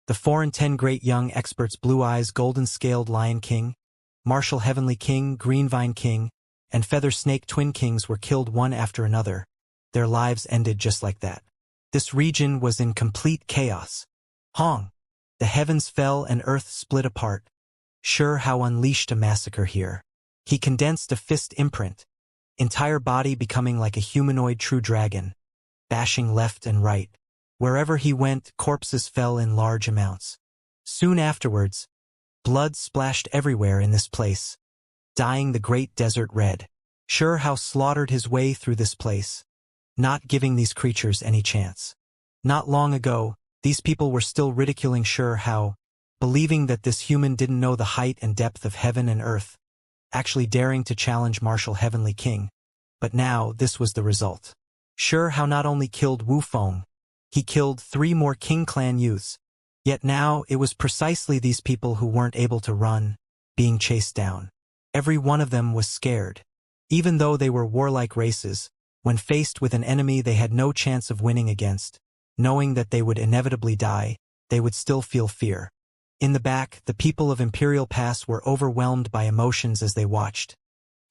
The 4 and 10 great young experts Blue Eyes Golden-Scaled Lion King, Martial Heavenly King, Green Vine King, and Feather Snake Twin Kings were killed one after another. Their lives ended just like that. This region was in complete chaos. Hong! The heavens fell and earth split apart. Sure how unleashed a massacre here. He condensed a fist imprint, entire body becoming like a humanoid true dragon, bashing left and right. Wherever he went, corpses fell in large amounts. Soon afterwards, blood splashed everywhere in this place, dyeing the great desert red. Sure how slaughtered his way through this place, not giving these creatures any chance. Not long ago, these people were still ridiculing Sure how, believing that this human didn't know the height and depth of heaven and earth, actually daring to challenge Martial Heavenly King. But now, this was the result. Sure how not only killed Wu Feng, he killed 3 more King Clan youths. Yet now, it was precisely these people who weren't able to run, being chased down. Every one of them was scared. Even though they were warlike races, when faced with an enemy they had no chance of winning against, knowing that they would inevitably die, they would still feel fear. In the back, the people of Imperial Pass were overwhelmed by emotions as they watched,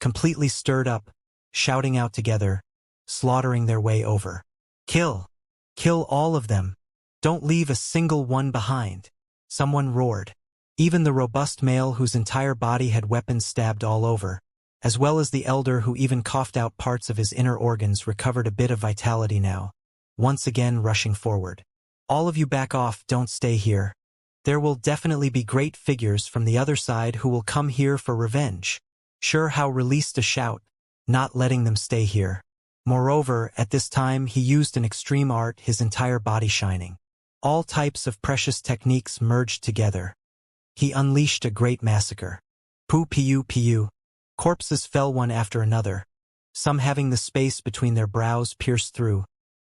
completely stirred up, shouting out together, slaughtering their way over. Kill! Kill all of them! Don't leave a single one behind! Someone roared. Even the robust male whose entire body had weapons stabbed all over, as well as the elder who even coughed out parts of his inner organs, recovered a bit of vitality now, once again rushing forward. All of you back off, don't stay here. There will definitely be great figures from the other side who will come here for revenge. Sure how released a shout, not letting them stay here. Moreover, at this time he used an extreme art, his entire body shining. All types of precious techniques merged together. He unleashed a great massacre. Pu. Corpses fell one after another, some having the space between their brows pierced through,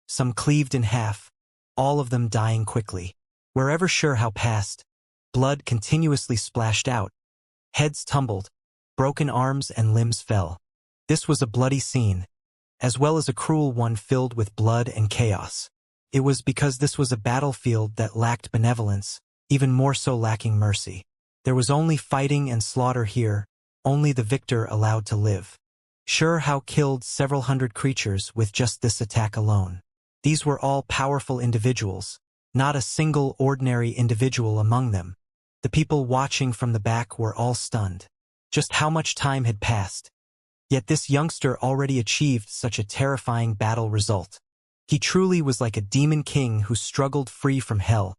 some cleaved in half, all of them dying quickly. Wherever Sure how passed, blood continuously splashed out. Heads tumbled, broken arms and limbs fell. This was a bloody scene, as well as a cruel one filled with blood and chaos. It was because this was a battlefield that lacked benevolence, even more so lacking mercy. There was only fighting and slaughter here, only the victor allowed to live. Sure how killed several hundred creatures with just this attack alone. These were all powerful individuals, not a single ordinary individual among them. The people watching from the back were all stunned. Just how much time had passed. Yet this youngster already achieved such a terrifying battle result. He truly was like a demon king who struggled free from hell,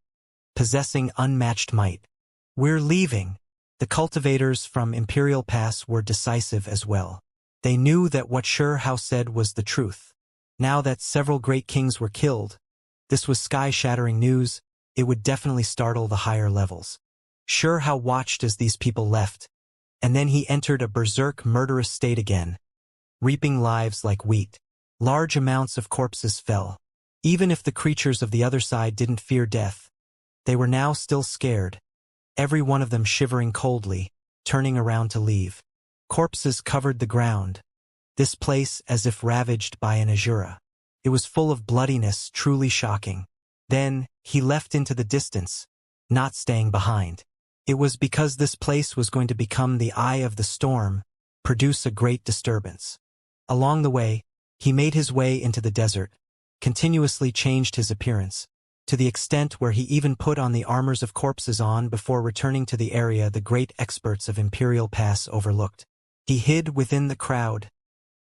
possessing unmatched might. We're leaving. The cultivators from Imperial Pass were decisive as well. They knew that what Sure how said was the truth. Now that several great kings were killed, this was sky-shattering news. It would definitely startle the higher levels. Sure how watched as these people left, and then he entered a berserk murderous state again, reaping lives like wheat. Large amounts of corpses fell. Even if the creatures of the other side didn't fear death, they were now still scared, every one of them shivering coldly, turning around to leave. Corpses covered the ground, this place as if ravaged by an Azura. It was full of bloodiness, truly shocking. Then, he left into the distance, not staying behind. It was because this place was going to become the eye of the storm, produce a great disturbance. Along the way, he made his way into the desert, continuously changed his appearance, to the extent where he even put on the armors of corpses on before returning to the area the great experts of Imperial Pass overlooked. He hid within the crowd,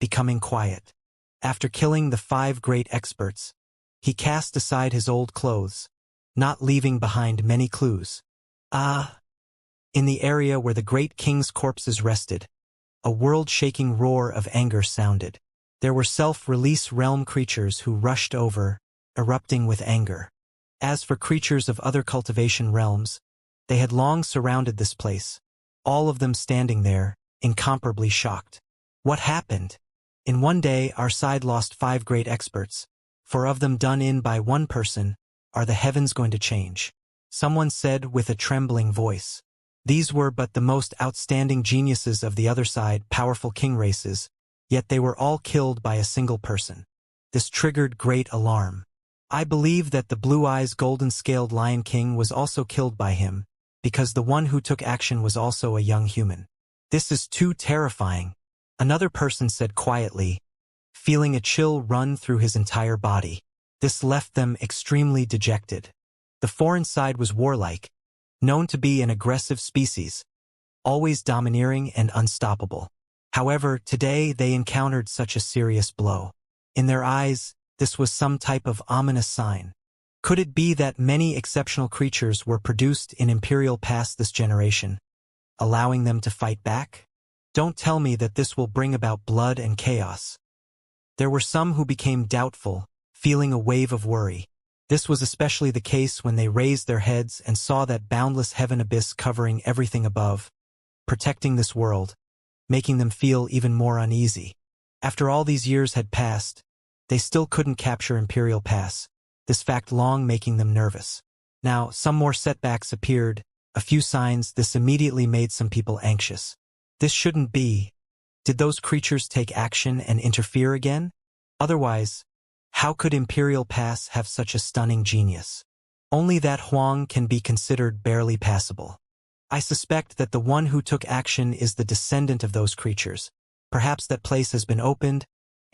becoming quiet. After killing the 5 great experts, he cast aside his old clothes, not leaving behind many clues. In the area where the great king's corpses rested, a world-shaking roar of anger sounded. There were self-release realm creatures who rushed over, erupting with anger. As for creatures of other cultivation realms, they had long surrounded this place, all of them standing there, incomparably shocked. What happened? In one day our side lost 5 great experts. 4 of them done in by one person. Are the heavens going to change? Someone said with a trembling voice. These were but the most outstanding geniuses of the other side, powerful king races, yet they were all killed by a single person. This triggered great alarm. I believe that the blue-eyes golden-scaled Lion King was also killed by him, because the one who took action was also a young human. This is too terrifying, another person said quietly, feeling a chill run through his entire body. This left them extremely dejected. The foreign side was warlike, known to be an aggressive species, always domineering and unstoppable. However, today they encountered such a serious blow. In their eyes, this was some type of ominous sign. Could it be that many exceptional creatures were produced in Imperial past this generation, allowing them to fight back? Don't tell me that this will bring about blood and chaos. There were some who became doubtful, feeling a wave of worry. This was especially the case when they raised their heads and saw that boundless heaven abyss covering everything above, protecting this world, making them feel even more uneasy. After all these years had passed, they still couldn't capture Imperial Pass, this fact long making them nervous. Now, some more setbacks appeared, a few signs. This immediately made some people anxious. This shouldn't be. Did those creatures take action and interfere again? Otherwise, how could Imperial Pass have such a stunning genius? Only that Huang can be considered barely passable. I suspect that the one who took action is the descendant of those creatures. Perhaps that place has been opened,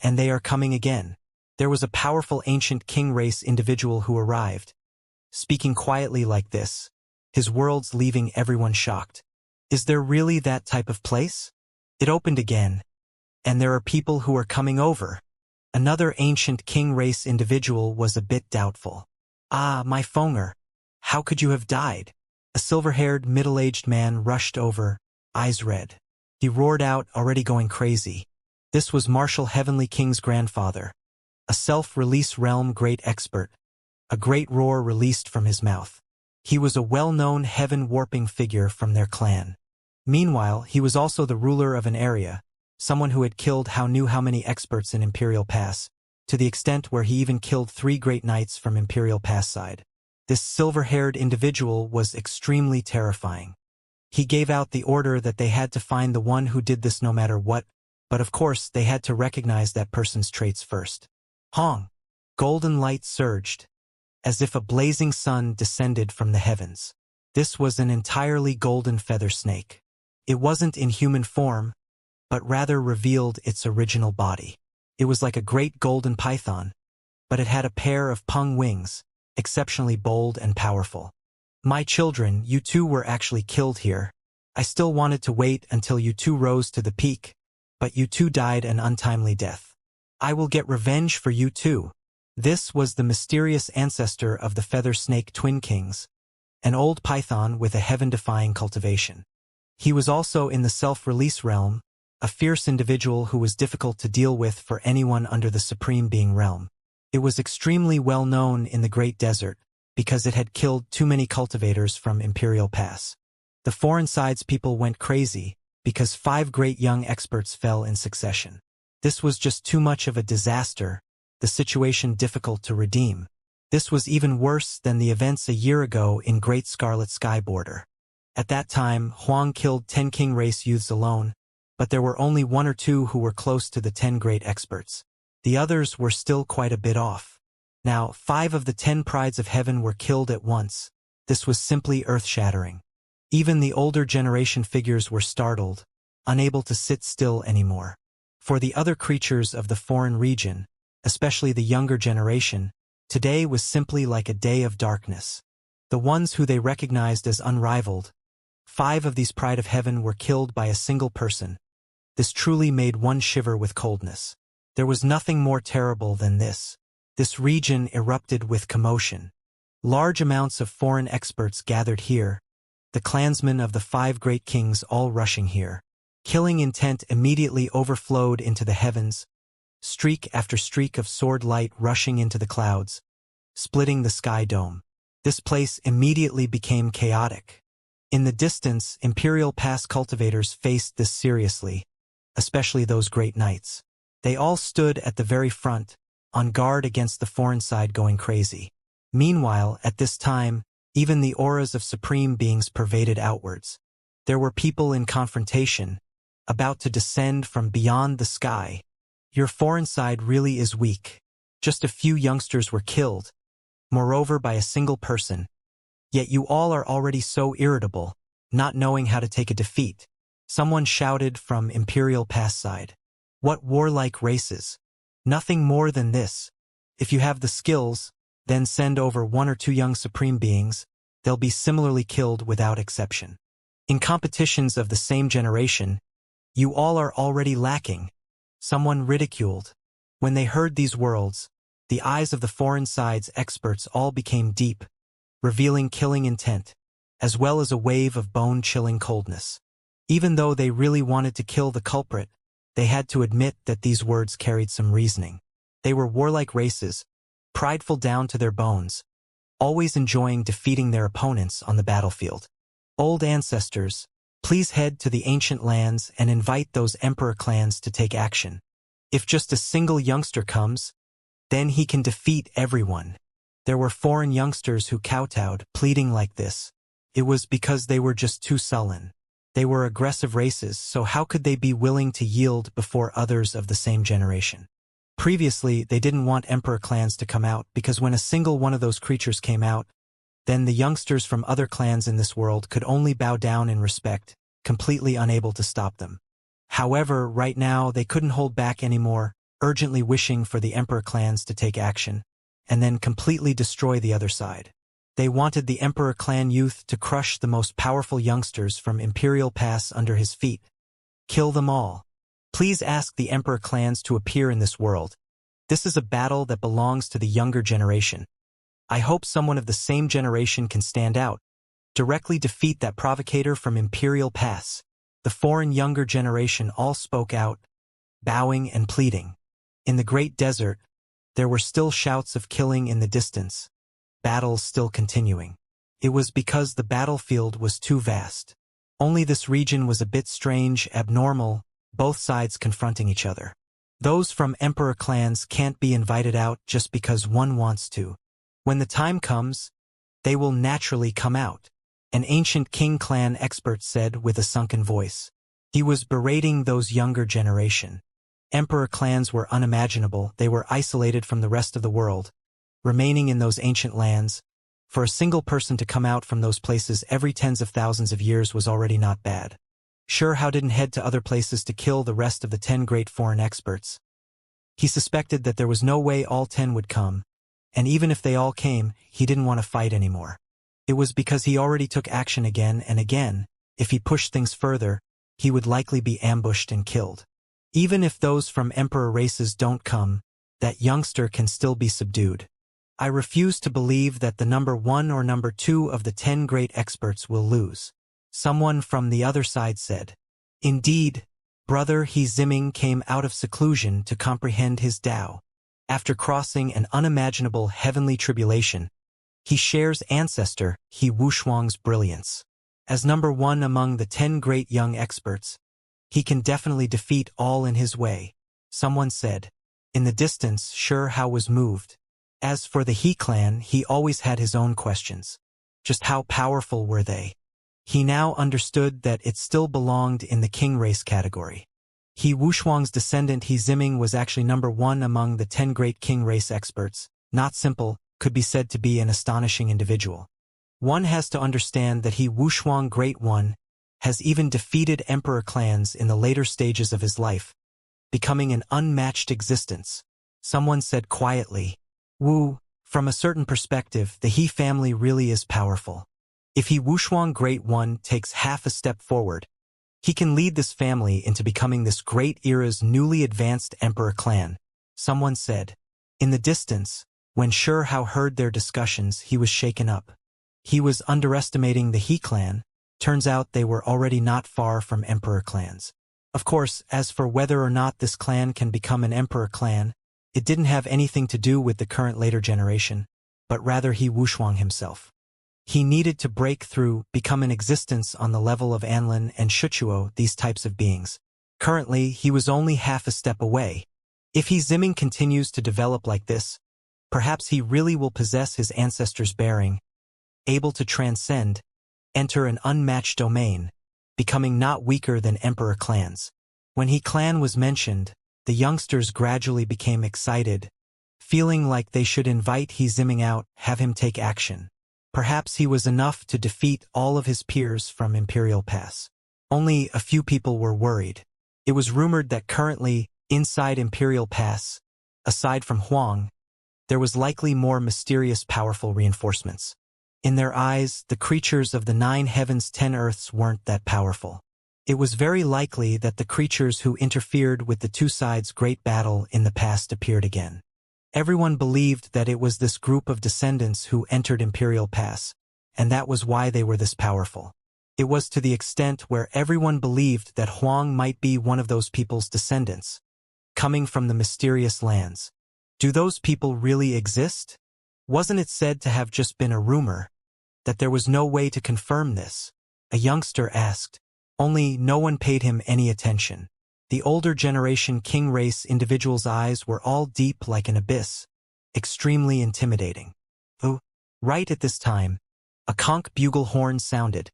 and they are coming again. There was a powerful ancient king race individual who arrived, speaking quietly like this, his words leaving everyone shocked. Is there really that type of place? It opened again, and there are people who are coming over. Another ancient king race individual was a bit doubtful. Ah, my Fenger, how could you have died? A silver-haired, middle-aged man rushed over, eyes red. He roared out, already going crazy. This was Martial Heavenly King's grandfather, a self-release realm great expert. A great roar released from his mouth. He was a well-known heaven-warping figure from their clan. Meanwhile, he was also the ruler of an area, someone who had killed how many experts in Imperial Pass, to the extent where he even killed 3 great knights from Imperial Pass side. This silver-haired individual was extremely terrifying. He gave out the order that they had to find the one who did this no matter what, but of course they had to recognize that person's traits first. Hong! Golden light surged, as if a blazing sun descended from the heavens. This was an entirely golden feather snake. It wasn't in human form, but rather revealed its original body. It was like a great golden python, but it had a pair of pung wings, exceptionally bold and powerful. My children, you two were actually killed here. I still wanted to wait until you two rose to the peak, but you two died an untimely death. I will get revenge for you too. This was the mysterious ancestor of the feather snake twin kings, an old python with a heaven-defying cultivation. He was also in the self-release realm, a fierce individual who was difficult to deal with for anyone under the Supreme Being realm. It was extremely well known in the Great Desert, because it had killed too many cultivators from Imperial Pass. The foreign side's people went crazy, because 5 great young experts fell in succession. This was just too much of a disaster, the situation difficult to redeem. This was even worse than the events a year ago in Great Scarlet Sky Border. At that time, Huang killed 10 king race youths alone, but there were only 1 or 2 who were close to the 10 great experts. The others were still quite a bit off. Now, 5 of the 10 prides of heaven were killed at once. This was simply earth-shattering. Even the older generation figures were startled, unable to sit still anymore. For the other creatures of the foreign region, especially the younger generation, today was simply like a day of darkness. The ones who they recognized as unrivaled, 5 of these pride of heaven were killed by a single person. This truly made one shiver with coldness. There was nothing more terrible than this. This region erupted with commotion. Large amounts of foreign experts gathered here, the clansmen of the 5 great kings all rushing here. Killing intent immediately overflowed into the heavens, streak after streak of sword light rushing into the clouds, splitting the sky dome. This place immediately became chaotic. In the distance, Imperial Pass cultivators faced this seriously, especially those great knights. They all stood at the very front, on guard against the foreign side going crazy. Meanwhile, at this time, even the auras of supreme beings pervaded outwards. There were people in confrontation, about to descend from beyond the sky. Your foreign side really is weak. Just a few youngsters were killed, moreover by a single person. Yet you all are already so irritable, not knowing how to take a defeat. Someone shouted from Imperial Pass side. What warlike races? Nothing more than this. If you have the skills, then send over 1 or 2 young supreme beings, they'll be similarly killed without exception. In competitions of the same generation, you all are already lacking. Someone ridiculed. When they heard these words, the eyes of the foreign side's experts all became deep, revealing killing intent, as well as a wave of bone-chilling coldness. Even though they really wanted to kill the culprit, they had to admit that these words carried some reasoning. They were warlike races, prideful down to their bones, always enjoying defeating their opponents on the battlefield. Old ancestors, please head to the ancient lands and invite those emperor clans to take action. If just a single youngster comes, then he can defeat everyone. There were foreign youngsters who kowtowed, pleading like this. It was because they were just too sullen. They were aggressive races, so how could they be willing to yield before others of the same generation? Previously, they didn't want emperor clans to come out because when a single one of those creatures came out, then the youngsters from other clans in this world could only bow down in respect, completely unable to stop them. However, right now they couldn't hold back anymore, urgently wishing for the emperor clans to take action, and then completely destroy the other side. They wanted the emperor clan youth to crush the most powerful youngsters from Imperial Pass under his feet. Kill them all. Please ask the emperor clans to appear in this world. This is a battle that belongs to the younger generation. I hope someone of the same generation can stand out, directly defeat that provocator from Imperial Pass. The foreign younger generation all spoke out, bowing and pleading. In the great desert, there were still shouts of killing in the distance, battles still continuing. It was because the battlefield was too vast. Only this region was a bit strange, abnormal, both sides confronting each other. Those from emperor clans can't be invited out just because one wants to. When the time comes, they will naturally come out, an ancient king clan expert said with a sunken voice. He was berating those younger generation. Emperor clans were unimaginable, they were isolated from the rest of the world, remaining in those ancient lands. For a single person to come out from those places every tens of thousands of years was already not bad. Sure, how didn't head to other places to kill the rest of the 10 great foreign experts. He suspected that there was no way all 10 would come, and even if they all came, he didn't want to fight anymore. It was because he already took action again and again. If he pushed things further, he would likely be ambushed and killed. Even if those from emperor races don't come, that youngster can still be subdued. I refuse to believe that the number 1 or number 2 of the 10 great experts will lose. Someone from the other side said. Indeed, Brother He Ziming came out of seclusion to comprehend his Tao. After crossing an unimaginable heavenly tribulation, he shares ancestor He Wushuang's brilliance. As number 1 among the 10 great young experts, he can definitely defeat all in his way. Someone said. In the distance, Sure Hao was moved. As for the He clan, he always had his own questions. Just how powerful were they? He now understood that it still belonged in the king race category. He Wushuang's descendant He Ziming was actually number 1 among the 10 great king race experts. Not simple, could be said to be an astonishing individual. One has to understand that He Wushuang Great One has even defeated emperor clans in the later stages of his life, becoming an unmatched existence. Someone said quietly, Wu, from a certain perspective, the He family really is powerful. If He Wushuang Great One takes half a step forward, he can lead this family into becoming this great era's newly advanced emperor clan. Someone said. In the distance, when Sure Hao heard their discussions, he was shaken up. He was underestimating the He clan. Turns out they were already not far from emperor clans. Of course, as for whether or not this clan can become an emperor clan, it didn't have anything to do with the current later generation, but rather He Wushuang himself. He needed to break through, become an existence on the level of Anlin and Shuchuo, these types of beings. Currently, he was only half a step away. If He Ziming continues to develop like this, perhaps he really will possess his ancestors' bearing, able to transcend, enter an unmatched domain, becoming not weaker than emperor clans. When He clan was mentioned, the youngsters gradually became excited, feeling like they should invite he zimming out, have him take action. Perhaps he was enough to defeat all of his peers from Imperial Pass. Only a few people were worried. It was rumored that currently, inside Imperial Pass, aside from Huang, there was likely more mysterious powerful reinforcements. In their eyes, the creatures of the 9 heavens 10 earths weren't that powerful. It was very likely that the creatures who interfered with the two sides' great battle in the past appeared again. Everyone believed that it was this group of descendants who entered Imperial Pass, and that was why they were this powerful. It was to the extent where everyone believed that Huang might be one of those people's descendants, coming from the mysterious lands. Do those people really exist? Wasn't it said to have just been a rumor, that there was no way to confirm this? A youngster asked. Only no one paid him any attention. The older generation king race individuals' eyes were all deep like an abyss, extremely intimidating. Oh, right at this time, a conch bugle horn sounded,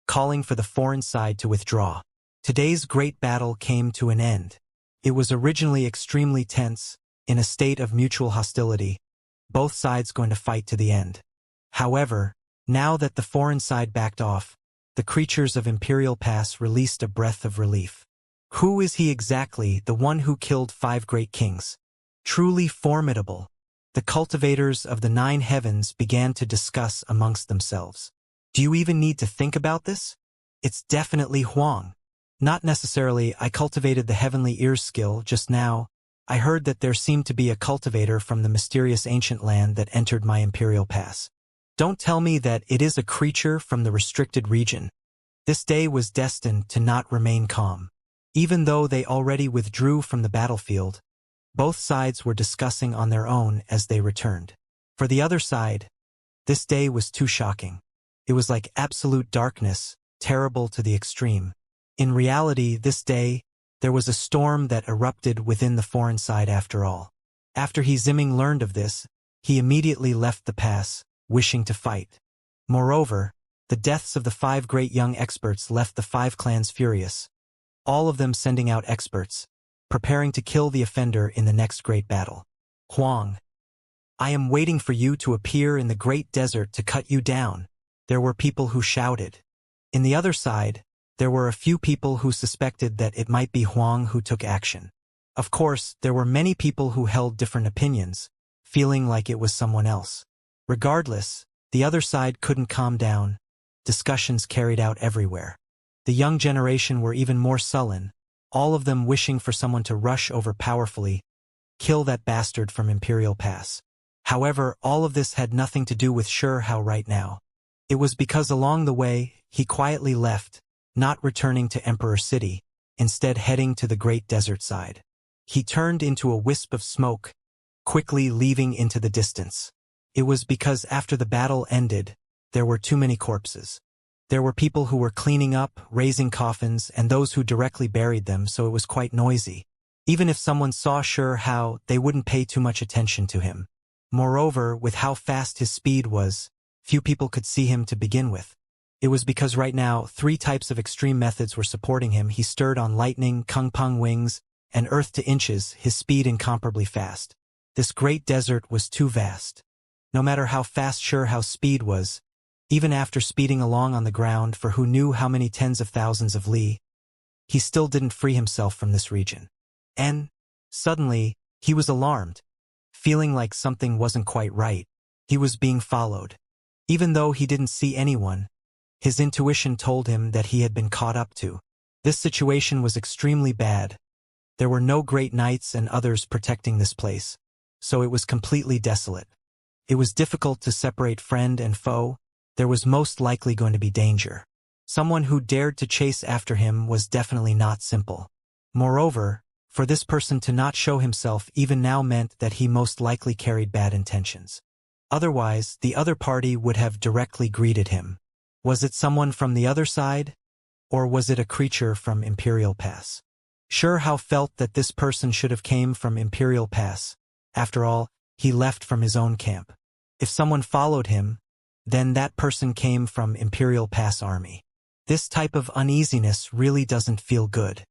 calling for the foreign side to withdraw. Today's great battle came to an end. It was originally extremely tense, in a state of mutual hostility, both sides going to fight to the end. However, now that the foreign side backed off, the creatures of Imperial Pass released a breath of relief. Who is he exactly, the one who killed 5 great kings? Truly formidable. The cultivators of the 9 heavens began to discuss amongst themselves. Do you even need to think about this? It's definitely Huang. Not necessarily. I cultivated the heavenly ears skill just now. I heard that there seemed to be a cultivator from the mysterious ancient land that entered my Imperial Pass. Don't tell me that it is a creature from the restricted region. This day was destined to not remain calm. Even though they already withdrew from the battlefield, both sides were discussing on their own as they returned. For the other side, this day was too shocking. It was like absolute darkness, terrible to the extreme. In reality, this day, there was a storm that erupted within the foreign side after all. After he Zimming learned of this, he immediately left the pass, wishing to fight. Moreover, the deaths of the 5 great young experts left the 5 clans furious, all of them sending out experts, preparing to kill the offender in the next great battle. Huang, I am waiting for you to appear in the great desert to cut you down. There were people who shouted. In the other side, there were a few people who suspected that it might be Huang who took action. Of course, there were many people who held different opinions, feeling like it was someone else. Regardless, the other side couldn't calm down. Discussions carried out everywhere. The young generation were even more sullen, all of them wishing for someone to rush over powerfully, kill that bastard from Imperial Pass. However, all of this had nothing to do with Xianxia right now. It was because along the way, he quietly left, not returning to Emperor City, instead heading to the great desert side. He turned into a wisp of smoke, quickly leaving into the distance. It was because after the battle ended, there were too many corpses. There were people who were cleaning up, raising coffins, and those who directly buried them, so it was quite noisy. Even if someone saw Xianxia, they wouldn't pay too much attention to him. Moreover, with how fast his speed was, few people could see him to begin with. It was because right now, 3 types of extreme methods were supporting him. He stirred on lightning, kung peng wings, and earth to inches, his speed incomparably fast. This great desert was too vast. No matter how fast Xianxia's speed was, even after speeding along on the ground for who knew how many tens of thousands of li, he still didn't free himself from this region. And, suddenly, he was alarmed, feeling like something wasn't quite right. He was being followed. Even though he didn't see anyone, his intuition told him that he had been caught up to. This situation was extremely bad. There were no great knights and others protecting this place, so it was completely desolate. It was difficult to separate friend and foe. There was most likely going to be danger. Someone who dared to chase after him was definitely not simple. Moreover, for this person to not show himself even now meant that he most likely carried bad intentions. Otherwise, the other party would have directly greeted him. Was it someone from the other side? Or was it a creature from Imperial Pass? Xianxia felt that this person should have came from Imperial Pass. After all, he left from his own camp. If someone followed him, then that person came from Imperial Pass army. This type of uneasiness really doesn't feel good.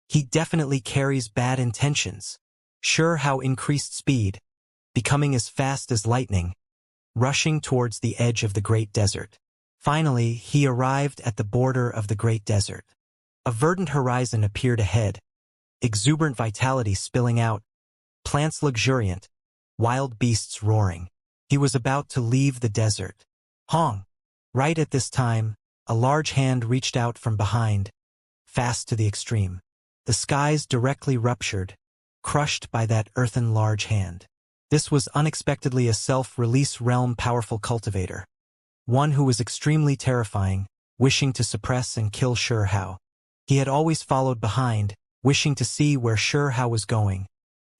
He definitely carries bad intentions. Xianxia increased speed, becoming as fast as lightning, rushing towards the edge of the great desert. Finally, he arrived at the border of the great desert. A verdant horizon appeared ahead, exuberant vitality spilling out, plants luxuriant, wild beasts roaring. He was about to leave the desert. Hong! Right at this time, a large hand reached out from behind, fast to the extreme. The skies directly ruptured, crushed by that earthen large hand. This was unexpectedly a self-release realm powerful cultivator. One who was extremely terrifying, wishing to suppress and kill Shi Hao. He had always followed behind, wishing to see where Shi Hao was going,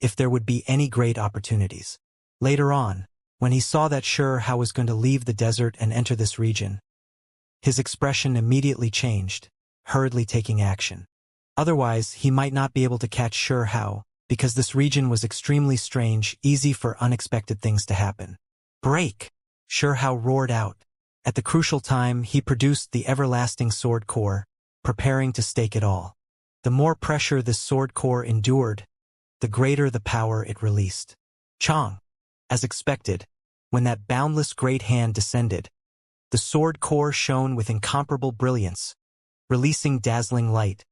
if there would be any great opportunities. Later on, when he saw that Shi Hao was going to leave the desert and enter this region, his expression immediately changed, hurriedly taking action. Otherwise, he might not be able to catch Shi Hao, because this region was extremely strange, easy for unexpected things to happen. Break! Shi Hao roared out. At the crucial time, he produced the everlasting sword core, preparing to stake it all. The more pressure this sword core endured, the greater the power it released. Chong! As expected, when that boundless great hand descended, the sword core shone with incomparable brilliance, releasing dazzling light,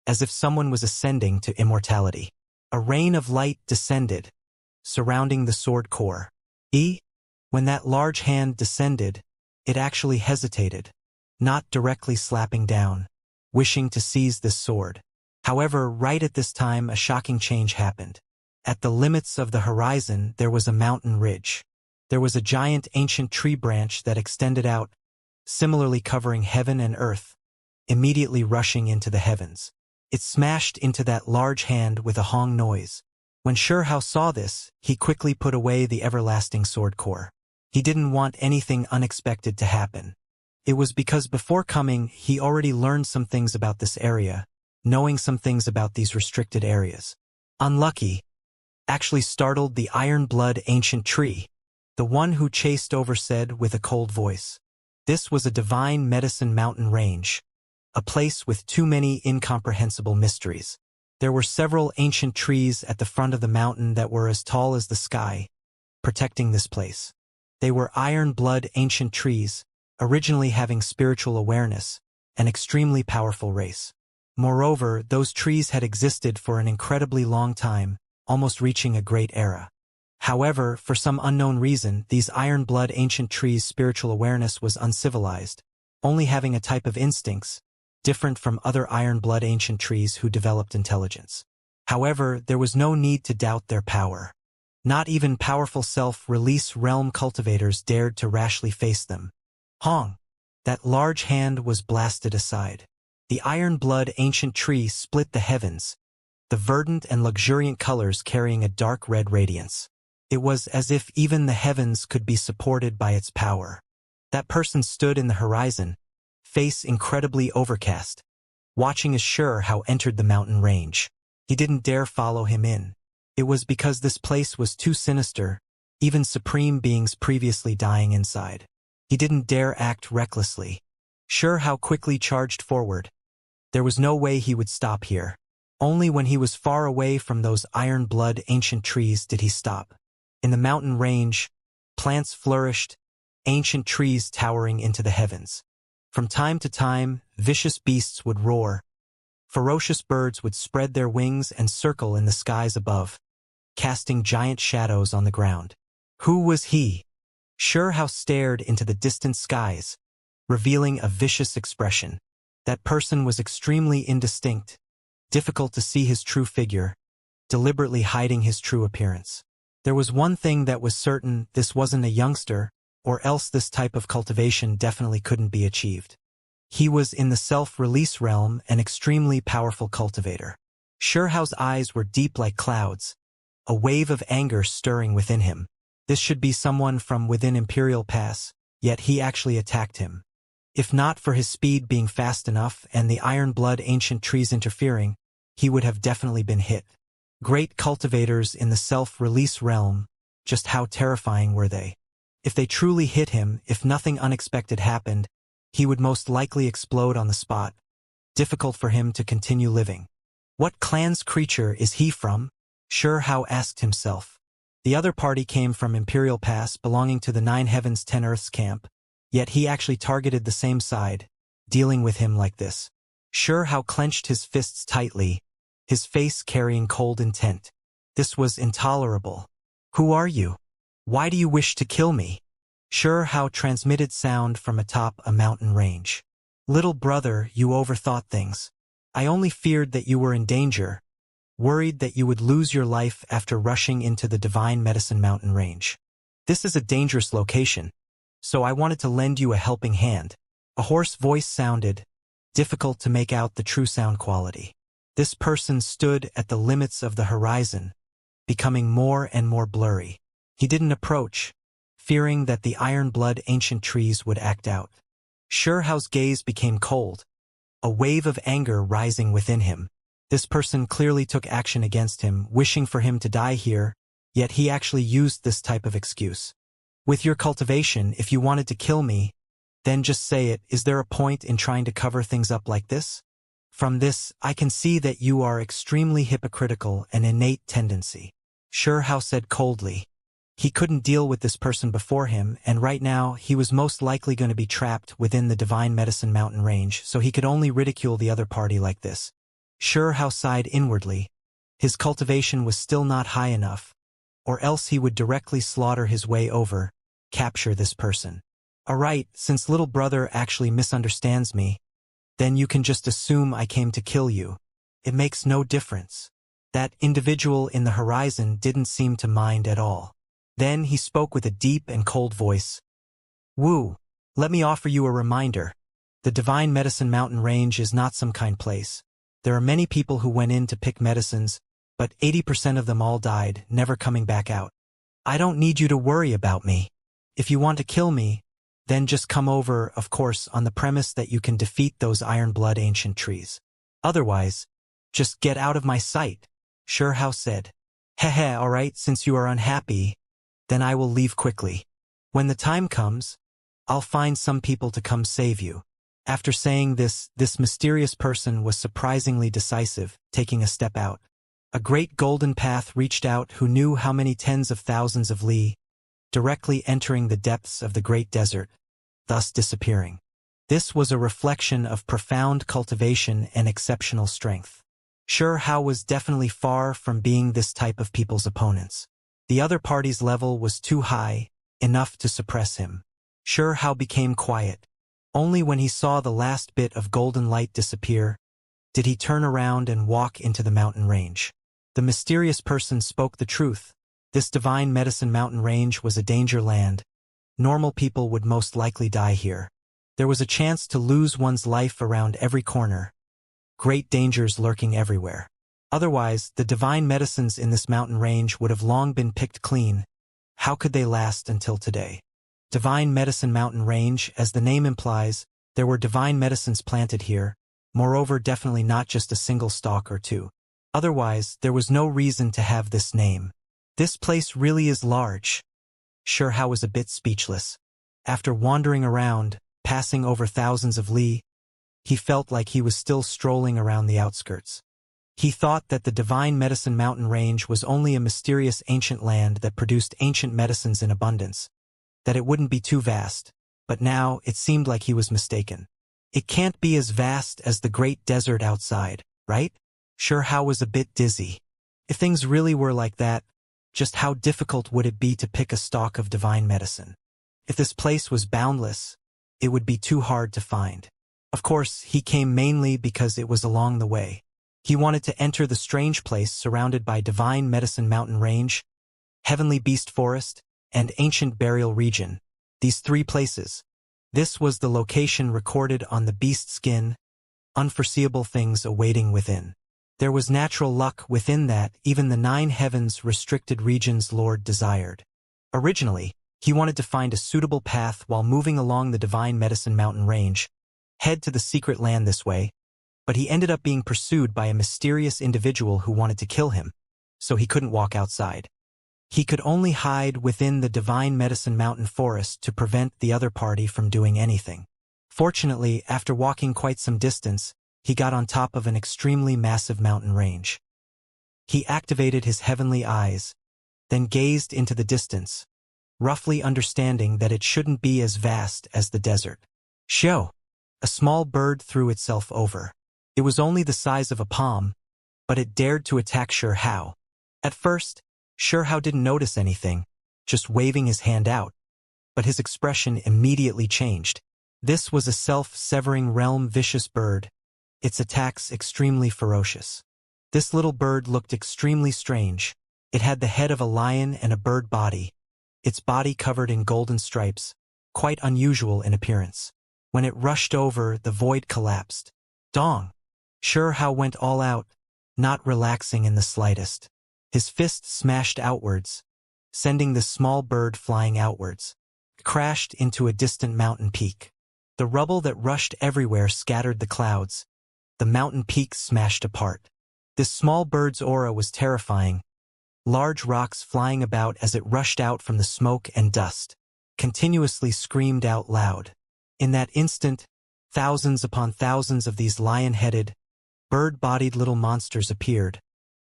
as if someone was ascending to immortality. A rain of light descended, surrounding the sword core. When that large hand descended, it actually hesitated, not directly slapping down, wishing to seize this sword. However, right at this time a shocking change happened. At the limits of the horizon there was a mountain ridge. There was a giant ancient tree branch that extended out, similarly covering heaven and earth, immediately rushing into the heavens. It smashed into that large hand with a hong noise. When Shi Hao saw this, he quickly put away the everlasting sword core. He didn't want anything unexpected to happen. It was because before coming, he already learned some things about this area, knowing some things about these restricted areas. Unlucky, actually startled the iron-blood ancient tree. The one who chased over said with a cold voice. This was a divine medicine mountain range, a place with too many incomprehensible mysteries. There were several ancient trees at the front of the mountain that were as tall as the sky, protecting this place. They were iron-blood ancient trees, originally having spiritual awareness, an extremely powerful race. Moreover, those trees had existed for an incredibly long time, almost reaching a great era. However, for some unknown reason, these iron-blood ancient trees' spiritual awareness was uncivilized, only having a type of instincts, different from other iron-blood ancient trees who developed intelligence. However, there was no need to doubt their power. Not even powerful self-release realm cultivators dared to rashly face them. Hong! That large hand was blasted aside. The iron-blood ancient tree split the heavens, the verdant and luxuriant colors carrying a dark red radiance. It was as if even the heavens could be supported by its power. That person stood in the horizon, face incredibly overcast, watching as Shi Hao entered the mountain range. He didn't dare follow him in. It was because this place was too sinister, even supreme beings previously dying inside. He didn't dare act recklessly. Shi Hao quickly charged forward. There was no way he would stop here. Only when he was far away from those iron-blood ancient trees did he stop. In the mountain range, plants flourished, ancient trees towering into the heavens. From time to time, vicious beasts would roar. Ferocious birds would spread their wings and circle in the skies above, casting giant shadows on the ground. Who was he? Shi Hao stared into the distant skies, revealing a vicious expression. That person was extremely indistinct, difficult to see his true figure, deliberately hiding his true appearance. There was one thing that was certain: this wasn't a youngster, or else this type of cultivation definitely couldn't be achieved. He was in the self-release realm, an extremely powerful cultivator. Shi Hao's eyes were deep like clouds, a wave of anger stirring within him. This should be someone from within Imperial Pass, yet he actually attacked him. If not for his speed being fast enough and the iron-blood ancient trees interfering, he would have definitely been hit. Great cultivators in the self-release realm, just how terrifying were they? If they truly hit him, if nothing unexpected happened, he would most likely explode on the spot. Difficult for him to continue living. What clan's creature is he from? Shi Hao asked himself. The other party came from Imperial Pass belonging to the 9 Heavens 10 Earths camp, yet he actually targeted the same side, dealing with him like this. Sure Hao clenched his fists tightly, his face carrying cold intent. This was intolerable. Who are you? Why do you wish to kill me? Sure Hao transmitted sound from atop a mountain range. Little brother, you overthought things. I only feared that you were in danger, worried that you would lose your life after rushing into the Divine Medicine Mountain range. This is a dangerous location, so I wanted to lend you a helping hand. A hoarse voice sounded, difficult to make out the true sound quality. This person stood at the limits of the horizon, becoming more and more blurry. He didn't approach, fearing that the iron-blood ancient trees would act out. Sure Hao's gaze became cold, a wave of anger rising within him. This person clearly took action against him, wishing for him to die here, yet he actually used this type of excuse. With your cultivation, if you wanted to kill me, then just say it. Is there a point in trying to cover things up like this? From this, I can see that you are extremely hypocritical, an innate tendency. Sure Hao said coldly. He couldn't deal with this person before him, and right now he was most likely going to be trapped within the Divine Medicine Mountain range, so he could only ridicule the other party like this. Sure Hao sighed inwardly. His cultivation was still not high enough, or else he would directly slaughter his way over, capture this person. Alright, since little brother actually misunderstands me, then you can just assume I came to kill you. It makes no difference. That individual in the horizon didn't seem to mind at all. Then he spoke with a deep and cold voice. Wu, let me offer you a reminder. The Divine Medicine Mountain range is not some kind place. There are many people who went in to pick medicines, but 80% of them all died, never coming back out. I don't need you to worry about me. If you want to kill me, then just come over, of course, on the premise that you can defeat those iron-blood ancient trees. Otherwise, just get out of my sight, Sure Hao said. Heh, alright, since you are unhappy, then I will leave quickly. When the time comes, I'll find some people to come save you. After saying this mysterious person was surprisingly decisive, taking a step out. A great golden path reached out who knew how many tens of thousands of li, directly entering the depths of the great desert, thus disappearing. This was a reflection of profound cultivation and exceptional strength. Sure Hao was definitely far from being this type of people's opponents. The other party's level was too high, enough to suppress him. Sure Hao became quiet. Only when he saw the last bit of golden light disappear, did he turn around and walk into the mountain range. The mysterious person spoke the truth. This Divine Medicine Mountain range was a danger land. Normal people would most likely die here. There was a chance to lose one's life around every corner. Great dangers lurking everywhere. Otherwise, the divine medicines in this mountain range would have long been picked clean. How could they last until today? Divine Medicine Mountain Range, as the name implies, there were divine medicines planted here, moreover definitely not just a single stalk or two. Otherwise, there was no reason to have this name. This place really is large. Sure Hao was a bit speechless. After wandering around, passing over thousands of li, he felt like he was still strolling around the outskirts. He thought that the Divine Medicine Mountain Range was only a mysterious ancient land that produced ancient medicines in abundance, that it wouldn't be too vast, but now it seemed like he was mistaken. It can't be as vast as the great desert outside, right? Sure Hao was a bit dizzy. If things really were like that, just how difficult would it be to pick a stalk of divine medicine? If this place was boundless, it would be too hard to find. Of course, he came mainly because it was along the way. He wanted to enter the strange place surrounded by Divine Medicine Mountain Range, Heavenly Beast Forest, and Ancient Burial Region. These three places. This was the location recorded on the beast skin, unforeseeable things awaiting within. There was natural luck within that even the 9 heavens restricted regions Lord desired. Originally, he wanted to find a suitable path while moving along the Divine Medicine Mountain Range, head to the secret land this way, but he ended up being pursued by a mysterious individual who wanted to kill him, so he couldn't walk outside. He could only hide within the Divine Medicine Mountain Forest to prevent the other party from doing anything. Fortunately, after walking quite some distance, he got on top of an extremely massive mountain range. He activated his heavenly eyes, then gazed into the distance, roughly understanding that it shouldn't be as vast as the desert. Shoo! A small bird threw itself over. It was only the size of a palm, but it dared to attack Xianxia. At first, Xianxia didn't notice anything, just waving his hand out, but his expression immediately changed. This was a self-severing realm vicious bird, its attacks extremely ferocious. This little bird looked extremely strange. It had the head of a lion and a bird body, its body covered in golden stripes, quite unusual in appearance. When it rushed over, the void collapsed. Dong! Xianxia went all out, not relaxing in the slightest. His fist smashed outwards, sending the small bird flying outwards, crashed into a distant mountain peak. The rubble that rushed everywhere scattered the clouds. The mountain peak smashed apart. This small bird's aura was terrifying, large rocks flying about as it rushed out from the smoke and dust, continuously screamed out loud. In that instant, thousands upon thousands of these lion-headed, bird-bodied little monsters appeared,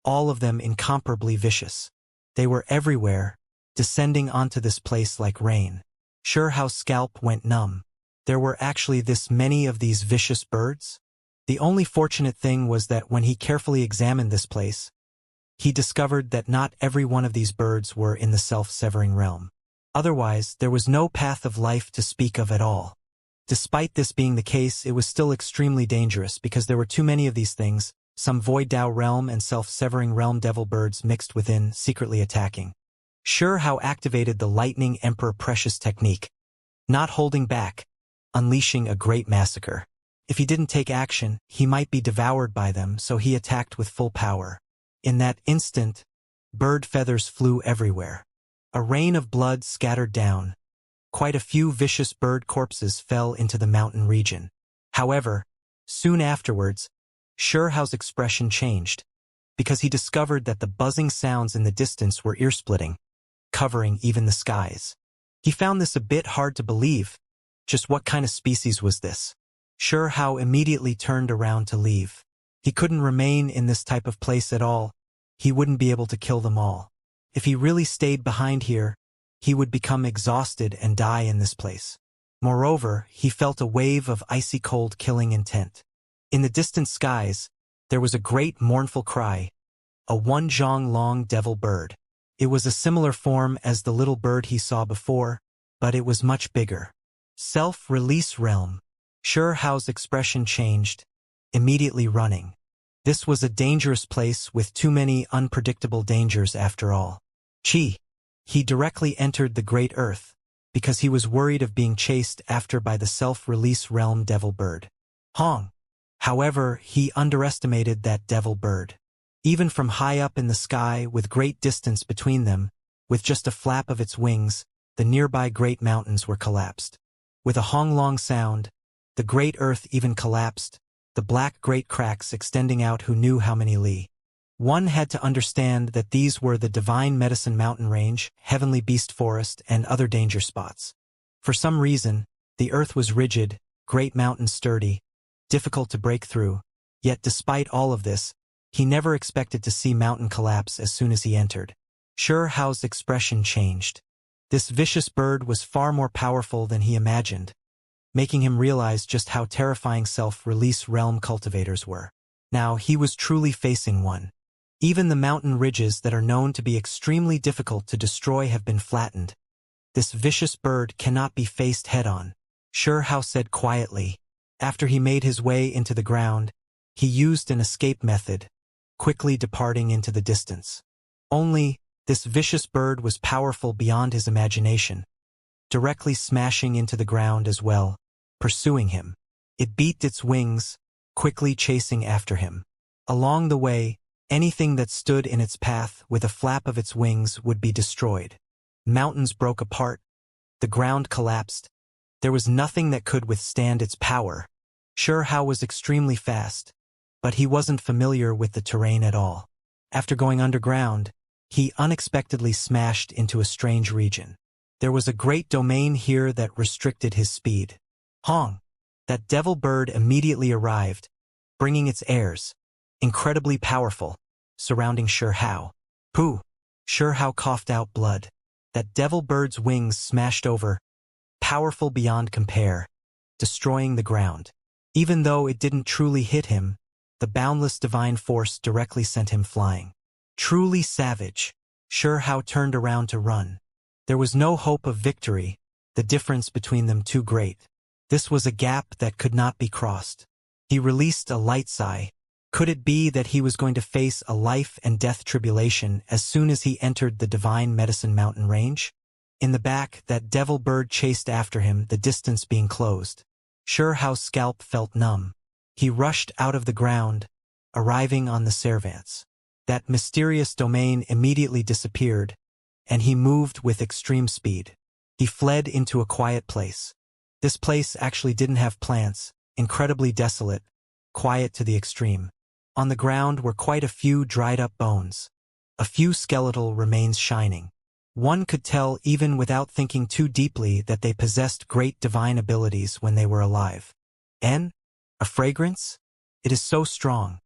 all of them incomparably vicious. They were everywhere, descending onto this place like rain. Xianxia's scalp went numb. There were actually this many of these vicious birds? The only fortunate thing was that when he carefully examined this place, he discovered that not every one of these birds were in the self-severing realm. Otherwise, there was no path of life to speak of at all. Despite this being the case, it was still extremely dangerous because there were too many of these things, some void Dao realm and self-severing realm devil birds mixed within, secretly attacking. Xianxia activated the Lightning Emperor Precious technique, not holding back, unleashing a great massacre. If he didn't take action, he might be devoured by them, so he attacked with full power. In that instant, bird feathers flew everywhere. A rain of blood scattered down. Quite a few vicious bird corpses fell into the mountain region. However, soon afterwards, Xianxia's expression changed, because he discovered that the buzzing sounds in the distance were ear-splitting, covering even the skies. He found this a bit hard to believe. Just what kind of species was this? Xianxia immediately turned around to leave. He couldn't remain in this type of place at all. He wouldn't be able to kill them all. If he really stayed behind here, he would become exhausted and die in this place. Moreover, he felt a wave of icy cold killing intent. In the distant skies, there was a great mournful cry, a one-zhong long devil bird. It was a similar form as the little bird he saw before, but it was much bigger. Self-release realm. Xianxia's expression changed, immediately running. This was a dangerous place with too many unpredictable dangers after all. He directly entered the Great Earth, because he was worried of being chased after by the self-release realm devil bird. Hong. However, he underestimated that devil bird. Even from high up in the sky, with great distance between them, with just a flap of its wings, the nearby great mountains were collapsed. With a Hong-long sound, the great earth even collapsed, the black great cracks extending out who knew how many li. One had to understand that these were the Divine Medicine Mountain Range, Heavenly Beast Forest, and other danger spots. For some reason, the earth was rigid, great mountains sturdy, difficult to break through, yet despite all of this, he never expected to see mountain collapse as soon as he entered. Xianxia's expression changed. This vicious bird was far more powerful than he imagined, making him realize just how terrifying self-release realm cultivators were. Now he was truly facing one. Even the mountain ridges that are known to be extremely difficult to destroy have been flattened. This vicious bird cannot be faced head-on, Xianxia said quietly. After he made his way into the ground, he used an escape method, quickly departing into the distance. Only, this vicious bird was powerful beyond his imagination, directly smashing into the ground as well, pursuing him. It beat its wings, quickly chasing after him. Along the way, anything that stood in its path with a flap of its wings would be destroyed. Mountains broke apart. The ground collapsed. There was nothing that could withstand its power. Xianxia was extremely fast, but he wasn't familiar with the terrain at all. After going underground, he unexpectedly smashed into a strange region. There was a great domain here that restricted his speed. Hong! That devil bird immediately arrived, bringing its heirs, incredibly powerful, surrounding Xianxia. Pooh! How coughed out blood. That devil bird's wings smashed over, powerful beyond compare, destroying the ground. Even though it didn't truly hit him, the boundless divine force directly sent him flying. Truly savage. How turned around to run. There was no hope of victory, the difference between them too great. This was a gap that could not be crossed. He released a light sigh. Could it be that he was going to face a life and death tribulation as soon as he entered the Divine Medicine Mountain range? In the back, that devil bird chased after him, the distance being closed. How's scalp felt numb. He rushed out of the ground, arriving on the Servants. That mysterious domain immediately disappeared, and he moved with extreme speed. He fled into a quiet place. This place actually didn't have plants, incredibly desolate, quiet to the extreme. On the ground were quite a few dried-up bones. A few skeletal remains shining. One could tell even without thinking too deeply that they possessed great divine abilities when they were alive. And a fragrance? It is so strong.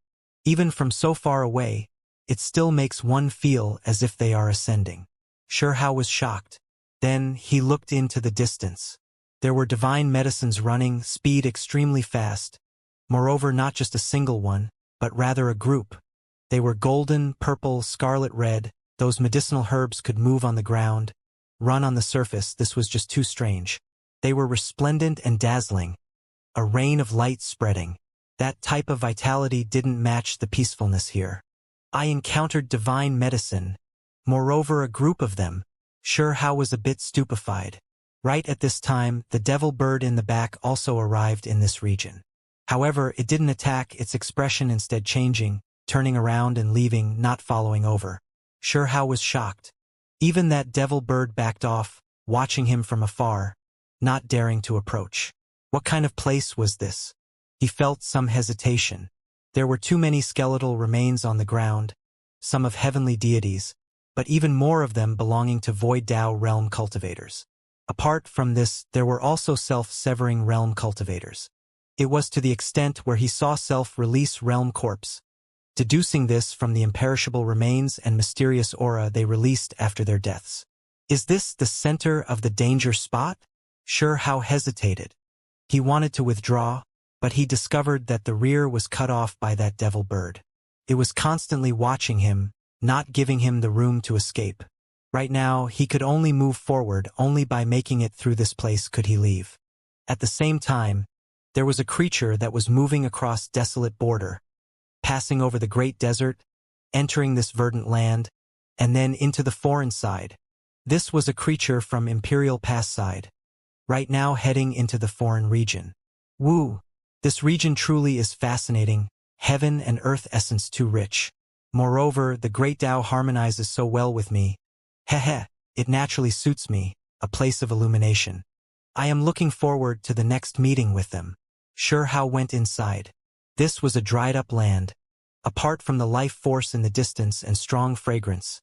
Even from so far away, it still makes one feel as if they are ascending. How was shocked. Then he looked into the distance. There were divine medicines running, speed extremely fast. Moreover, not just a single one, but rather a group. They were golden, purple, scarlet red. Those medicinal herbs could move on the ground, run on the surface. This was just too strange. They were resplendent and dazzling. A rain of light spreading. That type of vitality didn't match the peacefulness here. I encountered divine medicine. Moreover, a group of them. How was a bit stupefied. Right at this time, the devil bird in the back also arrived in this region. However, it didn't attack, its expression instead changing, turning around and leaving, not following over. How was shocked. Even that devil bird backed off, watching him from afar, not daring to approach. What kind of place was this? He felt some hesitation. There were too many skeletal remains on the ground, some of heavenly deities, but even more of them belonging to Void Dao realm cultivators. Apart from this, there were also self-severing realm cultivators. It was to the extent where he saw self-release realm corpse, deducing this from the imperishable remains and mysterious aura they released after their deaths. Is this the center of the danger spot? How hesitated. He wanted to withdraw, but he discovered that the rear was cut off by that devil bird. It was constantly watching him, not giving him the room to escape. Right now, he could only move forward, only by making it through this place could he leave. At the same time, there was a creature that was moving across desolate border, passing over the great desert, entering this verdant land, and then into the foreign side. This was a creature from Imperial Pass side, right now heading into the foreign region. Woo! This region truly is fascinating, heaven and earth essence too rich. Moreover, the great Tao harmonizes so well with me. Heh, it naturally suits me, a place of illumination. I am looking forward to the next meeting with them. How went inside. This was a dried-up land. Apart from the life force in the distance and strong fragrance,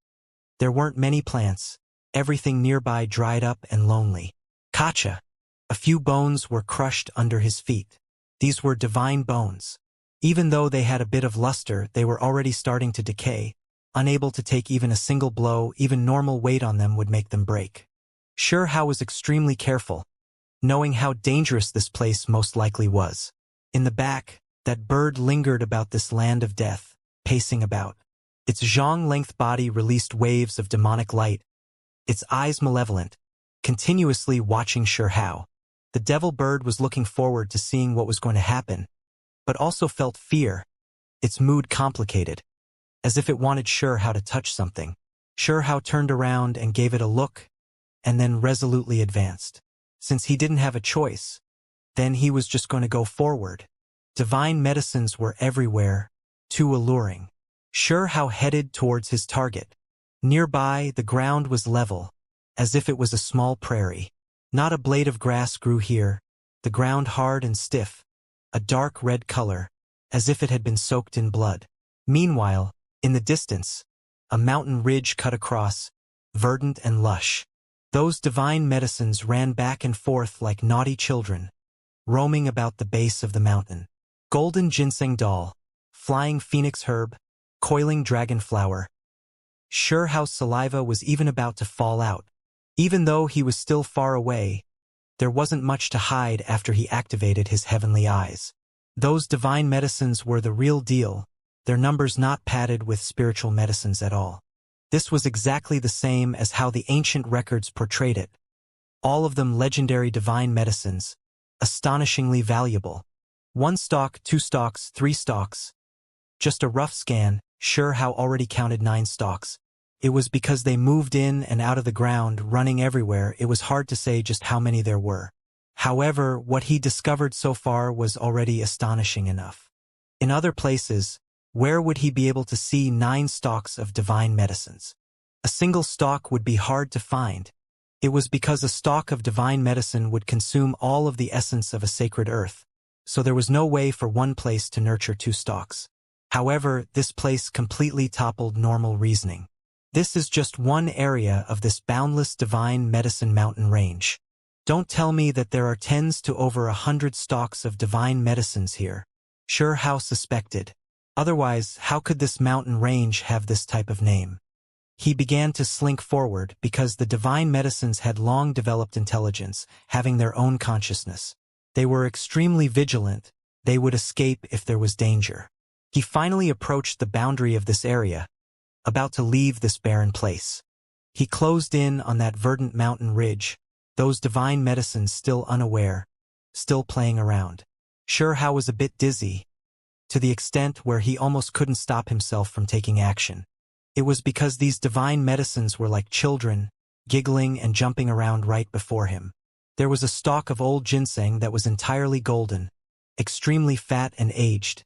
there weren't many plants, everything nearby dried up and lonely. Kacha! A few bones were crushed under his feet. These were divine bones. Even though they had a bit of luster, they were already starting to decay. Unable to take even a single blow, even normal weight on them would make them break. How was extremely careful, knowing how dangerous this place most likely was. In the back, that bird lingered about this land of death, pacing about. Its zhong-length body released waves of demonic light, its eyes malevolent, continuously watching How. The devil bird was looking forward to seeing what was going to happen, but also felt fear, its mood complicated, as if it wanted How to touch something. How turned around and gave it a look, and then resolutely advanced. Since he didn't have a choice, then he was just going to go forward. Divine medicines were everywhere, too alluring. How headed towards his target. Nearby, the ground was level, as if it was a small prairie. Not a blade of grass grew here, the ground hard and stiff, a dark red color, as if it had been soaked in blood. Meanwhile, in the distance, a mountain ridge cut across, verdant and lush. Those divine medicines ran back and forth like naughty children, roaming about the base of the mountain. Golden ginseng doll, flying phoenix herb, coiling dragon flower. How's saliva was even about to fall out. Even though he was still far away, there wasn't much to hide after he activated his heavenly eyes. Those divine medicines were the real deal, their numbers not padded with spiritual medicines at all. This was exactly the same as how the ancient records portrayed it. All of them legendary divine medicines, astonishingly valuable. 1 stalk, 2 stalks, 3 stalks. Just a rough scan, how already counted 9 stalks. It was because they moved in and out of the ground, running everywhere, it was hard to say just how many there were. However, what he discovered so far was already astonishing enough. In other places, where would he be able to see 9 stalks of divine medicines? A single stalk would be hard to find. It was because a stalk of divine medicine would consume all of the essence of a sacred earth, so there was no way for one place to nurture 2 stalks. However, this place completely toppled normal reasoning. This is just one area of this boundless divine medicine mountain range. Don't tell me that there are tens to over 100 stalks of divine medicines here. How suspected. Otherwise, how could this mountain range have this type of name? He began to slink forward because the divine medicines had long developed intelligence, having their own consciousness. They were extremely vigilant. They would escape if there was danger. He finally approached the boundary of this area, about to leave this barren place. He closed in on that verdant mountain ridge, those divine medicines still unaware, still playing around. How was a bit dizzy, to the extent where he almost couldn't stop himself from taking action. It was because these divine medicines were like children, giggling and jumping around right before him. There was a stalk of old ginseng that was entirely golden, extremely fat and aged,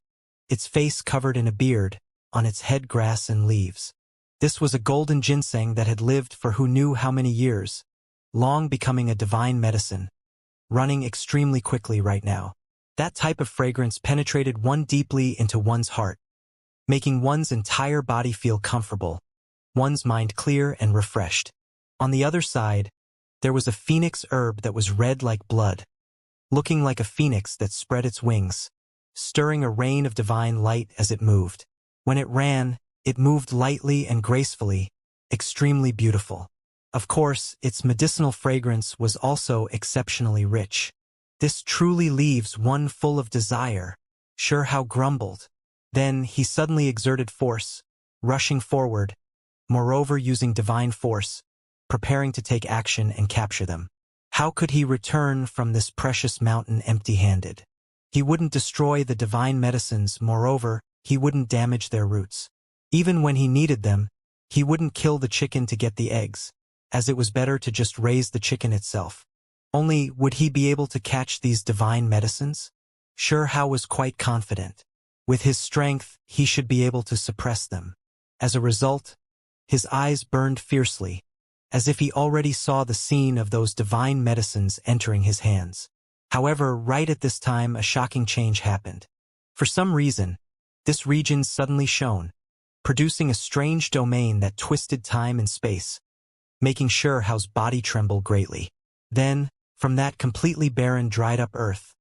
its face covered in a beard, on its head grass and leaves. This was a golden ginseng that had lived for who knew how many years, long becoming a divine medicine, running extremely quickly right now. That type of fragrance penetrated one deeply into one's heart, making one's entire body feel comfortable, one's mind clear and refreshed. On the other side, there was a phoenix herb that was red like blood, looking like a phoenix that spread its wings, stirring a rain of divine light as it moved. When it ran, it moved lightly and gracefully, extremely beautiful. Of course, its medicinal fragrance was also exceptionally rich. This truly leaves one full of desire. How grumbled. Then he suddenly exerted force, rushing forward, moreover using divine force, preparing to take action and capture them. How could he return from this precious mountain empty-handed? He wouldn't destroy the divine medicines, moreover, he wouldn't damage their roots. Even when he needed them, he wouldn't kill the chicken to get the eggs, as it was better to just raise the chicken itself. Only, would he be able to catch these divine medicines? How was quite confident. With his strength, he should be able to suppress them. As a result, his eyes burned fiercely, as if he already saw the scene of those divine medicines entering his hands. However, right at this time a shocking change happened. For some reason, this region suddenly shone, producing a strange domain that twisted time and space, making How's body tremble greatly. Then, from that completely barren dried-up earth,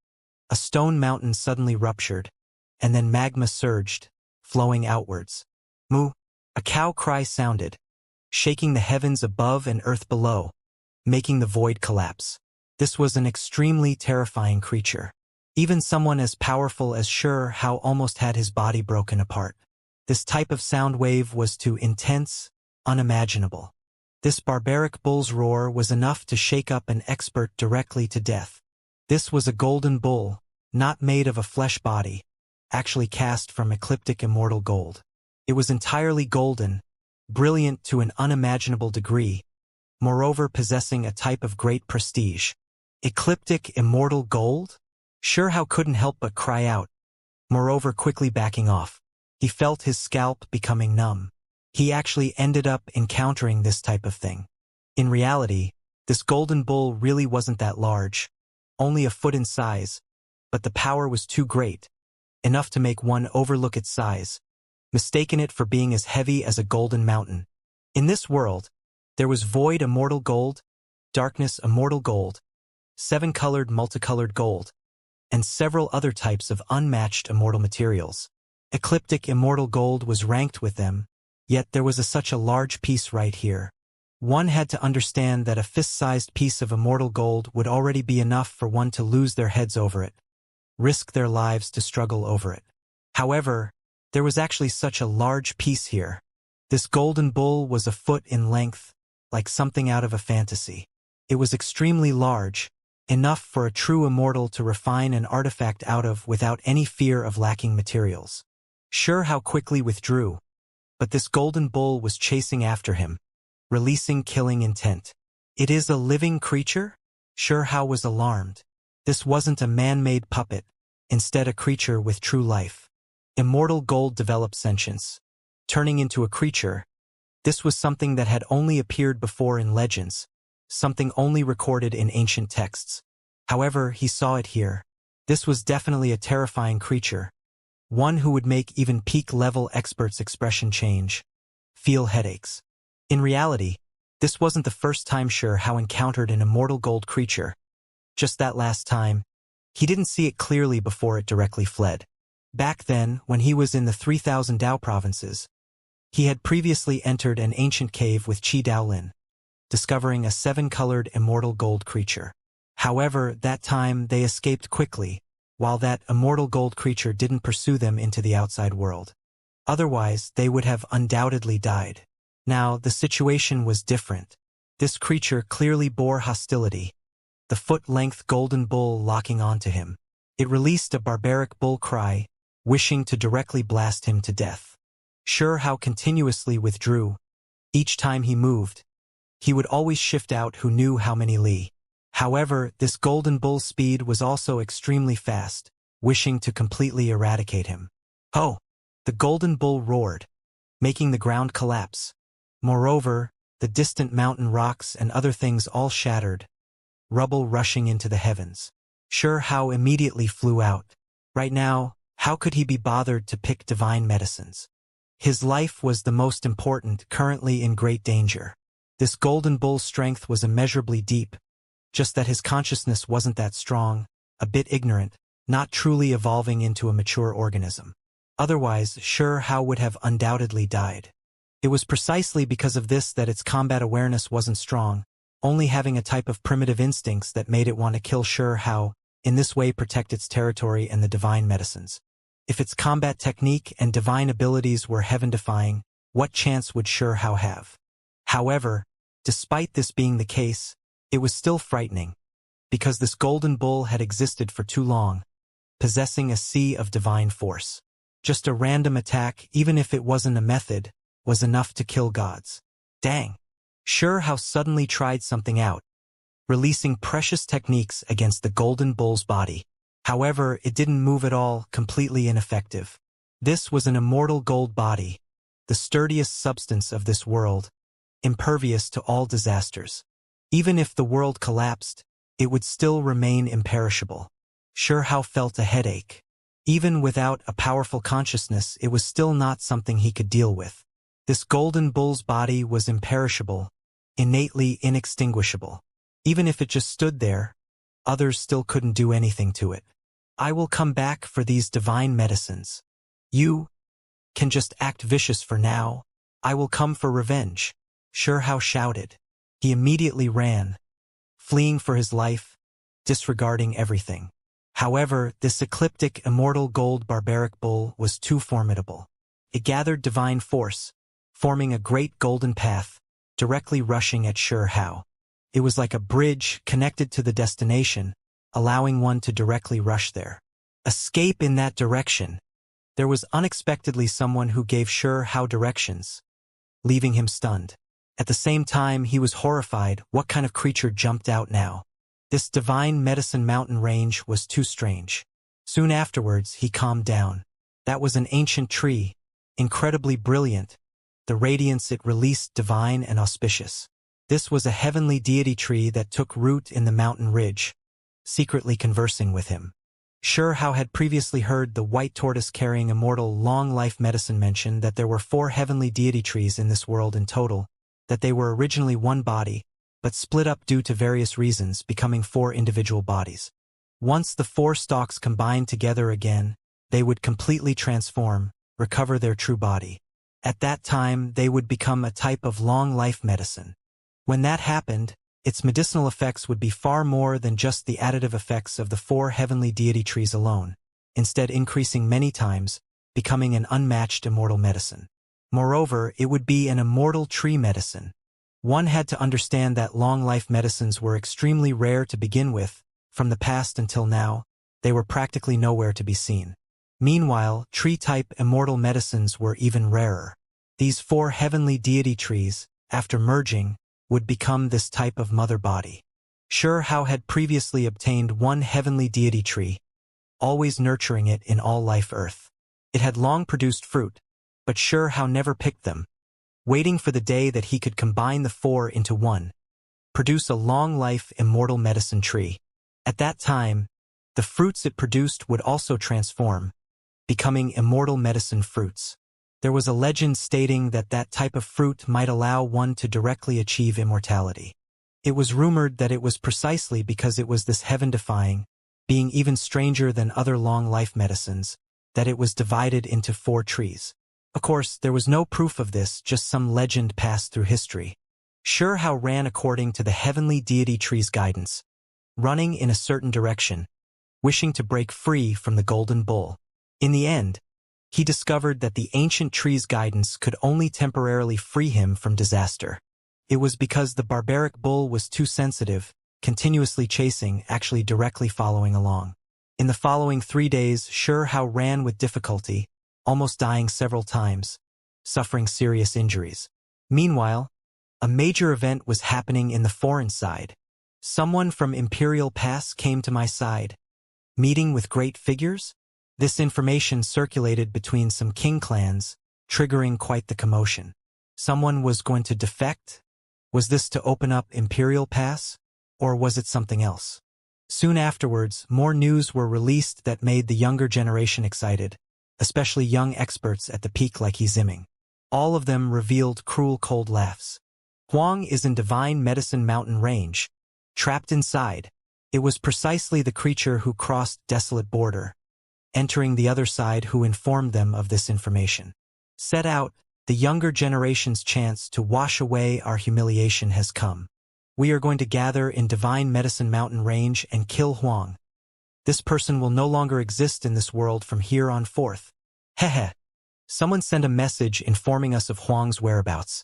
a stone mountain suddenly ruptured, and then magma surged, flowing outwards. Moo! A cow cry sounded, shaking the heavens above and earth below, making the void collapse. This was an extremely terrifying creature. Even someone as powerful as How almost had his body broken apart. This type of sound wave was too intense, unimaginable. This barbaric bull's roar was enough to shake up an expert directly to death. This was a golden bull, not made of a flesh body, actually cast from ecliptic immortal gold. It was entirely golden, brilliant to an unimaginable degree, moreover possessing a type of great prestige. Ecliptic immortal gold? How couldn't help but cry out, moreover quickly backing off. He felt his scalp becoming numb. He actually ended up encountering this type of thing. In reality, this golden bull really wasn't that large, only a foot in size, but the power was too great, enough to make one overlook its size, mistaken it for being as heavy as a golden mountain. In this world, there was void immortal gold, darkness immortal gold, 7-colored multicolored gold, and several other types of unmatched immortal materials. Ecliptic immortal gold was ranked with them, Yet there was such a large piece right here. One had to understand that a fist-sized piece of immortal gold would already be enough for one to lose their heads over it, risk their lives to struggle over it. However, there was actually such a large piece here. This golden bull was a foot in length, like something out of a fantasy. It was extremely large, enough for a true immortal to refine an artifact out of without any fear of lacking materials. Sure how quickly withdrew, but this golden bull was chasing after him, releasing killing intent. It is a living creature? Sure how was alarmed. This wasn't a man-made puppet, instead a creature with true life. Immortal gold developed sentience, turning into a creature. This was something that had only appeared before in legends, something only recorded in ancient texts. However, he saw it here. This was definitely a terrifying creature, one who would make even peak-level experts' expression change, feel headaches. In reality, this wasn't the first time Sure How encountered an immortal gold creature. Just that last time, he didn't see it clearly before it directly fled. Back then, when he was in the 3000 Dao provinces, he had previously entered an ancient cave with Qi Daolin, discovering a 7-colored immortal gold creature. However, that time they escaped quickly, while that immortal gold creature didn't pursue them into the outside world. Otherwise, they would have undoubtedly died. Now, the situation was different. This creature clearly bore hostility, the foot-length golden bull locking onto him. It released a barbaric bull cry, wishing to directly blast him to death. Sure How continuously withdrew. Each time he moved, he would always shift out who knew how many li. However, this golden bull's speed was also extremely fast, wishing to completely eradicate him. Oh! The golden bull roared, making the ground collapse. Moreover, the distant mountain rocks and other things all shattered, rubble rushing into the heavens. Sure How immediately flew out. Right now, how could he be bothered to pick divine medicines? His life was the most important, currently in great danger. This golden bull's strength was immeasurably deep, just that his consciousness wasn't that strong, a bit ignorant, not truly evolving into a mature organism. Otherwise, Sure How would have undoubtedly died. It was precisely because of this that its combat awareness wasn't strong, only having a type of primitive instincts that made it want to kill Sure How, in this way protect its territory and the divine medicines. If its combat technique and divine abilities were heaven-defying, what chance would Sure How have? However, despite this being the case, it was still frightening, because this golden bull had existed for too long, possessing a sea of divine force. Just a random attack, even if it wasn't a method, was enough to kill gods. Dang! Sure How suddenly tried something out, releasing precious techniques against the golden bull's body. However, it didn't move at all, completely ineffective. This was an immortal gold body, the sturdiest substance of this world, impervious to all disasters. Even if the world collapsed, it would still remain imperishable. Sure How felt a headache. Even without a powerful consciousness, it was still not something he could deal with. This golden bull's body was imperishable, innately inextinguishable. Even if it just stood there, others still couldn't do anything to it. I will come back for these divine medicines. You can just act vicious for now. I will come for revenge. Sure How shouted. He immediately ran, fleeing for his life, disregarding everything. However, this ecliptic immortal gold barbaric bull was too formidable. It gathered divine force, forming a great golden path, directly rushing at Sure How. It was like a bridge connected to the destination, allowing one to directly rush there. Escape in that direction. There was unexpectedly someone who gave Sure How directions, leaving him stunned. At the same time, he was horrified. What kind of creature jumped out now? This divine medicine mountain range was too strange. Soon afterwards, he calmed down. That was an ancient tree, incredibly brilliant. The radiance it released divine and auspicious. This was a heavenly deity tree that took root in the mountain ridge, secretly conversing with him. Sure How had previously heard the white tortoise carrying immortal long-life medicine mention that there were 4 heavenly deity trees in this world in total, that they were originally one body, but split up due to various reasons, becoming 4 individual bodies. Once the 4 stalks combined together again, they would completely transform, recover their true body. At that time, they would become a type of long-life medicine. When that happened, its medicinal effects would be far more than just the additive effects of the 4 heavenly deity trees alone, instead increasing many times, becoming an unmatched immortal medicine. Moreover, it would be an immortal tree medicine. One had to understand that long-life medicines were extremely rare to begin with. From the past until now, they were practically nowhere to be seen. Meanwhile, tree-type immortal medicines were even rarer. These 4 heavenly deity trees, after merging, would become this type of mother body. Sure How had previously obtained 1 heavenly deity tree, always nurturing it in all life earth. It had long produced fruit, but Sure How never picked them, waiting for the day that he could combine the 4 into one, produce a long-life immortal medicine tree. At that time, the fruits it produced would also transform, becoming immortal medicine fruits. There was a legend stating that that type of fruit might allow one to directly achieve immortality. It was rumored that it was precisely because it was this heaven-defying, being even stranger than other long-life medicines, that it was divided into 4 trees. Of course, there was no proof of this, just some legend passed through history. Sure How ran according to the heavenly deity tree's guidance, running in a certain direction, wishing to break free from the golden bull. In the end, he discovered that the ancient tree's guidance could only temporarily free him from disaster. It was because the barbaric bull was too sensitive, continuously chasing, actually directly following along. In the following 3 days, Sure How ran with difficulty, almost dying several times, suffering serious injuries. Meanwhile, a major event was happening in the foreign side. Someone from Imperial Pass came to my side. Meeting with great figures? This information circulated between some king clans, triggering quite the commotion. Someone was going to defect? Was this to open up Imperial Pass? Or was it something else? Soon afterwards, more news were released that made the younger generation excited, especially young experts at the peak like Ziming. All of them revealed cruel cold laughs. Huang is in Divine Medicine Mountain Range, trapped inside. It was precisely the creature who crossed Desolate Border, entering the other side, who informed them of this information. Set out, the younger generation's chance to wash away our humiliation has come. We are going to gather in Divine Medicine Mountain Range and kill Huang. This person will no longer exist in this world from here on forth. Hehe. Someone sent a message informing us of Huang's whereabouts.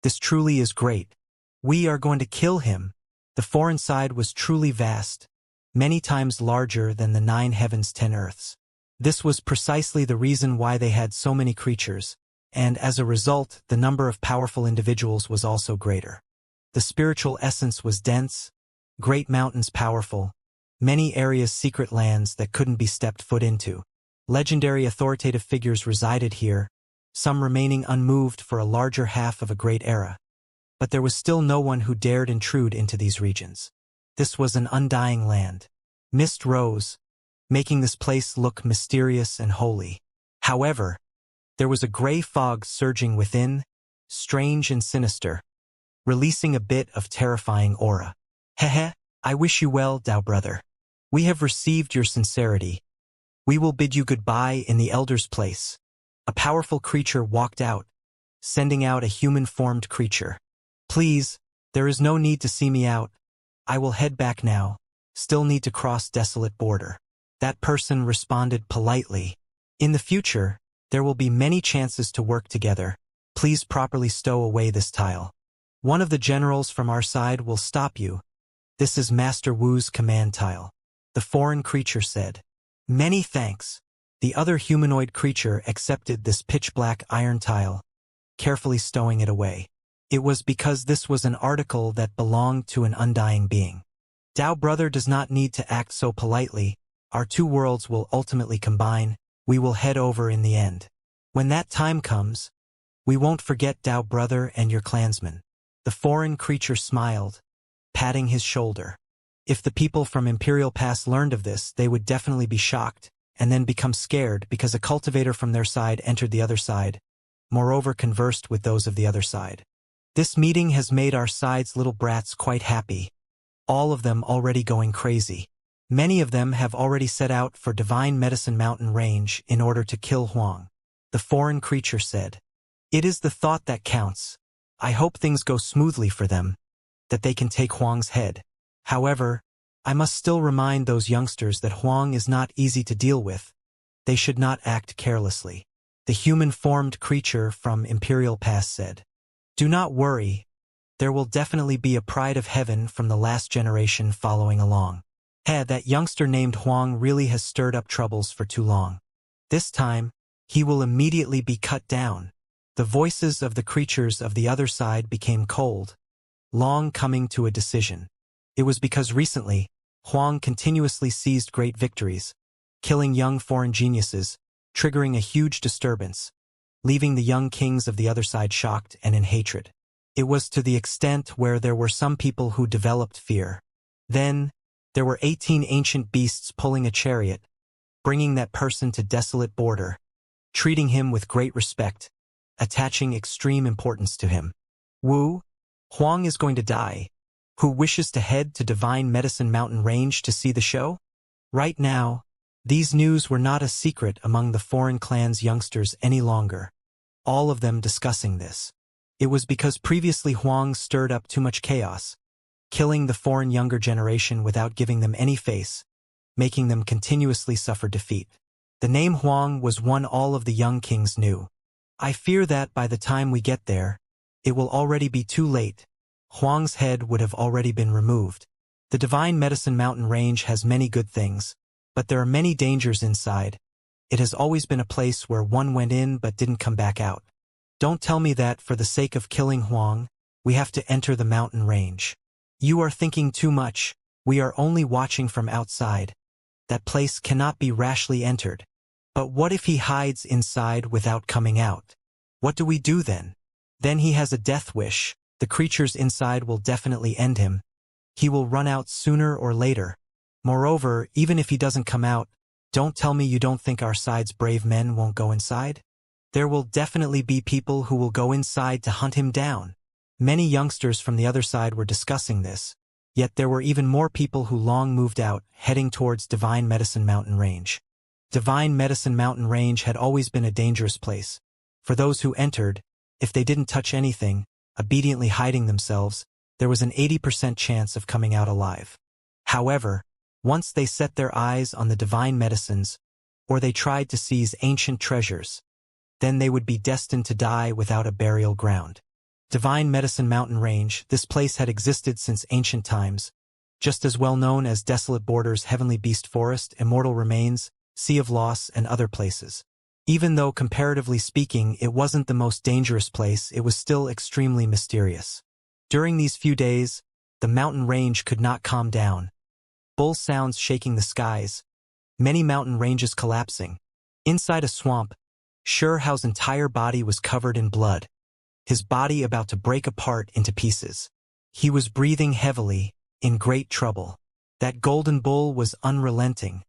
This truly is great. We are going to kill him. The foreign side was truly vast, many times larger than the 9 heavens 10 earths. This was precisely the reason why they had so many creatures, and as a result, the number of powerful individuals was also greater. The spiritual essence was dense, great mountains powerful, many areas secret lands that couldn't be stepped foot into. Legendary authoritative figures resided here, some remaining unmoved for a larger half of a great era. But there was still no one who dared intrude into these regions. This was an undying land. Mist rose, making this place look mysterious and holy. However, there was a gray fog surging within, strange and sinister, releasing a bit of terrifying aura. Hehe, I wish you well, Dao brother. We have received your sincerity. We will bid you goodbye in the Elder's place. A powerful creature walked out, sending out a human-formed creature. Please, there is no need to see me out. I will head back now. Still need to cross Desolate Border. That person responded politely. In the future, there will be many chances to work together. Please properly stow away this tile. One of the generals from our side will stop you. This is Master Wu's command tile. The foreign creature said. Many thanks. The other humanoid creature accepted this pitch-black iron tile, carefully stowing it away. It was because this was an article that belonged to an undying being. Dao brother does not need to act so politely. Our 2 worlds will ultimately combine. We will head over in the end. When that time comes, we won't forget Dao brother and your clansmen. The foreign creature smiled, patting his shoulder. If the people from Imperial Pass learned of this, they would definitely be shocked, and then become scared because a cultivator from their side entered the other side, moreover conversed with those of the other side. This meeting has made our side's little brats quite happy, all of them already going crazy. Many of them have already set out for Divine Medicine Mountain Range in order to kill Huang. The foreign creature said. It is the thought that counts. I hope things go smoothly for them, that they can take Huang's head. However, I must still remind those youngsters that Huang is not easy to deal with. They should not act carelessly. The human-formed creature from Imperial Pass said. Do not worry. There will definitely be a pride of heaven from the last generation following along. That youngster named Huang really has stirred up troubles for too long. This time, he will immediately be cut down. The voices of the creatures of the other side became cold, long coming to a decision. It was because recently, Huang continuously seized great victories, killing young foreign geniuses, triggering a huge disturbance, leaving the young kings of the other side shocked and in hatred. It was to the extent where there were some people who developed fear. Then, there were 18 ancient beasts pulling a chariot, bringing that person to desolate border, treating him with great respect, attaching extreme importance to him. Huang is going to die. Who wishes to head to Divine Medicine Mountain Range to see the show? Right now, these news were not a secret among the foreign clan's youngsters any longer, all of them discussing this. It was because previously Huang stirred up too much chaos, killing the foreign younger generation without giving them any face, making them continuously suffer defeat. The name Huang was one all of the young kings knew. I fear that by the time we get there, it will already be too late. Huang's head would have already been removed. The Divine Medicine Mountain Range has many good things, but there are many dangers inside. It has always been a place where one went in but didn't come back out. Don't tell me that for the sake of killing Huang, we have to enter the mountain range. You are thinking too much. We are only watching from outside. That place cannot be rashly entered. But what if he hides inside without coming out? What do we do then? Then he has a death wish. The creatures inside will definitely end him. He will run out sooner or later. Moreover, even if he doesn't come out, don't tell me you don't think our side's brave men won't go inside? There will definitely be people who will go inside to hunt him down. Many youngsters from the other side were discussing this, yet there were even more people who long moved out, heading towards Divine Medicine Mountain Range. Divine Medicine Mountain Range had always been a dangerous place. For those who entered, if they didn't touch anything, obediently hiding themselves, there was an 80% chance of coming out alive. However, once they set their eyes on the divine medicines, or they tried to seize ancient treasures, then they would be destined to die without a burial ground. Divine Medicine Mountain Range, this place had existed since ancient times, just as well known as Desolate Borders, Heavenly Beast Forest, Immortal Remains, Sea of Loss, and other places. Even though comparatively speaking it wasn't the most dangerous place, it was still extremely mysterious. During these few days, the mountain range could not calm down. Bull sounds shaking the skies, many mountain ranges collapsing. Inside a swamp, Hao's entire body was covered in blood, his body about to break apart into pieces. He was breathing heavily, in great trouble. That golden bull was unrelenting,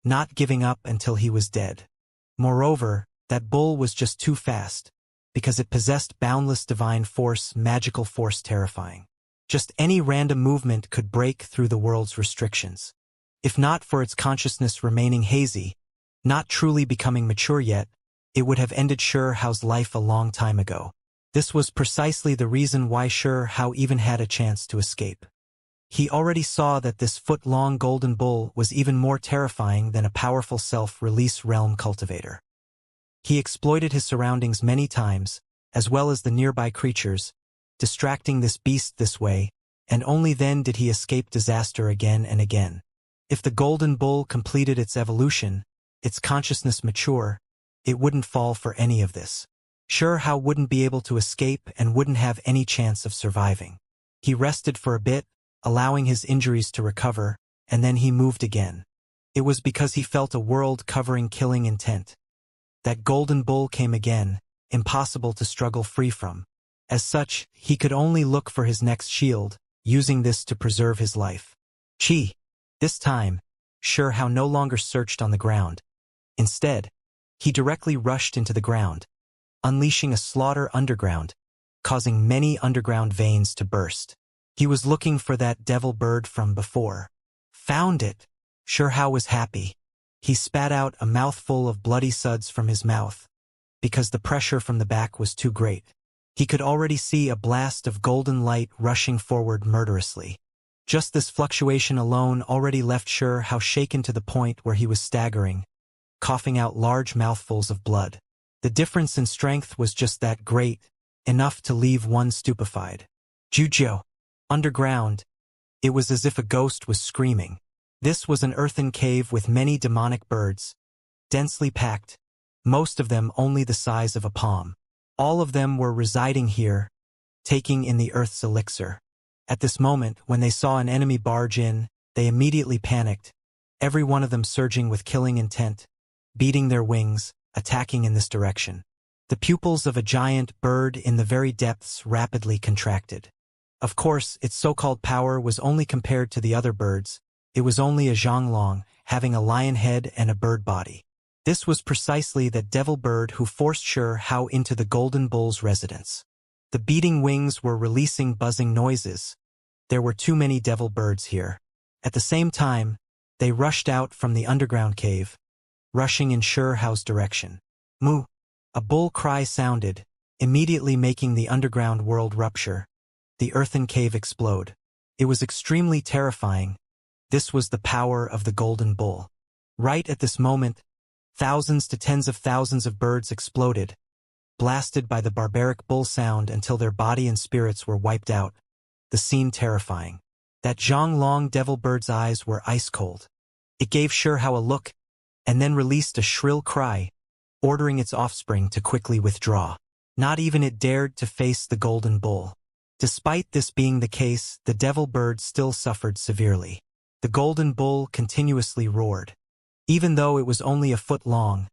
not giving up until he was dead. Moreover, that bull was just too fast, because it possessed boundless divine force, magical force terrifying. Just any random movement could break through the world's restrictions. If not for its consciousness remaining hazy, not truly becoming mature yet, it would have ended Hao's life a long time ago. This was precisely the reason why Hao even had a chance to escape. He already saw that this foot-long golden bull was even more terrifying than a powerful self-release realm cultivator. He exploited his surroundings many times, as well as the nearby creatures, distracting this beast this way, and only then did he escape disaster again and again. If the golden bull completed its evolution, its consciousness mature, it wouldn't fall for any of this. Hao wouldn't be able to escape and wouldn't have any chance of surviving. He rested for a bit, allowing his injuries to recover, and then he moved again. It was because he felt a world-covering killing intent. That golden bull came again, impossible to struggle free from. As such, he could only look for his next shield, using this to preserve his life. This time, Hao no longer searched on the ground. Instead, he directly rushed into the ground, unleashing a slaughter underground, causing many underground veins to burst. He was looking for that devil bird from before. Found it! Hao was happy. He spat out a mouthful of bloody suds from his mouth, because the pressure from the back was too great. He could already see a blast of golden light rushing forward murderously. Just this fluctuation alone already left Xianxia shaken to the point where he was staggering, coughing out large mouthfuls of blood. The difference in strength was just that great, enough to leave one stupefied. Jujiu. Underground, it was as if a ghost was screaming. This was an earthen cave with many demonic birds, densely packed, most of them only the size of a palm. All of them were residing here, taking in the earth's elixir. At this moment, when they saw an enemy barge in, they immediately panicked, every one of them surging with killing intent, beating their wings, attacking in this direction. The pupils of a giant bird in the very depths rapidly contracted. Of course, its so-called power was only compared to the other birds. It was only a zhonglong, having a lion head and a bird body. This was precisely that devil bird who forced Xianxia into the golden bull's residence. The beating wings were releasing buzzing noises. There were too many devil birds here. At the same time, they rushed out from the underground cave, rushing in Xianxia's direction. Moo! A bull cry sounded, immediately making the underground world rupture, the earthen cave explode. It was extremely terrifying. This was the power of the golden bull. Right at this moment, thousands to tens of thousands of birds exploded, blasted by the barbaric bull sound until their body and spirits were wiped out, the scene terrifying. That zhonglong devil bird's eyes were ice cold. It gave Xianxia a look, and then released a shrill cry, ordering its offspring to quickly withdraw. Not even it dared to face the golden bull. Despite this being the case, the devil bird still suffered severely. The golden bull continuously roared. Even though it was only a foot long,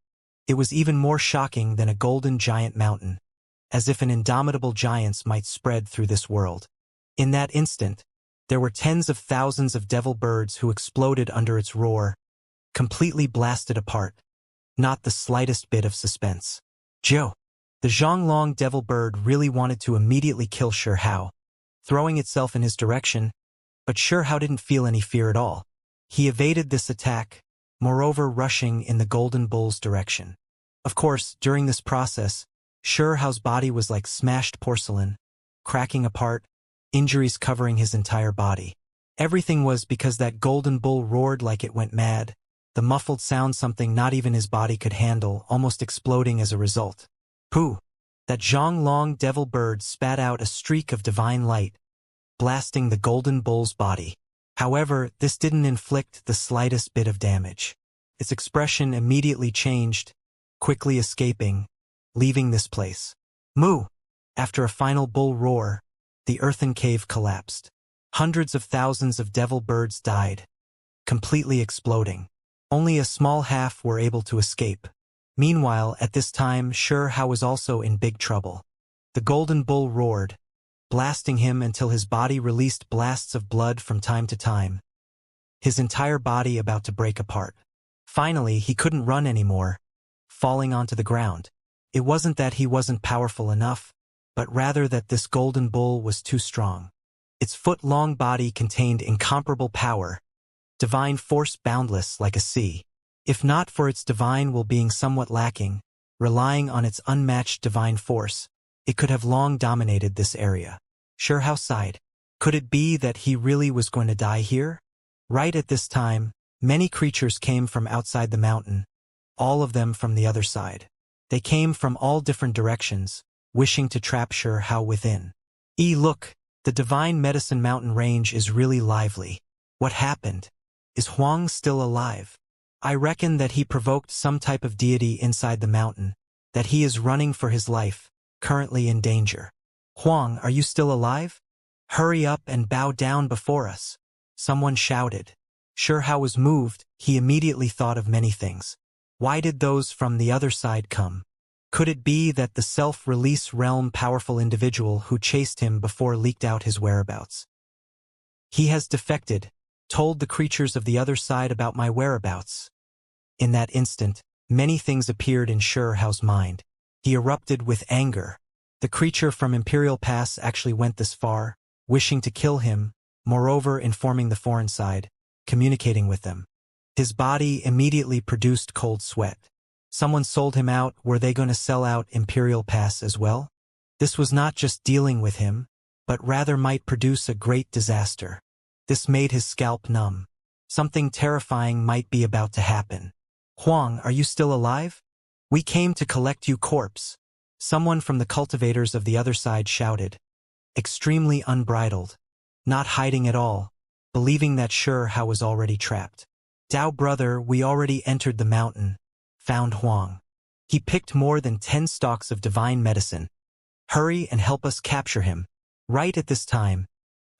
it was even more shocking than a golden giant mountain, as if an indomitable giants might spread through this world. In that instant, there were tens of thousands of devil birds who exploded under its roar, completely blasted apart. Not the slightest bit of suspense. Joe. The zhonglong devil bird really wanted to immediately kill Xianxia, throwing itself in his direction, but Xianxia didn't feel any fear at all. He evaded this attack, moreover rushing in the golden bull's direction. Of course, during this process, Xianxia's body was like smashed porcelain, cracking apart, injuries covering his entire body. Everything was because that golden bull roared like it went mad, the muffled sound something not even his body could handle, almost exploding as a result. Pooh! That zhonglong devil bird spat out a streak of divine light, blasting the golden bull's body. However, this didn't inflict the slightest bit of damage. Its expression immediately changed, quickly escaping, leaving this place. Moo! After a final bull roar, the earthen cave collapsed. Hundreds of thousands of devil birds died, completely exploding. Only a small half were able to escape. Meanwhile, at this time, Xianxia was also in big trouble. The golden bull roared, blasting him until his body released blasts of blood from time to time, his entire body about to break apart. Finally, he couldn't run anymore, falling onto the ground. It wasn't that he wasn't powerful enough, but rather that this golden bull was too strong. Its foot-long body contained incomparable power, divine force boundless like a sea. If not for its divine will being somewhat lacking, relying on its unmatched divine force, it could have long dominated this area. Xianxia sighed. Could it be that he really was going to die here? Right at this time, many creatures came from outside the mountain, all of them from the other side. They came from all different directions, wishing to trap Xianxia within. Look, the divine medicine mountain range is really lively. What happened? Is Huang still alive? I reckon that he provoked some type of deity inside the mountain, that he is running for his life, currently in danger. Huang, are you still alive? Hurry up and bow down before us. Someone shouted. Xianxia was moved. He immediately thought of many things. Why did those from the other side come? Could it be that the self-release realm powerful individual who chased him before leaked out his whereabouts? He has defected, told the creatures of the other side about my whereabouts. In that instant, many things appeared in Xianxia's mind. He erupted with anger. The creature from Imperial Pass actually went this far, wishing to kill him, moreover informing the foreign side, communicating with them. His body immediately produced cold sweat. Someone sold him out. Were they going to sell out Imperial Pass as well? This was not just dealing with him, but rather might produce a great disaster. This made his scalp numb. Something terrifying might be about to happen. Huang, are you still alive? We came to collect you, corpse. Someone from the cultivators of the other side shouted. Extremely unbridled. Not hiding at all, believing that Hao was already trapped. Dao brother, we already entered the mountain. Found Huang. He picked more than 10 stalks of divine medicine. Hurry and help us capture him. Right at this time,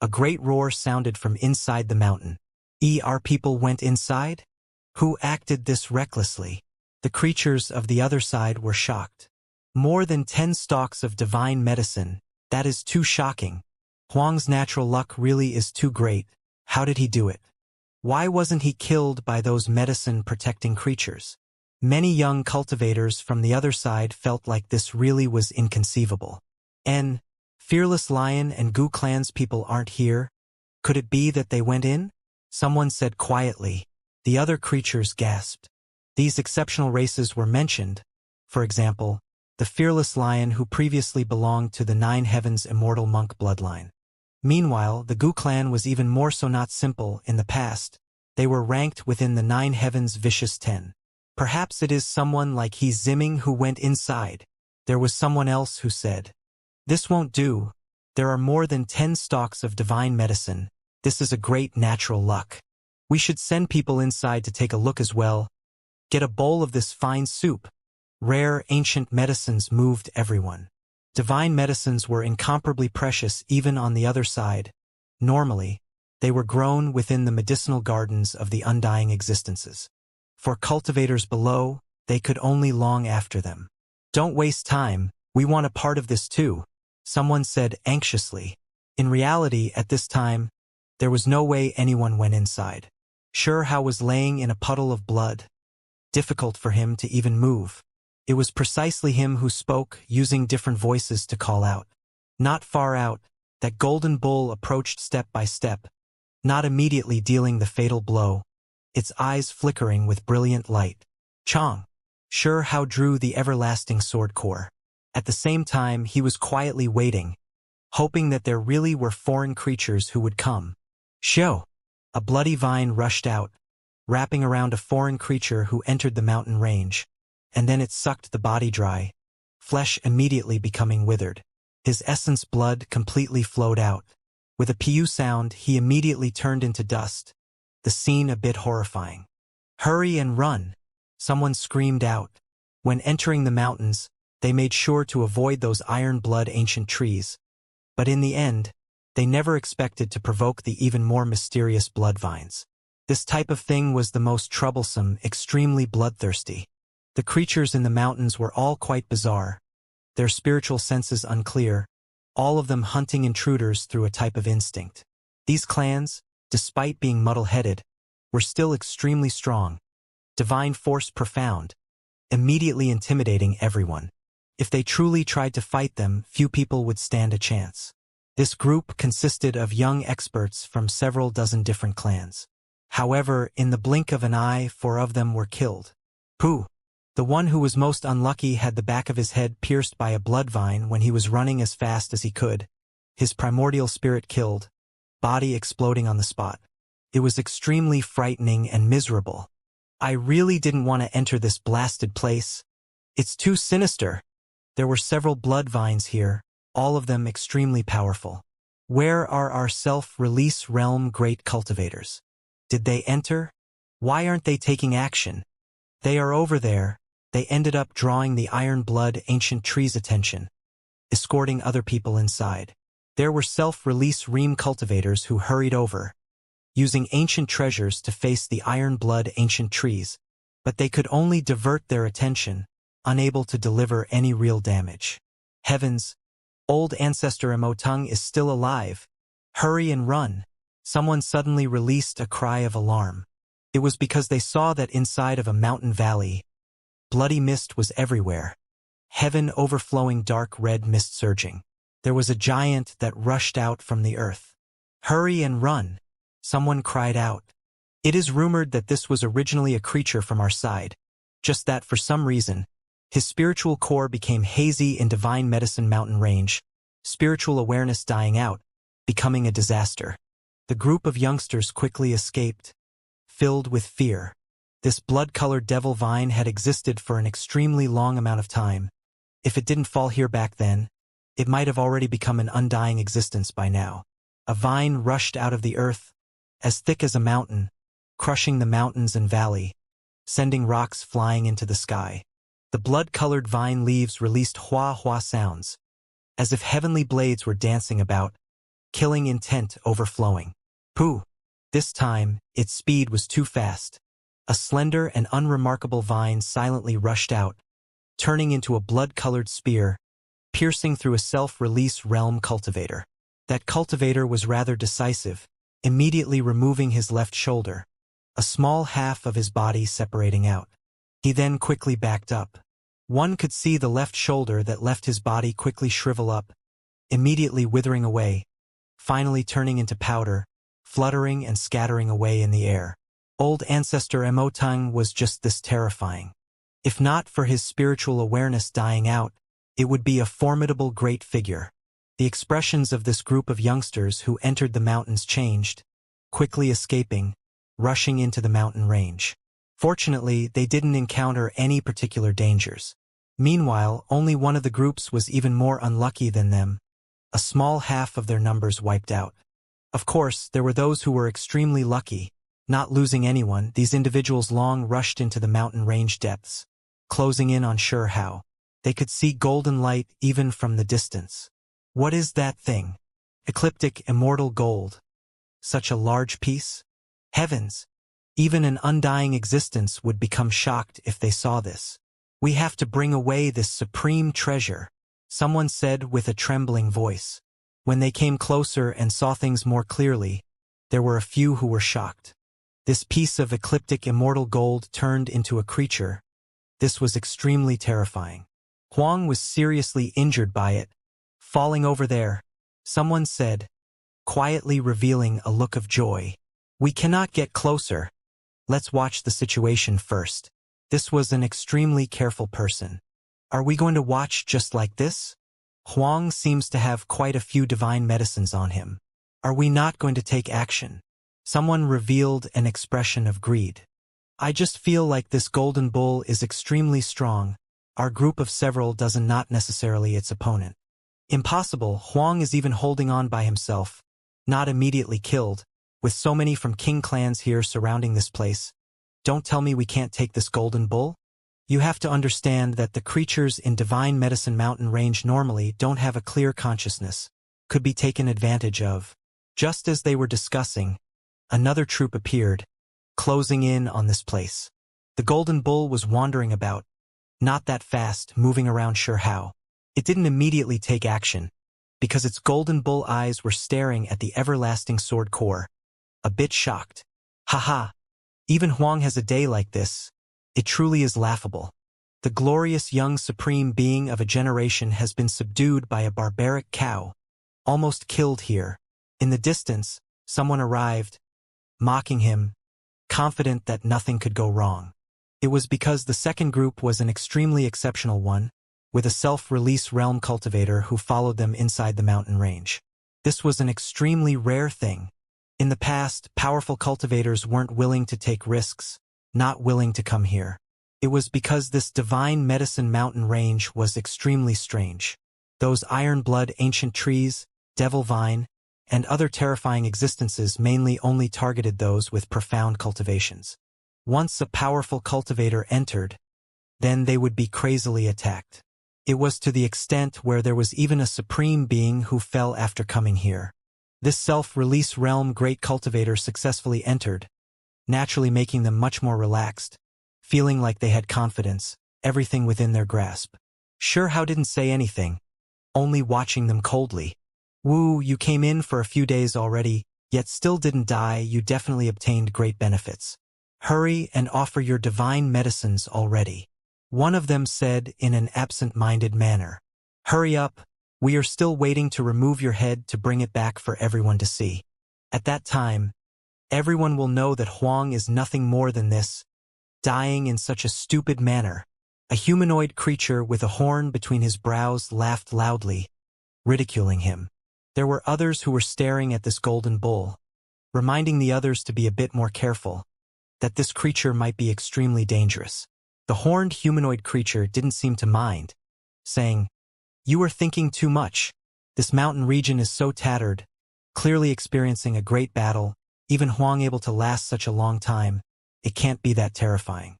a great roar sounded from inside the mountain. Our people went inside? Who acted this recklessly? The creatures of the other side were shocked. More than 10 stalks of divine medicine, that is too shocking. Huang's natural luck really is too great. How did he do it? Why wasn't he killed by those medicine-protecting creatures? Many young cultivators from the other side felt like this really was inconceivable. Fearless Lion and Gu Clan's people aren't here. Could it be that they went in? Someone said quietly. The other creatures gasped. These exceptional races were mentioned. For example, the Fearless Lion who previously belonged to the Nine Heavens Immortal Monk bloodline. Meanwhile, the Gu Clan was even more so not simple in the past. They were ranked within the Nine Heavens Vicious 10. Perhaps it is someone like He Ziming who went inside. There was someone else who said, this won't do. There are more than 10 stalks of divine medicine. This is a great natural luck. We should send people inside to take a look as well. Get a bowl of this fine soup. Rare, ancient medicines moved everyone. Divine medicines were incomparably precious even on the other side. Normally, they were grown within the medicinal gardens of the undying existences. For cultivators below, they could only long after them. Don't waste time, we want a part of this too. Someone said anxiously. In reality, at this time, there was no way anyone went inside. Hao was laying in a puddle of blood. Difficult for him to even move. It was precisely him who spoke, using different voices to call out. Not far out, that golden bull approached step by step, not immediately dealing the fatal blow, its eyes flickering with brilliant light. Chong. Hao drew the everlasting sword core. At the same time, he was quietly waiting, hoping that there really were foreign creatures who would come. Shoo! A bloody vine rushed out, wrapping around a foreign creature who entered the mountain range, and then it sucked the body dry, flesh immediately becoming withered. His essence blood completely flowed out. With a pu sound, he immediately turned into dust, the scene a bit horrifying. Hurry and run! Someone screamed out. When entering the mountains, they made sure to avoid those iron blood ancient trees. But in the end, they never expected to provoke the even more mysterious blood vines. This type of thing was the most troublesome, extremely bloodthirsty. The creatures in the mountains were all quite bizarre, their spiritual senses unclear, all of them hunting intruders through a type of instinct. These clans, despite being muddle-headed, were still extremely strong, divine force profound, immediately intimidating everyone. If they truly tried to fight them, few people would stand a chance. This group consisted of young experts from several dozen different clans. However, in the blink of an eye, 4 of them were killed. Pooh! The one who was most unlucky had the back of his head pierced by a blood vine when he was running as fast as he could. His primordial spirit killed, body exploding on the spot. It was extremely frightening and miserable. I really didn't want to enter this blasted place. It's too sinister. There were several blood vines here, all of them extremely powerful. Where are our self-release realm great cultivators? Did they enter? Why aren't they taking action? They are over there. They ended up drawing the iron blood ancient tree's attention, escorting other people inside. There were self-release realm cultivators who hurried over, using ancient treasures to face the iron blood ancient trees, but they could only divert their attention, unable to deliver any real damage. Heavens! Old ancestor Imoteng is still alive. Hurry and run! Someone suddenly released a cry of alarm. It was because they saw that inside of a mountain valley, bloody mist was everywhere. Heaven overflowing dark red mist surging. There was a giant that rushed out from the earth. Hurry and run! Someone cried out. It is rumored that this was originally a creature from our side. just that for some reason, his spiritual core became hazy in Divine Medicine Mountain Range, spiritual awareness dying out, becoming a disaster. The group of youngsters quickly escaped, filled with fear. This blood-colored devil vine had existed for an extremely long amount of time. If it didn't fall here back then, it might have already become an undying existence by now. A vine rushed out of the earth, as thick as a mountain, crushing the mountains and valley, sending rocks flying into the sky. The blood-colored vine leaves released hua-hua sounds, as if heavenly blades were dancing about, killing intent overflowing. Pooh! This time, its speed was too fast. A slender and unremarkable vine silently rushed out, turning into a blood-colored spear, piercing through a self-release realm cultivator. That cultivator was rather decisive, immediately removing his left shoulder, a small half of his body separating out. He then quickly backed up. One could see the left shoulder that left his body quickly shrivel up, immediately withering away, finally turning into powder, fluttering and scattering away in the air. Old ancestor Immortal was just this terrifying. If not for his spiritual awareness dying out, it would be a formidable great figure. The expressions of this group of youngsters who entered the mountains changed, quickly escaping, rushing into the mountain range. Fortunately, they didn't encounter any particular dangers. Meanwhile, only one of the groups was even more unlucky than them. A small half of their numbers wiped out. Of course, there were those who were extremely lucky. Not losing anyone, these individuals long rushed into the mountain range depths, closing in on sure how. They could see golden light even from the distance. What is that thing? Ecliptic immortal gold. Such a large piece? Heavens! Even an undying existence would become shocked if they saw this. We have to bring away this supreme treasure, someone said with a trembling voice. When they came closer and saw things more clearly, there were a few who were shocked. This piece of ecliptic immortal gold turned into a creature. This was extremely terrifying. Huang was seriously injured by it, falling over there, someone said, quietly revealing a look of joy. We cannot get closer. Let's watch the situation first. This was an extremely careful person. Are we going to watch just like this? Huang seems to have quite a few divine medicines on him. Are we not going to take action? Someone revealed an expression of greed. I just feel like this golden bull is extremely strong. Our group of several doesn't not necessarily its opponent. Impossible, Huang is even holding on by himself, not immediately killed, with so many from king clans here surrounding this place. Don't tell me we can't take this golden bull? You have to understand that the creatures in Divine Medicine Mountain Range normally don't have a clear consciousness, could be taken advantage of. Just as they were discussing, another troop appeared, closing in on this place. The golden bull was wandering about, not that fast, moving around sure how. It didn't immediately take action, because its golden bull eyes were staring at the everlasting sword core. A bit shocked. Haha. Even Huang has a day like this. It truly is laughable. The glorious young supreme being of a generation has been subdued by a barbaric cow, almost killed here. In the distance, someone arrived, mocking him, confident that nothing could go wrong. It was because the second group was an extremely exceptional one, with a self-release realm cultivator who followed them inside the mountain range. This was an extremely rare thing. In the past, powerful cultivators weren't willing to take risks, not willing to come here. It was because this Divine Medicine Mountain Range was extremely strange. Those iron blood ancient trees, devil vine, and other terrifying existences mainly only targeted those with profound cultivations. Once a powerful cultivator entered, then they would be crazily attacked. It was to the extent where there was even a supreme being who fell after coming here. This self-release realm great cultivator successfully entered, naturally making them much more relaxed, feeling like they had confidence, everything within their grasp. Sure how didn't say anything, only watching them coldly. Woo, you came in for a few days already, yet still didn't die. You definitely obtained great benefits. Hurry and offer your divine medicines already. One of them said in an absent-minded manner. Hurry up, we are still waiting to remove your head to bring it back for everyone to see. At that time, everyone will know that Huang is nothing more than this dying in such a stupid manner. A humanoid creature with a horn between his brows laughed loudly, ridiculing him. There were others who were staring at this golden bull, reminding the others to be a bit more careful, that this creature might be extremely dangerous. The horned humanoid creature didn't seem to mind, saying, "You are thinking too much. This mountain region is so tattered, clearly experiencing a great battle, even Huang able to last such a long time. It can't be that terrifying.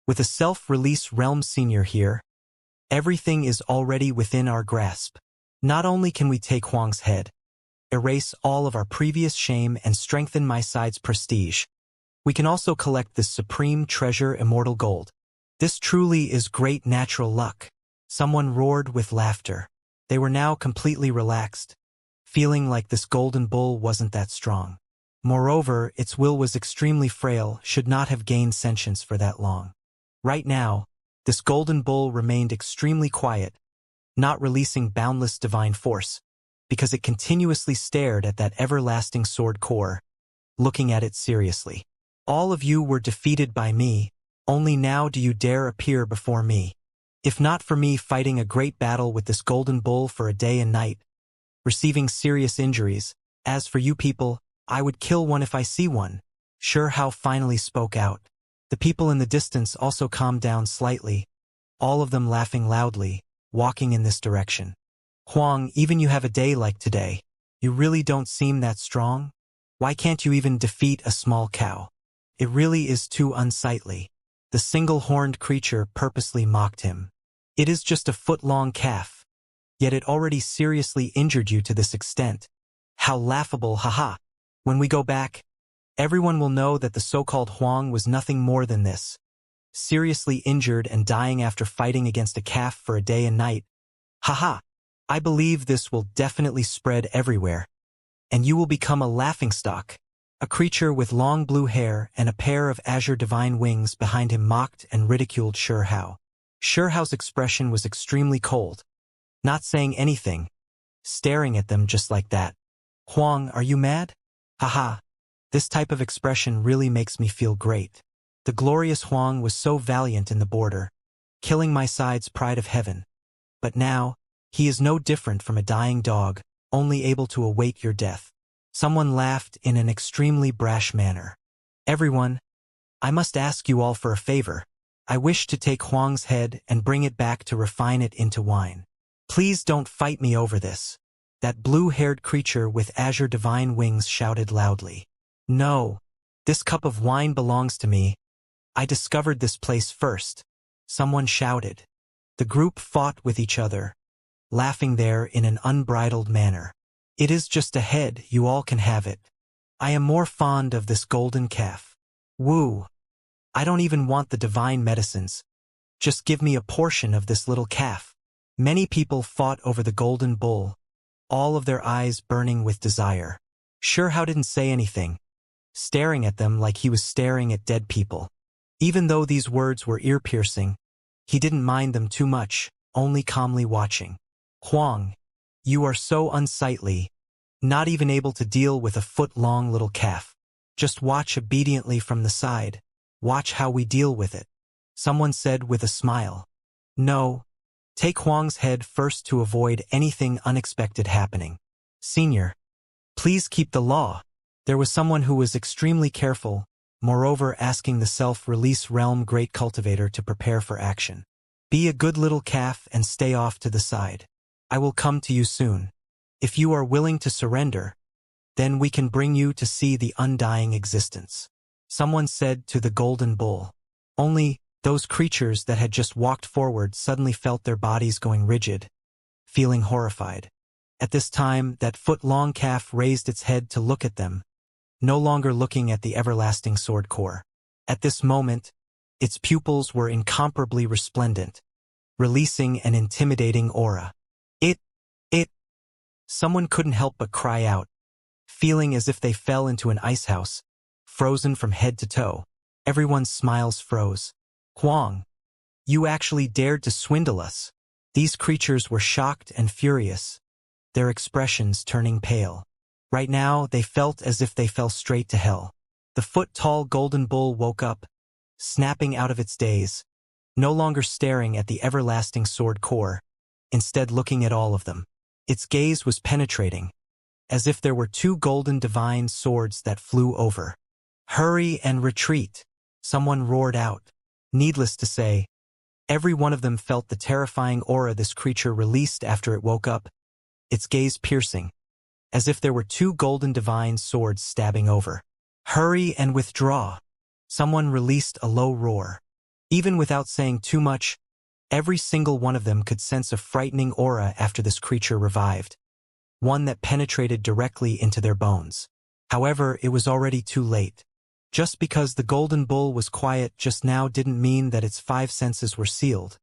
With a self-release realm senior here, everything is already within our grasp. Not only can we take Huang's head, erase all of our previous shame and strengthen my side's prestige, we can also collect this supreme treasure, immortal gold. This truly is great natural luck." Someone roared with laughter. They were now completely relaxed, feeling like this golden bull wasn't that strong. Moreover, its will was extremely frail, should not have gained sentience for that long. Right now, this golden bull remained extremely quiet, not releasing boundless divine force, because it continuously stared at that everlasting sword core, looking at it seriously. "All of you were defeated by me, only now do you dare appear before me. If not for me fighting a great battle with this golden bull for a day and night, receiving serious injuries, as for you people, I would kill one if I see one." Xianxia finally spoke out. The people in the distance also calmed down slightly, all of them laughing loudly, walking in this direction. "Huang, even you have a day like today, you really don't seem that strong? Why can't you even defeat a small cow? It really is too unsightly." The single-horned creature purposely mocked him. "It is just a foot-long calf. Yet it already seriously injured you to this extent. How laughable, haha. When we go back, everyone will know that the so-called Huang was nothing more than this. Seriously injured and dying after fighting against a calf for a day and night. Haha. I believe this will definitely spread everywhere. And you will become a laughingstock." A creature with long blue hair and a pair of azure divine wings behind him mocked and ridiculed Xianxia. Xianxia's expression was extremely cold, not saying anything, staring at them just like that. "Huang, are you mad? Haha. This type of expression really makes me feel great. The glorious Huang was so valiant in the border, killing my side's pride of heaven. But now, he is no different from a dying dog, only able to await your death." Someone laughed in an extremely brash manner. "Everyone, I must ask you all for a favor. I wish to take Huang's head and bring it back to refine it into wine. Please don't fight me over this." That blue-haired creature with azure divine wings shouted loudly. "No, this cup of wine belongs to me. I discovered this place first." Someone shouted. The group fought with each other, laughing there in an unbridled manner. "It is just a head, you all can have it. I am more fond of this golden calf. Woo! I don't even want the divine medicines. Just give me a portion of this little calf." Many people fought over the golden bull, all of their eyes burning with desire. Xianxia didn't say anything, staring at them like he was staring at dead people. Even though these words were ear-piercing, he didn't mind them too much, only calmly watching. "Huang, you are so unsightly, not even able to deal with a foot-long little calf. Just watch obediently from the side. Watch how we deal with it," someone said with a smile. "No, take Huang's head first to avoid anything unexpected happening. Senior, please keep the law." There was someone who was extremely careful, moreover asking the self-release realm great cultivator to prepare for action. "Be a good little calf and stay off to the side. I will come to you soon. If you are willing to surrender, then we can bring you to see the undying existence," someone said to the golden bull. Only, those creatures that had just walked forward suddenly felt their bodies going rigid, feeling horrified. At this time, that foot-long calf raised its head to look at them, no longer looking at the everlasting sword core. At this moment, its pupils were incomparably resplendent, releasing an intimidating aura. It. Someone couldn't help but cry out, feeling as if they fell into an icehouse, frozen from head to toe. Everyone's smiles froze. "Huang, you actually dared to swindle us." These creatures were shocked and furious, their expressions turning pale. Right now, they felt as if they fell straight to hell. The foot-tall golden bull woke up, snapping out of its daze, no longer staring at the everlasting sword core, instead looking at all of them. Its gaze was penetrating, as if there were two golden divine swords that flew over. "Hurry and retreat," someone roared out. Needless to say, every one of them felt the terrifying aura this creature released after it woke up, its gaze piercing, as if there were two golden divine swords stabbing over. "Hurry and withdraw." Someone released a low roar. Even without saying too much, every single one of them could sense a frightening aura after this creature revived, one that penetrated directly into their bones. However, it was already too late. Just because the golden bull was quiet just now didn't mean that its five senses were sealed,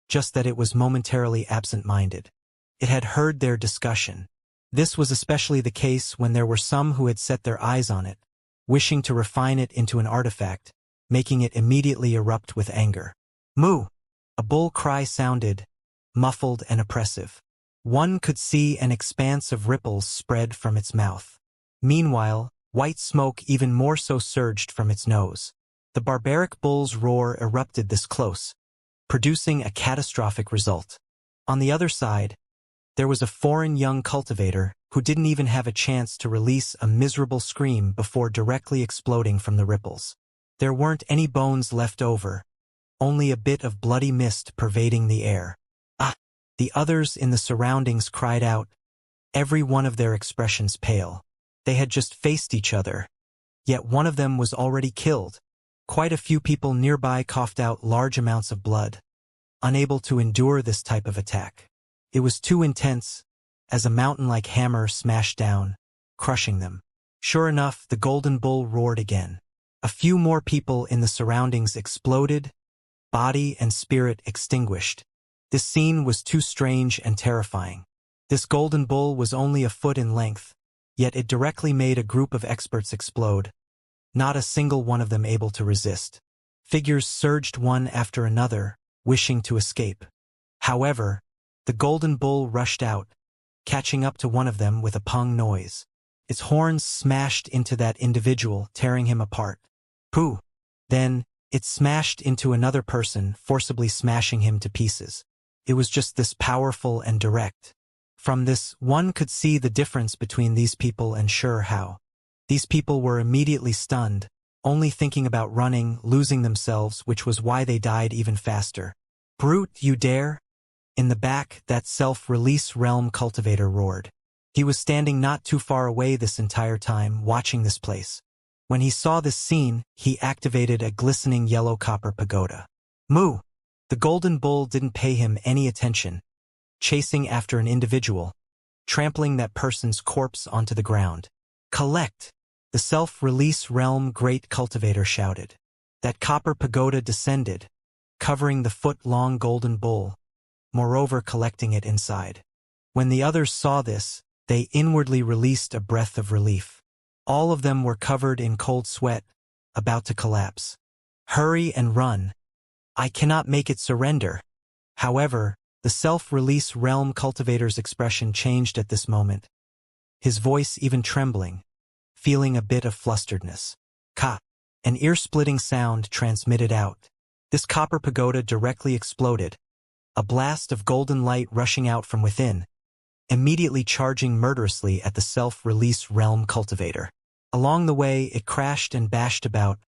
just that it was momentarily absent-minded. It had heard their discussion. This was especially the case when there were some who had set their eyes on it, wishing to refine it into an artifact, making it immediately erupt with anger. "Moo!" A bull cry sounded, muffled and oppressive. One could see an expanse of ripples spread from its mouth. Meanwhile, white smoke even more so surged from its nose. The barbaric bull's roar erupted this close, producing a catastrophic result. On the other side, there was a foreign young cultivator who didn't even have a chance to release a miserable scream before directly exploding from the ripples. There weren't any bones left over, only a bit of bloody mist pervading the air. "Ah!" The others in the surroundings cried out, every one of their expressions pale. They had just faced each other, yet one of them was already killed. Quite a few people nearby coughed out large amounts of blood, unable to endure this type of attack. It was too intense, as a mountain-like hammer smashed down, crushing them. Sure enough, the golden bull roared again. A few more people in the surroundings exploded, body and spirit extinguished. This scene was too strange and terrifying. This golden bull was only a foot in length, yet it directly made a group of experts explode, not a single one of them able to resist. Figures surged one after another, wishing to escape. However, the golden bull rushed out, catching up to one of them with a pung noise. Its horns smashed into that individual, tearing him apart. Pooh! Then, it smashed into another person, forcibly smashing him to pieces. It was just this powerful and direct. From this, one could see the difference between these people and sure how. These people were immediately stunned, only thinking about running, losing themselves, which was why they died even faster. "Brute, you dare?" In the back, that self-release realm cultivator roared. He was standing not too far away this entire time, watching this place. When he saw this scene, he activated a glistening yellow copper pagoda. "Moo!" The golden bull didn't pay him any attention, chasing after an individual, trampling that person's corpse onto the ground. "Collect!" The self-release realm great cultivator shouted. That copper pagoda descended, covering the foot-long golden bull, moreover collecting it inside. When the others saw this, they inwardly released a breath of relief. All of them were covered in cold sweat, about to collapse. "Hurry and run. I cannot make it surrender." However, the self-release realm cultivator's expression changed at this moment, his voice even trembling, feeling a bit of flusteredness. "Ka!" An ear-splitting sound transmitted out. This copper pagoda directly exploded, a blast of golden light rushing out from within, immediately charging murderously at the self-release realm cultivator. Along the way, it crashed and bashed about,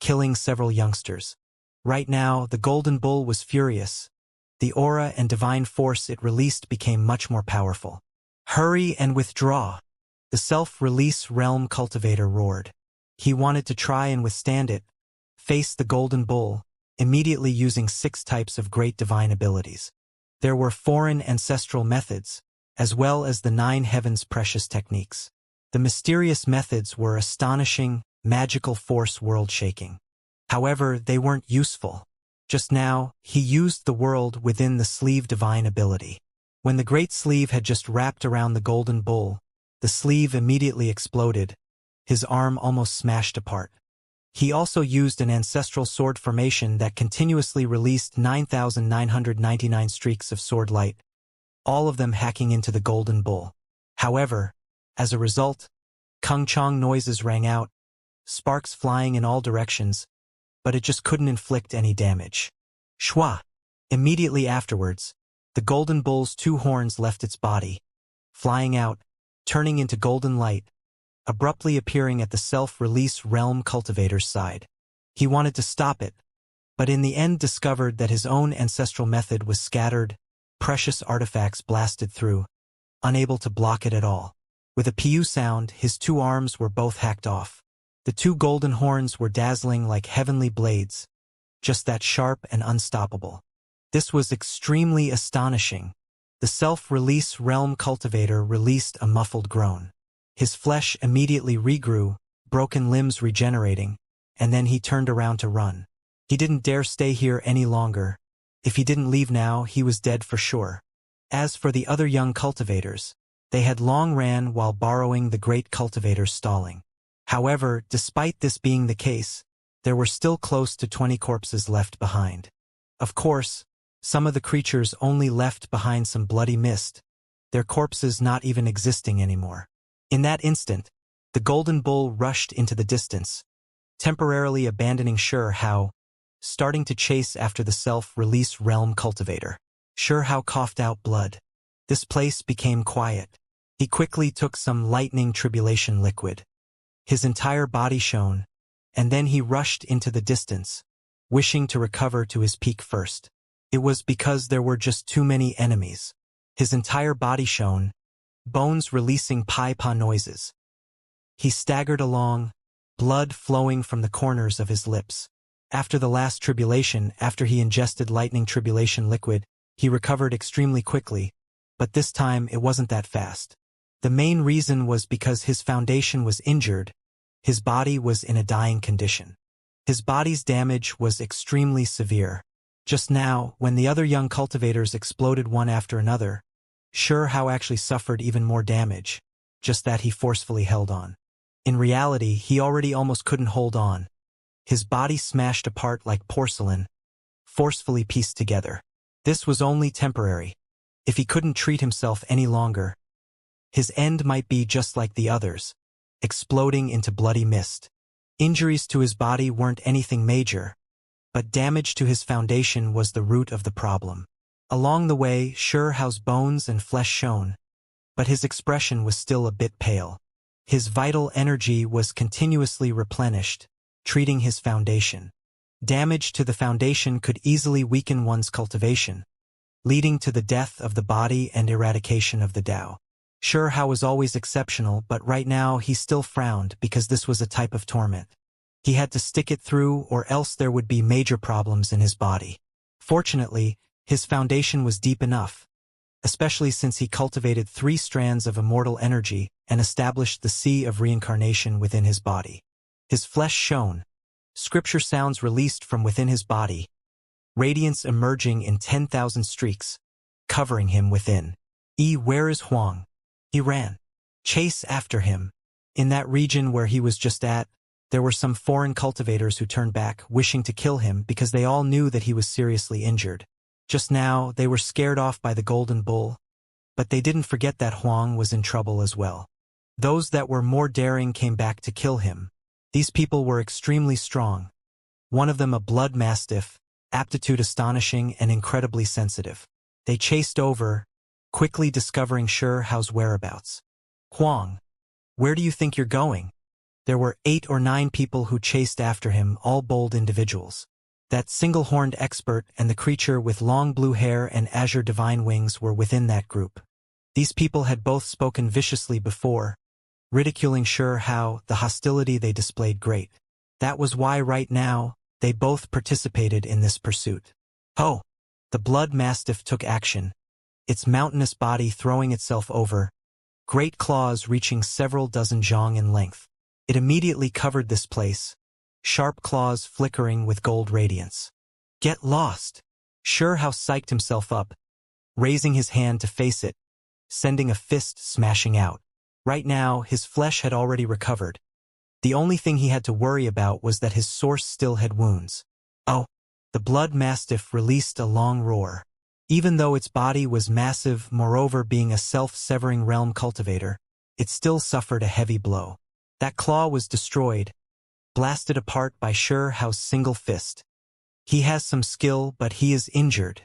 killing several youngsters. Right now, the golden bull was furious. The aura and divine force it released became much more powerful. "Hurry and withdraw!" The self-release realm cultivator roared. He wanted to try and withstand it, face the golden bull, immediately using 6 types of great divine abilities. There were foreign ancestral methods, as well as the 9 heavens precious techniques. The mysterious methods were astonishing, magical force world-shaking. However, they weren't useful. Just now, he used the world within the sleeve divine ability. When the great sleeve had just wrapped around the golden bull, the sleeve immediately exploded, his arm almost smashed apart. He also used an ancestral sword formation that continuously released 9,999 streaks of sword light, all of them hacking into the golden bull. However, as a result, kung-chong noises rang out, sparks flying in all directions, but it just couldn't inflict any damage. Shwa! Immediately afterwards, the golden bull's two horns left its body, flying out, turning into golden light, abruptly appearing at the self-release realm cultivator's side. He wanted to stop it, but in the end discovered that his own ancestral method was scattered, precious artifacts blasted through, unable to block it at all. With a pew sound, his two arms were both hacked off. The two golden horns were dazzling like heavenly blades, just that sharp and unstoppable. This was extremely astonishing. The self-release realm cultivator released a muffled groan. His flesh immediately regrew, broken limbs regenerating, and then he turned around to run. He didn't dare stay here any longer. If he didn't leave now, he was dead for sure. As for the other young cultivators, they had long ran while borrowing the great cultivator's stalling. However, despite this being the case, there were still close to 20 corpses left behind. Of course, some of the creatures only left behind some bloody mist, their corpses not even existing anymore. In that instant, the golden bull rushed into the distance, temporarily abandoning Xianxia, starting to chase after the self-release realm cultivator. Xianxia coughed out blood. This place became quiet. He quickly took some lightning tribulation liquid. His entire body shone, and then he rushed into the distance, wishing to recover to his peak first. It was because there were just too many enemies. His entire body shone, bones releasing pi-pa noises. He staggered along, blood flowing from the corners of his lips. After the last tribulation, after he ingested lightning tribulation liquid, he recovered extremely quickly, but this time it wasn't that fast. The main reason was because his foundation was injured, his body was in a dying condition. His body's damage was extremely severe. Just now, when the other young cultivators exploded one after another, Xianxia actually suffered even more damage, just that he forcefully held on. In reality, he already almost couldn't hold on. His body smashed apart like porcelain, forcefully pieced together. This was only temporary. If he couldn't treat himself any longer, his end might be just like the others, exploding into bloody mist. Injuries to his body weren't anything major, but damage to his foundation was the root of the problem. Along the way, Xianxia's bones and flesh shone, but his expression was still a bit pale. His vital energy was continuously replenished, treating his foundation. Damage to the foundation could easily weaken one's cultivation, leading to the death of the body and eradication of the Tao. Xianxia was always exceptional, but right now he still frowned because this was a type of torment. He had to stick it through or else there would be major problems in his body. Fortunately, his foundation was deep enough, especially since he cultivated 3 strands of immortal energy and established the sea of reincarnation within his body. His flesh shone, scripture sounds released from within his body, radiance emerging in 10,000 streaks, covering him within. Where is Huang? He ran. Chase after him. In that region where he was just at, there were some foreign cultivators who turned back, wishing to kill him because they all knew that he was seriously injured. Just now, they were scared off by the golden bull, but they didn't forget that Huang was in trouble as well. Those that were more daring came back to kill him. These people were extremely strong. One of them a blood mastiff, aptitude astonishing and incredibly sensitive. They chased over, quickly discovering Xianxia's whereabouts. Huang, where do you think you're going? There were 8 or 9 people who chased after him, all bold individuals. That single-horned expert and the creature with long blue hair and azure divine wings were within that group. These people had both spoken viciously before, ridiculing Xianxia, the hostility they displayed great. That was why right now, they both participated in this pursuit. Oh! The blood mastiff took action, its mountainous body throwing itself over, great claws reaching several dozen zhang in length. It immediately covered this place, sharp claws flickering with gold radiance. Get lost! Xianxia psyched himself up, raising his hand to face it, sending a fist smashing out. Right now, his flesh had already recovered. The only thing he had to worry about was that his source still had wounds. Oh! The blood mastiff released a long roar. Even though its body was massive, moreover being a self-severing realm cultivator, it still suffered a heavy blow. That claw was destroyed, blasted apart by Hao's single fist. He has some skill, but he is injured.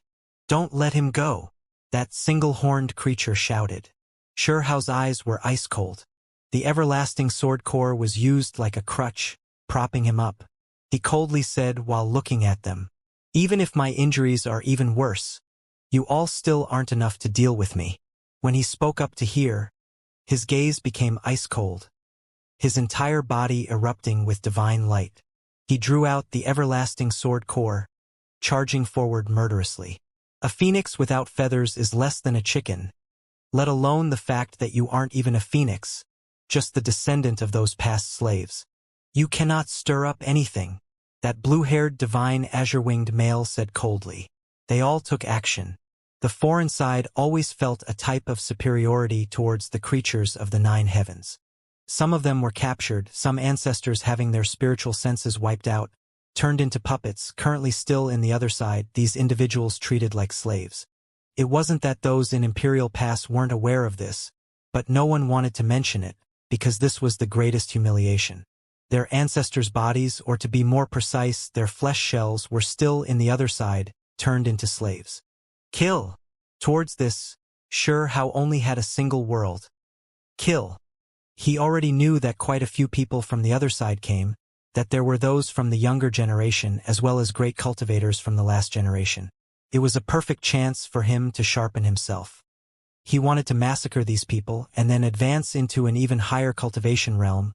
Don't let him go, that single-horned creature shouted. Hao's eyes were ice-cold. The everlasting sword core was used like a crutch, propping him up. He coldly said while looking at them, "Even if my injuries are even worse, you all still aren't enough to deal with me." When he spoke up to hear, his gaze became ice-cold, his entire body erupting with divine light. He drew out the everlasting sword core, charging forward murderously. A phoenix without feathers is less than a chicken, let alone the fact that you aren't even a phoenix, just the descendant of those past slaves. You cannot stir up anything, that blue-haired divine azure-winged male said coldly. They all took action. The foreign side always felt a type of superiority towards the creatures of the 9 heavens. Some of them were captured, some ancestors having their spiritual senses wiped out, turned into puppets, currently still in the other side, these individuals treated like slaves. It wasn't that those in Imperial Pass weren't aware of this, but no one wanted to mention it, because this was the greatest humiliation. Their ancestors' bodies, or to be more precise, their flesh shells, were still in the other side, turned into slaves. Kill! Towards this, Hao only had a single world. Kill! He already knew that quite a few people from the other side came, that there were those from the younger generation as well as great cultivators from the last generation. It was a perfect chance for him to sharpen himself. He wanted to massacre these people and then advance into an even higher cultivation realm,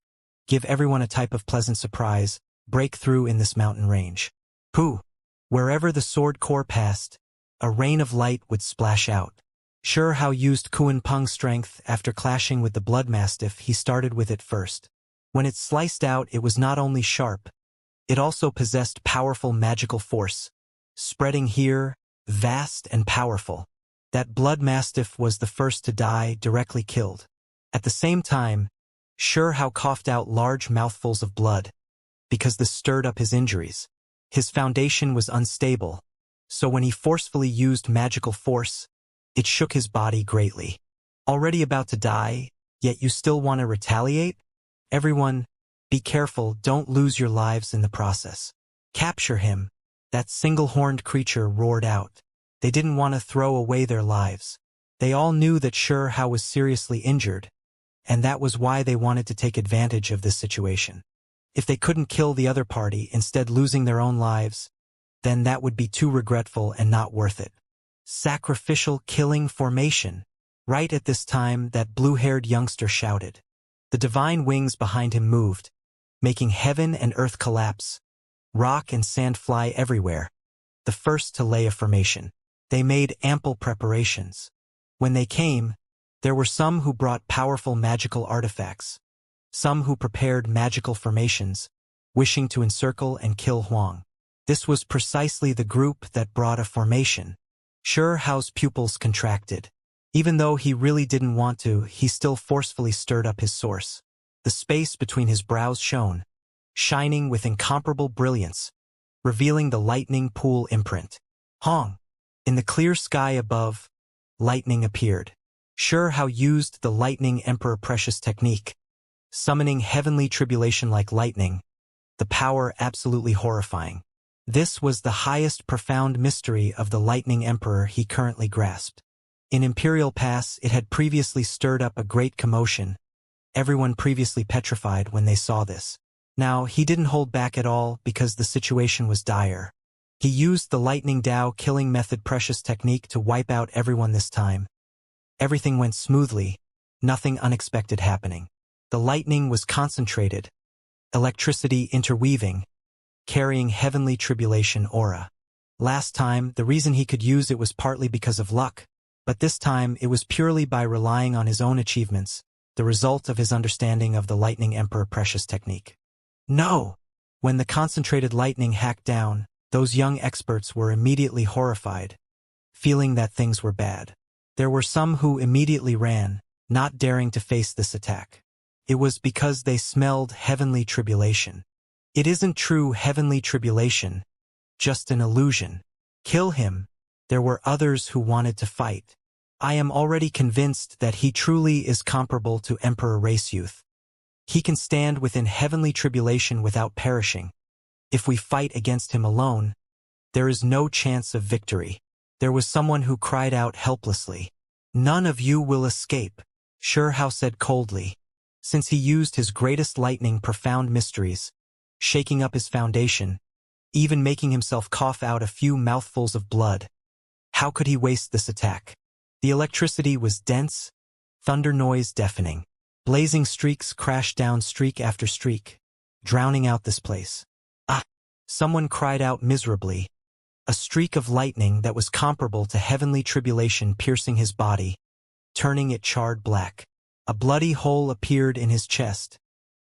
give everyone a type of pleasant surprise, break through in this mountain range. Pooh! Wherever the sword core passed, a rain of light would splash out. Hao used Kuan Peng's strength after clashing with the blood mastiff. He started with it first. When it sliced out, it was not only sharp, it also possessed powerful magical force, spreading here, vast and powerful. That blood mastiff was the first to die, directly killed. At the same time, Hao coughed out large mouthfuls of blood, because this stirred up his injuries. His foundation was unstable, so when he forcefully used magical force, it shook his body greatly. Already about to die, yet you still want to retaliate? Everyone, be careful, don't lose your lives in the process. Capture him, that single-horned creature roared out. They didn't want to throw away their lives. They all knew that Hao was seriously injured, and that was why they wanted to take advantage of this situation. If they couldn't kill the other party, instead losing their own lives, then that would be too regretful and not worth it. Sacrificial killing formation. Right at this time, that blue-haired youngster shouted. The divine wings behind him moved, making heaven and earth collapse. Rock and sand fly everywhere. The first to lay a formation. They made ample preparations. When they came, there were some who brought powerful magical artifacts, some who prepared magical formations, wishing to encircle and kill Huang. This was precisely the group that brought a formation. Hao's pupils contracted. Even though he really didn't want to, he still forcefully stirred up his source. The space between his brows shone, shining with incomparable brilliance, revealing the lightning pool imprint. Hong! In the clear sky above, lightning appeared. Hao used the Lightning Emperor Precious technique, summoning heavenly tribulation like lightning, the power absolutely horrifying. This was the highest profound mystery of the Lightning Emperor he currently grasped. In Imperial Pass, it had previously stirred up a great commotion, everyone previously petrified when they saw this. Now, he didn't hold back at all because the situation was dire. He used the Lightning Dao killing method Precious technique to wipe out everyone this time. Everything went smoothly, nothing unexpected happening. The lightning was concentrated, electricity interweaving, carrying heavenly tribulation aura. Last time, the reason he could use it was partly because of luck, but this time it was purely by relying on his own achievements, the result of his understanding of the Lightning Emperor Precious technique. No! When the concentrated lightning hacked down, those young experts were immediately horrified, feeling that things were bad. There were some who immediately ran, not daring to face this attack. It was because they smelled heavenly tribulation. It isn't true heavenly tribulation, just an illusion. Kill him. There were others who wanted to fight. I am already convinced that he truly is comparable to Emperor Race Youth. He can stand within heavenly tribulation without perishing. If we fight against him alone, there is no chance of victory. There was someone who cried out helplessly. None of you will escape, Xianxia said coldly. Since he used his greatest lightning profound mysteries, shaking up his foundation, even making himself cough out a few mouthfuls of blood, how could he waste this attack? The electricity was dense, thunder noise deafening. Blazing streaks crashed down streak after streak, drowning out this place. Ah! Someone cried out miserably. A streak of lightning that was comparable to heavenly tribulation piercing his body, turning it charred black. A bloody hole appeared in his chest,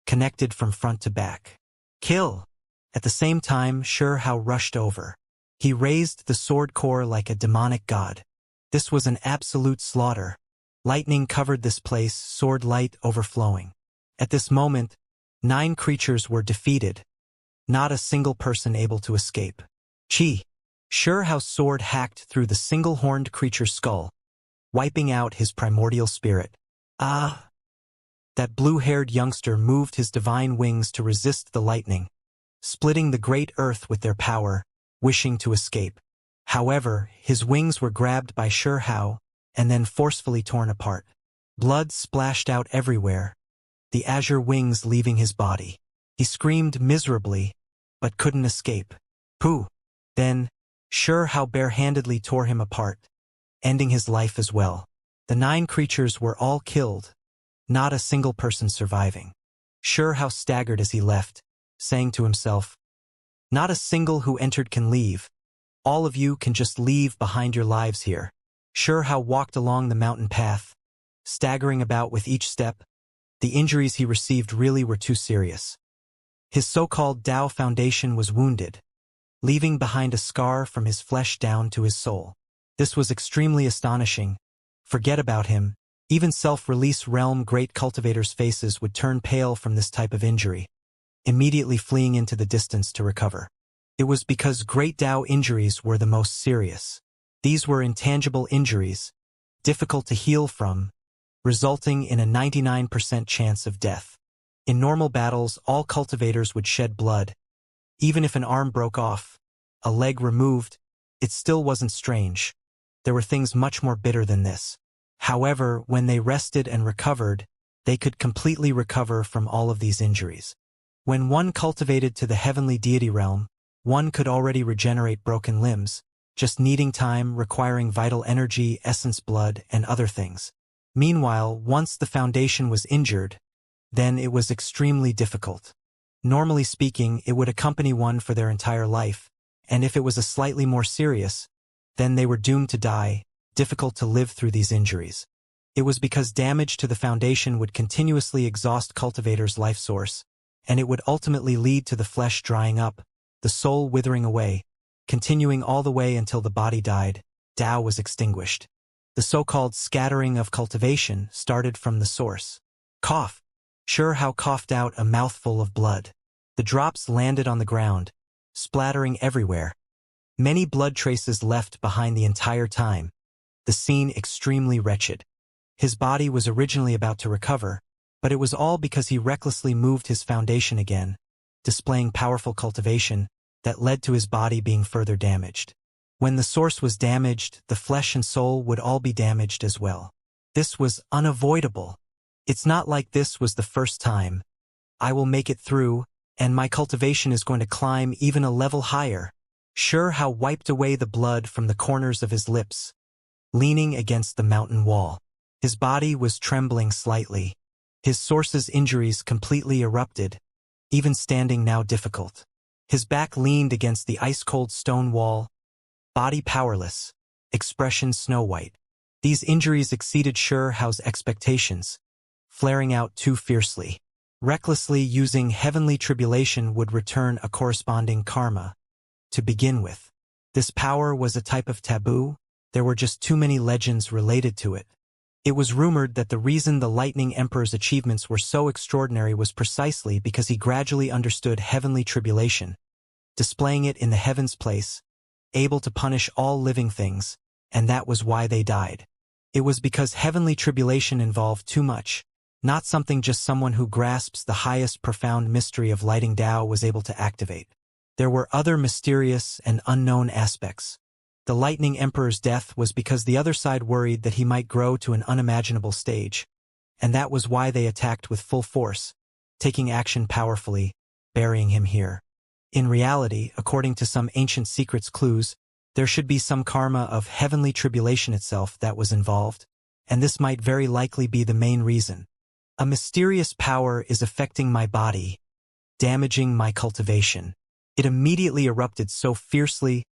connected from front to back. Kill! At the same time, Xianxia rushed over. He raised the sword core like a demonic god. This was an absolute slaughter. Lightning covered this place, sword light overflowing. At this moment, 9 creatures were defeated, not a single person able to escape. Xianxia's sword hacked through the single-horned creature's skull, wiping out his primordial spirit. Ah! That blue-haired youngster moved his divine wings to resist the lightning, splitting the great earth with their power, wishing to escape. However, his wings were grabbed by Xianxia and then forcefully torn apart. Blood splashed out everywhere, the azure wings leaving his body. He screamed miserably, but couldn't escape. Pooh! Then, Xianxia barehandedly tore him apart, ending his life as well. The 9 creatures were all killed, not a single person surviving. Xianxia staggered as he left, saying to himself, "Not a single who entered can leave. All of you can just leave behind your lives here." Xianxia walked along the mountain path, staggering about with each step. The injuries he received really were too serious. His so-called Tao foundation was wounded, leaving behind a scar from his flesh down to his soul. This was extremely astonishing. Forget about him. Even self-release realm great cultivators' faces would turn pale from this type of injury, immediately fleeing into the distance to recover. It was because great Tao injuries were the most serious. These were intangible injuries, difficult to heal from, resulting in a 99% chance of death. In normal battles, all cultivators would shed blood. Even if an arm broke off, a leg removed, it still wasn't strange. There were things much more bitter than this. However, when they rested and recovered, they could completely recover from all of these injuries. When one cultivated to the heavenly deity realm, one could already regenerate broken limbs, just needing time, requiring vital energy, essence blood, and other things. Meanwhile, once the foundation was injured, then it was extremely difficult. Normally speaking, it would accompany one for their entire life, and if it was a slightly more serious, then they were doomed to die, difficult to live through these injuries. It was because damage to the foundation would continuously exhaust cultivators' life source, and it would ultimately lead to the flesh drying up, the soul withering away, continuing all the way until the body died, Tao was extinguished. The so-called scattering of cultivation started from the source. Cough! Xianxia coughed out a mouthful of blood. The drops landed on the ground, splattering everywhere. Many blood traces left behind the entire time. The scene extremely wretched. His body was originally about to recover, but it was all because he recklessly moved his foundation again, displaying powerful cultivation that led to his body being further damaged. When the source was damaged, the flesh and soul would all be damaged as well. This was unavoidable. It's not like this was the first time. I will make it through, and my cultivation is going to climb even a level higher. Xianxia wiped away the blood from the corners of his lips, leaning against the mountain wall. His body was trembling slightly. His source's injuries completely erupted, even standing now difficult. His back leaned against the ice-cold stone wall, body powerless, expression snow-white. These injuries exceeded Xianxia's expectations, flaring out too fiercely. Recklessly using heavenly tribulation would return a corresponding karma. To begin with, this power was a type of taboo. There were just too many legends related to it. It was rumored that the reason the Lightning Emperor's achievements were so extraordinary was precisely because he gradually understood heavenly tribulation, displaying it in the heavens place, able to punish all living things, and that was why they died. It was because heavenly tribulation involved too much, Not something just someone who grasps the highest profound mystery of lighting Tao was able to activate. There were other mysterious and unknown aspects. The Lightning Emperor's death was because the other side worried that he might grow to an unimaginable stage, and that was why they attacked with full force, taking action powerfully, burying him here. In reality, according to some ancient secrets clues, there should be some karma of heavenly tribulation itself that was involved, and this might very likely be the main reason. A mysterious power is affecting my body, damaging my cultivation. It immediately erupted so fiercely,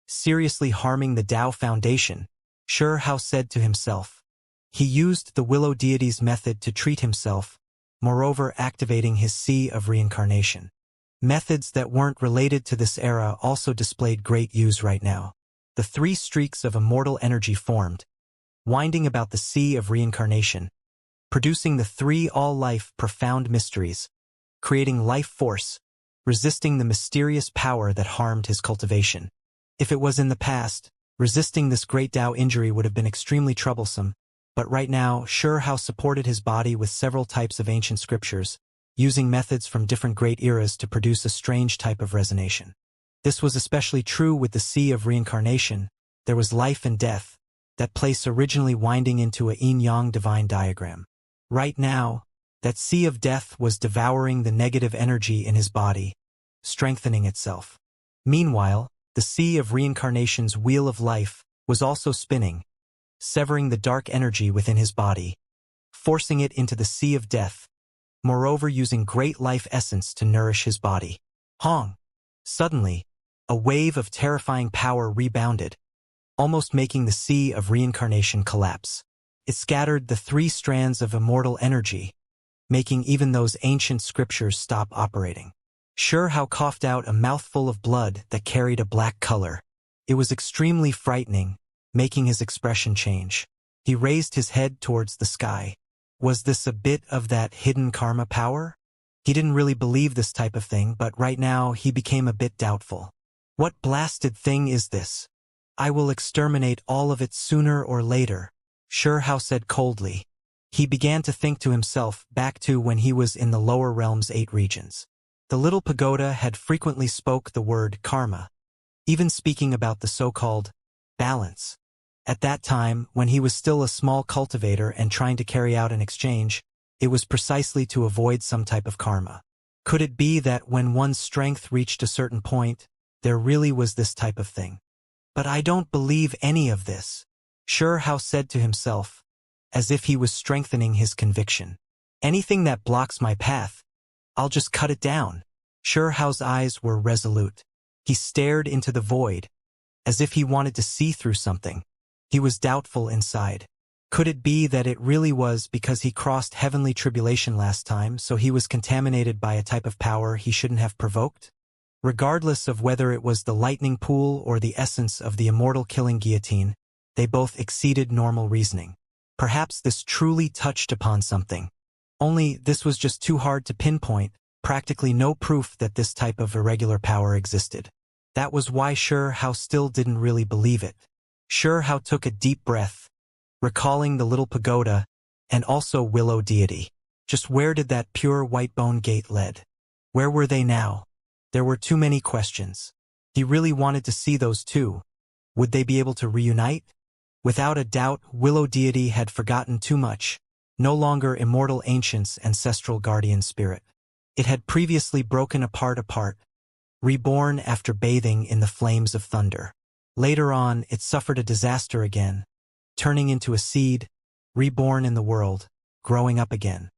seriously harming the Tao Foundation, Hao said to himself. He used the Willow Deity's method to treat himself, moreover activating his Sea of Reincarnation. Methods that weren't related to this era also displayed great use right now. The 3 streaks of immortal energy formed, winding about the Sea of Reincarnation, producing the 3 all-life profound mysteries, creating life force, resisting the mysterious power that harmed his cultivation. If it was in the past, resisting this great Tao injury would have been extremely troublesome, but right now, Hao supported his body with several types of ancient scriptures, using methods from different great eras to produce a strange type of resonation. This was especially true with the Sea of Reincarnation. There was life and death, that place originally winding into a yin-yang divine diagram. Right now, that sea of death was devouring the negative energy in his body, strengthening itself. Meanwhile, the Sea of Reincarnation's wheel of life was also spinning, severing the dark energy within his body, forcing it into the Sea of Death, moreover using great life essence to nourish his body. Hong! Suddenly, a wave of terrifying power rebounded, almost making the Sea of Reincarnation collapse. It scattered the 3 strands of immortal energy, making even those ancient scriptures stop operating. Hao coughed out a mouthful of blood that carried a black color. It was extremely frightening, making his expression change. He raised his head towards the sky. Was this a bit of that hidden karma power? He didn't really believe this type of thing, but right now he became a bit doubtful. What blasted thing is this? I will exterminate all of it sooner or later, Hao said coldly. He began to think to himself back to when he was in the lower realm's 8 regions. The little pagoda had frequently spoke the word karma, even speaking about the so-called balance. At that time, when he was still a small cultivator and trying to carry out an exchange, it was precisely to avoid some type of karma. Could it be that when one's strength reached a certain point, there really was this type of thing? But I don't believe any of this, Hao said to himself, as if he was strengthening his conviction. Anything that blocks my path, I'll just cut it down. Hao's eyes were resolute. He stared into the void, as if he wanted to see through something. He was doubtful inside. Could it be that it really was because he crossed heavenly tribulation last time, so he was contaminated by a type of power he shouldn't have provoked? Regardless of whether it was the lightning pool or the essence of the immortal killing guillotine, they both exceeded normal reasoning. Perhaps this truly touched upon something. Only this was just too hard to pinpoint, practically no proof that this type of irregular power existed. That was why Hao still didn't really believe it. Hao took a deep breath, recalling the little pagoda and also Willow Deity. Just where did that pure white bone gate lead? Where were they now? There were too many questions. He really wanted to see those 2. Would they be able to reunite? Without a doubt, Willow Deity had forgotten too much, no longer immortal ancient's ancestral guardian spirit. It had previously broken apart, reborn after bathing in the flames of thunder. Later on, it suffered a disaster again, turning into a seed, reborn in the world, growing up again.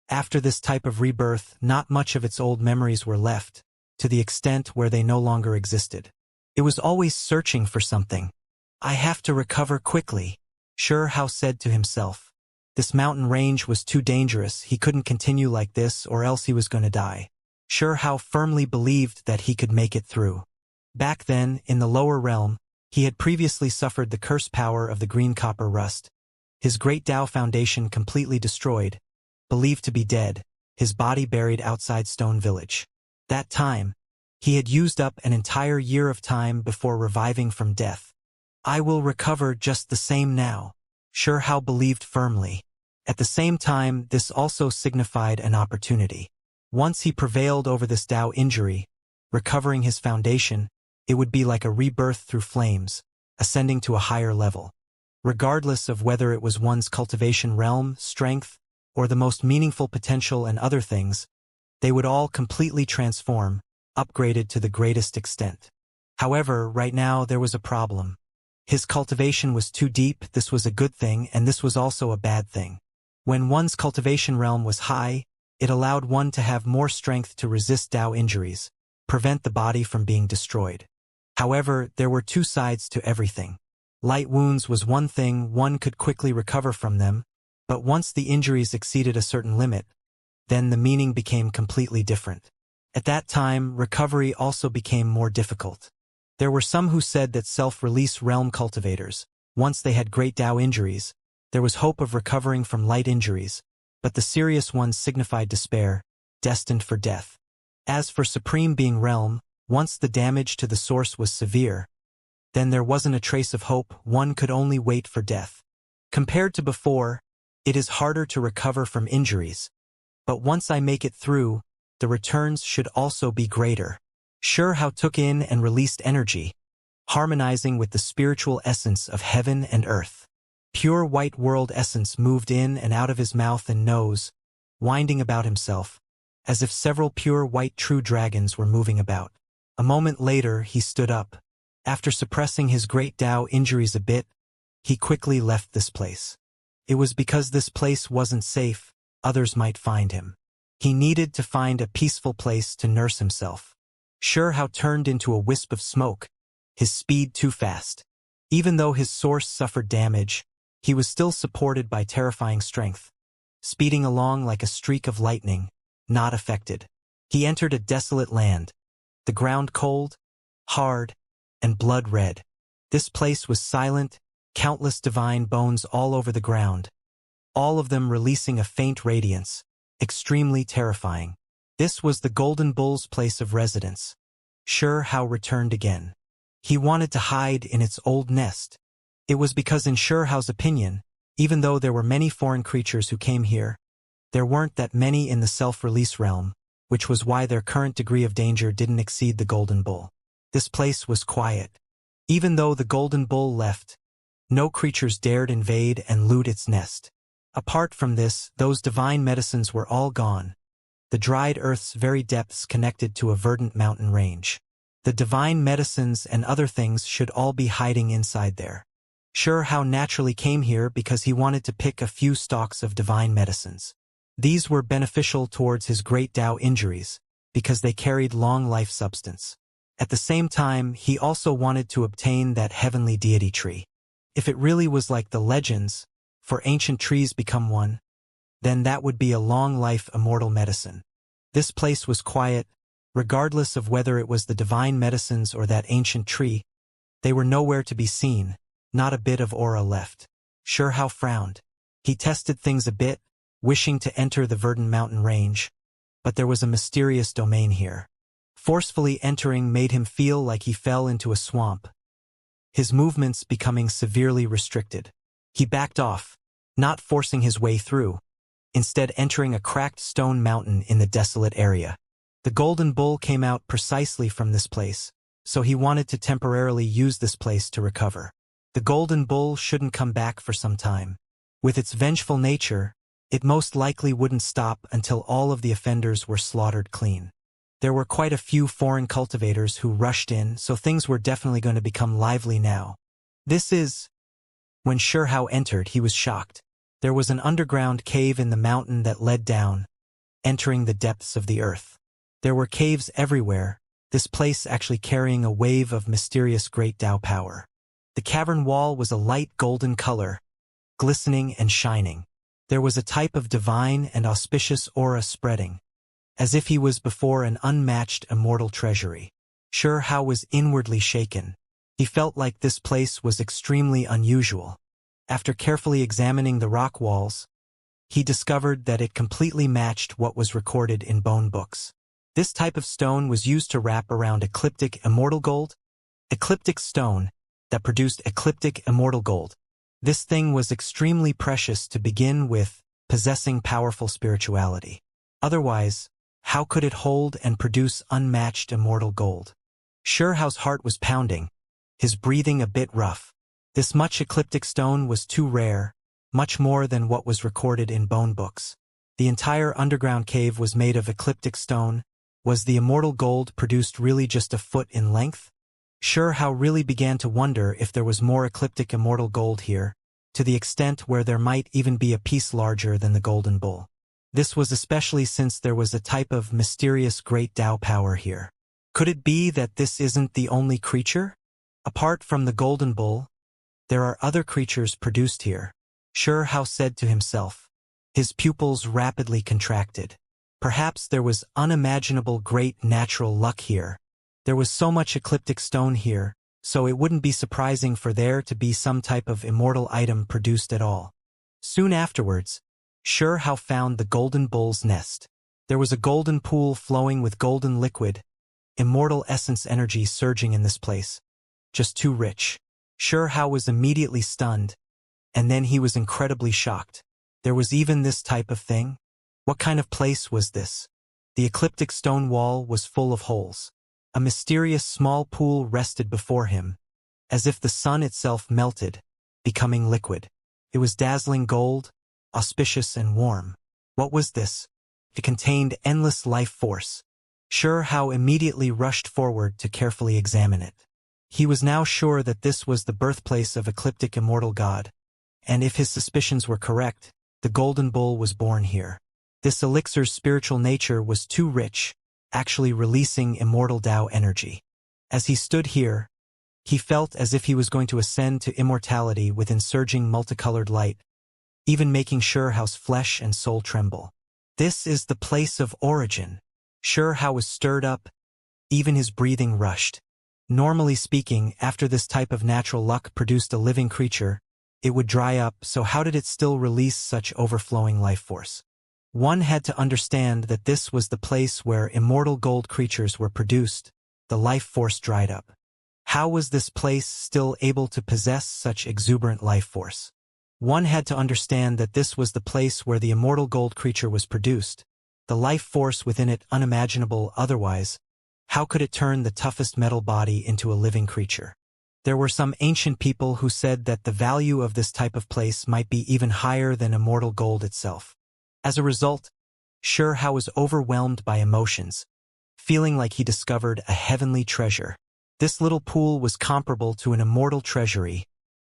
After this type of rebirth, not much of its old memories were left, to the extent where they no longer existed. It was always searching for something. I have to recover quickly, Hao said to himself. This mountain range was too dangerous, he couldn't continue like this or else he was going to die. Hao firmly believed that he could make it through. Back then, in the lower realm, he had previously suffered the curse power of the green copper rust. His great Tao Foundation completely destroyed, believed to be dead, his body buried outside Stone Village. That time, he had used up an entire year of time before reviving from death. I will recover just the same now, Hao believed firmly. At the same time, this also signified an opportunity. Once he prevailed over this Tao injury, recovering his foundation, it would be like a rebirth through flames, ascending to a higher level. Regardless of whether it was one's cultivation realm, strength, or the most meaningful potential and other things, they would all completely transform, upgraded to the greatest extent. However, right now there was a problem. His cultivation was too deep. This was a good thing, and this was also a bad thing. When one's cultivation realm was high, it allowed one to have more strength to resist Tao injuries, prevent the body from being destroyed. However, there were two sides to everything. Light wounds was one thing, one could quickly recover from them, but once the injuries exceeded a certain limit, then the meaning became completely different. At that time, recovery also became more difficult. There were some who said that self-release realm cultivators, once they had great Tao injuries, there was hope of recovering from light injuries, but the serious ones signified despair, destined for death. As for Supreme Being realm, once the damage to the source was severe, then there wasn't a trace of hope, one could only wait for death. Compared to before, it is harder to recover from injuries, but once I make it through, the returns should also be greater. Sure How took in and released energy, harmonizing with the spiritual essence of heaven and earth. Pure white world essence moved in and out of his mouth and nose, winding about himself, as if several pure white true dragons were moving about. A moment later, he stood up. After suppressing his great Tao injuries a bit, he quickly left this place. It was because this place wasn't safe, others might find him. He needed to find a peaceful place to nurse himself. Sure How turned into a wisp of smoke, his speed too fast. Even though his source suffered damage, he was still supported by terrifying strength, speeding along like a streak of lightning, not affected. He entered a desolate land, the ground cold, hard, and blood red. This place was silent, countless divine bones all over the ground, all of them releasing a faint radiance, extremely terrifying. This was the Golden Bull's place of residence. Sure How returned again. He wanted to hide in its old nest. It was because in Sure Hao's opinion, even though there were many foreign creatures who came here, there weren't that many in the self-release realm, which was why their current degree of danger didn't exceed the Golden Bull. This place was quiet. Even though the Golden Bull left, no creatures dared invade and loot its nest. Apart from this, those divine medicines were all gone. The dried earth's very depths connected to a verdant mountain range. The divine medicines and other things should all be hiding inside there. Sure How naturally came here because he wanted to pick a few stalks of divine medicines. These were beneficial towards his great Tao injuries, because they carried long life substance. At the same time, he also wanted to obtain that heavenly deity tree. If it really was like the legends, for ancient trees become one, then that would be a long-life immortal medicine. This place was quiet, regardless of whether it was the divine medicines or that ancient tree. They were nowhere to be seen, not a bit of aura left. Sure How frowned. He tested things a bit, wishing to enter the verdant mountain range, but there was a mysterious domain here. Forcefully entering made him feel like he fell into a swamp, his movements becoming severely restricted. He backed off, not forcing his way through, instead entering a cracked stone mountain in the desolate area. The Golden Bull came out precisely from this place, so he wanted to temporarily use this place to recover. The Golden Bull shouldn't come back for some time. With its vengeful nature, it most likely wouldn't stop until all of the offenders were slaughtered clean. There were quite a few foreign cultivators who rushed in, so things were definitely going to become lively now. When Sure How entered, he was shocked. There was an underground cave in the mountain that led down, entering the depths of the earth. There were caves everywhere, this place actually carrying a wave of mysterious great Tao power. The cavern wall was a light golden color, glistening and shining. There was a type of divine and auspicious aura spreading, as if he was before an unmatched immortal treasury. Sure How was inwardly shaken. He felt like this place was extremely unusual. After carefully examining the rock walls, he discovered that it completely matched what was recorded in bone books. This type of stone was used to wrap around ecliptic immortal gold, ecliptic stone, that produced ecliptic immortal gold. This thing was extremely precious to begin with, possessing powerful spirituality. Otherwise, how could it hold and produce unmatched immortal gold? Sherhao's heart was pounding, his breathing a bit rough. This much ecliptic stone was too rare, much more than what was recorded in bone books. The entire underground cave was made of ecliptic stone. Was the immortal gold produced really just a foot in length? Sherhao really began to wonder if there was more ecliptic immortal gold here, to the extent where there might even be a piece larger than the golden bull. This was especially since there was a type of mysterious great Tao power here. Could it be that this isn't the only creature? Apart from the golden bull, there are other creatures produced here, Sherhao said to himself. His pupils rapidly contracted. Perhaps there was unimaginable great natural luck here. There was so much ecliptic stone here, so it wouldn't be surprising for there to be some type of immortal item produced at all. Soon afterwards, Sherhao found the golden bull's nest. There was a golden pool flowing with golden liquid, immortal essence energy surging in this place. Just too rich. Sherhao was immediately stunned, and then he was incredibly shocked. There was even this type of thing? What kind of place was this? The ecliptic stone wall was full of holes. A mysterious small pool rested before him, as if the sun itself melted, becoming liquid. It was dazzling gold, auspicious and warm. What was this? It contained endless life force. Sherhao immediately rushed forward to carefully examine it. He was now sure that this was the birthplace of ecliptic immortal god, and if his suspicions were correct, the golden bull was born here. This elixir's spiritual nature was too rich, actually releasing immortal Tao energy. As he stood here, he felt as if he was going to ascend to immortality within surging multicolored light, even making Sherhao's flesh and soul tremble. This is the place of origin. Sherhao was stirred up, even his breathing rushed. Normally speaking, after this type of natural luck produced a living creature, it would dry up, so how did it still release such overflowing life force? One had to understand that this was the place where immortal gold creatures were produced. The life force dried up. How was this place still able to possess such exuberant life force? One had to understand that this was the place where the immortal gold creature was produced. The life force within it unimaginable otherwise. How could it turn the toughest metal body into a living creature? There were some ancient people who said that the value of this type of place might be even higher than immortal gold itself. As a result, Sherhao was overwhelmed by emotions, feeling like he discovered a heavenly treasure. This little pool was comparable to an immortal treasury,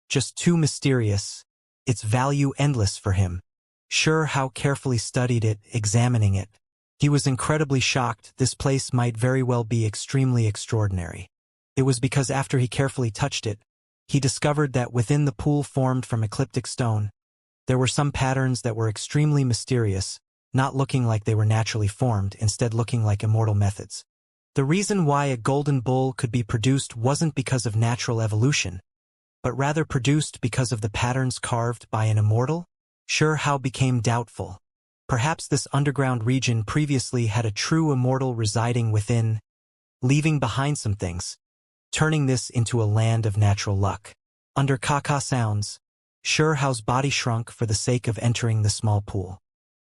just too mysterious, its value endless for him. Sherhao carefully studied it, examining it. He was incredibly shocked. This place might very well be extremely extraordinary. It was because after he carefully touched it, he discovered that within the pool formed from ecliptic stone, there were some patterns that were extremely mysterious, not looking like they were naturally formed, instead looking like immortal methods. The reason why a golden bull could be produced wasn't because of natural evolution, but rather produced because of the patterns carved by an immortal? Sherhao became doubtful. Perhaps this underground region previously had a true immortal residing within, leaving behind some things, turning this into a land of natural luck. Under caca sounds, Sherhao's body shrunk for the sake of entering the small pool.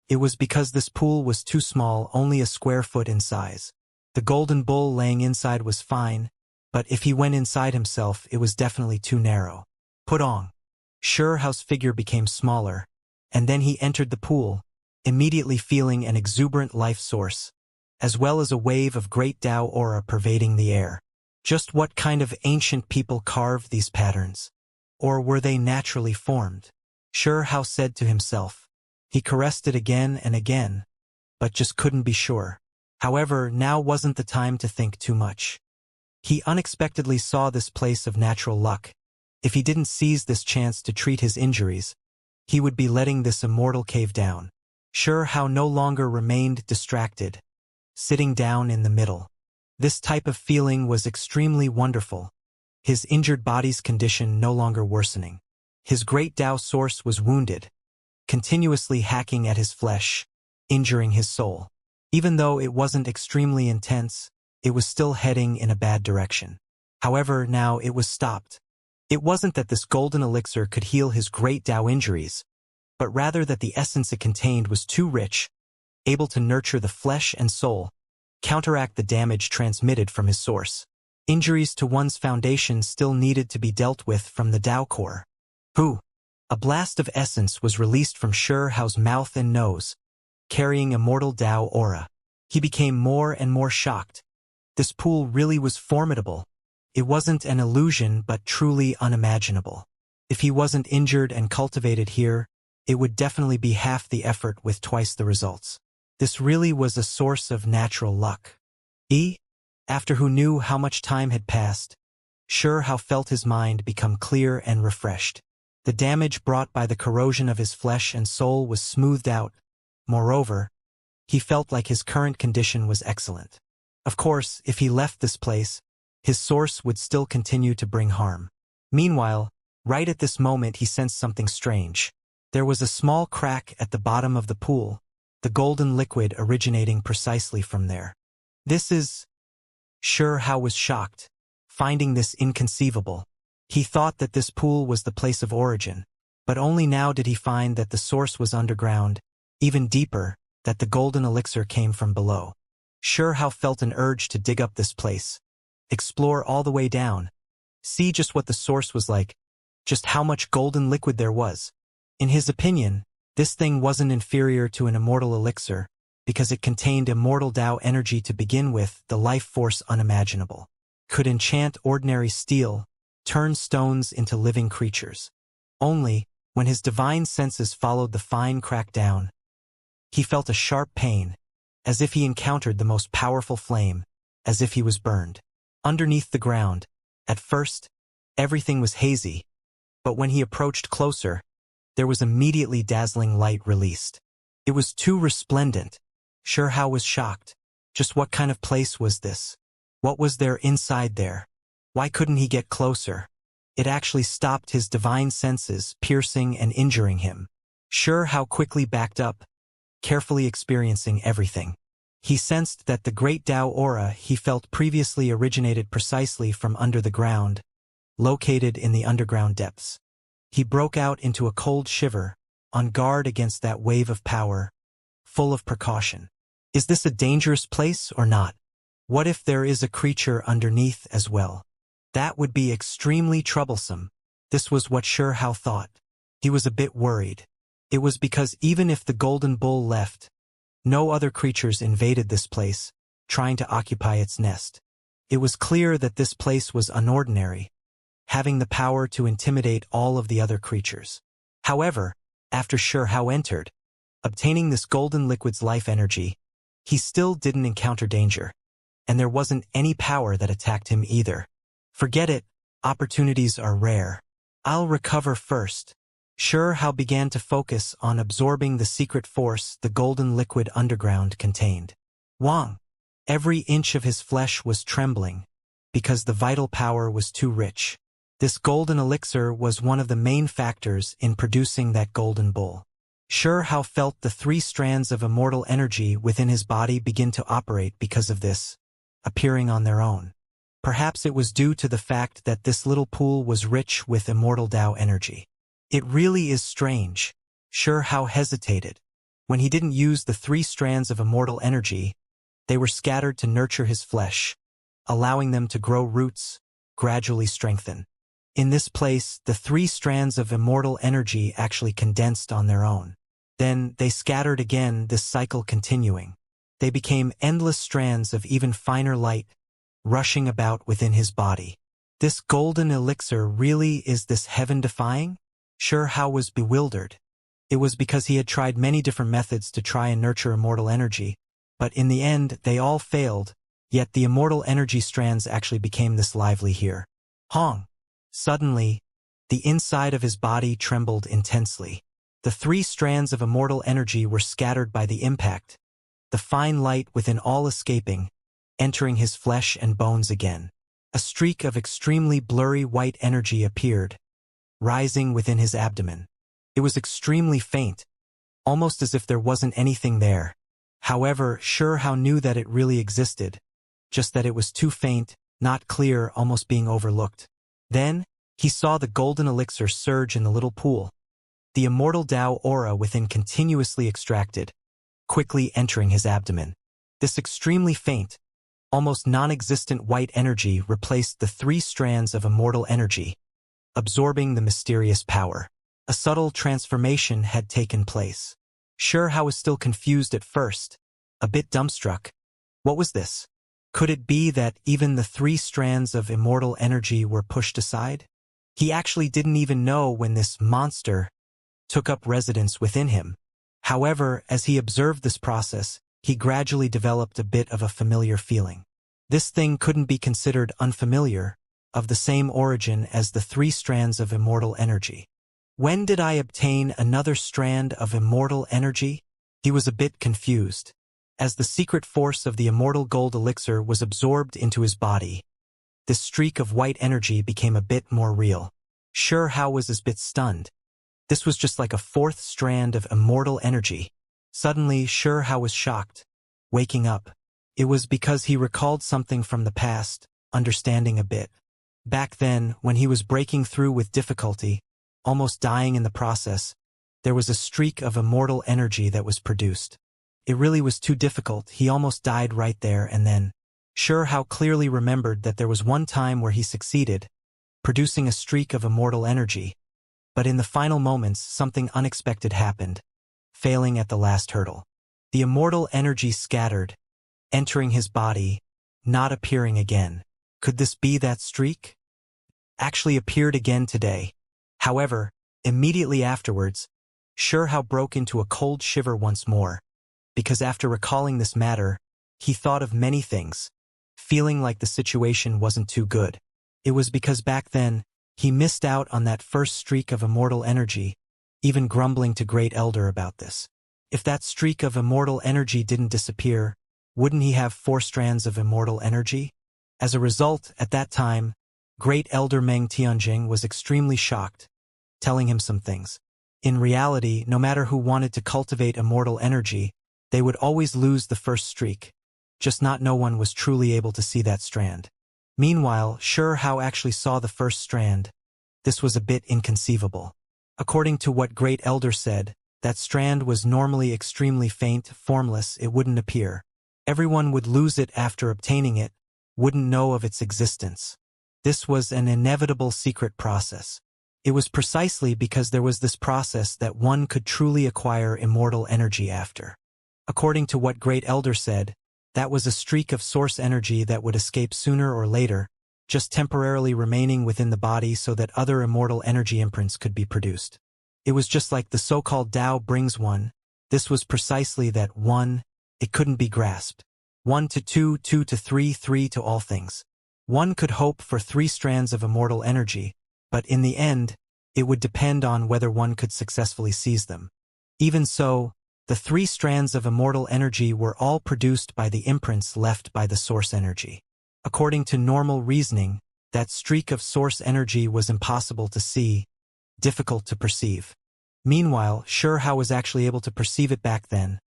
It was because this pool was too small, only a square foot in size. The golden bull laying inside was fine, but if he went inside himself, it was definitely too narrow. Put on. Sherhao's figure became smaller, and then he entered the pool, immediately feeling an exuberant life source, as well as a wave of great Tao aura pervading the air. Just what kind of ancient people carved these patterns? Or were they naturally formed? Sherhao said to himself. He caressed it again and again, but just couldn't be sure. However, now wasn't the time to think too much. He unexpectedly saw this place of natural luck. If he didn't seize this chance to treat his injuries, he would be letting this immortal cave down. Sherhao no longer remained distracted, sitting down in the middle. This type of feeling was extremely wonderful. His injured body's condition no longer worsening. His great Tao source was wounded, continuously hacking at his flesh, injuring his soul. Even though it wasn't extremely intense, it was still heading in a bad direction. However, now it was stopped. It wasn't that this golden elixir could heal his great Tao injuries, but rather that the essence it contained was too rich, able to nurture the flesh and soul, counteract the damage transmitted from his source. Injuries to one's foundation still needed to be dealt with from the Tao core. Hu! A blast of essence was released from Shi Hao's mouth and nose, carrying immortal Tao aura. He became more and more shocked. This pool really was formidable. It wasn't an illusion but truly unimaginable. If he wasn't injured and cultivated here, it would definitely be half the effort with twice the results. This really was a source of natural luck. After Hu knew how much time had passed, Shi Hao felt his mind become clear and refreshed. The damage brought by the corrosion of his flesh and soul was smoothed out. Moreover, he felt like his current condition was excellent. Of course, if he left this place, his source would still continue to bring harm. Meanwhile, right at this moment he sensed something strange. There was a small crack at the bottom of the pool, the golden liquid originating precisely from there. Shi Hao was shocked, finding this inconceivable. He thought that this pool was the place of origin, but only now did he find that the source was underground, even deeper, that the golden elixir came from below. Shi Hao felt an urge to dig up this place, explore all the way down, see just what the source was like, just how much golden liquid there was. In his opinion, this thing wasn't inferior to an immortal elixir, because it contained immortal Tao energy to begin with, the life force unimaginable. Could enchant ordinary steel, turn stones into living creatures. Only, when his divine senses followed the fine crack down, he felt a sharp pain, as if he encountered the most powerful flame, as if he was burned. Underneath the ground, at first, everything was hazy, but when he approached closer, there was immediately dazzling light released. It was too resplendent. Shi Hao was shocked. Just what kind of place was this? What was there inside there? Why couldn't he get closer? It actually stopped his divine senses, piercing and injuring him. Shi Hao quickly backed up, carefully experiencing everything. He sensed that the great Tao aura he felt previously originated precisely from under the ground, located in the underground depths. He broke out into a cold shiver, on guard against that wave of power, full of precaution. Is this a dangerous place or not? What if there is a creature underneath as well? That would be extremely troublesome. This was what Shi Hao thought. He was a bit worried. It was because even if the golden bull left, no other creatures invaded this place, trying to occupy its nest. It was clear that this place was unordinary, having the power to intimidate all of the other creatures. However, after Shi Hao entered, obtaining this golden liquid's life energy, he still didn't encounter danger, and there wasn't any power that attacked him either. Forget it, opportunities are rare. I'll recover first. Shi Hao began to focus on absorbing the secret force the golden liquid underground contained. Wang! Every inch of his flesh was trembling, because the vital power was too rich. This golden elixir was one of the main factors in producing that golden bull. Shi Hao felt the 3 strands of immortal energy within his body begin to operate because of this, appearing on their own. Perhaps it was due to the fact that this little pool was rich with immortal Tao energy. It really is strange. Shi Hao hesitated. When he didn't use the 3 strands of immortal energy, they were scattered to nurture his flesh, allowing them to grow roots, gradually strengthen. In this place, the 3 strands of immortal energy actually condensed on their own. Then they scattered again, this cycle continuing. They became endless strands of even finer light, rushing about within his body. This golden elixir really is this heaven-defying? Shi Hao was bewildered. It was because he had tried many different methods to try and nurture immortal energy, but in the end they all failed, yet the immortal energy strands actually became this lively here. Hong! Suddenly, the inside of his body trembled intensely. The 3 strands of immortal energy were scattered by the impact, the fine light within all escaping, entering his flesh and bones again. A streak of extremely blurry white energy appeared, rising within his abdomen. It was extremely faint, almost as if there wasn't anything there. However, Shi Hao knew that it really existed, just that it was too faint, not clear, almost being overlooked. Then, he saw the golden elixir surge in the little pool. The immortal Tao aura within continuously extracted, quickly entering his abdomen. This extremely faint, almost non-existent white energy replaced the 3 strands of immortal energy, absorbing the mysterious power. A subtle transformation had taken place. Xianxia was still confused at first, a bit dumbstruck. What was this? Could it be that even the 3 strands of immortal energy were pushed aside? He actually didn't even know when this monster took up residence within him. However, as he observed this process, he gradually developed a bit of a familiar feeling. This thing couldn't be considered unfamiliar, of the same origin as the 3 strands of immortal energy. When did I obtain another strand of immortal energy? He was a bit confused. As the secret force of the immortal gold elixir was absorbed into his body, this streak of white energy became a bit more real. Xianxia was a bit stunned. This was just like a 4th strand of immortal energy. Suddenly, Xianxia was shocked, waking up. It was because he recalled something from the past, understanding a bit. Back then, when he was breaking through with difficulty, almost dying in the process, there was a streak of immortal energy that was produced. It really was too difficult, he almost died right there and then. Xianxia clearly remembered that there was one time where he succeeded, producing a streak of immortal energy. But in the final moments, something unexpected happened, failing at the last hurdle. The immortal energy scattered, entering his body, not appearing again. Could this be that streak? Actually appeared again today. However, immediately afterwards, Xianxia broke into a cold shiver once more, because after recalling this matter, he thought of many things, feeling like the situation wasn't too good. It was because back then, he missed out on that first streak of immortal energy, even grumbling to Great Elder about this. If that streak of immortal energy didn't disappear, wouldn't he have 4 strands of immortal energy? As a result, at that time, Great Elder Meng Tianjing was extremely shocked, telling him some things. In reality, no matter who wanted to cultivate immortal energy, they would always lose the first streak, just not no one was truly able to see that strand. Meanwhile, Xianxia actually saw the first strand. This was a bit inconceivable. According to what Great Elder said, that strand was normally extremely faint, formless, it wouldn't appear. Everyone would lose it after obtaining it, wouldn't know of its existence. This was an inevitable secret process. It was precisely because there was this process that one could truly acquire immortal energy after. According to what Great Elder said, that was a streak of source energy that would escape sooner or later, just temporarily remaining within the body so that other immortal energy imprints could be produced. It was just like the so-called Tao brings one. This was precisely that one, it couldn't be grasped. 1 to 2, 2 to 3, 3 to all things. One could hope for 3 strands of immortal energy, but in the end, it would depend on whether one could successfully seize them. Even so, the 3 strands of immortal energy were all produced by the imprints left by the source energy. According to normal reasoning, that streak of source energy was impossible to see, difficult to perceive. Meanwhile, Xianxia was actually able to perceive it back then.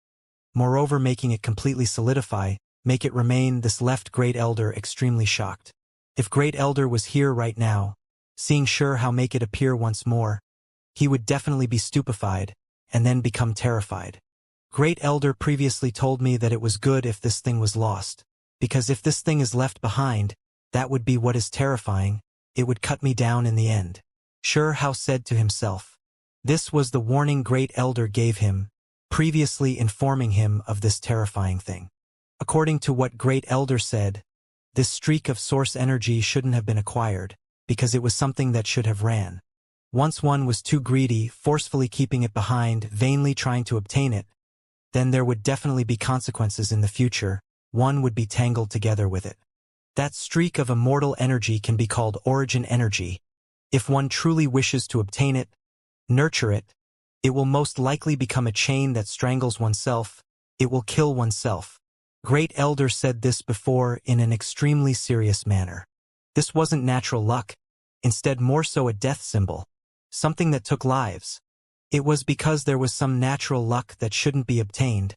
Moreover, making it completely solidify, make it remain, this left Great Elder extremely shocked. If Great Elder was here right now, seeing Xianxia make it appear once more, he would definitely be stupefied, and then become terrified. Great Elder previously told me that it was good if this thing was lost, because if this thing is left behind, that would be what is terrifying, it would cut me down in the end. Xianxia said to himself. This was the warning Great Elder gave him, previously informing him of this terrifying thing. According to what Great Elder said, this streak of source energy shouldn't have been acquired, because it was something that should have ran. Once one was too greedy, forcefully keeping it behind, vainly trying to obtain it, then there would definitely be consequences in the future, one would be tangled together with it. That streak of immortal energy can be called origin energy. If one truly wishes to obtain it, nurture it, it will most likely become a chain that strangles oneself, it will kill oneself. Great Elder said this before in an extremely serious manner. This wasn't natural luck, instead more so a death symbol, something that took lives. It was because there was some natural luck that shouldn't be obtained,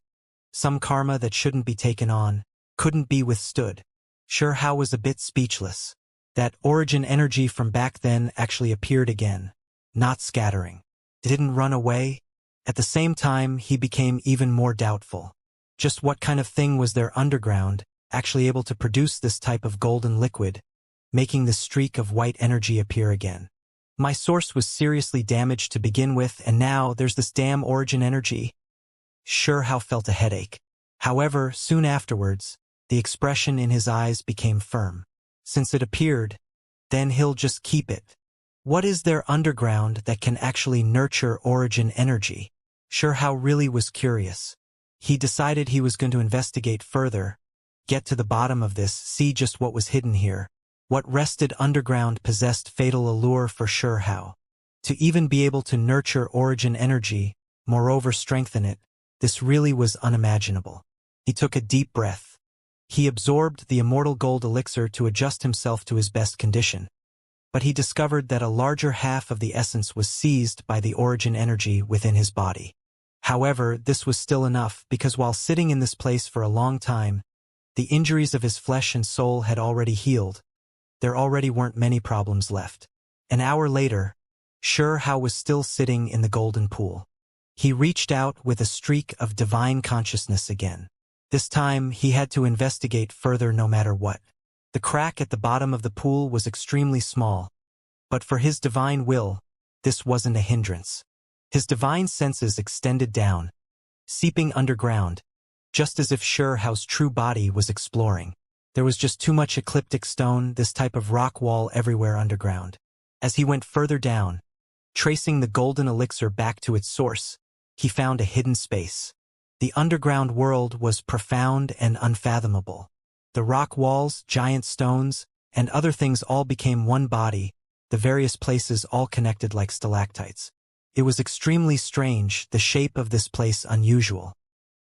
some karma that shouldn't be taken on, couldn't be withstood. Xianxia was a bit speechless. That origin energy from back then actually appeared again, not scattering. It didn't run away. At the same time, he became even more doubtful. Just what kind of thing was there underground, actually able to produce this type of golden liquid, making this streak of white energy appear again? My source was seriously damaged to begin with, and now there's this damn origin energy. Xianxia felt a headache. However, soon afterwards, the expression in his eyes became firm. Since it appeared, then he'll just keep it. What is there underground that can actually nurture origin energy? Xianxia really was curious. He decided he was going to investigate further, get to the bottom of this, see just what was hidden here. What rested underground possessed fatal allure for Xianxia. To even be able to nurture origin energy, moreover strengthen it, this really was unimaginable. He took a deep breath. He absorbed the immortal gold elixir to adjust himself to his best condition. But he discovered that a larger half of the essence was seized by the origin energy within his body. However, this was still enough because while sitting in this place for a long time, the injuries of his flesh and soul had already healed. There already weren't many problems left. An hour later, Xianxia was still sitting in the golden pool. He reached out with a streak of divine consciousness again. This time, he had to investigate further no matter what. The crack at the bottom of the pool was extremely small, but for his divine will, this wasn't a hindrance. His divine senses extended down, seeping underground, just as if Xianxia's true body was exploring. There was just too much ecliptic stone, this type of rock wall everywhere underground. As he went further down, tracing the golden elixir back to its source, he found a hidden space. The underground world was profound and unfathomable. The rock walls, giant stones, and other things all became one body, the various places all connected like stalactites. It was extremely strange, the shape of this place unusual.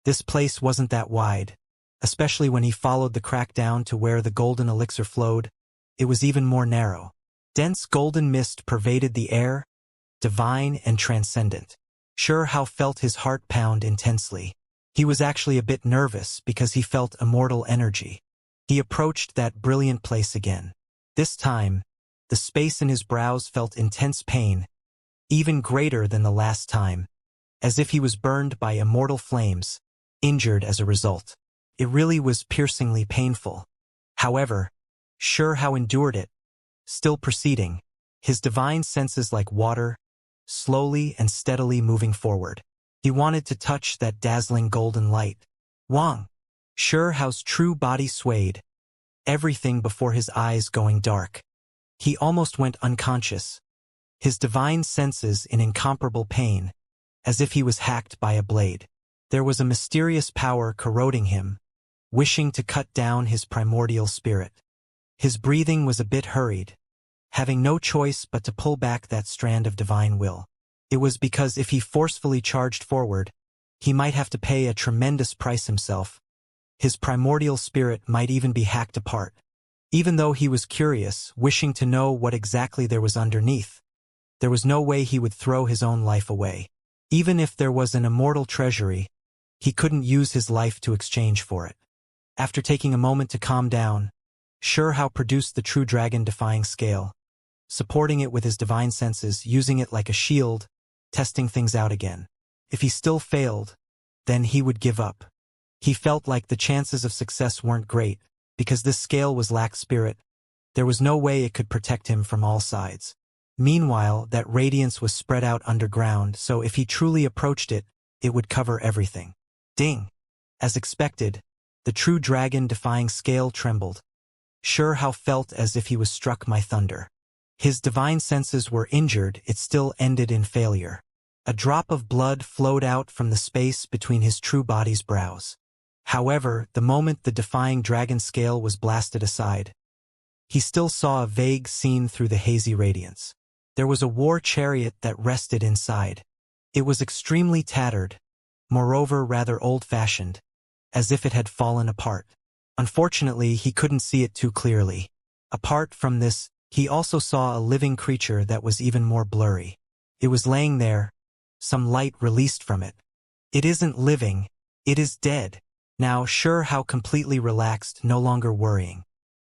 This place wasn't that wide, especially when he followed the crack down to where the golden elixir flowed. It was even more narrow. Dense golden mist pervaded the air, divine and transcendent. Xianxia felt his heart pound intensely. He was actually a bit nervous because he felt immortal energy. He approached that brilliant place again. This time, the space in his brows felt intense pain, even greater than the last time, as if he was burned by immortal flames, injured as a result. It really was piercingly painful. However, Xianxia endured it, still proceeding, his divine senses like water, slowly and steadily moving forward. He wanted to touch that dazzling golden light. Wang! Xianxia's true body swayed, everything before his eyes going dark. He almost went unconscious, his divine senses in incomparable pain, as if he was hacked by a blade. There was a mysterious power corroding him, wishing to cut down his primordial spirit. His breathing was a bit hurried, having no choice but to pull back that strand of divine will. It was because if he forcefully charged forward, he might have to pay a tremendous price himself. His primordial spirit might even be hacked apart. Even though he was curious, wishing to know what exactly there was underneath, there was no way he would throw his own life away. Even if there was an immortal treasury, he couldn't use his life to exchange for it. After taking a moment to calm down, Xianxia produced the true dragon-defying scale, supporting it with his divine senses, using it like a shield, testing things out again. If he still failed, then he would give up. He felt like the chances of success weren't great, because this scale was lack spirit. There was no way it could protect him from all sides. Meanwhile, that radiance was spread out underground, so if he truly approached it, it would cover everything. Ding! As expected, the true dragon-defying scale trembled. Xianxia felt as if he was struck by thunder. His divine senses were injured, it still ended in failure. A drop of blood flowed out from the space between his true body's brows. However, the moment the defying dragon scale was blasted aside, he still saw a vague scene through the hazy radiance. There was a war chariot that rested inside. It was extremely tattered, moreover rather old-fashioned, as if it had fallen apart. Unfortunately, he couldn't see it too clearly. Apart from this, he also saw a living creature that was even more blurry. It was laying there, some light released from it. It isn't living, it is dead. Now Xianxia completely relaxed, no longer worrying.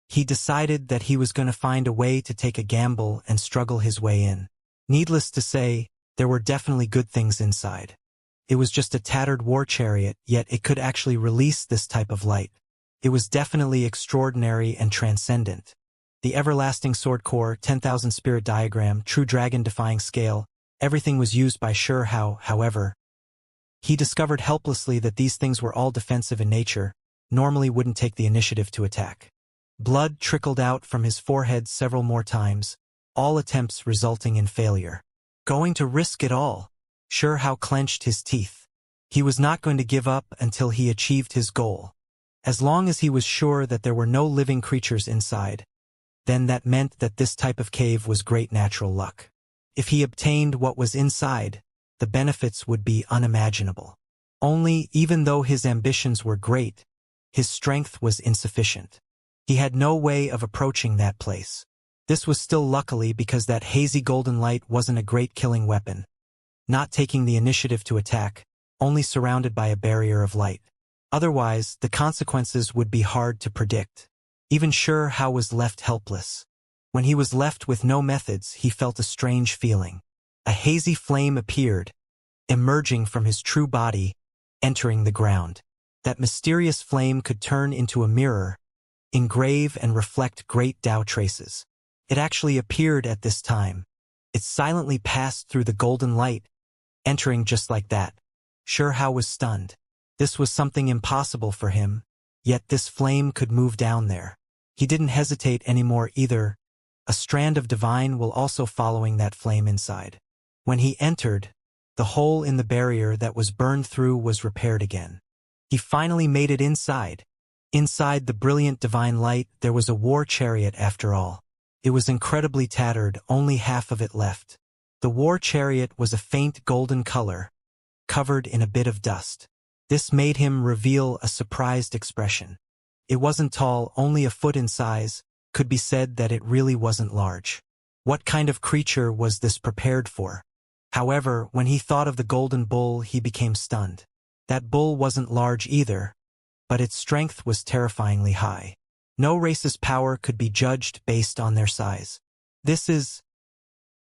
He decided that he was going to find a way to take a gamble and struggle his way in. Needless to say, There were definitely good things inside. It was just a tattered war chariot, yet it could actually release this type of light. It was definitely extraordinary and transcendent. The everlasting sword core, 10,000 spirit diagram, true dragon-defying scale, everything was used by Shurhao. However, he discovered helplessly that these things were all defensive in nature, normally wouldn't take the initiative to attack. Blood trickled out from his forehead several more times, all attempts resulting in failure. Going to risk it all? Shurhao clenched his teeth. He was not going to give up until he achieved his goal. As long as he was sure that there were no living creatures inside, then that meant that this type of cave was great natural luck. If he obtained what was inside, the benefits would be unimaginable. Only, even though his ambitions were great, his strength was insufficient. He had no way of approaching that place. This was still luckily because that hazy golden light wasn't a great killing weapon. Not taking the initiative to attack, only surrounded by a barrier of light. Otherwise, the consequences would be hard to predict. Even Shurhao was left helpless. When he was left with no methods, he felt a strange feeling. A hazy flame appeared, emerging from his true body, entering the ground. That mysterious flame could turn into a mirror, engrave and reflect great Tao traces. It actually appeared at this time. It silently passed through the golden light, entering just like that. Shurhao was stunned. This was something impossible for him, yet this flame could move down there. He didn't hesitate anymore either. A strand of divine will also following that flame inside. When he entered, the hole in the barrier that was burned through was repaired again. He finally made it inside. Inside the brilliant divine light, there was a war chariot after all. It was incredibly tattered, only half of it left. The war chariot was a faint golden color, covered in a bit of dust. This made him reveal a surprised expression. It wasn't tall, only a foot in size, could be said that it really wasn't large. What kind of creature was this prepared for? However, when he thought of the golden bull, he became stunned. That bull wasn't large either, but its strength was terrifyingly high. No race's power could be judged based on their size. This is...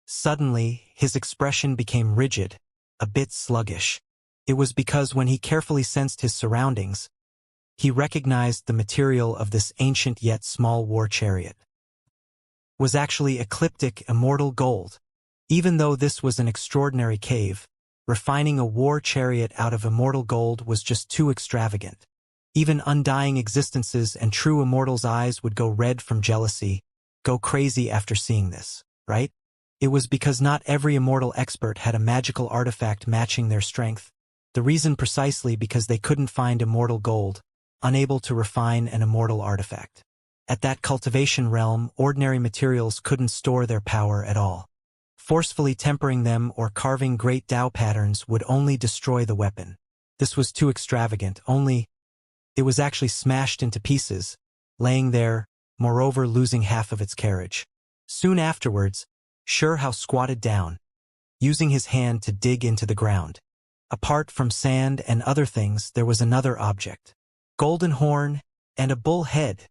Suddenly, his expression became rigid, a bit sluggish. It was because when he carefully sensed his surroundings, he recognized the material of this ancient yet small war chariot was actually ecliptic immortal gold. Even though this was an extraordinary cave, refining a war chariot out of immortal gold was just too extravagant. Even undying existences and true immortals' eyes would go red from jealousy, go crazy after seeing this, right? It was because not every immortal expert had a magical artifact matching their strength. The reason precisely because they couldn't find immortal gold, unable to refine an immortal artifact. At that cultivation realm, ordinary materials couldn't store their power at all. Forcefully tempering them or carving great Tao patterns would only destroy the weapon. This was too extravagant, only it was actually smashed into pieces, laying there, moreover losing half of its carriage. Soon afterwards, Shurhao squatted down, using his hand to dig into the ground. Apart from sand and other things, there was another object. Golden horn and a bull head.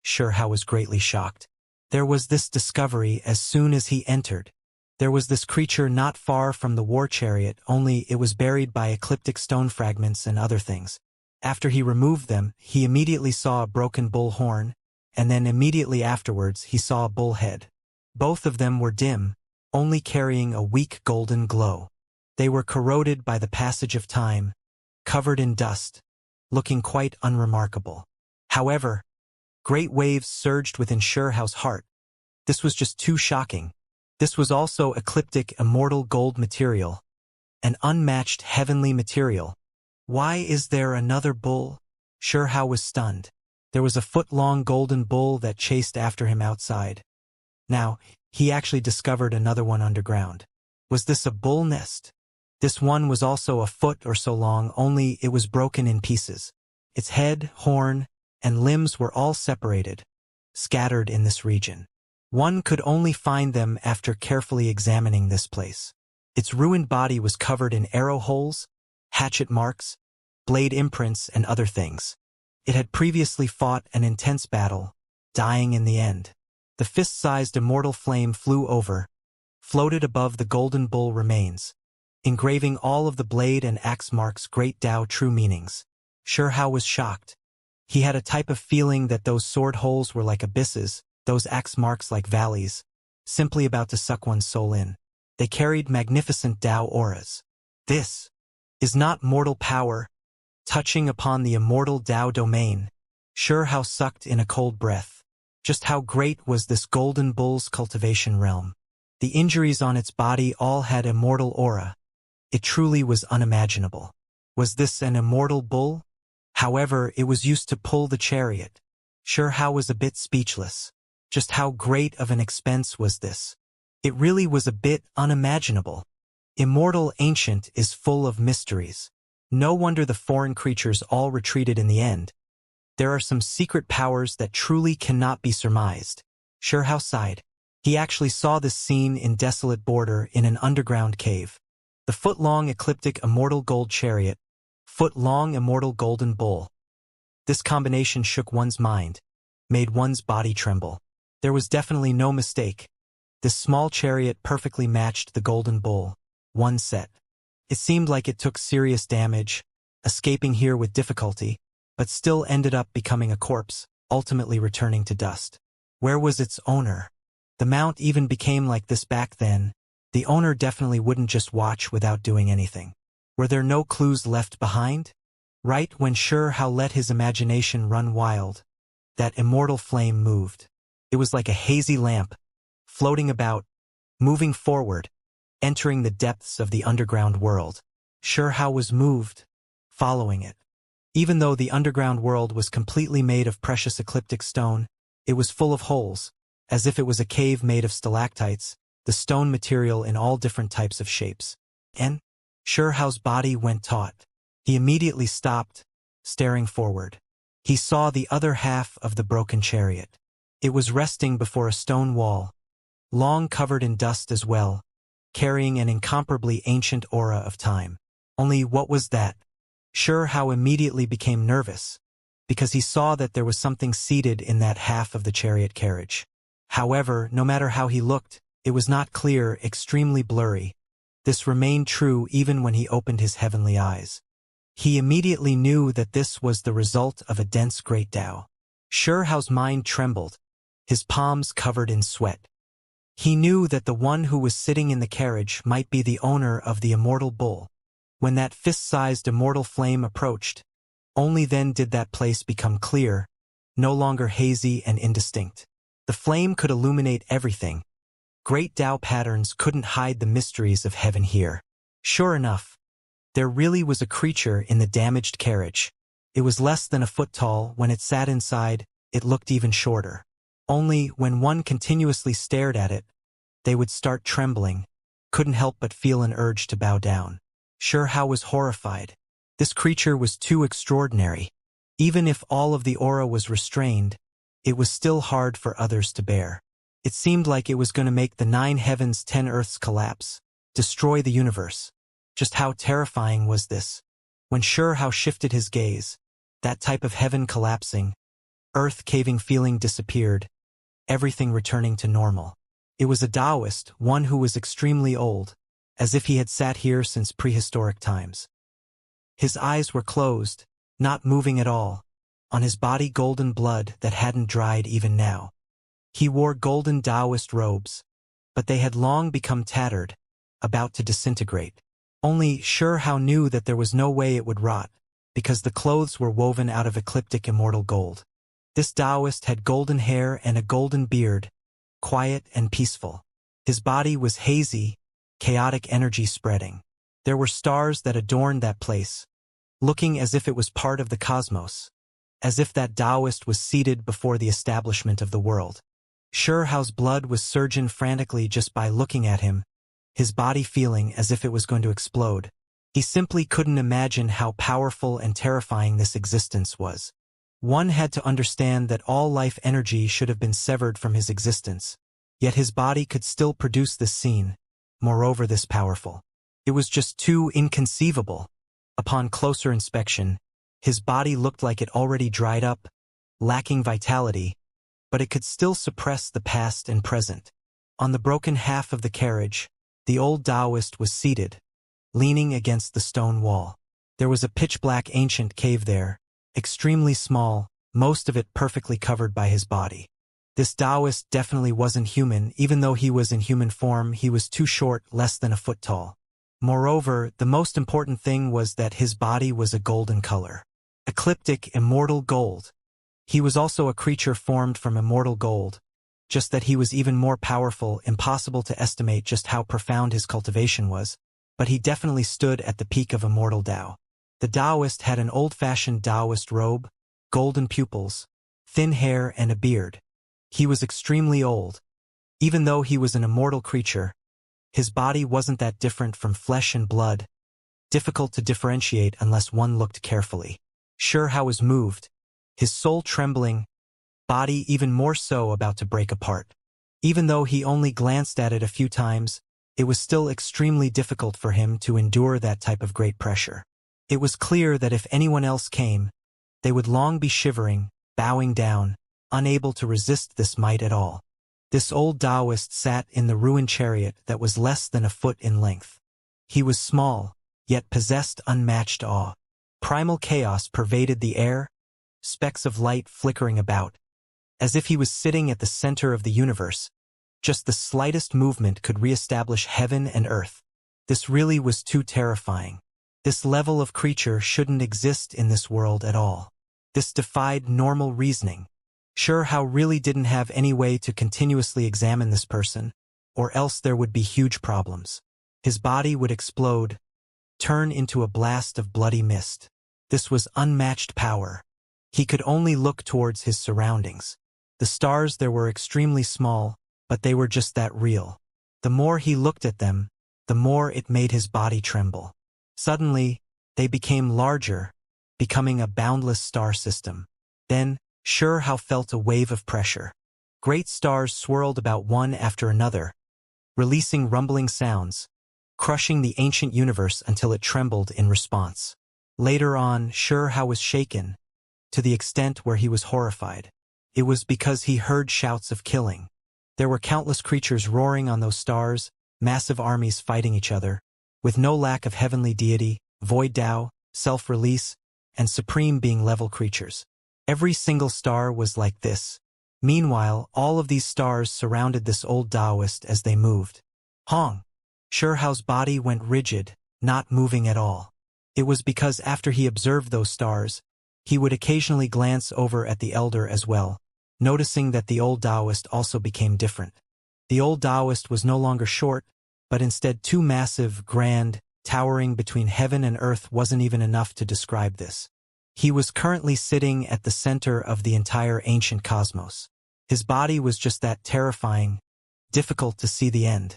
Shurhao was greatly shocked. There was this discovery as soon as he entered. There was this creature not far from the war chariot, only it was buried by ecliptic stone fragments and other things. After he removed them, he immediately saw a broken bull horn, and then immediately afterwards he saw a bull head. Both of them were dim, only carrying a weak golden glow. They were corroded by the passage of time, covered in dust, looking quite unremarkable. However, great waves surged within Shurhao's heart. This was just too shocking. This was also ecliptic immortal gold material, an unmatched heavenly material. Why is there another bull? Shurhao was stunned. There was a foot-long golden bull that chased after him outside. Now, he actually discovered another one underground. Was this a bull nest? This one was also a foot or so long, only it was broken in pieces. Its head, horn, and limbs were all separated, scattered in this region. One could only find them after carefully examining this place. Its ruined body was covered in arrow holes, hatchet marks, blade imprints, and other things. It had previously fought an intense battle, dying in the end. The fist-sized immortal flame flew over, floated above the golden bull remains, engraving all of the blade and axe marks' great Tao true meanings. Shihao was shocked. He had a type of feeling that those sword holes were like abysses, those axe marks like valleys, simply about to suck one's soul in. They carried magnificent Tao auras. This is not mortal power. Touching upon the immortal Tao domain, Shihao sucked in a cold breath. Just how great was this golden bull's cultivation realm? The injuries on its body all had immortal aura. It truly was unimaginable. Was this an immortal bull? However, it was used to pull the chariot. Shihao was a bit speechless. Just how great of an expense was this? It really was a bit unimaginable. Immortal Ancient is full of mysteries. No wonder the foreign creatures all retreated in the end. There are some secret powers that truly cannot be surmised. Shihao sighed. He actually saw this scene in Desolate Border in an underground cave. The foot-long ecliptic immortal gold chariot, foot-long immortal golden bull. This combination shook one's mind, made one's body tremble. There was definitely no mistake. This small chariot perfectly matched the golden bull. One set. It seemed like it took serious damage, escaping here with difficulty, but still ended up becoming a corpse, ultimately returning to dust. Where was its owner? The mount even became like this back then. The owner definitely wouldn't just watch without doing anything. Were there no clues left behind? Right when Shihao let his imagination run wild, that immortal flame moved. It was like a hazy lamp, floating about, moving forward, entering the depths of the underground world. Shihao was moved, following it. Even though the underground world was completely made of precious ecliptic stone, it was full of holes, as if it was a cave made of stalactites, the stone material in all different types of shapes. And Shihao's body went taut. He immediately stopped, staring forward. He saw the other half of the broken chariot. It was resting before a stone wall, long covered in dust as well, carrying an incomparably ancient aura of time. Only what was that? Shihao immediately became nervous, because he saw that there was something seated in that half of the chariot carriage. However, no matter how he looked, it was not clear, extremely blurry. This remained true even when he opened his heavenly eyes. He immediately knew that this was the result of a dense great Tao. Shihao's mind trembled, his palms covered in sweat. He knew that the one who was sitting in the carriage might be the owner of the immortal bull. When that fist-sized immortal flame approached, only then did that place become clear, no longer hazy and indistinct. The flame could illuminate everything. Great Tao patterns couldn't hide the mysteries of heaven here. Sure enough, there really was a creature in the damaged carriage. It was less than a foot tall. When it sat inside, it looked even shorter. Only when one continuously stared at it, they would start trembling, couldn't help but feel an urge to bow down. Shihao was horrified. This creature was too extraordinary. Even if all of the aura was restrained, it was still hard for others to bear. It seemed like it was going to make the 9 heavens 10 earths collapse, destroy the universe. Just how terrifying was this? When Shihao shifted his gaze, that type of heaven collapsing, earth caving feeling disappeared, everything returning to normal. It was a Taoist, one who was extremely old, as if he had sat here since prehistoric times. His eyes were closed, not moving at all, on his body golden blood that hadn't dried even now. He wore golden Taoist robes, but they had long become tattered, about to disintegrate. Only Shihao knew that there was no way it would rot, because the clothes were woven out of ecliptic immortal gold. This Taoist had golden hair and a golden beard, quiet and peaceful. His body was hazy, chaotic energy spreading. There were stars that adorned that place, looking as if it was part of the cosmos, as if that Taoist was seated before the establishment of the world. Shihao's blood was surging frantically just by looking at him, his body feeling as if it was going to explode. He simply couldn't imagine how powerful and terrifying this existence was. One had to understand that all life energy should have been severed from his existence, yet his body could still produce this scene, moreover this powerful. It was just too inconceivable. Upon closer inspection, his body looked like it already dried up, lacking vitality, but it could still suppress the past and present. On the broken half of the carriage, the old Taoist was seated, leaning against the stone wall. There was a pitch-black ancient cave there, extremely small, most of it perfectly covered by his body. This Taoist definitely wasn't human. Even though he was in human form, he was too short, less than a foot tall. Moreover, the most important thing was that his body was a golden color. Ecliptic, immortal gold. He was also a creature formed from immortal gold, just that he was even more powerful. Impossible to estimate just how profound his cultivation was, but he definitely stood at the peak of immortal Tao. The Taoist had an old-fashioned Taoist robe, golden pupils, thin hair and a beard. He was extremely old. Even though he was an immortal creature, his body wasn't that different from flesh and blood, difficult to differentiate unless one looked carefully. Xianxia was moved, his soul trembling, body even more so about to break apart. Even though he only glanced at it a few times, it was still extremely difficult for him to endure that type of great pressure. It was clear that if anyone else came, they would long be shivering, bowing down, unable to resist this might at all. This old Taoist sat in the ruined chariot that was less than a foot in length. He was small, yet possessed unmatched awe. Primal chaos pervaded the air, specks of light flickering about, as if he was sitting at the center of the universe. Just the slightest movement could reestablish heaven and earth. This really was too terrifying. This level of creature shouldn't exist in this world at all. This defied normal reasoning. Xianxia really didn't have any way to continuously examine this person, or else there would be huge problems. His body would explode, turn into a blast of bloody mist. This was unmatched power. He could only look towards his surroundings. The stars there were extremely small, but they were just that real. The more he looked at them, the more it made his body tremble. Suddenly, they became larger, becoming a boundless star system. Then, Xianxia felt a wave of pressure. Great stars swirled about one after another, releasing rumbling sounds, crushing the ancient universe until it trembled in response. Later on, Xianxia was shaken, to the extent where he was horrified. It was because he heard shouts of killing. There were countless creatures roaring on those stars, massive armies fighting each other, with no lack of heavenly deity, void Tao, self-release, and supreme being level creatures. Every single star was like this. Meanwhile, all of these stars surrounded this old Taoist as they moved. Hong! Xianxia's body went rigid, not moving at all. It was because after he observed those stars, he would occasionally glance over at the elder as well, noticing that the old Taoist also became different. The old Taoist was no longer short, but instead too massive, grand, towering between heaven and earth wasn't even enough to describe this. He was currently sitting at the center of the entire ancient cosmos. His body was just that terrifying, difficult to see the end.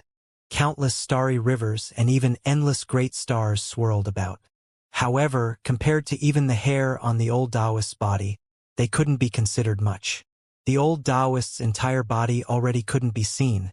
Countless starry rivers and even endless great stars swirled about. However, compared to even the hair on the old Taoist's body, they couldn't be considered much. The old Taoist's entire body already couldn't be seen,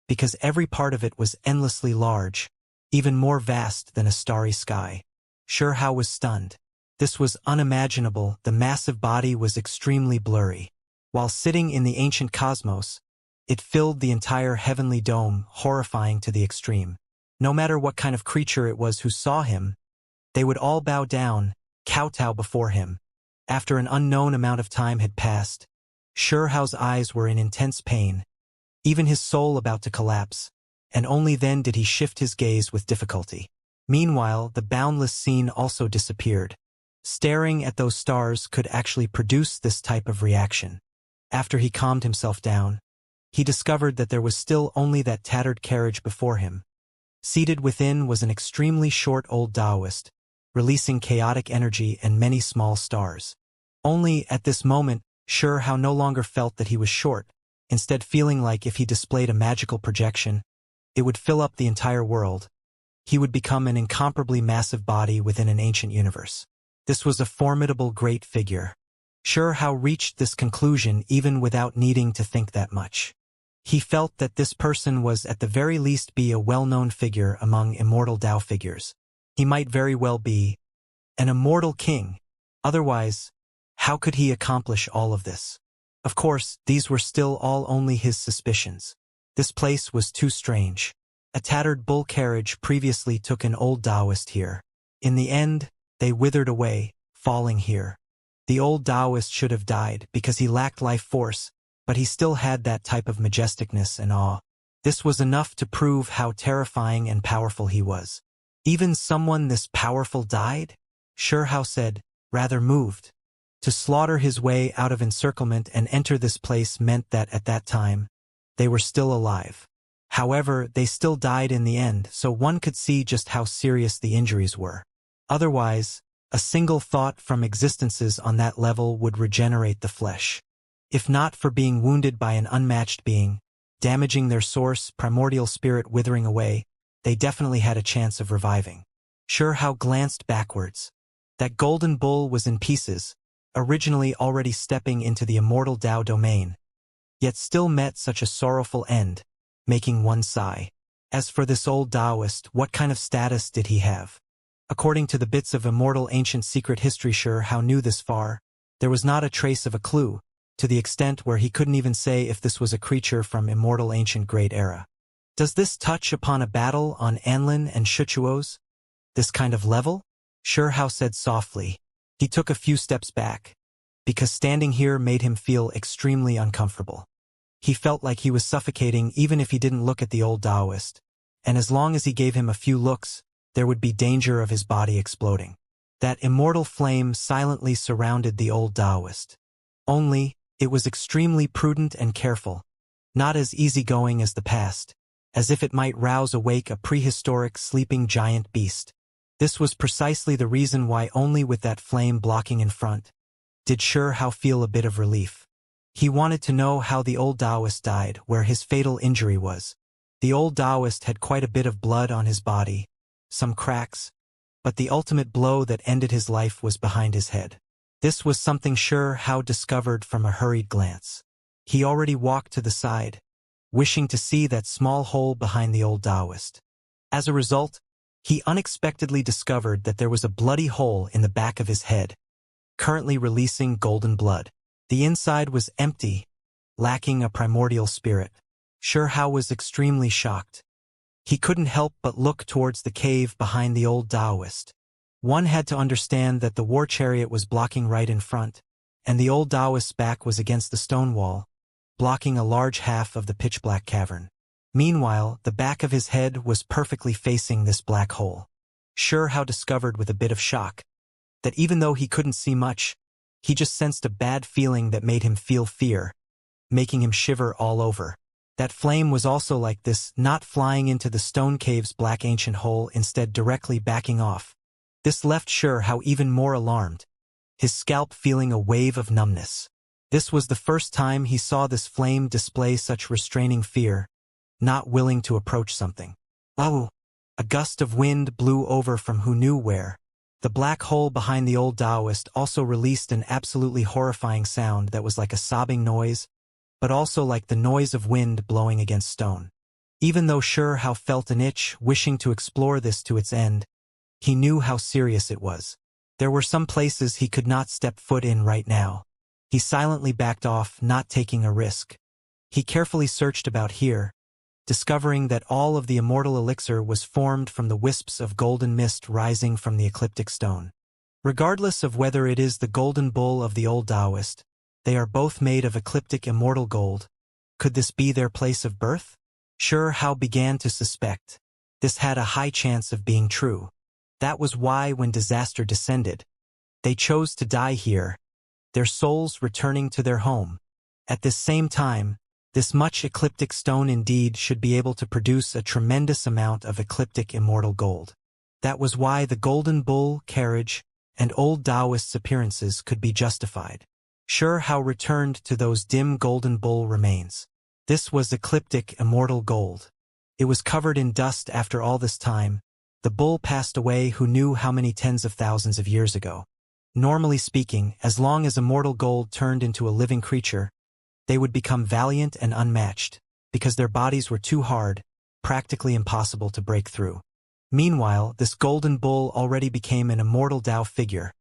because every part of it was endlessly large, even more vast than a starry sky. Xianxia was stunned. This was unimaginable. The massive body was extremely blurry. While sitting in the ancient cosmos, it filled the entire heavenly dome, horrifying to the extreme. No matter what kind of creature it was who saw him, they would all bow down, kowtow before him. After an unknown amount of time had passed, Xianxia's eyes were in intense pain, even his soul about to collapse, and only then did he shift his gaze with difficulty. Meanwhile, the boundless scene also disappeared. Staring at those stars could actually produce this type of reaction. After he calmed himself down, he discovered that there was still only that tattered carriage before him. Seated within was an extremely short old Taoist, releasing chaotic energy and many small stars. Only at this moment, Xianxia no longer felt that he was short, instead feeling like if he displayed a magical projection, it would fill up the entire world. He would become an incomparably massive body within an ancient universe. This was a formidable great figure. Xianxia reached this conclusion even without needing to think that much. He felt that this person was at the very least be a well-known figure among immortal Tao figures. He might very well be an immortal king. Otherwise, how could he accomplish all of this? Of course, these were still all only his suspicions. This place was too strange. A tattered bull carriage previously took an old Taoist here. In the end, they withered away, falling here. The old Taoist should have died because he lacked life force, but he still had that type of majesticness and awe. This was enough to prove how terrifying and powerful he was. Even someone this powerful died? Xianxia said, rather moved. To slaughter his way out of encirclement and enter this place meant that at that time, they were still alive. However, they still died in the end, so one could see just how serious the injuries were. Otherwise, a single thought from existences on that level would regenerate the flesh. If not for being wounded by an unmatched being, damaging their source, primordial spirit withering away, they definitely had a chance of reviving. Xianxia glanced backwards. That golden bull was in pieces, originally already stepping into the immortal Tao domain, yet still met such a sorrowful end, making one sigh. As for this old Taoist, what kind of status did he have? According to the bits of immortal ancient secret history Xianxia knew this far, there was not a trace of a clue, to the extent where he couldn't even say if this was a creature from immortal ancient great era. Does this touch upon a battle on Anlin and Shuchuo's? This kind of level? Xianxia said softly. He took a few steps back, because standing here made him feel extremely uncomfortable. He felt like he was suffocating even if he didn't look at the old Taoist, and as long as he gave him a few looks, there would be danger of his body exploding. That immortal flame silently surrounded the old Taoist. Only, it was extremely prudent and careful, not as easygoing as the past, as if it might rouse awake a prehistoric sleeping giant beast. This was precisely the reason why only with that flame blocking in front did Xianxia feel a bit of relief. He wanted to know how the old Taoist died, where his fatal injury was. The old Taoist had quite a bit of blood on his body, some cracks, but the ultimate blow that ended his life was behind his head. This was something Xianxia discovered from a hurried glance. He already walked to the side, wishing to see that small hole behind the old Taoist. As a result, he unexpectedly discovered that there was a bloody hole in the back of his head, currently releasing golden blood. The inside was empty, lacking a primordial spirit. Xianxia was extremely shocked. He couldn't help but look towards the cave behind the old Taoist. One had to understand that the war chariot was blocking right in front, and the old Taoist's back was against the stone wall, blocking a large half of the pitch-black cavern. Meanwhile, the back of his head was perfectly facing this black hole. Xianxia discovered with a bit of shock that even though he couldn't see much, he just sensed a bad feeling that made him feel fear, making him shiver all over. That flame was also like this, not flying into the stone cave's black ancient hole, instead directly backing off. This left Xianxia even more alarmed, his scalp feeling a wave of numbness. This was the first time he saw this flame display such restraining fear, not willing to approach something. Oh! A gust of wind blew over from who knew where. The black hole behind the old Taoist also released an absolutely horrifying sound that was like a sobbing noise, but also like the noise of wind blowing against stone. Even though Xianxia felt an itch wishing to explore this to its end, he knew how serious it was. There were some places he could not step foot in right now. He silently backed off, not taking a risk. He carefully searched about here, discovering that all of the immortal elixir was formed from the wisps of golden mist rising from the ecliptic stone. Regardless of whether it is the golden bull of the old Taoist, they are both made of ecliptic immortal gold. Could this be their place of birth? Xianxia began to suspect. This had a high chance of being true. That was why when disaster descended, they chose to die here, their souls returning to their home. At this same time, this much ecliptic stone indeed should be able to produce a tremendous amount of ecliptic immortal gold. That was why the golden bull, carriage, and old Taoist's appearances could be justified. Xianxia returned to those dim golden bull remains. This was ecliptic immortal gold. It was covered in dust after all this time. The bull passed away who knew how many tens of thousands of years ago. Normally speaking, as long as immortal gold turned into a living creature, they would become valiant and unmatched, because their bodies were too hard, practically impossible to break through. Meanwhile, this golden bull already became an immortal Tao figure.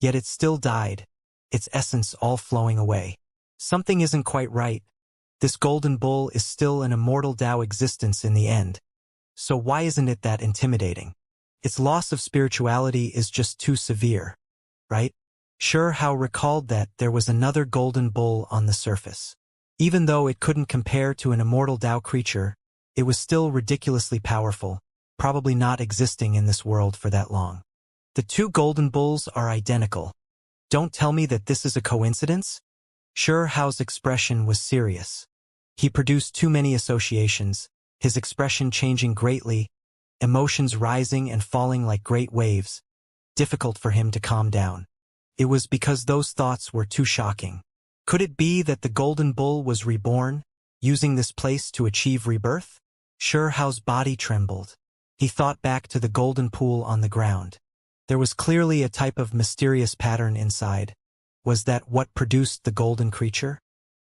Yet it still died, its essence all flowing away. Something isn't quite right. This golden bull is still an immortal Tao existence in the end. So why isn't it that intimidating? Its loss of spirituality is just too severe, right? Sure Hao recalled that there was another golden bull on the surface. Even though it couldn't compare to an immortal Tao creature, it was still ridiculously powerful, probably not existing in this world for that long. The two golden bulls are identical. Don't tell me that this is a coincidence? Sure Hao's expression was serious. He produced too many associations, his expression changing greatly, emotions rising and falling like great waves, difficult for him to calm down. It was because those thoughts were too shocking. Could it be that the golden bull was reborn, using this place to achieve rebirth? Sure Hao's body trembled. He thought back to the golden pool on the ground. There was clearly a type of mysterious pattern inside. Was that what produced the golden creature?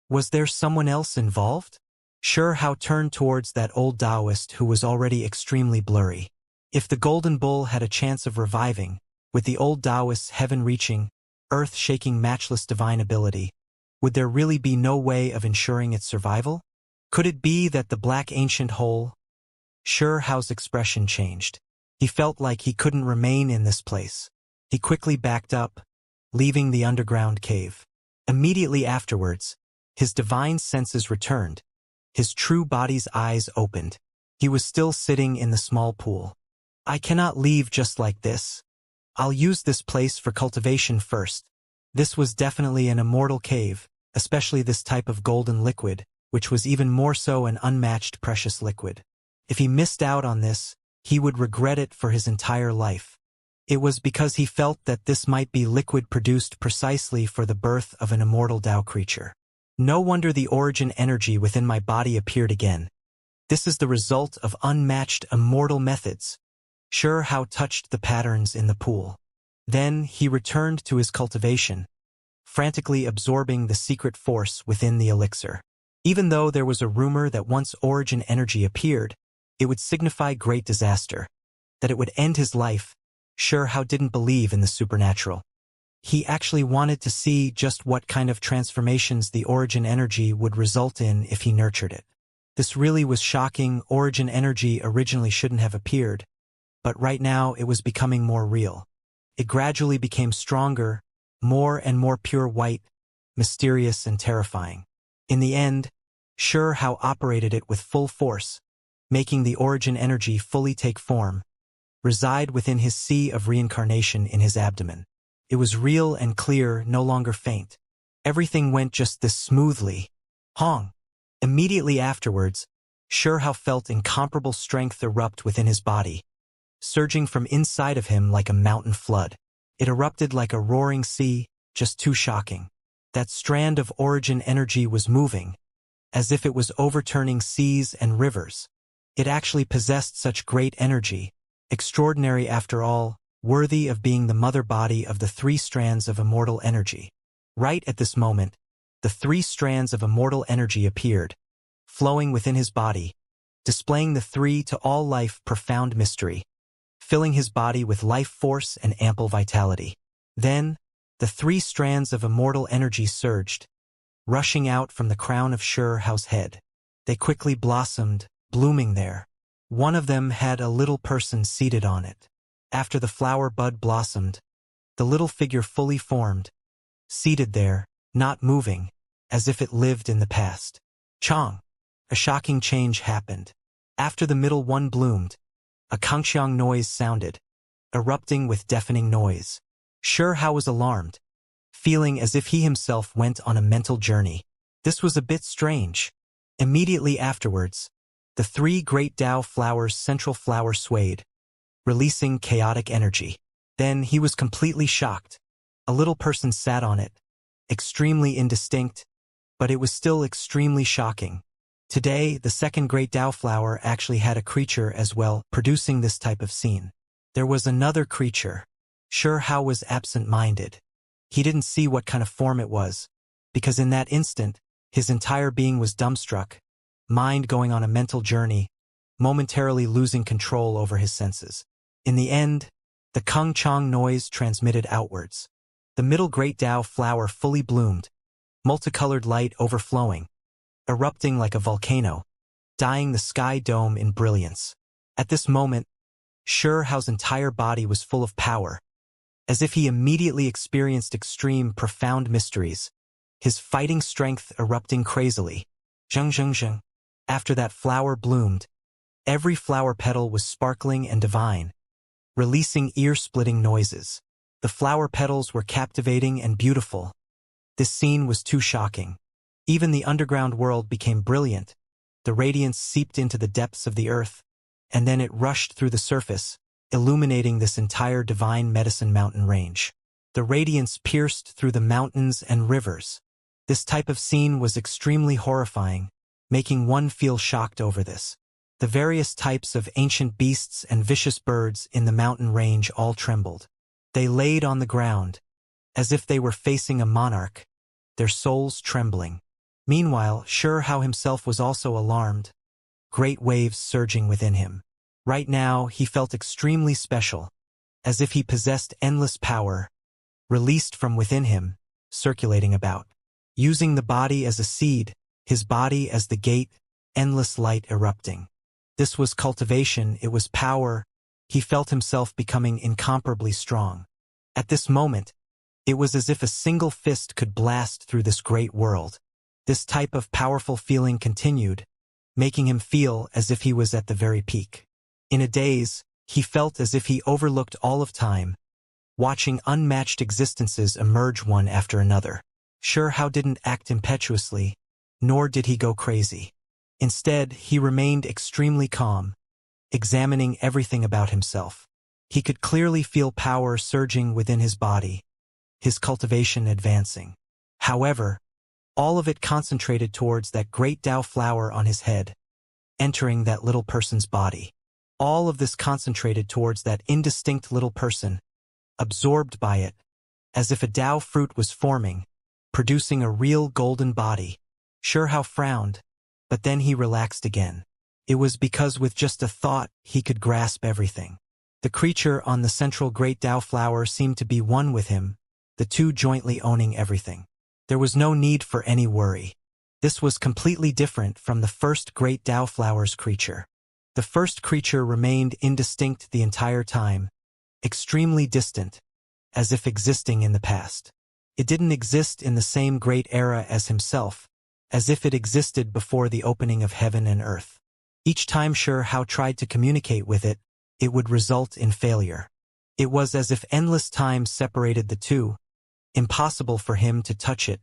Was there someone else involved? Sure Hao turned towards that old Taoist who was already extremely blurry. If the golden bull had a chance of reviving, with the old Taoist's heaven-reaching, earth-shaking matchless divine ability, would there really be no way of ensuring its survival? Could it be that the black ancient hole? Sure Hao's expression changed. He felt like he couldn't remain in this place. He quickly backed up, leaving the underground cave. Immediately afterwards, his divine senses returned. His true body's eyes opened. He was still sitting in the small pool. I cannot leave just like this. I'll use this place for cultivation first. This was definitely an immortal cave, especially this type of golden liquid, which was even more so an unmatched precious liquid. If he missed out on this, he would regret it for his entire life. It was because he felt that this might be liquid produced precisely for the birth of an immortal Tao creature. No wonder the origin energy within my body appeared again. This is the result of unmatched immortal methods. Sure Hao touched the patterns in the pool. Then he returned to his cultivation, frantically absorbing the secret force within the elixir. Even though there was a rumor that once origin energy appeared, it would signify great disaster, that it would end his life, Sure Hao didn't believe in the supernatural. He actually wanted to see just what kind of transformations the origin energy would result in if he nurtured it. This really was shocking. Origin energy originally shouldn't have appeared, but right now it was becoming more real. It gradually became stronger, more and more pure white, mysterious and terrifying. In the end, Sure Hao operated it with full force, making the origin energy fully take form, reside within his sea of reincarnation in his abdomen. It was real and clear, no longer faint. Everything went just this smoothly. Hong. Immediately afterwards, Sure Hao felt incomparable strength erupt within his body, surging from inside of him like a mountain flood. It erupted like a roaring sea, just too shocking. That strand of origin energy was moving, as if it was overturning seas and rivers. It actually possessed such great energy, extraordinary after all, worthy of being the mother body of the three strands of immortal energy. Right at this moment, the three strands of immortal energy appeared, flowing within his body, displaying the three to all life profound mystery, filling his body with life force and ample vitality. Then, the three strands of immortal energy surged, rushing out from the crown of Sure Hao's head. They quickly blossomed, blooming there. One of them had a little person seated on it. After the flower bud blossomed, the little figure fully formed, seated there, not moving, as if it lived in the past. Chong! A shocking change happened. After the middle one bloomed, a Kangxiang noise sounded, erupting with deafening noise. Sure Hao was alarmed, feeling as if he himself went on a mental journey. This was a bit strange. Immediately afterwards, the three great Tao flowers' central flower swayed, releasing chaotic energy. Then he was completely shocked. A little person sat on it, extremely indistinct, but it was still extremely shocking. Today, the second great Tao flower actually had a creature as well, producing this type of scene. There was another creature. Sure Hao was absent-minded. He didn't see what kind of form it was, because in that instant, his entire being was dumbstruck, mind going on a mental journey, momentarily losing control over his senses. In the end, the Kung Chong noise transmitted outwards. The middle great Tao flower fully bloomed, multicolored light overflowing, erupting like a volcano, dyeing the sky dome in brilliance. At this moment, Hao's entire body was full of power, as if he immediately experienced extreme, profound mysteries, his fighting strength erupting crazily. Zheng zheng zheng. After that flower bloomed, every flower petal was sparkling and divine, releasing ear-splitting noises. The flower petals were captivating and beautiful. This scene was too shocking. Even the underground world became brilliant. The radiance seeped into the depths of the earth, and then it rushed through the surface, illuminating this entire divine medicine mountain range. The radiance pierced through the mountains and rivers. This type of scene was extremely horrifying, making one feel shocked over this. The various types of ancient beasts and vicious birds in the mountain range all trembled. They laid on the ground, as if they were facing a monarch, their souls trembling. Meanwhile, Hao himself was also alarmed, great waves surging within him. Right now, he felt extremely special, as if he possessed endless power, released from within him, circulating about. Using the body as a seed, his body as the gate, endless light erupting. This was cultivation, it was power. He felt himself becoming incomparably strong. At this moment, it was as if a single fist could blast through this great world. This type of powerful feeling continued, making him feel as if he was at the very peak. In a daze, he felt as if he overlooked all of time, watching unmatched existences emerge one after another. Hao didn't act impetuously, nor did he go crazy. Instead, he remained extremely calm, examining everything about himself. He could clearly feel power surging within his body, his cultivation advancing. However, all of it concentrated towards that great Tao flower on his head, entering that little person's body. All of this concentrated towards that indistinct little person, absorbed by it, as if a Tao fruit was forming, producing a real golden body. Hao frowned, but then he relaxed again. It was because with just a thought, he could grasp everything. The creature on the central great Tao flower seemed to be one with him, the two jointly owning everything. There was no need for any worry. This was completely different from the first great Tao flower's creature. The first creature remained indistinct the entire time, extremely distant, as if existing in the past. It didn't exist in the same great era as himself, as if it existed before the opening of heaven and earth. Each time Hao tried to communicate with it, it would result in failure. It was as if endless time separated the two, impossible for him to touch it,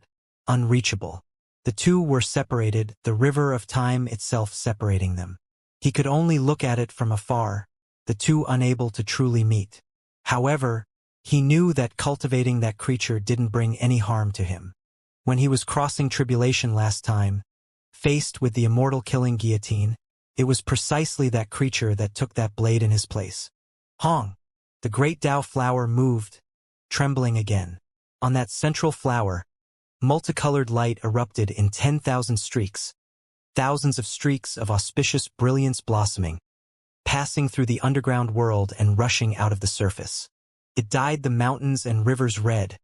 unreachable. The two were separated, the river of time itself separating them. He could only look at it from afar, the two unable to truly meet. However, he knew that cultivating that creature didn't bring any harm to him. When he was crossing tribulation last time, faced with the immortal killing guillotine, it was precisely that creature that took that blade in his place. Hong! The great Tao flower moved, trembling again. On that central flower, multicolored light erupted in 10,000 streaks, thousands of streaks of auspicious brilliance blossoming, passing through the underground world and rushing out of the surface. It dyed the mountains and rivers red,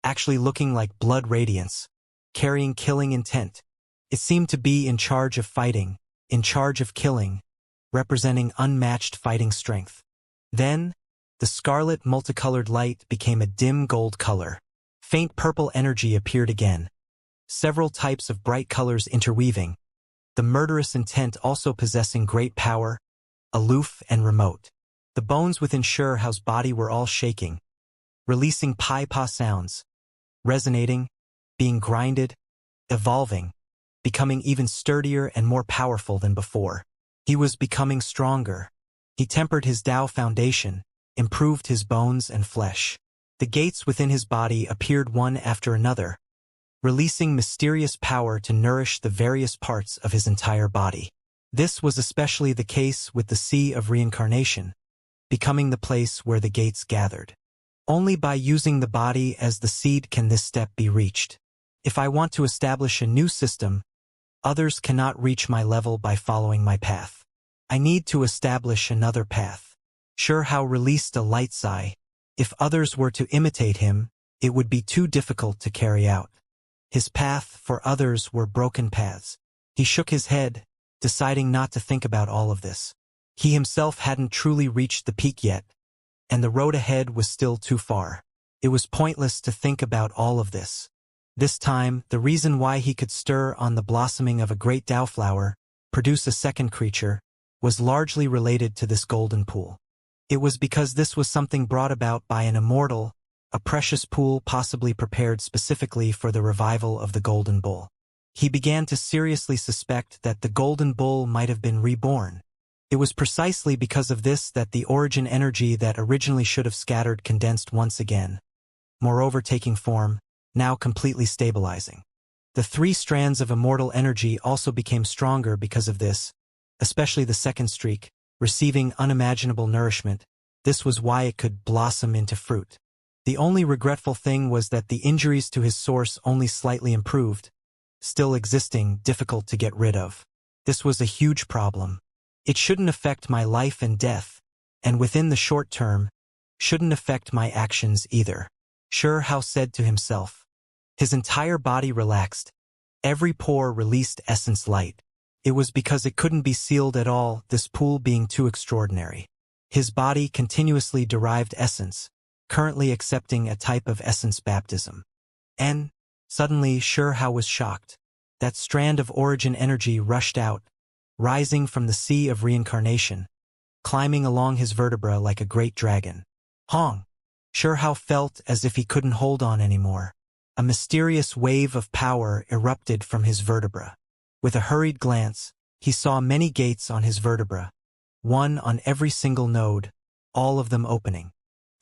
actually looking like blood radiance, carrying killing intent. It seemed to be in charge of fighting, in charge of killing, representing unmatched fighting strength. Then, the scarlet multicolored light became a dim gold color. Faint purple energy appeared again, several types of bright colors interweaving, the murderous intent also possessing great power, aloof and remote. The bones within Hao's body were all shaking, releasing pi-pa sounds, resonating, being grinded, evolving, becoming even sturdier and more powerful than before. He was becoming stronger. He tempered his Tao foundation, improved his bones and flesh. The gates within his body appeared one after another, releasing mysterious power to nourish the various parts of his entire body. This was especially the case with the Sea of Reincarnation, becoming the place where the gates gathered. Only by using the body as the seed can this step be reached. If I want to establish a new system, others cannot reach my level by following my path. I need to establish another path. Hao released a light sigh. If others were to imitate him, it would be too difficult to carry out. His path for others were broken paths. He shook his head, deciding not to think about all of this. He himself hadn't truly reached the peak yet, and the road ahead was still too far. It was pointless to think about all of this. This time, the reason why he could stir on the blossoming of a great Tao flower, produce a second creature, was largely related to this golden pool. It was because this was something brought about by an immortal, a precious pool possibly prepared specifically for the revival of the golden bull. He began to seriously suspect that the golden bull might have been reborn. It was precisely because of this that the origin energy that originally should have scattered condensed once again, moreover taking form, now completely stabilizing. The 3 strands of immortal energy also became stronger because of this, especially the second streak, receiving unimaginable nourishment. This was why it could blossom into fruit. The only regretful thing was that the injuries to his source only slightly improved, still existing, difficult to get rid of. This was a huge problem. It shouldn't affect my life and death, and within the short term, shouldn't affect my actions either. Xianxia said to himself. His entire body relaxed. Every pore released essence light. It was because it couldn't be sealed at all, this pool being too extraordinary. His body continuously derived essence, currently accepting a type of essence baptism. And, suddenly Xianxia was shocked. That strand of origin energy rushed out, rising from the sea of reincarnation, climbing along his vertebra like a great dragon. Hong! Xianxia felt as if he couldn't hold on anymore. A mysterious wave of power erupted from his vertebra. With a hurried glance, he saw many gates on his vertebra, one on every single node, all of them opening.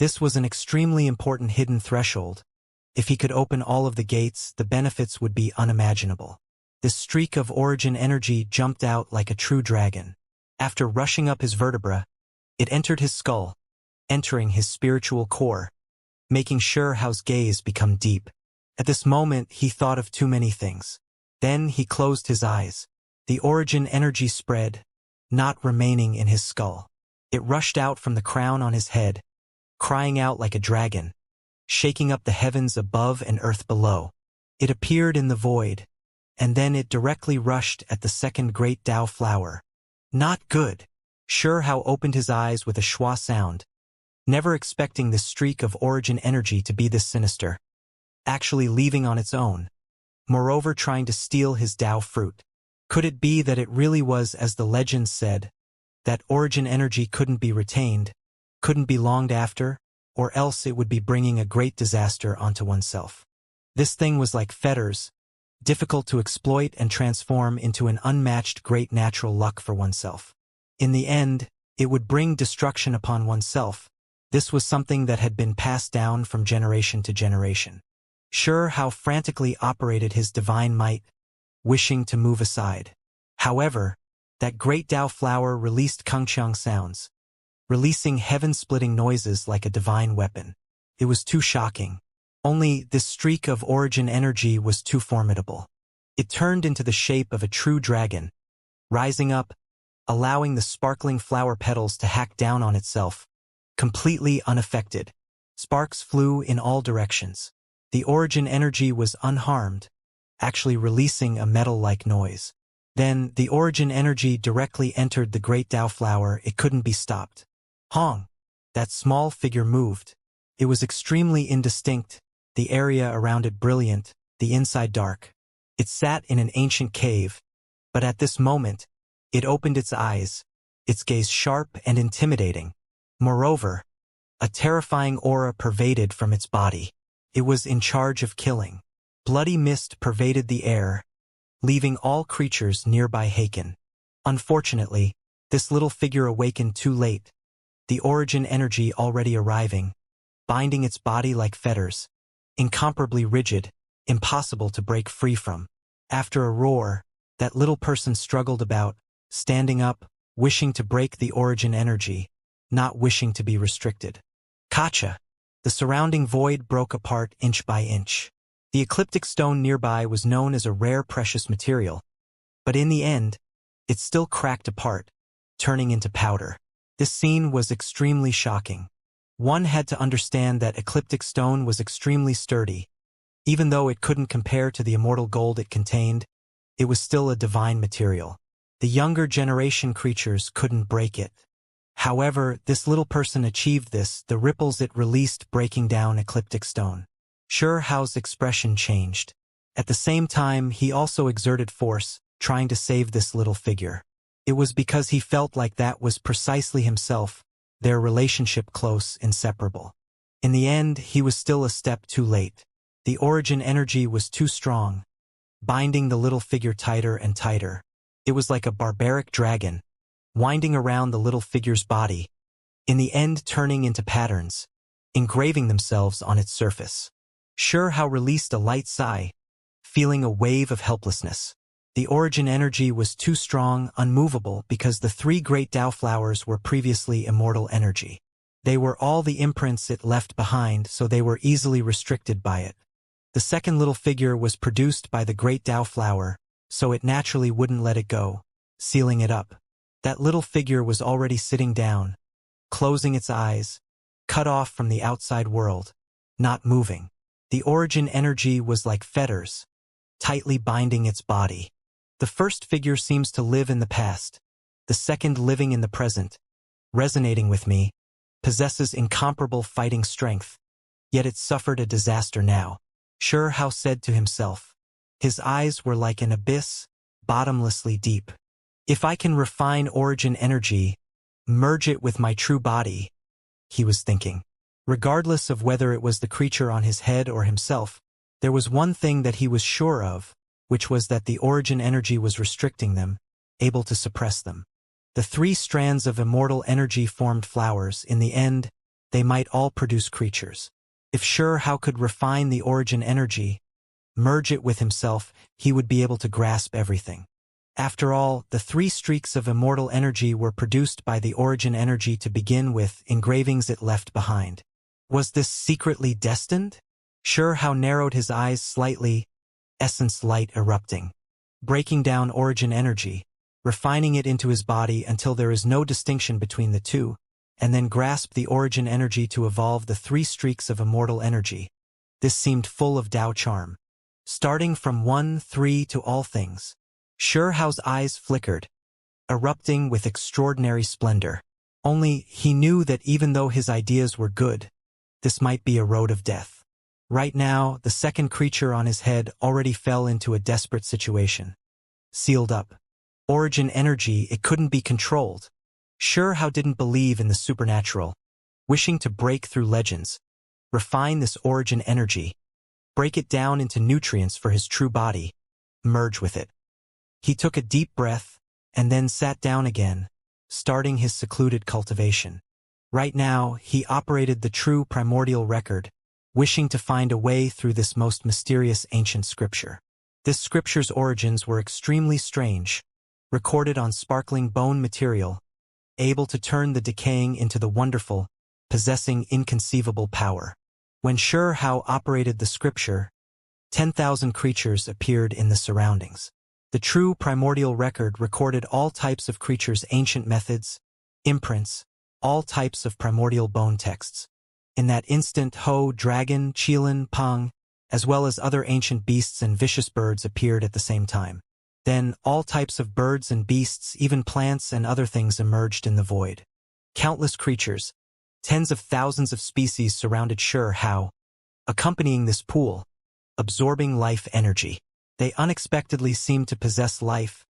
This was an extremely important hidden threshold. If he could open all of the gates, the benefits would be unimaginable. This streak of origin energy jumped out like a true dragon. After rushing up his vertebra, it entered his skull, entering his spiritual core, making Xianxia's gaze become deep. At this moment, he thought of too many things. Then he closed his eyes. The origin energy spread, not remaining in his skull. It rushed out from the crown on his head, crying out like a dragon, shaking up the heavens above and earth below. It appeared in the void, and then it directly rushed at the second great Tao flower. Not good. Xianxia opened his eyes with a schwa sound, never expecting this streak of origin energy to be this sinister, actually leaving on its own, moreover trying to steal his Tao fruit. Could it be that it really was as the legends said, that origin energy couldn't be retained, couldn't be longed after, or else it would be bringing a great disaster onto oneself? This thing was like fetters, difficult to exploit and transform into an unmatched great natural luck for oneself. In the end, it would bring destruction upon oneself. This was something that had been passed down from generation to generation. Xianxia frantically operated his divine might, wishing to move aside. However, that great Tao flower released Kangqiang sounds, releasing heaven-splitting noises like a divine weapon. It was too shocking. Only this streak of origin energy was too formidable. It turned into the shape of a true dragon, rising up, allowing the sparkling flower petals to hack down on itself, completely unaffected. Sparks flew in all directions. The origin energy was unharmed, actually releasing a metal-like noise. Then, the origin energy directly entered the great Tao flower. It couldn't be stopped. Hong! That small figure moved. It was extremely indistinct, the area around it brilliant, the inside dark. It sat in an ancient cave, but at this moment, it opened its eyes, its gaze sharp and intimidating. Moreover, a terrifying aura pervaded from its body. It was in charge of killing. Bloody mist pervaded the air, leaving all creatures nearby shaken. Unfortunately, this little figure awakened too late, the origin energy already arriving, binding its body like fetters, incomparably rigid, impossible to break free from. After a roar, that little person struggled about, standing up, wishing to break the origin energy, not wishing to be restricted. Kacha! The surrounding void broke apart inch by inch. The ecliptic stone nearby was known as a rare precious material, but in the end, it still cracked apart, turning into powder. This scene was extremely shocking. One had to understand that ecliptic stone was extremely sturdy. Even though it couldn't compare to the immortal gold it contained, It was still a divine material. The younger generation creatures couldn't break it. However, this little person achieved this, the ripples it released breaking down ecliptic stone. Hao's expression changed. At the same time, he also exerted force, trying to save this little figure. It was because he felt like that was precisely himself, their relationship close, inseparable. In the end, he was still a step too late. The origin energy was too strong, binding the little figure tighter and tighter. It was like a barbaric dragon, winding around the little figure's body, in the end turning into patterns, engraving themselves on its surface. Hao released a light sigh, feeling a wave of helplessness. The origin energy was too strong, unmovable, because the three great Tao flowers were previously immortal energy. They were all the imprints it left behind, so they were easily restricted by it. The second little figure was produced by the great Tao flower, so it naturally wouldn't let it go, sealing it up. That little figure was already sitting down, closing its eyes, cut off from the outside world, not moving. The origin energy was like fetters, tightly binding its body. The first figure seems to live in the past, the second living in the present, resonating with me, possesses incomparable fighting strength, yet it suffered a disaster now. Hao said to himself. His eyes were like an abyss, bottomlessly deep. If I can refine origin energy, merge it with my true body, he was thinking. Regardless of whether it was the creature on his head or himself, there was one thing that he was sure of, which was that the origin energy was restricting them, able to suppress them. The three strands of immortal energy formed flowers. In the end, they might all produce creatures. If Hao could refine the origin energy, merge it with himself, he would be able to grasp everything. After all, the three streaks of immortal energy were produced by the origin energy to begin with, engravings it left behind. Was this secretly destined? Hao narrowed his eyes slightly, essence light erupting, breaking down origin energy, refining it into his body until there is no distinction between the two, and then grasp the origin energy to evolve the three streaks of immortal energy. This seemed full of Tao charm. Starting from 1-3 to all things. Hao's eyes flickered, erupting with extraordinary splendor. Only, he knew that even though his ideas were good, this might be a road of death. Right now, the second creature on his head already fell into a desperate situation. Sealed up. Origin energy, it couldn't be controlled. Hao didn't believe in the supernatural, wishing to break through legends, refine this origin energy, break it down into nutrients for his true body, merge with it. He took a deep breath, and then sat down again, starting his secluded cultivation. Right now, he operated the true primordial record, wishing to find a way through this most mysterious ancient scripture. This scripture's origins were extremely strange, recorded on sparkling bone material, able to turn the decaying into the wonderful, possessing inconceivable power. When Hao operated the scripture, 10,000 creatures appeared in the surroundings. The true primordial record recorded all types of creatures' ancient methods, imprints, all types of primordial bone texts. In that instant, Ho, dragon, Qilin, Pang, as well as other ancient beasts and vicious birds appeared at the same time. Then, all types of birds and beasts, even plants and other things emerged in the void. Countless creatures, tens of thousands of species surrounded Hao, accompanying this pool, absorbing life energy. They unexpectedly seemed to possess life,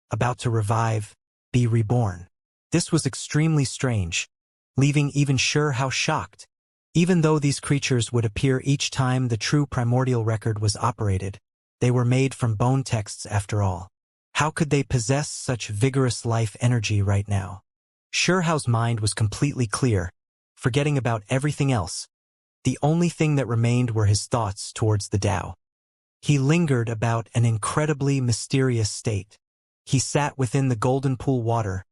about to revive, be reborn. This was extremely strange, leaving even Hao shocked. Even though these creatures would appear each time the true primordial record was operated, they were made from bone texts after all. How could they possess such vigorous life energy right now? Hao's mind was completely clear, forgetting about everything else. The only thing that remained were his thoughts towards the Tao. He lingered about an incredibly mysterious state. He sat within the golden pool water,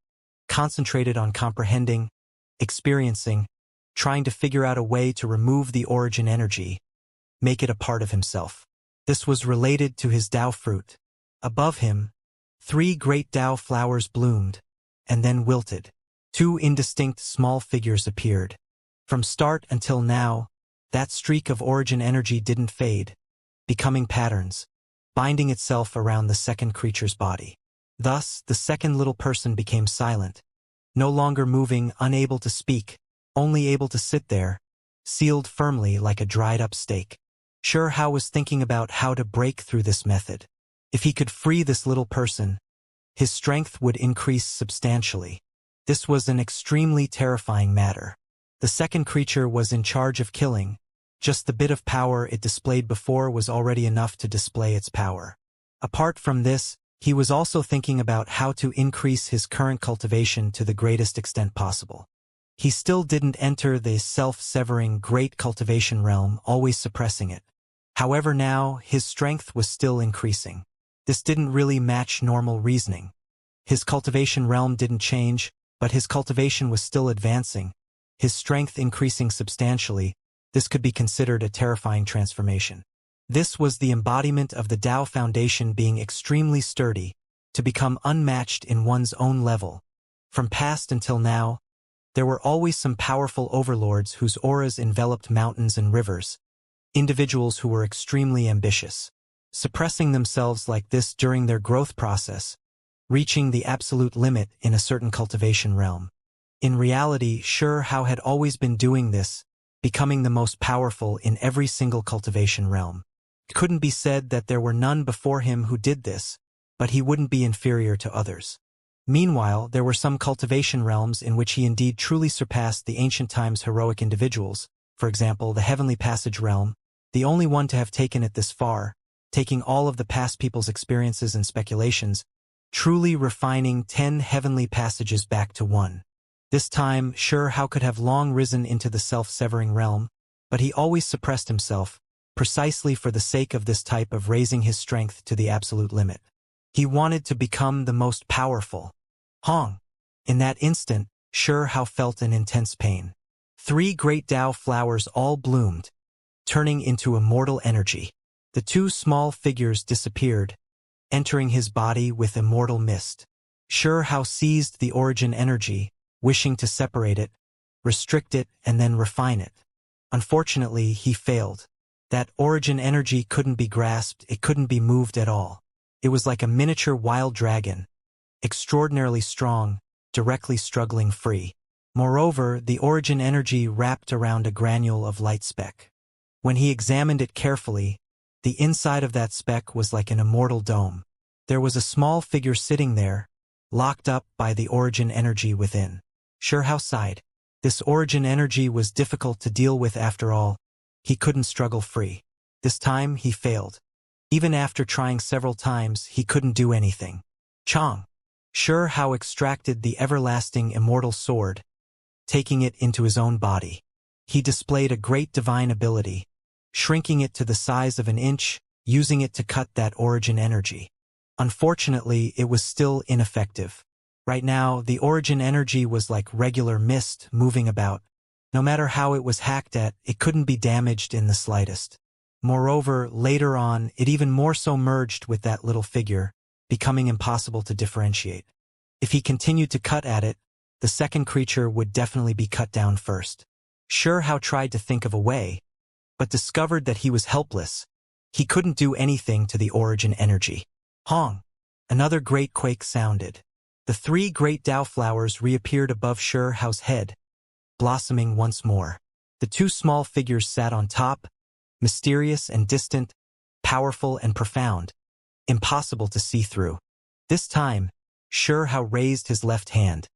concentrated on comprehending, experiencing, trying to figure out a way to remove the origin energy, make it a part of himself. This was related to his Tao fruit. Above him, 3 great Tao flowers bloomed, and then wilted. 2 indistinct small figures appeared. From start until now, that streak of origin energy didn't fade, becoming patterns. binding itself around the second creature's body. Thus, the second little person became silent, no longer moving, unable to speak, only able to sit there, sealed firmly like a dried-up steak. Sure Hao was thinking about how to break through this method. If he could free this little person, his strength would increase substantially. This was an extremely terrifying matter. The second creature was in charge of killing. Just the bit of power it displayed before was already enough to display its power. Apart from this, he was also thinking about how to increase his current cultivation to the greatest extent possible. He still didn't enter the self-severing great cultivation realm, always suppressing it. However, now, his strength was still increasing. This didn't really match normal reasoning. His cultivation realm didn't change, but his cultivation was still advancing, his strength increasing substantially. This could be considered a terrifying transformation. This was the embodiment of the Tao foundation being extremely sturdy, to become unmatched in one's own level. From past until now, there were always some powerful overlords whose auras enveloped mountains and rivers, individuals who were extremely ambitious, suppressing themselves like this during their growth process, reaching the absolute limit in a certain cultivation realm. In reality, Sure Hao had always been doing this, becoming the most powerful in every single cultivation realm. It couldn't be said that there were none before him who did this, but he wouldn't be inferior to others. Meanwhile, there were some cultivation realms in which he indeed truly surpassed the ancient times' heroic individuals, for example, the Heavenly Passage realm, the only one to have taken it this far, taking all of the past people's experiences and speculations, truly refining 10 heavenly passages back to one. This time, Sure Hao could have long risen into the self-severing realm, but he always suppressed himself, precisely for the sake of this type of raising his strength to the absolute limit. He wanted to become the most powerful. Hong. In that instant, Sure Hao felt an intense pain. 3 great Tao flowers all bloomed, turning into immortal energy. The 2 small figures disappeared, entering his body with immortal mist. Sure Hao seized the origin energy, wishing to separate it, restrict it, and then refine it. Unfortunately, he failed. That origin energy couldn't be grasped, it couldn't be moved at all. It was like a miniature wild dragon, extraordinarily strong, directly struggling free. Moreover, the origin energy wrapped around a granule of light speck. When he examined it carefully, the inside of that speck was like an immortal dome. There was a small figure sitting there, locked up by the origin energy within. Sure Hao sighed. This origin energy was difficult to deal with after all. He couldn't struggle free. This time, he failed. Even after trying several times, he couldn't do anything. Chong. Sure Hao extracted the everlasting immortal sword, taking it into his own body. He displayed a great divine ability, shrinking it to the size of an inch, using it to cut that origin energy. Unfortunately, it was still ineffective. Right now, the origin energy was like regular mist moving about. No matter how it was hacked at, it couldn't be damaged in the slightest. Moreover, later on, it even more so merged with that little figure, becoming impossible to differentiate. If he continued to cut at it, the second creature would definitely be cut down first. Sure Hao tried to think of a way, but discovered that he was helpless. He couldn't do anything to the origin energy. Hong. Another great quake sounded. The 3 great Tao flowers reappeared above Sure Hao's head, blossoming once more. The 2 small figures sat on top, mysterious and distant, powerful and profound, impossible to see through. This time, Sure Hao raised his left hand,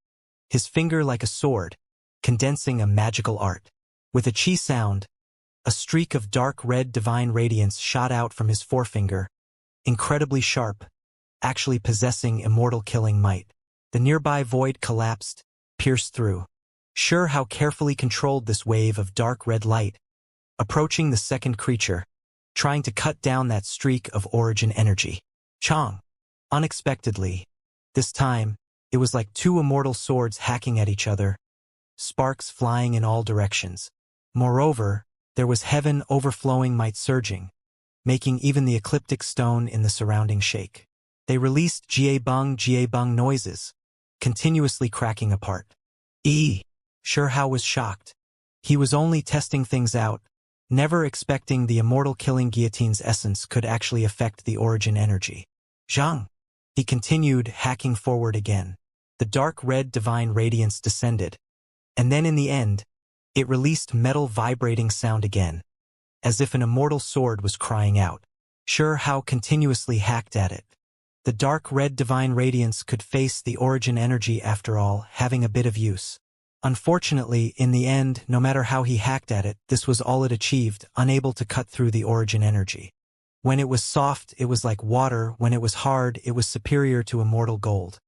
his finger like a sword, condensing a magical art. With a chi sound, a streak of dark red divine radiance shot out from his forefinger, incredibly sharp, actually possessing immortal killing might. The nearby void collapsed, pierced through. Sure Hao carefully controlled this wave of dark red light, approaching the second creature, trying to cut down that streak of origin energy. Chong. Unexpectedly, this time, it was like 2 immortal swords hacking at each other, sparks flying in all directions. Moreover, there was heaven overflowing might surging, making even the ecliptic stone in the surrounding shake. They released jie-bung noises, continuously cracking apart. Sure Hao was shocked. He was only testing things out, never expecting the immortal killing guillotine's essence could actually affect the origin energy. Zhang. He continued, hacking forward again. The dark red divine radiance descended, and then in the end, it released metal vibrating sound again, as if an immortal sword was crying out. Sure how continuously hacked at it. The dark red divine radiance could face the origin energy after all, having a bit of use. Unfortunately, in the end, no matter how he hacked at it, this was all it achieved, unable to cut through the origin energy. When it was soft, it was like water. When it was hard, it was superior to immortal gold.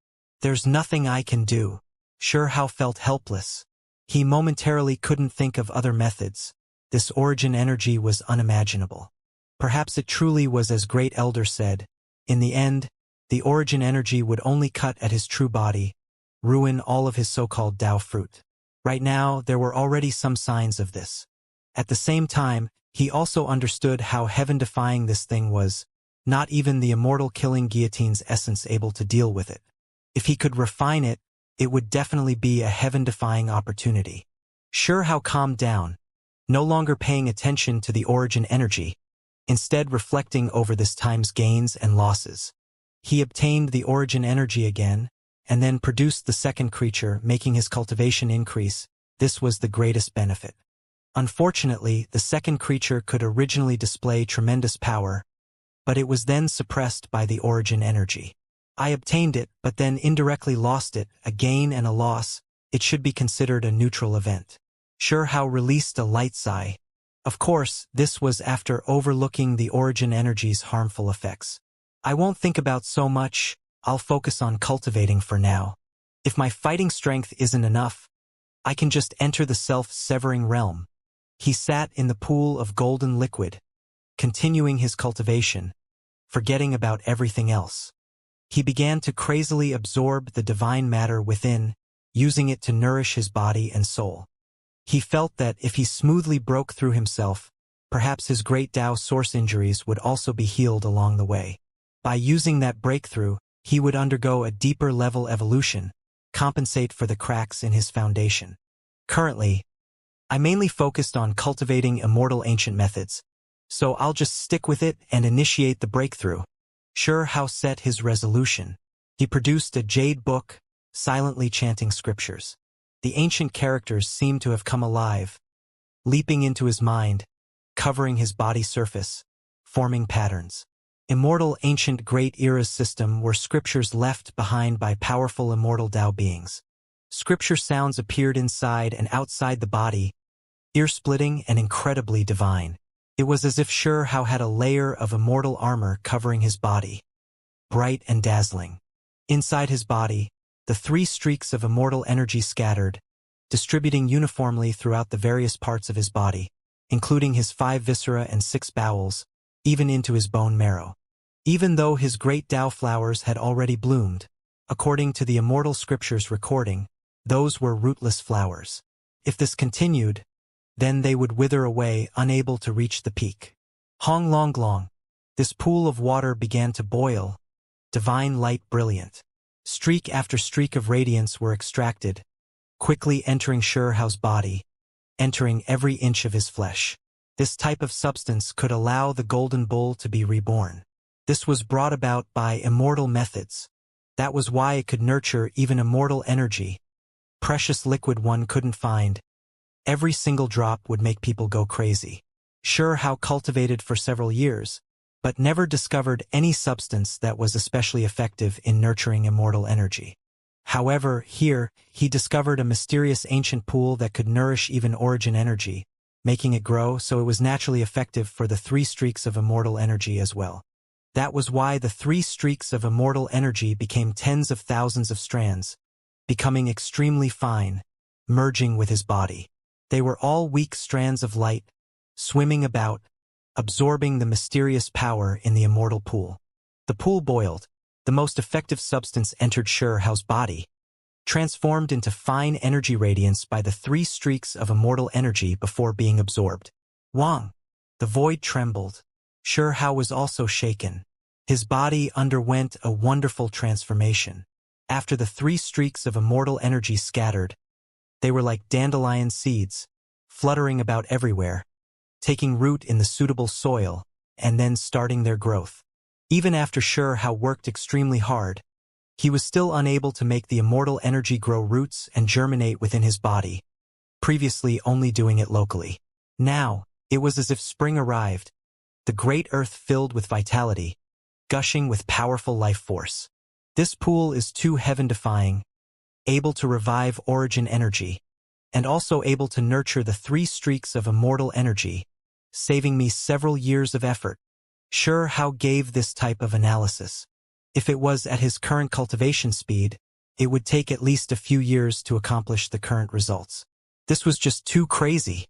There's nothing I can do. Sure how felt helpless. He momentarily couldn't think of other methods. This origin energy was unimaginable. Perhaps it truly was as Great Elder said. In the end, the origin energy would only cut at his true body, ruin all of his so-called Tao fruit. Right now, there were already some signs of this. At the same time, he also understood how heaven-defying this thing was, not even the immortal killing guillotine's essence able to deal with it. If he could refine it, it would definitely be a heaven-defying opportunity. Sure how calmed down, no longer paying attention to the origin energy, instead reflecting over this time's gains and losses. He obtained the origin energy again, and then produced the second creature, making his cultivation increase. This was the greatest benefit. Unfortunately, the second creature could originally display tremendous power, but it was then suppressed by the origin energy. I obtained it, but then indirectly lost it, a gain and a loss. It should be considered a neutral event. Sure how released a light sigh. Of course, this was after overlooking the origin energy's harmful effects. I won't think about so much, I'll focus on cultivating for now. If my fighting strength isn't enough, I can just enter the self-severing realm. He sat in the pool of golden liquid, continuing his cultivation, forgetting about everything else. He began to crazily absorb the divine matter within, using it to nourish his body and soul. He felt that if he smoothly broke through himself, perhaps his great Tao source injuries would also be healed along the way. By using that breakthrough, he would undergo a deeper level evolution, compensate for the cracks in his foundation. Currently, I mainly focused on cultivating immortal ancient methods, so I'll just stick with it and initiate the breakthrough. Sure how set his resolution. He produced a jade book, silently chanting scriptures. The ancient characters seemed to have come alive, leaping into his mind, covering his body surface, forming patterns. Immortal ancient great era's system were scriptures left behind by powerful immortal Tao beings. Scripture sounds appeared inside and outside the body, ear-splitting and incredibly divine. It was as if Sure How had a layer of immortal armor covering his body, bright and dazzling. Inside his body, the 3 streaks of immortal energy scattered, distributing uniformly throughout the various parts of his body, including his 5 viscera and 6 bowels, even into his bone marrow. Even though his great Tao flowers had already bloomed, according to the immortal scriptures recording, those were rootless flowers. If this continued, then they would wither away, unable to reach the peak. Hong Long Long. This pool of water began to boil, divine light brilliant. Streak after streak of radiance were extracted, quickly entering Sure Hao's body, entering every inch of his flesh. This type of substance could allow the golden bull to be reborn. This was brought about by immortal methods. That was why it could nurture even immortal energy. Precious liquid one couldn't find. Every single drop would make people go crazy. Sure Hao cultivated for several years, but never discovered any substance that was especially effective in nurturing immortal energy. However, here, he discovered a mysterious ancient pool that could nourish even origin energy, making it grow so it was naturally effective for the 3 streaks of immortal energy as well. That was why the 3 streaks of immortal energy became tens of thousands of strands, becoming extremely fine, merging with his body. They were all weak strands of light, swimming about, absorbing the mysterious power in the immortal pool. The pool boiled. The most effective substance entered Sure Hao's body, transformed into fine energy radiance by the 3 streaks of immortal energy before being absorbed. Wang! The void trembled. Sure Hao was also shaken. His body underwent a wonderful transformation. After the 3 streaks of immortal energy scattered, they were like dandelion seeds, fluttering about everywhere, taking root in the suitable soil, and then starting their growth. Even after Xianxia worked extremely hard, he was still unable to make the immortal energy grow roots and germinate within his body, previously only doing it locally. Now, it was as if spring arrived, the great earth filled with vitality, gushing with powerful life force. This pool is too heaven-defying, able to revive origin energy, and also able to nurture the 3 streaks of immortal energy, saving me several years of effort. Xianxia gave this type of analysis. If it was at his current cultivation speed, it would take at least a few years to accomplish the current results. This was just too crazy.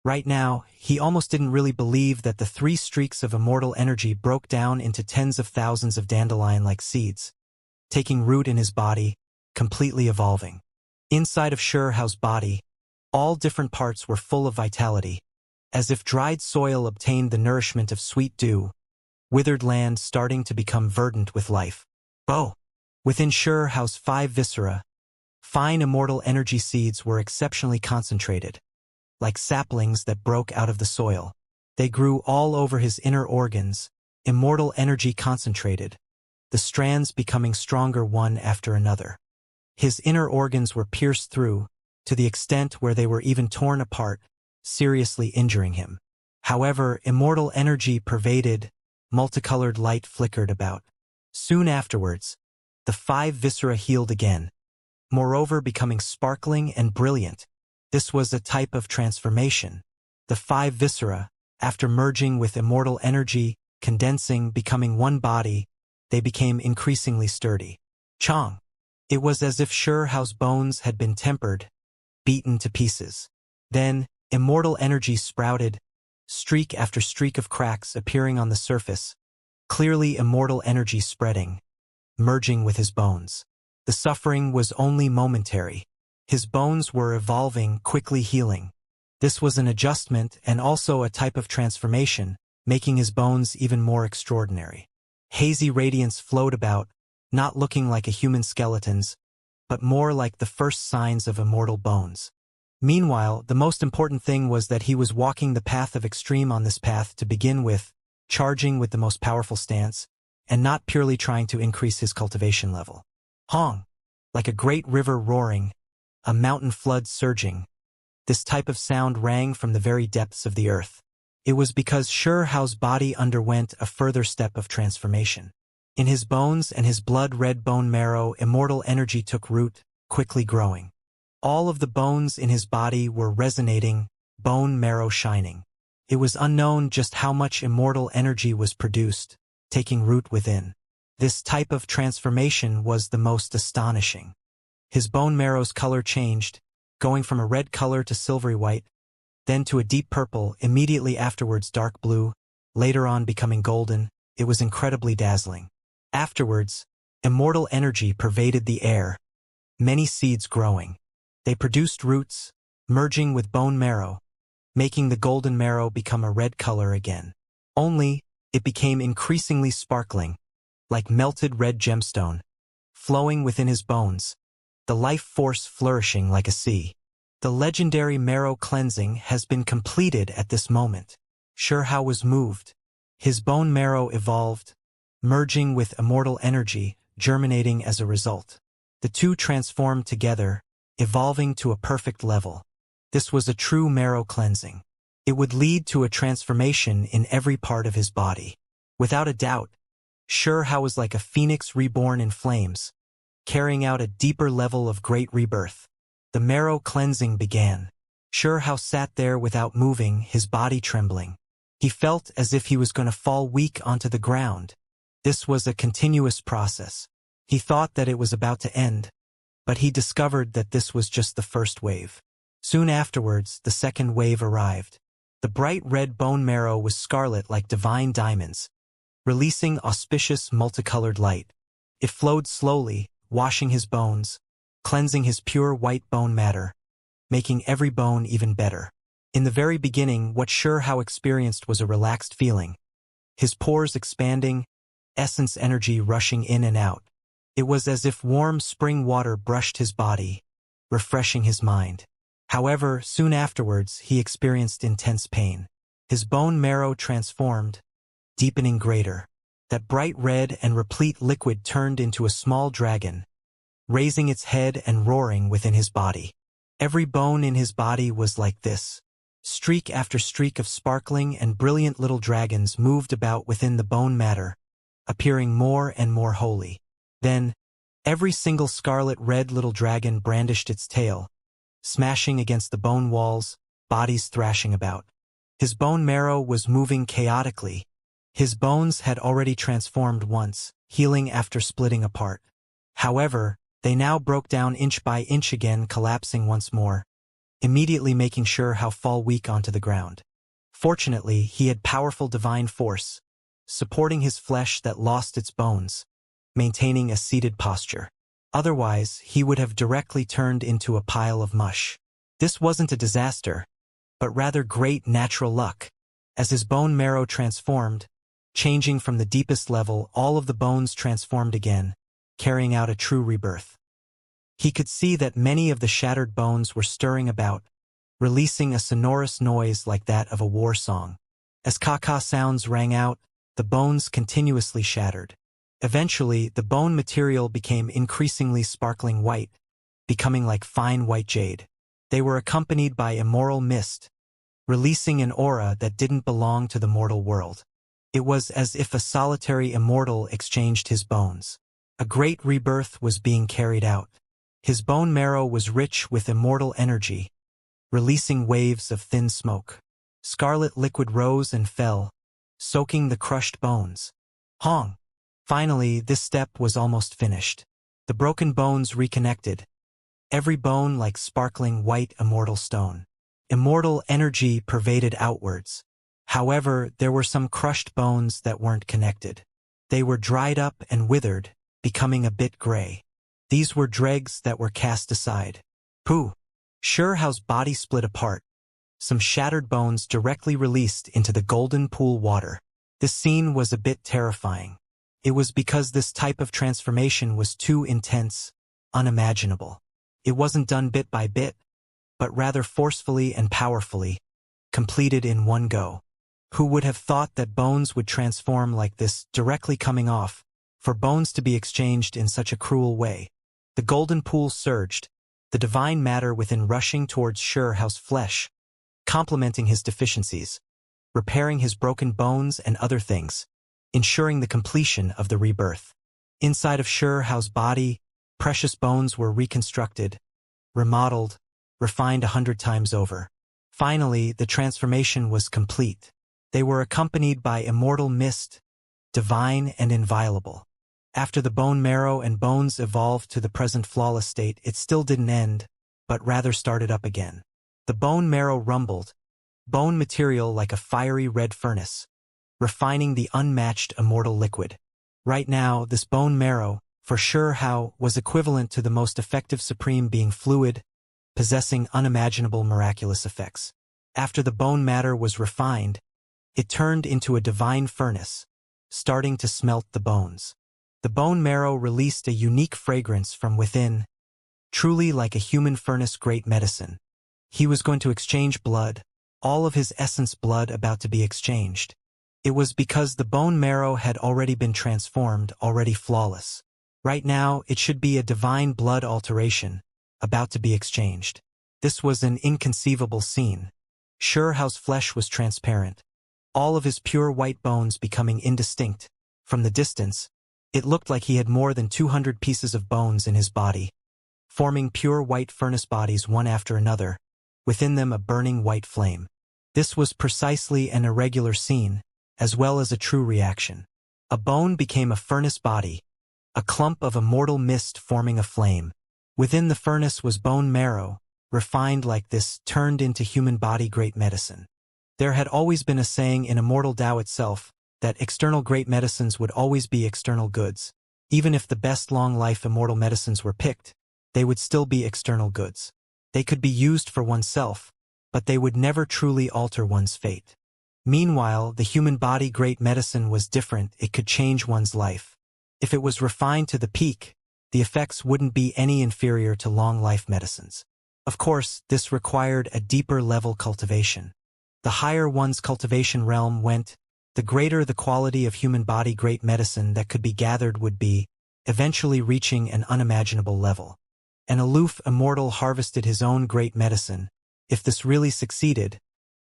Right now, he almost didn't really believe that the 3 streaks of immortal energy broke down into tens of thousands of dandelion-like seeds, taking root in his body, completely evolving. Inside of Xianxia's body, all different parts were full of vitality, as if dried soil obtained the nourishment of sweet dew, withered land starting to become verdant with life. Within Xianxia's 5 viscera, fine immortal energy seeds were exceptionally concentrated, like saplings that broke out of the soil. They grew all over his inner organs, immortal energy concentrated, the strands becoming stronger one after another. His inner organs were pierced through, to the extent where they were even torn apart, seriously injuring him. However, immortal energy pervaded, multicolored light flickered about. Soon afterwards, the 5 viscera healed again, moreover becoming sparkling and brilliant. This was a type of transformation. The 5 viscera, after merging with immortal energy, condensing, becoming one body, they became increasingly sturdy. Chong. It was as if Xianxia's bones had been tempered, beaten to pieces. Then, immortal energy sprouted, streak after streak of cracks appearing on the surface, clearly immortal energy spreading, merging with his bones. The suffering was only momentary. His bones were evolving, quickly healing. This was an adjustment and also a type of transformation, making his bones even more extraordinary. Hazy radiance flowed about, not looking like a human skeleton's, but more like the first signs of immortal bones. Meanwhile, the most important thing was that he was walking the path of extreme on this path to begin with, charging with the most powerful stance, and not purely trying to increase his cultivation level. Hong. Like a great river roaring, a mountain flood surging. This type of sound rang from the very depths of the earth. It was because Xianxia's body underwent a further step of transformation. In his bones and his blood-red bone marrow, immortal energy took root, quickly growing. All of the bones in his body were resonating, bone marrow shining. It was unknown just how much immortal energy was produced, taking root within. This type of transformation was the most astonishing. His bone marrow's color changed, going from a red color to silvery white, then to a deep purple, immediately afterwards dark blue, later on becoming golden. It was incredibly dazzling. Afterwards, immortal energy pervaded the air, many seeds growing. They produced roots, merging with bone marrow, making the golden marrow become a red color again. Only, it became increasingly sparkling, like melted red gemstone, flowing within his bones, the life force flourishing like a sea. The legendary marrow cleansing has been completed at this moment. Xianxia was moved. His bone marrow evolved, merging with immortal energy, germinating as a result. The two transformed together, evolving to a perfect level. This was a true marrow cleansing. It would lead to a transformation in every part of his body. Without a doubt, Xianxia was like a phoenix reborn in flames, carrying out a deeper level of great rebirth. The marrow cleansing began. Xianxia sat there without moving, his body trembling. He felt as if he was going to fall weak onto the ground. This was a continuous process. He thought that it was about to end, but he discovered that this was just the first wave. Soon afterwards, the second wave arrived. The bright red bone marrow was scarlet like divine diamonds, releasing auspicious multicolored light. It flowed slowly, washing his bones, cleansing his pure white bone matter, making every bone even better. In the very beginning, what Xianxia experienced was a relaxed feeling. His pores expanding, essence energy rushing in and out. It was as if warm spring water brushed his body, refreshing his mind. However, soon afterwards, he experienced intense pain. His bone marrow transformed, deepening greater. That bright red and replete liquid turned into a small dragon, raising its head and roaring within his body. Every bone in his body was like this. Streak after streak of sparkling and brilliant little dragons moved about within the bone matter, appearing more and more holy. Then, every single scarlet-red little dragon brandished its tail, smashing against the bone walls, bodies thrashing about. His bone marrow was moving chaotically. His bones had already transformed once, healing after splitting apart. However, they now broke down inch by inch again, collapsing once more, immediately making sure how fall weak onto the ground. Fortunately, he had powerful divine force, supporting his flesh that lost its bones, maintaining a seated posture. Otherwise, he would have directly turned into a pile of mush. This wasn't a disaster, but rather great natural luck. As his bone marrow transformed, changing from the deepest level, all of the bones transformed again, carrying out a true rebirth. He could see that many of the shattered bones were stirring about, releasing a sonorous noise like that of a war song. As caca sounds rang out, the bones continuously shattered. Eventually, the bone material became increasingly sparkling white, becoming like fine white jade. They were accompanied by immoral mist, releasing an aura that didn't belong to the mortal world. It was as if a solitary immortal exchanged his bones. A great rebirth was being carried out. His bone marrow was rich with immortal energy, releasing waves of thin smoke. Scarlet liquid rose and fell, soaking the crushed bones. Hong! Finally, this step was almost finished. The broken bones reconnected, every bone like sparkling white immortal stone. Immortal energy pervaded outwards. However, there were some crushed bones that weren't connected. They were dried up and withered, becoming a bit gray. These were dregs that were cast aside. Pooh! Shurhao's body split apart. Some shattered bones directly released into the golden pool water. This scene was a bit terrifying. It was because this type of transformation was too intense, unimaginable. It wasn't done bit by bit, but rather forcefully and powerfully, completed in one go. Who would have thought that bones would transform like this, directly coming off, for bones to be exchanged in such a cruel way? The golden pool surged, the divine matter within rushing towards Shurhao's flesh, complementing his deficiencies, repairing his broken bones and other things, ensuring the completion of the rebirth. Inside of Shurhao's body, precious bones were reconstructed, remodeled, refined 100 times over. Finally, the transformation was complete. They were accompanied by immortal mist, divine and inviolable. After the bone marrow and bones evolved to the present flawless state, it still didn't end, but rather started up again. The bone marrow rumbled, bone material like a fiery red furnace, refining the unmatched immortal liquid. Right now, this bone marrow, for Shurhao, was equivalent to the most effective supreme being fluid, possessing unimaginable miraculous effects. After the bone matter was refined, it turned into a divine furnace, starting to smelt the bones. The bone marrow released a unique fragrance from within, truly like a human furnace, great medicine. He was going to exchange blood, all of his essence blood about to be exchanged. It was because the bone marrow had already been transformed, already flawless. Right now, it should be a divine blood alteration, about to be exchanged. This was an inconceivable scene. Shurhao's flesh was transparent, all of his pure white bones becoming indistinct. From the distance, it looked like he had more than 200 pieces of bones in his body, forming pure white furnace bodies one after another, within them a burning white flame. This was precisely an irregular scene, as well as a true reaction. A bone became a furnace body, a clump of immortal mist forming a flame. Within the furnace was bone marrow, refined like this, turned into human body great medicine. There had always been a saying in Immortal Tao itself, that external great medicines would always be external goods. Even if the best long-life immortal medicines were picked, they would still be external goods. They could be used for oneself, but they would never truly alter one's fate. Meanwhile, the human body great medicine was different. It could change one's life. If it was refined to the peak, the effects wouldn't be any inferior to long-life medicines. Of course, this required a deeper level cultivation. The higher one's cultivation realm went, the greater the quality of human body great medicine that could be gathered would be, eventually reaching an unimaginable level. An aloof immortal harvested his own great medicine. If this really succeeded,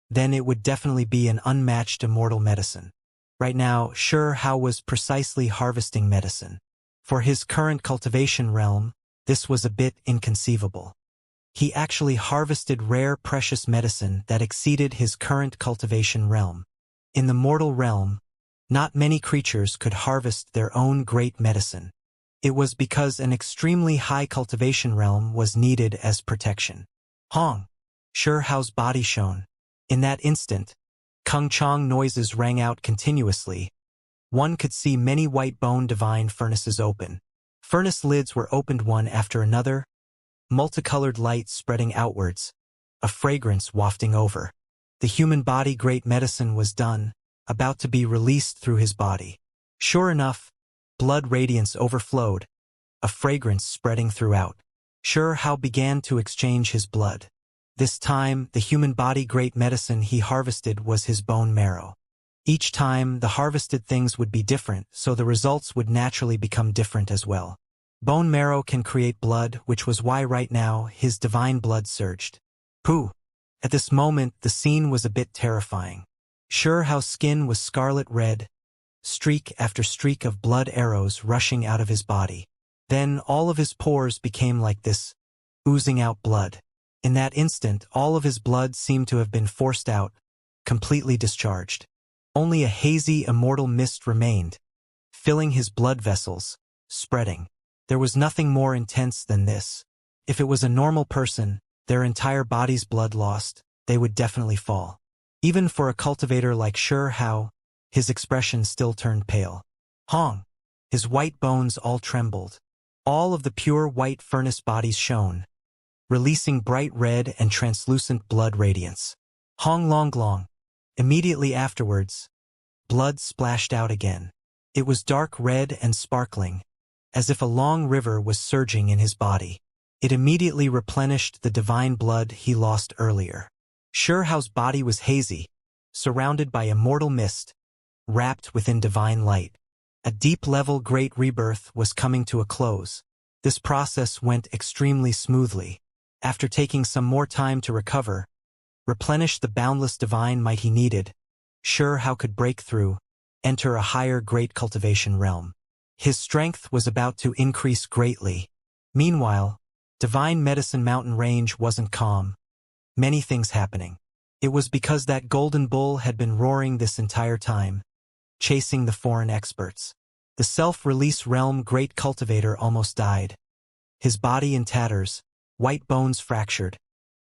then it would definitely be an unmatched immortal medicine. Right now, Hao was precisely harvesting medicine. For his current cultivation realm, this was a bit inconceivable. He actually harvested rare precious medicine that exceeded his current cultivation realm. In the mortal realm, not many creatures could harvest their own great medicine. It was because an extremely high cultivation realm was needed as protection. Hong! Hao's body shone. In that instant, Kung Chong noises rang out continuously. One could see many white bone divine furnaces open. Furnace lids were opened one after another, multicolored light spreading outwards, a fragrance wafting over. The human body great medicine was done, about to be released through his body. Sure enough, blood radiance overflowed, a fragrance spreading throughout. Hao began to exchange his blood. This time, the human body great medicine he harvested was his bone marrow. Each time, the harvested things would be different, so the results would naturally become different as well. Bone marrow can create blood, which was why right now, his divine blood surged. Pooh! At this moment, the scene was a bit terrifying. Hao's skin was scarlet red, streak after streak of blood arrows rushing out of his body. Then all of his pores became like this, oozing out blood. In that instant, all of his blood seemed to have been forced out, completely discharged. Only a hazy, immortal mist remained, filling his blood vessels, spreading. There was nothing more intense than this. If it was a normal person, their entire body's blood lost, they would definitely fall. Even for a cultivator like Hao, his expression still turned pale. Hong! His white bones all trembled. All of the pure white furnace bodies shone, releasing bright red and translucent blood radiance. Hong Long Long. Immediately afterwards, blood splashed out again. It was dark red and sparkling, as if a long river was surging in his body. It immediately replenished the divine blood he lost earlier. Hao's body was hazy, surrounded by immortal mist, wrapped within divine light. A deep-level great rebirth was coming to a close. This process went extremely smoothly. After taking some more time to recover, replenish the boundless divine might he needed, Hao could break through, enter a higher great cultivation realm. His strength was about to increase greatly. Meanwhile, Divine Medicine Mountain Range wasn't calm. Many things happening. It was because that golden bull had been roaring this entire time, chasing the foreign experts. The self-release realm great cultivator almost died. His body in tatters, white bones fractured,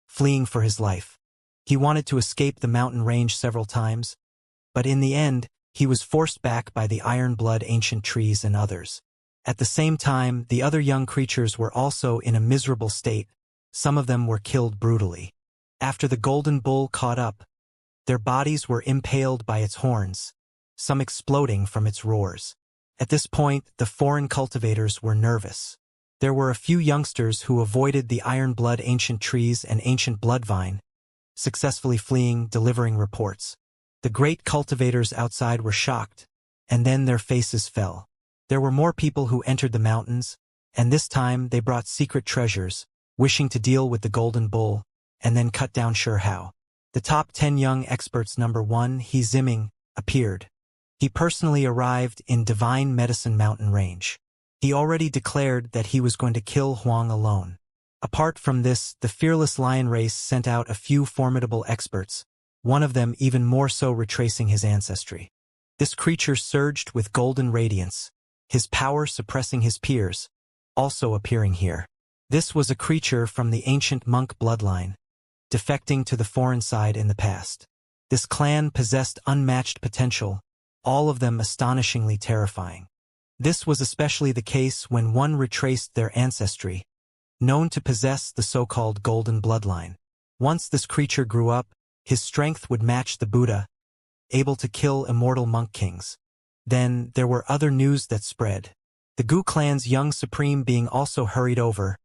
fleeing for his life. He wanted to escape the mountain range several times, but in the end, he was forced back by the iron-blood ancient trees and others. At the same time, the other young creatures were also in a miserable state. Some of them were killed brutally. After the golden bull caught up, their bodies were impaled by its horns, some exploding from its roars. At this point, the foreign cultivators were nervous. There were a few youngsters who avoided the iron-blood ancient trees and ancient bloodvine, successfully fleeing, delivering reports. The great cultivators outside were shocked, and then their faces fell. There were more people who entered the mountains, and this time they brought secret treasures, wishing to deal with the golden bull, and then cut down Hao. The top 10 young experts number 1, He Ziming, appeared. He personally arrived in Divine Medicine Mountain Range. He already declared that he was going to kill Huang alone. Apart from this, the fearless lion race sent out a few formidable experts, one of them even more so retracing his ancestry. This creature surged with golden radiance, his power suppressing his peers, also appearing here. This was a creature from the ancient monk bloodline, defecting to the foreign side in the past. This clan possessed unmatched potential, all of them astonishingly terrifying. This was especially the case when one retraced their ancestry, known to possess the so-called golden bloodline. Once this creature grew up, his strength would match the Buddha, able to kill immortal monk kings. Then, there were other news that spread. The Gu clan's young supreme being also hurried over,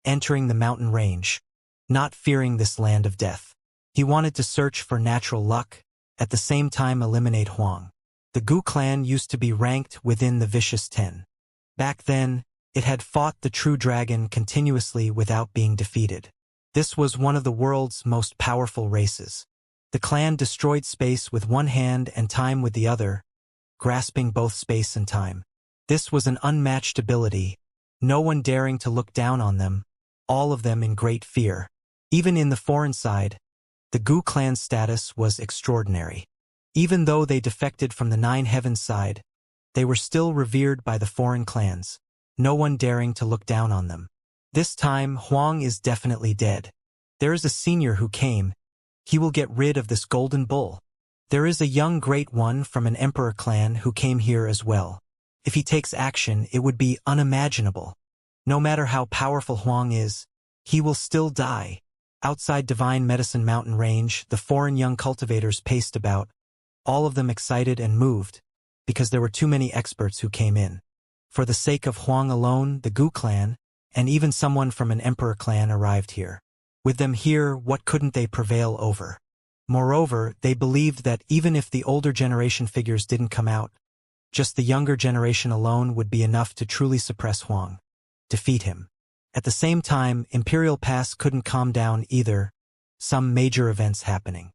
entering the mountain range, not fearing this land of death. He wanted to search for natural luck, at the same time eliminate Huang. The Gu clan used to be ranked within the Vicious 10. Back then, it had fought the True Dragon continuously without being defeated. This was one of the world's most powerful races. The clan destroyed space with one hand and time with the other, grasping both space and time. This was an unmatched ability, no one daring to look down on them, all of them in great fear. Even in the foreign side, the Gu clan's status was extraordinary. Even though they defected from the Nine Heavens side, they were still revered by the foreign clans, no one daring to look down on them. This time, Huang is definitely dead. There is a senior who came. He will get rid of this golden bull. There is a young great one from an emperor clan who came here as well. If he takes action, it would be unimaginable. No matter how powerful Huang is, he will still die. Outside Divine Medicine Mountain Range, the foreign young cultivators paced about, all of them excited and moved, because there were too many experts who came in. For the sake of Huang alone, the Gu clan, and even someone from an emperor clan arrived here. With them here, what couldn't they prevail over? Moreover, they believed that even if the older generation figures didn't come out, just the younger generation alone would be enough to truly suppress Huang, defeat him. At the same time, Imperial Pass couldn't calm down either, some major events happening.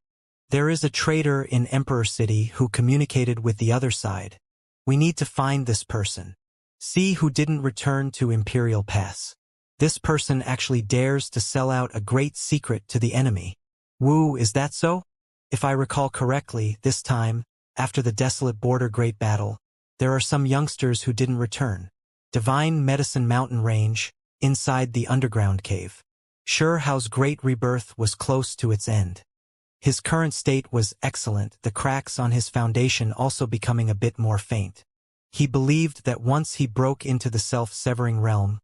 There is a traitor in Emperor City who communicated with the other side. We need to find this person. See who didn't return to Imperial Pass. This person actually dares to sell out a great secret to the enemy. Wu, is that so? If I recall correctly, this time, after the desolate border great battle, there are some youngsters who didn't return. Divine Medicine Mountain Range, inside the underground cave. Sure Hao's great rebirth was close to its end. His current state was excellent, the cracks on his foundation also becoming a bit more faint. He believed that once he broke into the self-severing realm,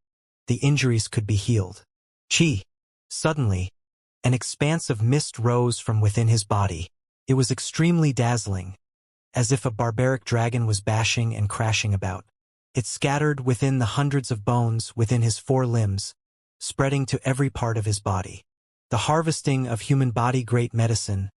the injuries could be healed. Chi! Suddenly, an expanse of mist rose from within his body. It was extremely dazzling, as if a barbaric dragon was bashing and crashing about. It scattered within the hundreds of bones within his 4 limbs, spreading to every part of his body. The harvesting of human body great medicine,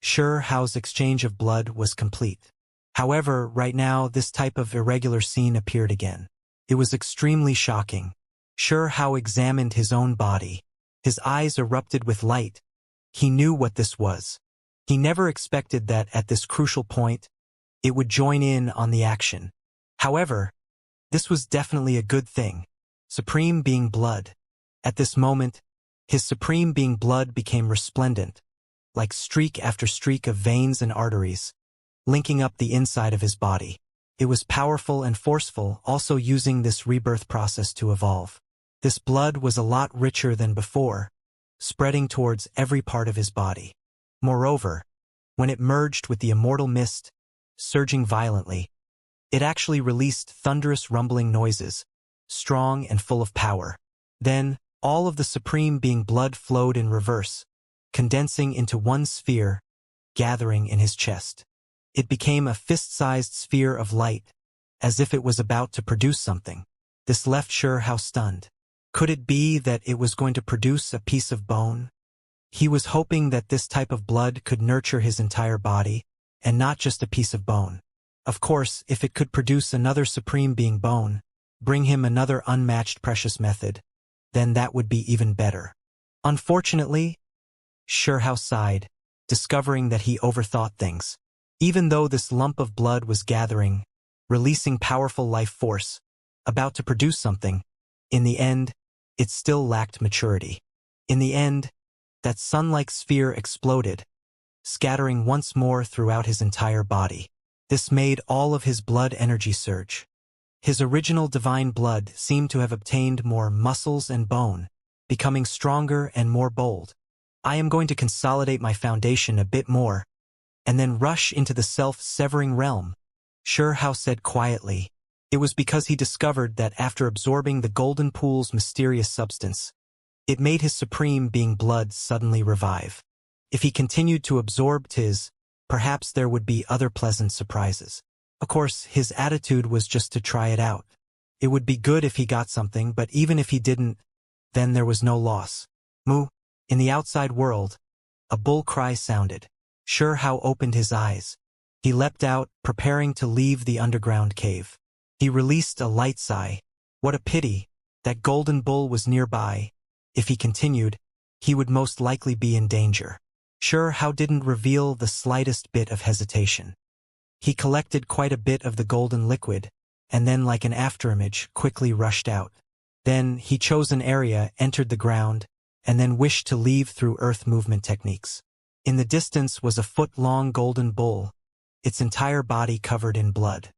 Sure Hao's exchange of blood was complete. However, right now this type of irregular scene appeared again. It was extremely shocking. Sure Hao examined his own body. His eyes erupted with light. He knew what this was. He never expected that at this crucial point, it would join in on the action. However, this was definitely a good thing. Supreme Being Blood. At this moment, his Supreme Being Blood became resplendent, like streak after streak of veins and arteries, linking up the inside of his body. It was powerful and forceful, also using this rebirth process to evolve. This blood was a lot richer than before, spreading towards every part of his body. Moreover, when it merged with the immortal mist, surging violently, it actually released thunderous rumbling noises, strong and full of power. Then, all of the Supreme Being Blood flowed in reverse, condensing into one sphere, gathering in his chest. It became a fist-sized sphere of light, as if it was about to produce something. This left Sure Hao stunned. Could it be that it was going to produce a piece of bone? He was hoping that this type of blood could nurture his entire body, and not just a piece of bone. Of course, if it could produce another Supreme Being bone, bring him another unmatched precious method, then that would be even better. Unfortunately, Sure Hao sighed, discovering that he overthought things. Even though this lump of blood was gathering, releasing powerful life force, about to produce something, in the end, it still lacked maturity. In the end, that sun-like sphere exploded, scattering once more throughout his entire body. This made all of his blood energy surge. His original divine blood seemed to have obtained more muscles and bone, becoming stronger and more bold. I am going to consolidate my foundation a bit more, and then rush into the self-severing realm, Sure Hao said quietly. It was because he discovered that after absorbing the golden pool's mysterious substance, it made his Supreme Being Blood suddenly revive. If he continued to absorb his, perhaps there would be other pleasant surprises. Of course, his attitude was just to try it out. It would be good if he got something, but even if he didn't, then there was no loss. In the outside world, A bull cry sounded. Hao opened his eyes. He leapt out, preparing to leave the underground cave. He released a light sigh. What a pity! That golden bull was nearby. If he continued, he would most likely be in danger. Hao didn't reveal the slightest bit of hesitation. He collected quite a bit of the golden liquid, and then like an afterimage, quickly rushed out. Then, he chose an area, entered the ground, and then wished to leave through earth movement techniques. In the distance was a foot-long golden bull, its entire body covered in blood.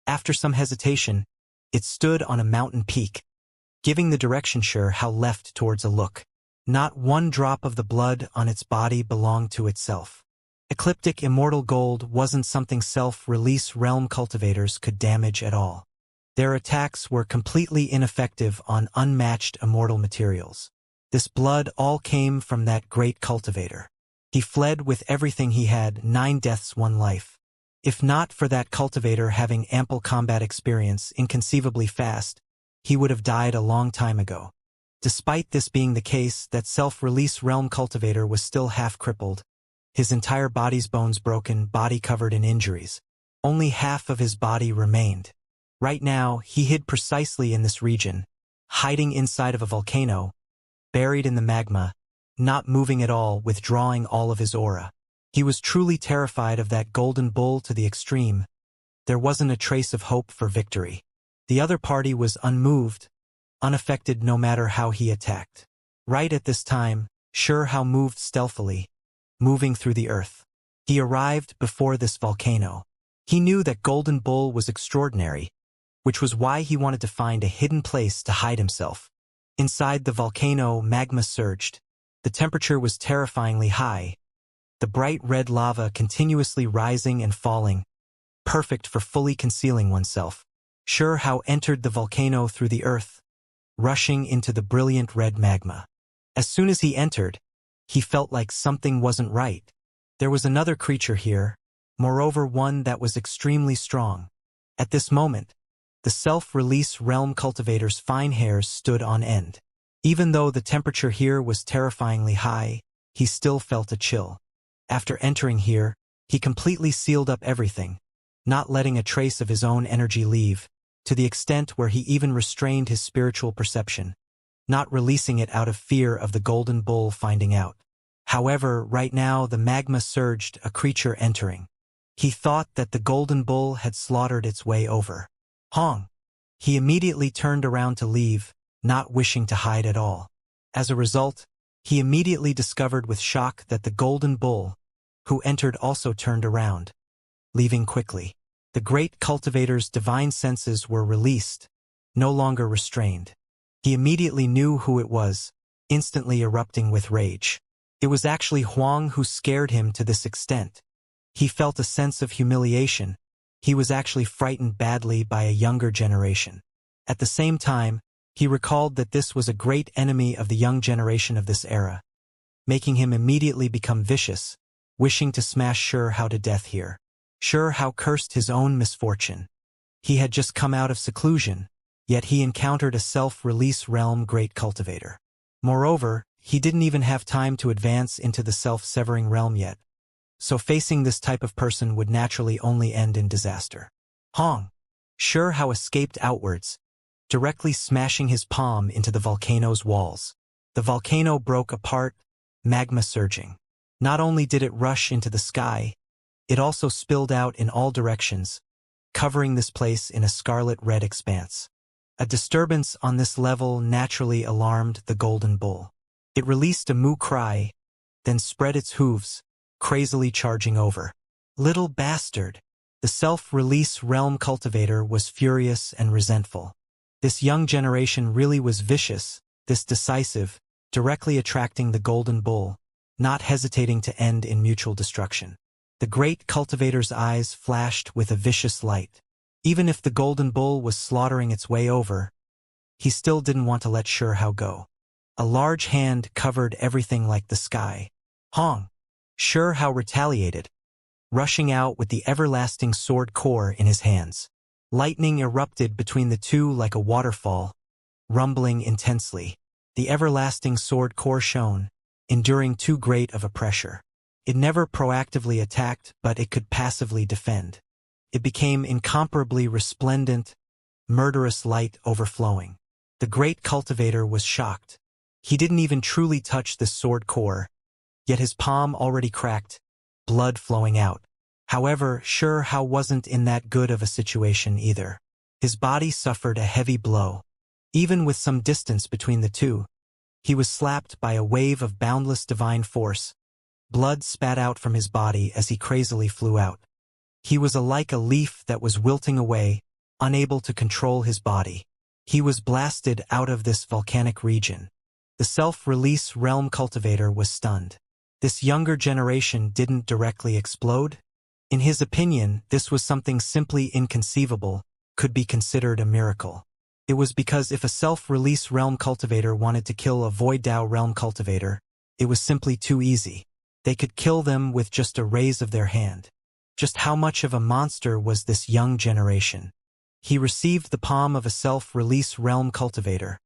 After some hesitation, it stood on a mountain peak, giving the direction Hao left towards a look. Not one drop of the blood on its body belonged to itself. Ecliptic immortal gold wasn't something self-release realm cultivators could damage at all. Their attacks were completely ineffective on unmatched immortal materials. This blood all came from that great cultivator. He fled with everything he had, 9 deaths 1 life. If not for that cultivator having ample combat experience inconceivably fast, he would have died a long time ago. Despite this being the case, that self-release realm cultivator was still half-crippled. His entire body's bones broken, body covered in injuries. Only half of his body remained. Right now, he hid precisely in this region, hiding inside of a volcano, buried in the magma, not moving at all, withdrawing all of his aura. He was truly terrified of that golden bull to the extreme. There wasn't a trace of hope for victory. The other party was unmoved, unaffected no matter how he attacked. Right at this time, Hao moved stealthily, moving through the earth. He arrived before this volcano. He knew that golden bull was extraordinary, which was why he wanted to find a hidden place to hide himself. Inside the volcano, magma surged. The temperature was terrifyingly high. The bright red lava continuously rising and falling, perfect for fully concealing oneself. Hao entered the volcano through the earth, rushing into the brilliant red magma. As soon as he entered, he felt like something wasn't right. There was another creature here, moreover one that was extremely strong. At this moment, the self-release realm cultivator's fine hairs stood on end. Even though the temperature here was terrifyingly high, he still felt a chill. After entering here, he completely sealed up everything, not letting a trace of his own energy leave, to the extent where he even restrained his spiritual perception, not releasing it out of fear of the golden bull finding out. However, right now the magma surged, a creature entering. He thought that the golden bull had slaughtered its way over. Hong! He immediately turned around to leave, not wishing to hide at all. As a result, he immediately discovered with shock that the golden bull, who entered, also turned around, leaving quickly. The great cultivator's divine senses were released, no longer restrained. He immediately knew who it was, instantly erupting with rage. It was actually Huang who scared him to this extent. He felt a sense of humiliation. He was actually frightened badly by a younger generation. At the same time, he recalled that this was a great enemy of the young generation of this era, making him immediately become vicious, wishing to smash Hao to death here. Hao cursed his own misfortune. He had just come out of seclusion, yet he encountered a self-release realm great cultivator. Moreover, he didn't even have time to advance into the self-severing realm yet, so facing this type of person would naturally only end in disaster. Hong! Hao escaped outwards, directly smashing his palm into the volcano's walls. The volcano broke apart, magma surging. Not only did it rush into the sky, it also spilled out in all directions, covering this place in a scarlet-red expanse. A disturbance on this level naturally alarmed the golden bull. It released a moo cry, then spread its hooves, crazily charging over. Little bastard! The self-release realm cultivator was furious and resentful. This young generation really was vicious, this decisive, directly attracting the golden bull, not hesitating to end in mutual destruction. The great cultivator's eyes flashed with a vicious light. Even if the golden bull was slaughtering its way over, he still didn't want to let Hao go. A large hand covered everything like the sky. Hong! Hao retaliated, rushing out with the everlasting sword core in his hands. Lightning erupted between the two like a waterfall, rumbling intensely. The everlasting sword core shone, enduring too great of a pressure. It never proactively attacked, but it could passively defend. It became incomparably resplendent, murderous light overflowing. The great cultivator was shocked. He didn't even truly touch the sword core, yet his palm already cracked, blood flowing out. However, Xianxia wasn't in that good of a situation either. His body suffered a heavy blow. Even with some distance between the two, he was slapped by a wave of boundless divine force. Blood spat out from his body as he crazily flew out. He was like a leaf that was wilting away, unable to control his body. He was blasted out of this volcanic region. The self-release realm cultivator was stunned. This younger generation didn't directly explode. In his opinion, this was something simply inconceivable, could be considered a miracle. It was because if a self-release realm cultivator wanted to kill a Void Dao realm cultivator, it was simply too easy. They could kill them with just a raise of their hand. Just how much of a monster was this young generation? He received the palm of a self-release realm cultivator,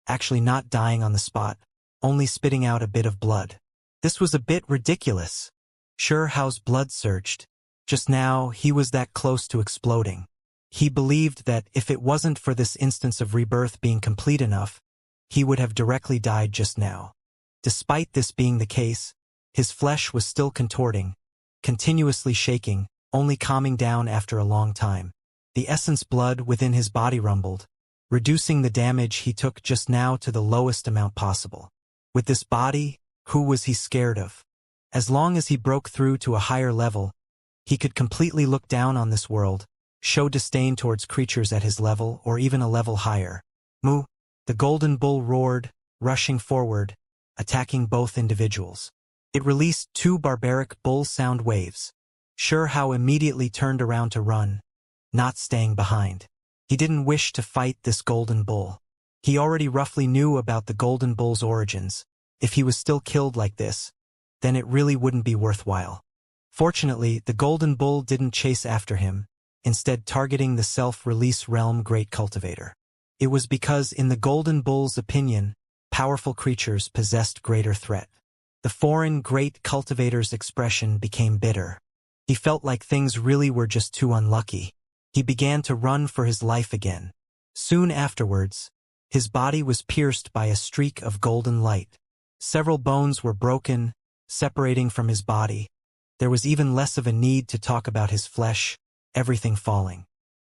actually not dying on the spot, only spitting out a bit of blood. This was a bit ridiculous. Xianxia's blood surged. Just now, he was that close to exploding. He believed that if it wasn't for this instance of rebirth being complete enough, he would have directly died just now. Despite this being the case, his flesh was still contorting, continuously shaking, only calming down after a long time. The essence blood within his body rumbled, reducing the damage he took just now to the lowest amount possible. With this body, who was he scared of? As long as he broke through to a higher level, he could completely look down on this world, show disdain towards creatures at his level or even a level higher. Moo! The golden bull roared, rushing forward, attacking both individuals. It released two barbaric bull sound waves. Xianxia immediately turned around to run, not staying behind. He didn't wish to fight this golden bull. He already roughly knew about the golden bull's origins. If he was still killed like this, then it really wouldn't be worthwhile. Fortunately, the golden bull didn't chase after him, instead targeting the self-release realm great cultivator. It was because, in the golden bull's opinion, powerful creatures possessed greater threat. The foreign great cultivator's expression became bitter. He felt like things really were just too unlucky. He began to run for his life again. Soon afterwards, his body was pierced by a streak of golden light. Several bones were broken, separating from his body. There was even less of a need to talk about his flesh, everything falling.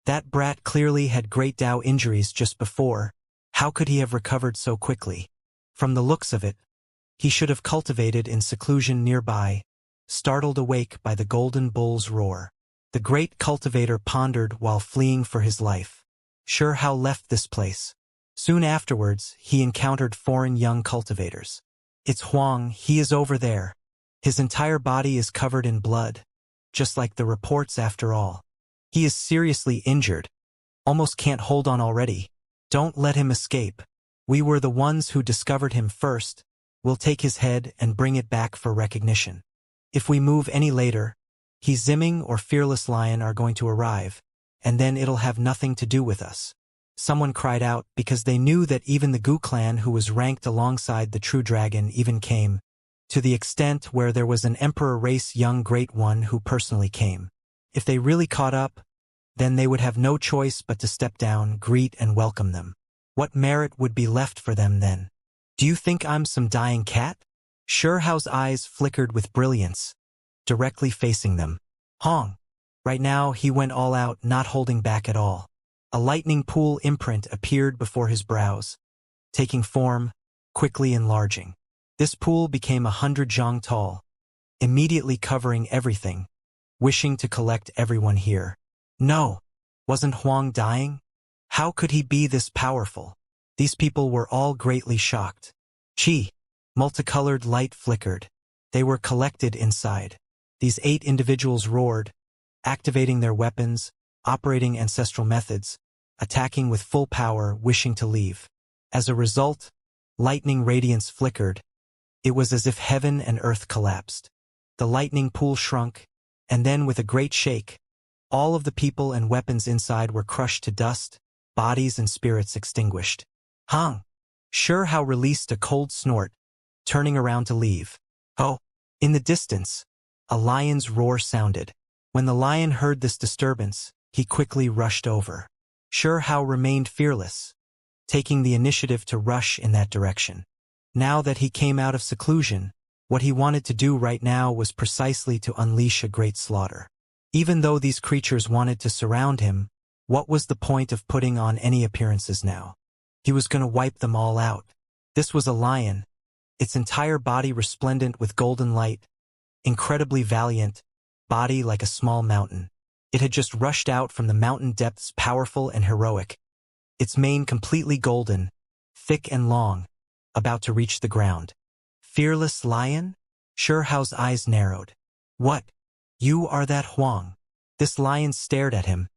That brat clearly had great Dao injuries just before. How could he have recovered so quickly? From the looks of it, he should have cultivated in seclusion nearby, startled awake by the golden bull's roar. The great cultivator pondered while fleeing for his life. Xianxia left this place. Soon afterwards, he encountered foreign young cultivators. It's Huang, he is over there. His entire body is covered in blood, just like the reports after all. He is seriously injured. Almost can't hold on already. Don't let him escape. We were the ones who discovered him first. We'll take his head and bring it back for recognition. If we move any later, he Zimming or Fearless Lion are going to arrive, and then it'll have nothing to do with us. Someone cried out because they knew that even the Gu clan who was ranked alongside the True Dragon even came, to the extent where there was an Emperor race young Great One who personally came. If they really caught up, then they would have no choice but to step down, greet and welcome them. What merit would be left for them then? Do you think I'm some dying cat? Xianxia's eyes flickered with brilliance, directly facing them. Hong. Right now he went all out, not holding back at all. A lightning pool imprint appeared before his brows, taking form, quickly enlarging. This pool became 100 zhang tall, immediately covering everything, wishing to collect everyone here. No! Wasn't Huang dying? How could he be this powerful? These people were all greatly shocked. Chi! Multicolored light flickered. They were collected inside. These 8 individuals roared, activating their weapons, operating ancestral methods, attacking with full power, wishing to leave. As a result, lightning radiance flickered. It was as if heaven and earth collapsed. The lightning pool shrunk, and then with a great shake, all of the people and weapons inside were crushed to dust, bodies and spirits extinguished. Hang! Xianxia released a cold snort, turning around to leave. Oh! In the distance, a lion's roar sounded. When the lion heard this disturbance, he quickly rushed over. Xianxia remained fearless, taking the initiative to rush in that direction. Now that he came out of seclusion, what he wanted to do right now was precisely to unleash a great slaughter. Even though these creatures wanted to surround him, what was the point of putting on any appearances now? He was going to wipe them all out. This was a lion, its entire body resplendent with golden light, incredibly valiant, body like a small mountain. It had just rushed out from the mountain depths, powerful and heroic, its mane completely golden, thick and long, about to reach the ground. Fearless lion? Xianxia's eyes narrowed. What? You are that Huang? This lion stared at him,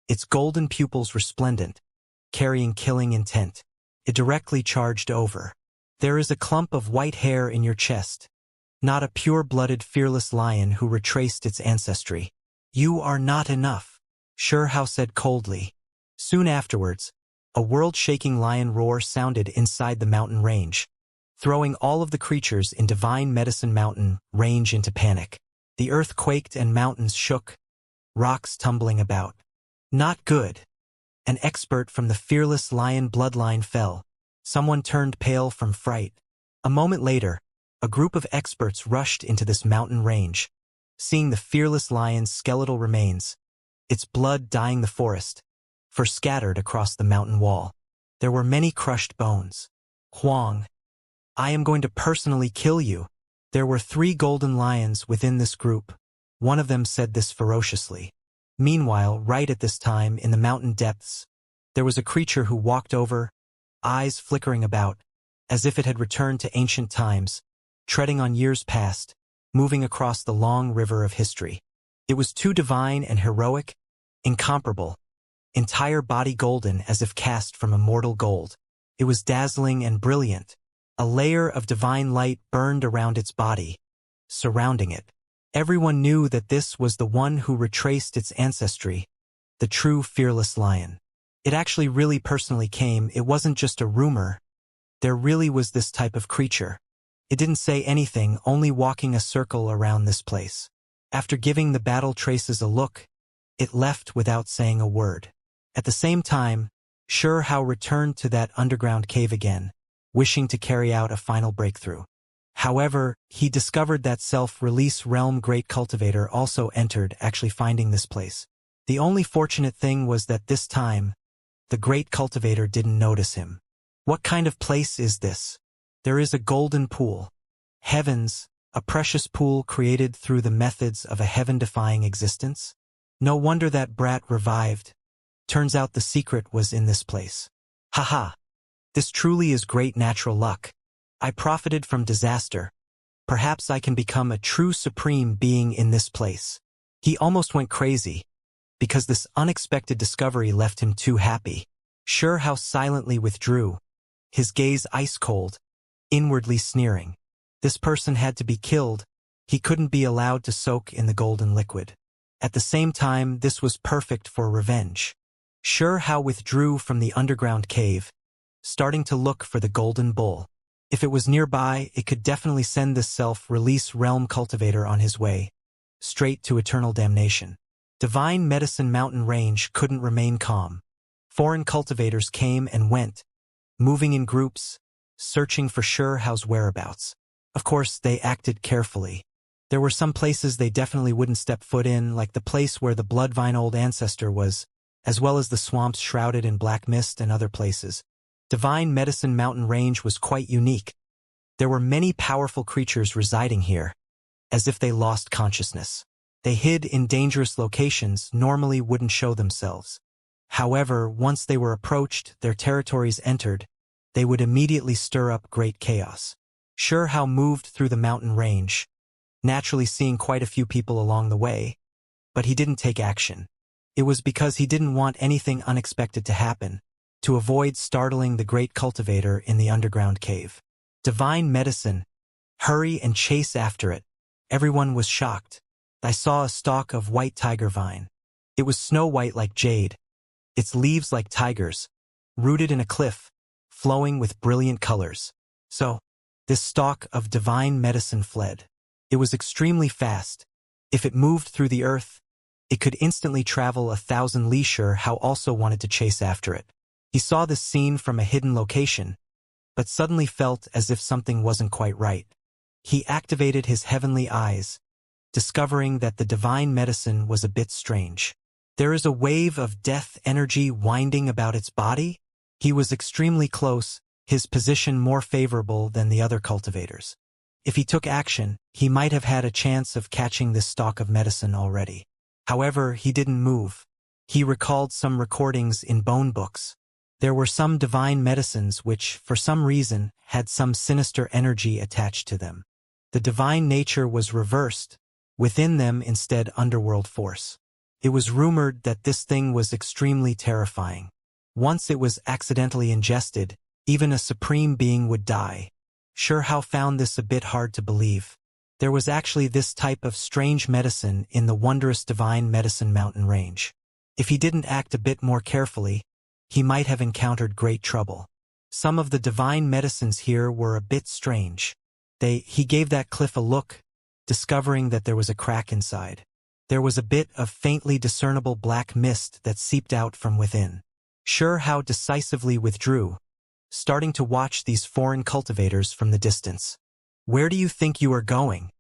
its golden pupils resplendent, carrying killing intent. It directly charged over. There is a clump of white hair in your chest. Not a pure-blooded fearless lion who retraced its ancestry. You are not enough, Xianxia said coldly. Soon afterwards, a world-shaking lion roar sounded inside the mountain range, throwing all of the creatures in Divine Medicine Mountain range into panic. The earth quaked and mountains shook, rocks tumbling about. Not good. An expert from the fearless lion bloodline fell. Someone turned pale from fright. A moment later, a group of experts rushed into this mountain range, seeing the fearless lion's skeletal remains, its blood dyeing the forest, scattered across the mountain wall. There were many crushed bones. Huang, I am going to personally kill you. There were 3 golden lions within this group. One of them said this ferociously. Meanwhile, right at this time, in the mountain depths, there was a creature who walked over, eyes flickering about, as if it had returned to ancient times, treading on years past, moving across the long river of history. It was too divine and heroic, incomparable, entire body golden as if cast from immortal gold. It was dazzling and brilliant. A layer of divine light burned around its body, surrounding it. Everyone knew that this was the one who retraced its ancestry, the true fearless lion. It actually really personally came. It wasn't just a rumor. There really was this type of creature. It didn't say anything, only walking a circle around this place. After giving the battle traces a look, it left without saying a word. At the same time, Xianxia returned to that underground cave again, wishing to carry out a final breakthrough. However, he discovered that self-release realm Great Cultivator also entered, actually finding this place. The only fortunate thing was that this time, the Great Cultivator didn't notice him. What kind of place is this? There is a golden pool. Heavens, a precious pool created through the methods of a heaven-defying existence? No wonder that brat revived. Turns out the secret was in this place. Haha. This truly is great natural luck. I profited from disaster. Perhaps I can become a true supreme being in this place. He almost went crazy, because this unexpected discovery left him too happy. Xianxia silently withdrew, his gaze ice-cold, inwardly sneering. This person had to be killed. He couldn't be allowed to soak in the golden liquid. At the same time, this was perfect for revenge. Xianxia withdrew from the underground cave, starting to look for the golden bull. If it was nearby, it could definitely send this self-release realm cultivator on his way, straight to eternal damnation. Divine Medicine Mountain Range couldn't remain calm. Foreign cultivators came and went, moving in groups, searching for Xianxia's whereabouts. Of course, they acted carefully. There were some places they definitely wouldn't step foot in, like the place where the Bloodvine Old Ancestor was, as well as the swamps shrouded in black mist and other places. Divine Medicine Mountain Range was quite unique. There were many powerful creatures residing here, as if they lost consciousness. They hid in dangerous locations normally wouldn't show themselves. However, once they were approached, their territories entered, they would immediately stir up great chaos. Xianxia moved through the mountain range, naturally seeing quite a few people along the way, but he didn't take action. It was because he didn't want anything unexpected to happen, to avoid startling the Great Cultivator in the underground cave. Divine Medicine, hurry and chase after it. Everyone was shocked. I saw a stalk of white tiger vine. It was snow-white like jade, its leaves like tigers, rooted in a cliff, flowing with brilliant colors. So, This stalk of divine medicine fled. It was extremely fast. If it moved through the earth, it could instantly travel 1,000 li. Sure How also wanted to chase after it. He saw this scene from a hidden location, but suddenly felt as if something wasn't quite right. He activated his heavenly eyes, discovering that the divine medicine was a bit strange. There is a wave of death energy winding about its body. He was extremely close, his position more favorable than the other cultivators. If he took action, he might have had a chance of catching this stalk of medicine already. However, he didn't move. He recalled some recordings in bone books. There were some divine medicines which, for some reason, had some sinister energy attached to them. The divine nature was reversed, within them instead underworld force. It was rumored that this thing was extremely terrifying. Once it was accidentally ingested, even a supreme being would die. Sure How found this a bit hard to believe. There was actually this type of strange medicine in the wondrous divine medicine mountain range. If he didn't act a bit more carefully, he might have encountered great trouble. Some of the divine medicines here were a bit strange. He gave that cliff a look, discovering that there was a crack inside. There was a bit of faintly discernible black mist that seeped out from within. Sure How decisively withdrew, starting to watch these foreign cultivators from the distance. Where do you think you are going?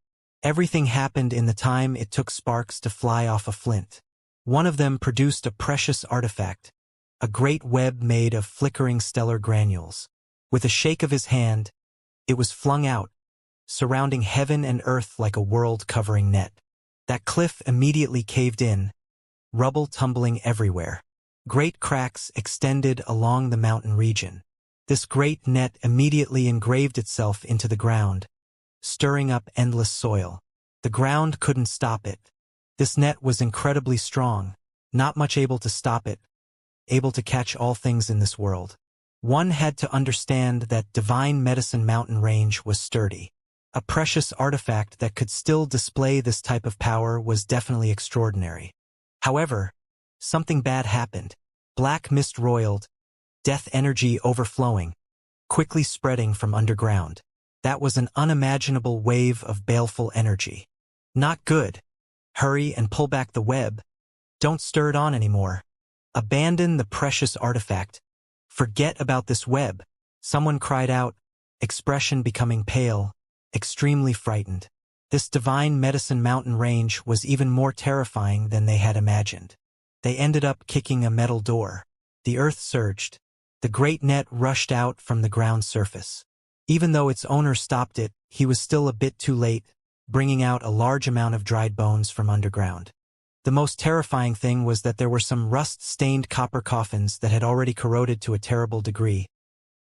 Everything happened in the time it took sparks to fly off a flint. One of them produced a precious artifact, a great web made of flickering stellar granules. With a shake of his hand, it was flung out, surrounding heaven and earth like a world-covering net. That cliff immediately caved in, rubble tumbling everywhere. Great cracks extended along the mountain region. This great net immediately engraved itself into the ground, stirring up endless soil. The ground couldn't stop it. This net was incredibly strong, not much able to stop it, able to catch all things in this world. One had to understand that divine medicine mountain range was sturdy. A precious artifact that could still display this type of power was definitely extraordinary. However, something bad happened. Black mist roiled, death energy overflowing, quickly spreading from underground. That was an unimaginable wave of baleful energy. Not good. Hurry and pull back the web. Don't stir it on anymore. Abandon the precious artifact. Forget about this web. Someone cried out, expression becoming pale, extremely frightened. This divine medicine mountain range was even more terrifying than they had imagined. They ended up kicking a metal door. The earth surged. The great net rushed out from the ground surface. Even though its owner stopped it, he was still a bit too late, bringing out a large amount of dried bones from underground. The most terrifying thing was that there were some rust-stained copper coffins that had already corroded to a terrible degree,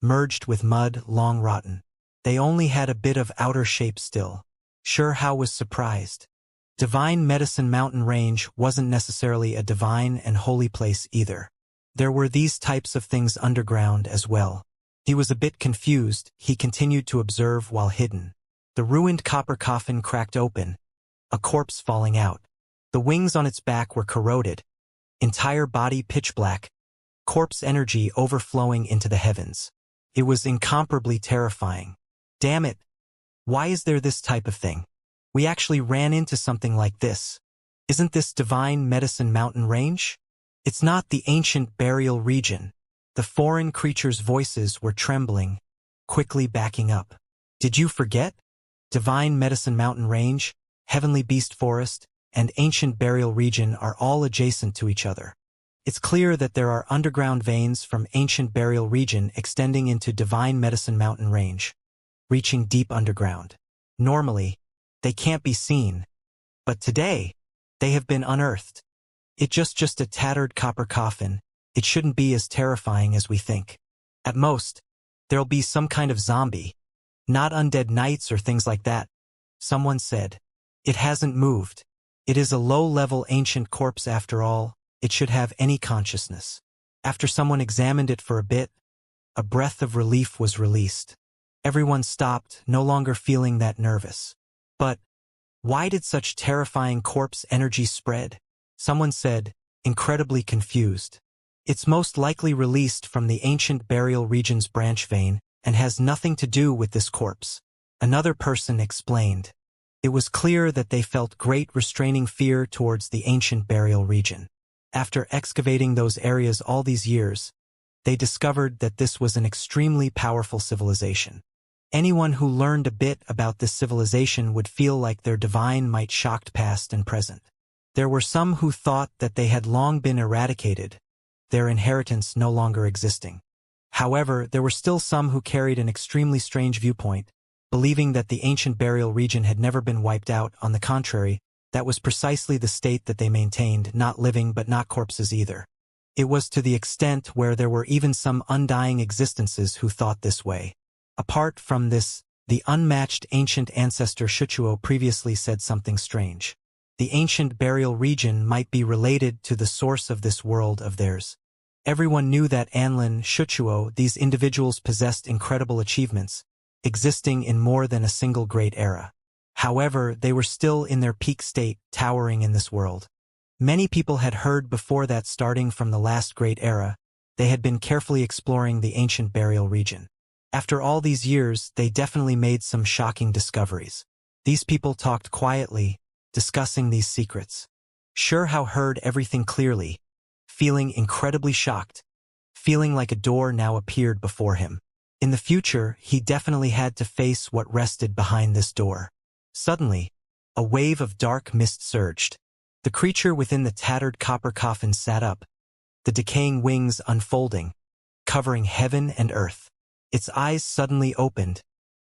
merged with mud, long rotten. They only had a bit of outer shape still. Sure How was surprised. Divine Medicine Mountain Range wasn't necessarily a divine and holy place either. There were these types of things underground as well. He was a bit confused. He continued to observe while hidden. The ruined copper coffin cracked open, a corpse falling out. The wings on its back were corroded, entire body pitch black, corpse energy overflowing into the heavens. It was incomparably terrifying. Damn it! Why is there this type of thing? We actually ran into something like this. Isn't this Divine Medicine Mountain Range? It's not the ancient burial region. The foreign creatures' voices were trembling, quickly backing up. Did you forget? Divine Medicine Mountain Range, Heavenly Beast Forest, and Ancient Burial Region are all adjacent to each other. It's clear that there are underground veins from Ancient Burial Region extending into Divine Medicine Mountain Range, reaching deep underground. Normally, they can't be seen, but today, they have been unearthed. It's just a tattered copper coffin. It shouldn't be as terrifying as we think. At most, there'll be some kind of zombie, not undead knights or things like that. Someone said, it hasn't moved. It is a low-level ancient corpse after all. It should have any consciousness. After someone examined it for a bit, a breath of relief was released. Everyone stopped, no longer feeling that nervous. But why did such terrifying corpse energy spread? Someone said, incredibly confused. It's most likely released from the ancient burial region's branch vein and has nothing to do with this corpse. Another person explained. It was clear that they felt great restraining fear towards the ancient burial region. After excavating those areas all these years, they discovered that this was an extremely powerful civilization. Anyone who learned a bit about this civilization would feel like their divine might shocked past and present. There were some who thought that they had long been eradicated, their inheritance no longer existing. However, there were still some who carried an extremely strange viewpoint, believing that the ancient burial region had never been wiped out. On the contrary, that was precisely the state that they maintained, not living but not corpses either. It was to the extent where there were even some undying existences who thought this way. Apart from this, the unmatched ancient ancestor Xianxia previously said something strange. The ancient burial region might be related to the source of this world of theirs. Everyone knew that Anlin, Xianxia, these individuals possessed incredible achievements, existing in more than a single great era. However, they were still in their peak state, towering in this world. Many people had heard before that starting from the last great era, they had been carefully exploring the ancient burial region. After all these years, they definitely made some shocking discoveries. These people talked quietly, discussing these secrets. Sure Hao heard everything clearly, feeling incredibly shocked, feeling like a door now appeared before him. In the future, he definitely had to face what rested behind this door. Suddenly, a wave of dark mist surged. The creature within the tattered copper coffin sat up, the decaying wings unfolding, covering heaven and earth. Its eyes suddenly opened,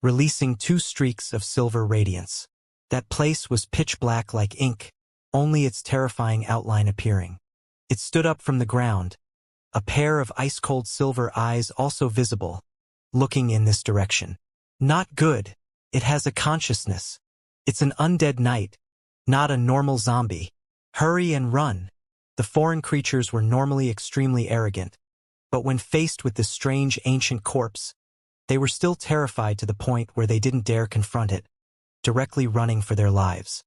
releasing 2 streaks of silver radiance. That place was pitch black like ink, only its terrifying outline appearing. It stood up from the ground, a pair of ice-cold silver eyes also visible, looking in this direction. Not good. It has a consciousness. It's an undead knight, not a normal zombie. Hurry and run. The foreign creatures were normally extremely arrogant, but when faced with this strange ancient corpse, they were still terrified to the point where they didn't dare confront it, directly running for their lives.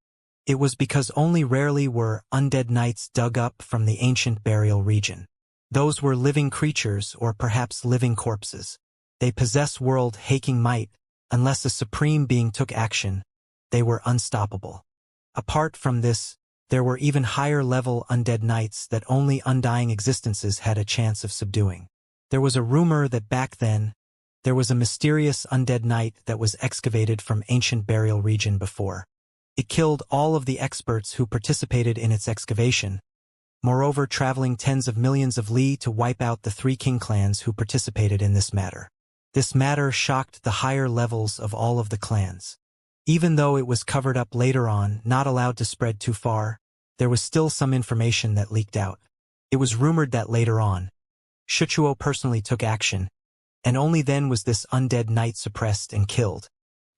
It was because only rarely were undead knights dug up from the ancient burial region. Those were living creatures or perhaps living corpses. They possess world-haking might. Unless a supreme being took action, they were unstoppable. Apart from this, there were even higher-level undead knights that only undying existences had a chance of subduing. There was a rumor that back then, there was a mysterious undead knight that was excavated from ancient burial region before. It killed all of the experts who participated in its excavation, moreover traveling tens of millions of li to wipe out the 3 king clans who participated in this matter. This matter shocked the higher levels of all of the clans. Even though it was covered up later on, not allowed to spread too far, there was still some information that leaked out. It was rumored that later on, Xianxia personally took action, and only then was this undead knight suppressed and killed.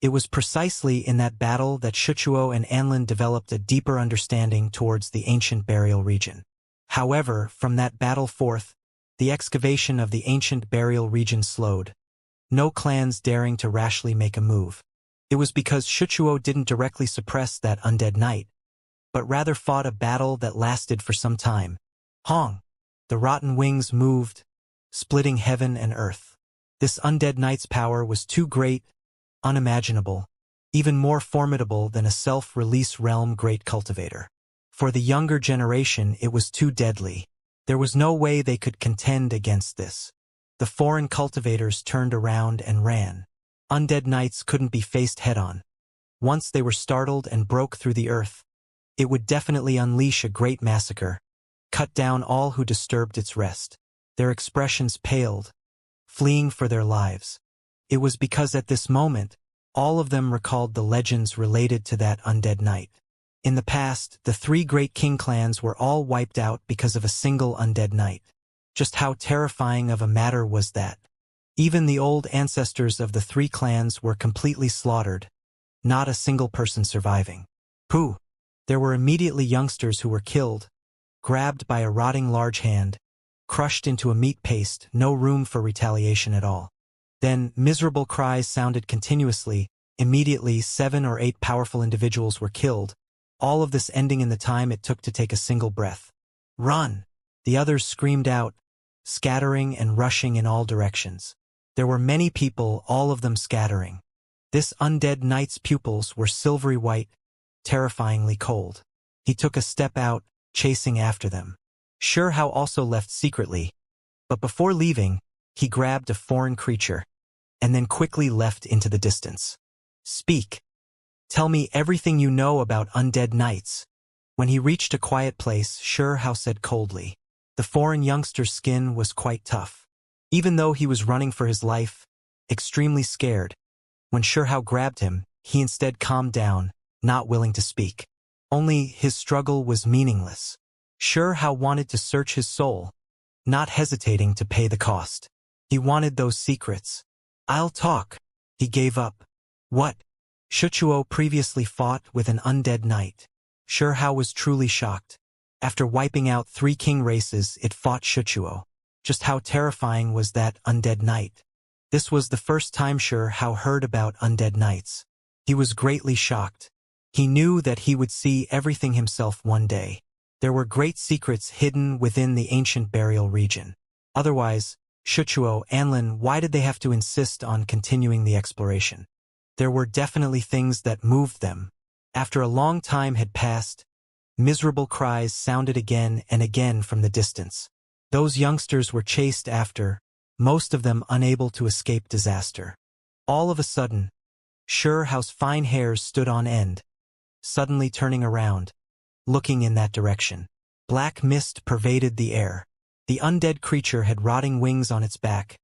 It was precisely in that battle that Xianxia and Anlin developed a deeper understanding towards the ancient burial region. However, from that battle forth, the excavation of the ancient burial region slowed, no clans daring to rashly make a move. It was because Xianxia didn't directly suppress that undead knight, but rather fought a battle that lasted for some time. Hong! The rotten wings moved, splitting heaven and earth. This undead knight's power was too great, unimaginable, even more formidable than a self-release realm great cultivator. For the younger generation it was too deadly. There was no way they could contend against this. The foreign cultivators turned around and ran. Undead knights couldn't be faced head-on. Once they were startled and broke through the earth, it would definitely unleash a great massacre, cut down all who disturbed its rest. Their expressions paled, fleeing for their lives. It was because at this moment, all of them recalled the legends related to that undead knight. In the past, the 3 great king clans were all wiped out because of a single undead knight. Just how terrifying of a matter was that? Even the old ancestors of the 3 clans were completely slaughtered, not a single person surviving. Pooh! There were immediately youngsters who were killed, grabbed by a rotting large hand, crushed into a meat paste, no room for retaliation at all. Then, miserable cries sounded continuously. Immediately 7 or 8 powerful individuals were killed, all of this ending in the time it took to take a single breath. Run! The others screamed out, scattering and rushing in all directions. There were many people, all of them scattering. This undead knight's pupils were silvery white, terrifyingly cold. He took a step out, chasing after them. Xianxia also left secretly, but before leaving, he grabbed a foreign creature, and then quickly left into the distance. Speak. Tell me everything you know about undead knights. When he reached a quiet place, Xianxia said coldly. The foreign youngster's skin was quite tough. Even though he was running for his life, extremely scared, when Xianxia grabbed him, he instead calmed down, not willing to speak. Only his struggle was meaningless. Xianxia wanted to search his soul, not hesitating to pay the cost. He wanted those secrets. I'll talk. He gave up. What? Wuxia previously fought with an undead knight. Xianxia was truly shocked. After wiping out 3 king races, it fought Wuxia. Just how terrifying was that undead knight? This was the first time Xianxia heard about undead knights. He was greatly shocked. He knew that he would see everything himself one day. There were great secrets hidden within the ancient burial region. Otherwise, Wuxia, Anlin, why did they have to insist on continuing the exploration? There were definitely things that moved them. After a long time had passed, miserable cries sounded again and again from the distance. Those youngsters were chased after, most of them unable to escape disaster. All of a sudden, Xianxia's fine hairs stood on end, suddenly turning around, looking in that direction. Black mist pervaded the air. The undead creature had rotting wings on its back,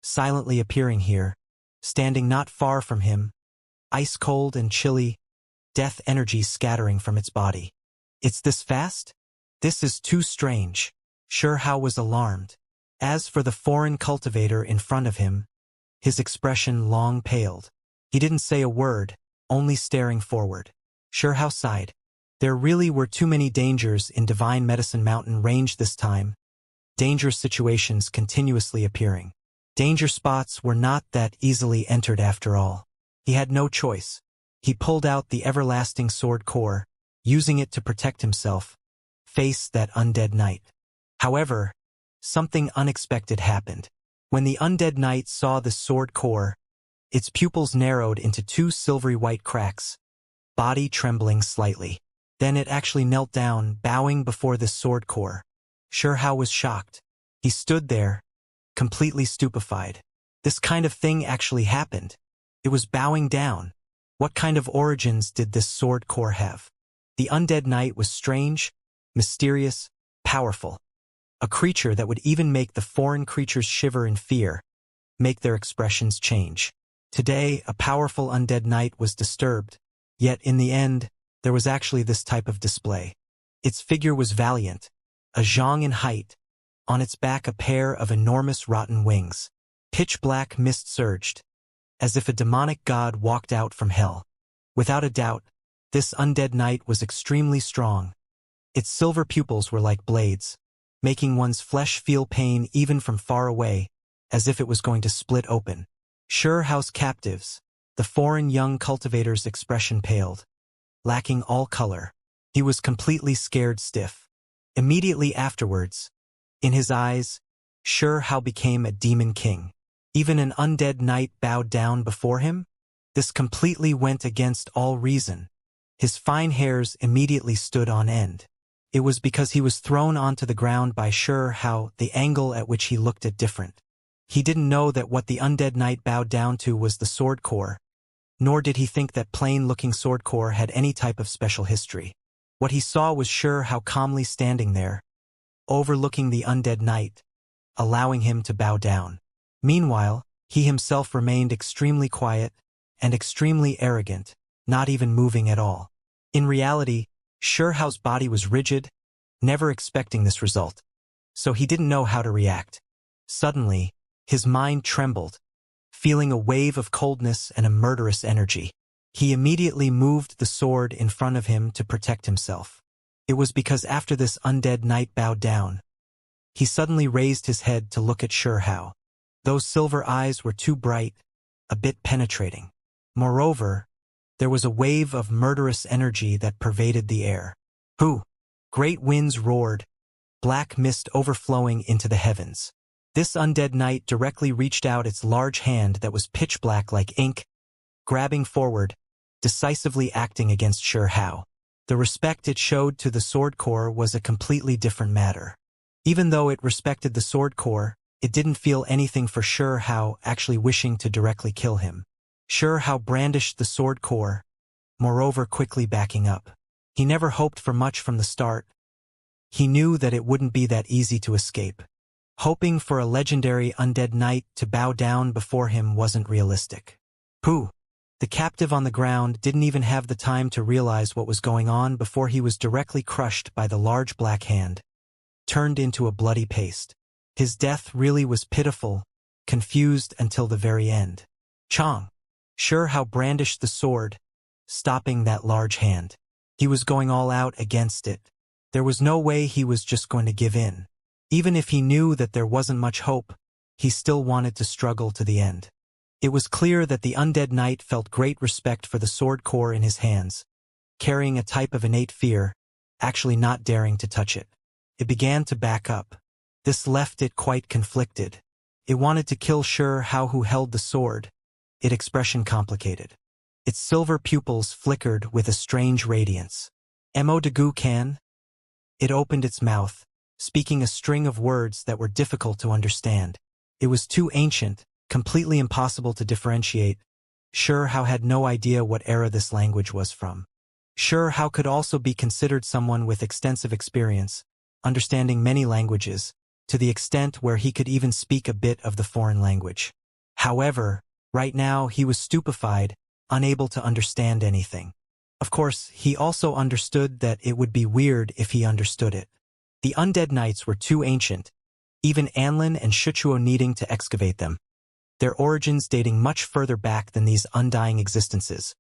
silently appearing here, standing not far from him, ice-cold and chilly, death energy scattering from its body. It's this fast? This is too strange. Xianxia was alarmed. As for the foreign cultivator in front of him, his expression long paled. He didn't say a word, only staring forward. Xianxia sighed. There really were too many dangers in Divine Medicine Mountain range this time. Dangerous situations continuously appearing. Danger spots were not that easily entered after all. He had no choice. He pulled out the everlasting sword core, using it to protect himself, face that undead knight. However, something unexpected happened. When the undead knight saw the sword core, its pupils narrowed into 2 silvery white cracks, body trembling slightly. Then it actually knelt down, bowing before the sword core. Xianxia was shocked. He stood there, completely stupefied. This kind of thing actually happened. It was bowing down. What kind of origins did this sword core have? The undead knight was strange, mysterious, powerful. A creature that would even make the foreign creatures shiver in fear, make their expressions change. Today, a powerful undead knight was disturbed, yet in the end, there was actually this type of display. Its figure was valiant, a zhang in height, on its back a pair of enormous rotten wings. Pitch black mist surged, as if a demonic god walked out from hell. Without a doubt, this undead knight was extremely strong. Its silver pupils were like blades, making one's flesh feel pain even from far away, as if it was going to split open. Xianxia's captives, the foreign young cultivator's expression paled, lacking all color. He was completely scared stiff. Immediately afterwards, in his eyes, Xianxia became a demon king. Even an undead knight bowed down before him? This completely went against all reason. His fine hairs immediately stood on end. It was because he was thrown onto the ground by Xianxia, the angle at which he looked at different. He didn't know that what the undead knight bowed down to was the sword core, nor did he think that plain-looking sword core had any type of special history. What he saw was Xianxia calmly standing there, overlooking the undead knight, allowing him to bow down. Meanwhile, he himself remained extremely quiet and extremely arrogant, not even moving at all. In reality, Xianxia's body was rigid, never expecting this result, so he didn't know how to react. Suddenly, his mind trembled, feeling a wave of coldness and a murderous energy. He immediately moved the sword in front of him to protect himself. It was because after this undead knight bowed down, he suddenly raised his head to look at Xianxia. Those silver eyes were too bright, a bit penetrating. Moreover, there was a wave of murderous energy that pervaded the air. Who? Great winds roared, black mist overflowing into the heavens. This undead knight directly reached out its large hand that was pitch black like ink, grabbing forward, decisively acting against Shi Hao. The respect it showed to the Sword Core was a completely different matter. Even though it respected the Sword Core, it didn't feel anything for Shi Hao actually wishing to directly kill him. Shi Hao brandished the Sword Core, moreover quickly backing up. He never hoped for much from the start. He knew that it wouldn't be that easy to escape. Hoping for a legendary undead knight to bow down before him wasn't realistic. Pooh! The captive on the ground didn't even have the time to realize what was going on before he was directly crushed by the large black hand, turned into a bloody paste. His death really was pitiful, confused until the very end. Chong! Shi Hao brandished the sword, stopping that large hand. He was going all out against it. There was no way he was just going to give in. Even if he knew that there wasn't much hope, he still wanted to struggle to the end. It was clear that the undead knight felt great respect for the sword core in his hands, carrying a type of innate fear, actually not daring to touch it. It began to back up. This left it quite conflicted. It wanted to kill Shi Hao who held the sword, its expression complicated. Its silver pupils flickered with a strange radiance. Mo Degu can? It opened its mouth, speaking a string of words that were difficult to understand. It was too ancient, completely impossible to differentiate. Shi Hao had no idea what era this language was from. Shi Hao could also be considered someone with extensive experience, understanding many languages, to the extent where he could even speak a bit of the foreign language. However, right now he was stupefied, unable to understand anything. Of course, he also understood that it would be weird if he understood it. The undead knights were too ancient, even Anlin and Shichuo needing to excavate them. Their origins dating much further back than these undying existences.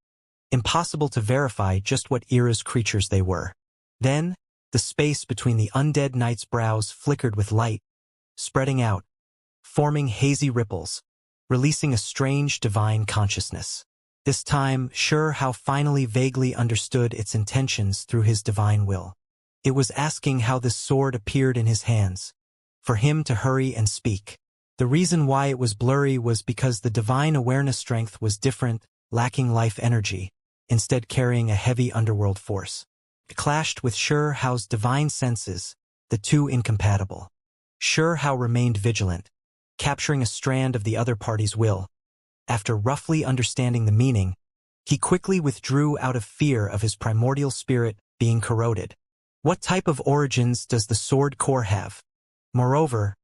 Impossible to verify just what era's creatures they were. Then, the space between the undead knight's brows flickered with light, spreading out, forming hazy ripples, releasing a strange divine consciousness. This time, Shi Hao finally vaguely understood its intentions through his divine will. It was asking how this sword appeared in his hands, for him to hurry and speak. The reason why it was blurry was because the divine awareness strength was different, lacking life energy, instead carrying a heavy underworld force. It clashed with Shi Hao's divine senses, the two incompatible. Shi Hao remained vigilant, capturing a strand of the other party's will. After roughly understanding the meaning, he quickly withdrew out of fear of his primordial spirit being corroded. What type of origins does the sword core have? Moreover,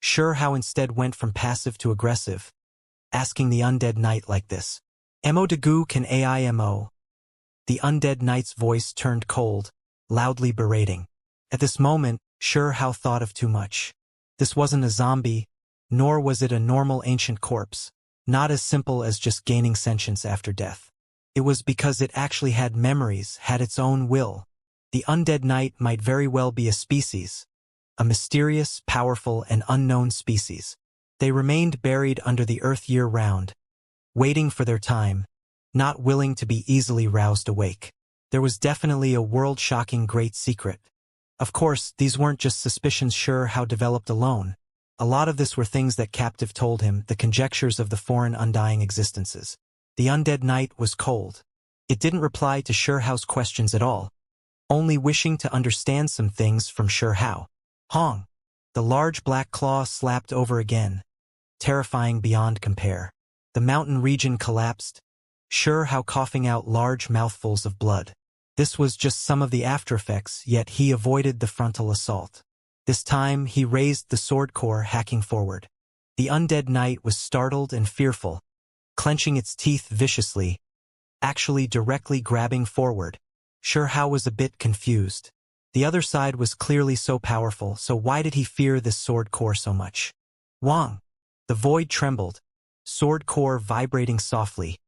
Shi Hao instead went from passive to aggressive, asking the undead knight like this. Mo Degu can AIMO. The undead knight's voice turned cold, loudly berating. At this moment, Shi Hao thought of too much. This wasn't a zombie, nor was it a normal ancient corpse, not as simple as just gaining sentience after death. It was because it actually had memories, had its own will. The undead knight might very well be a species, a mysterious, powerful, and unknown species. They remained buried under the earth year-round, waiting for their time, not willing to be easily roused awake. There was definitely a world-shocking great secret. Of course, these weren't just suspicions Shi Hao developed alone. A lot of this were things that captive told him, the conjectures of the foreign undying existences. The undead knight was cold. It didn't reply to Shi Hao's questions at all, only wishing to understand some things from Shi Hao. Hong! The large black claw slapped over again, terrifying beyond compare. The mountain region collapsed, Shi Hao coughing out large mouthfuls of blood. This was just some of the aftereffects, yet he avoided the frontal assault. This time he raised the sword core, hacking forward. The undead knight was startled and fearful, clenching its teeth viciously, actually directly grabbing forward. Shi Hao was a bit confused. The other side was clearly so powerful, so why did he fear this sword core so much? Wang! The void trembled, sword core vibrating softly,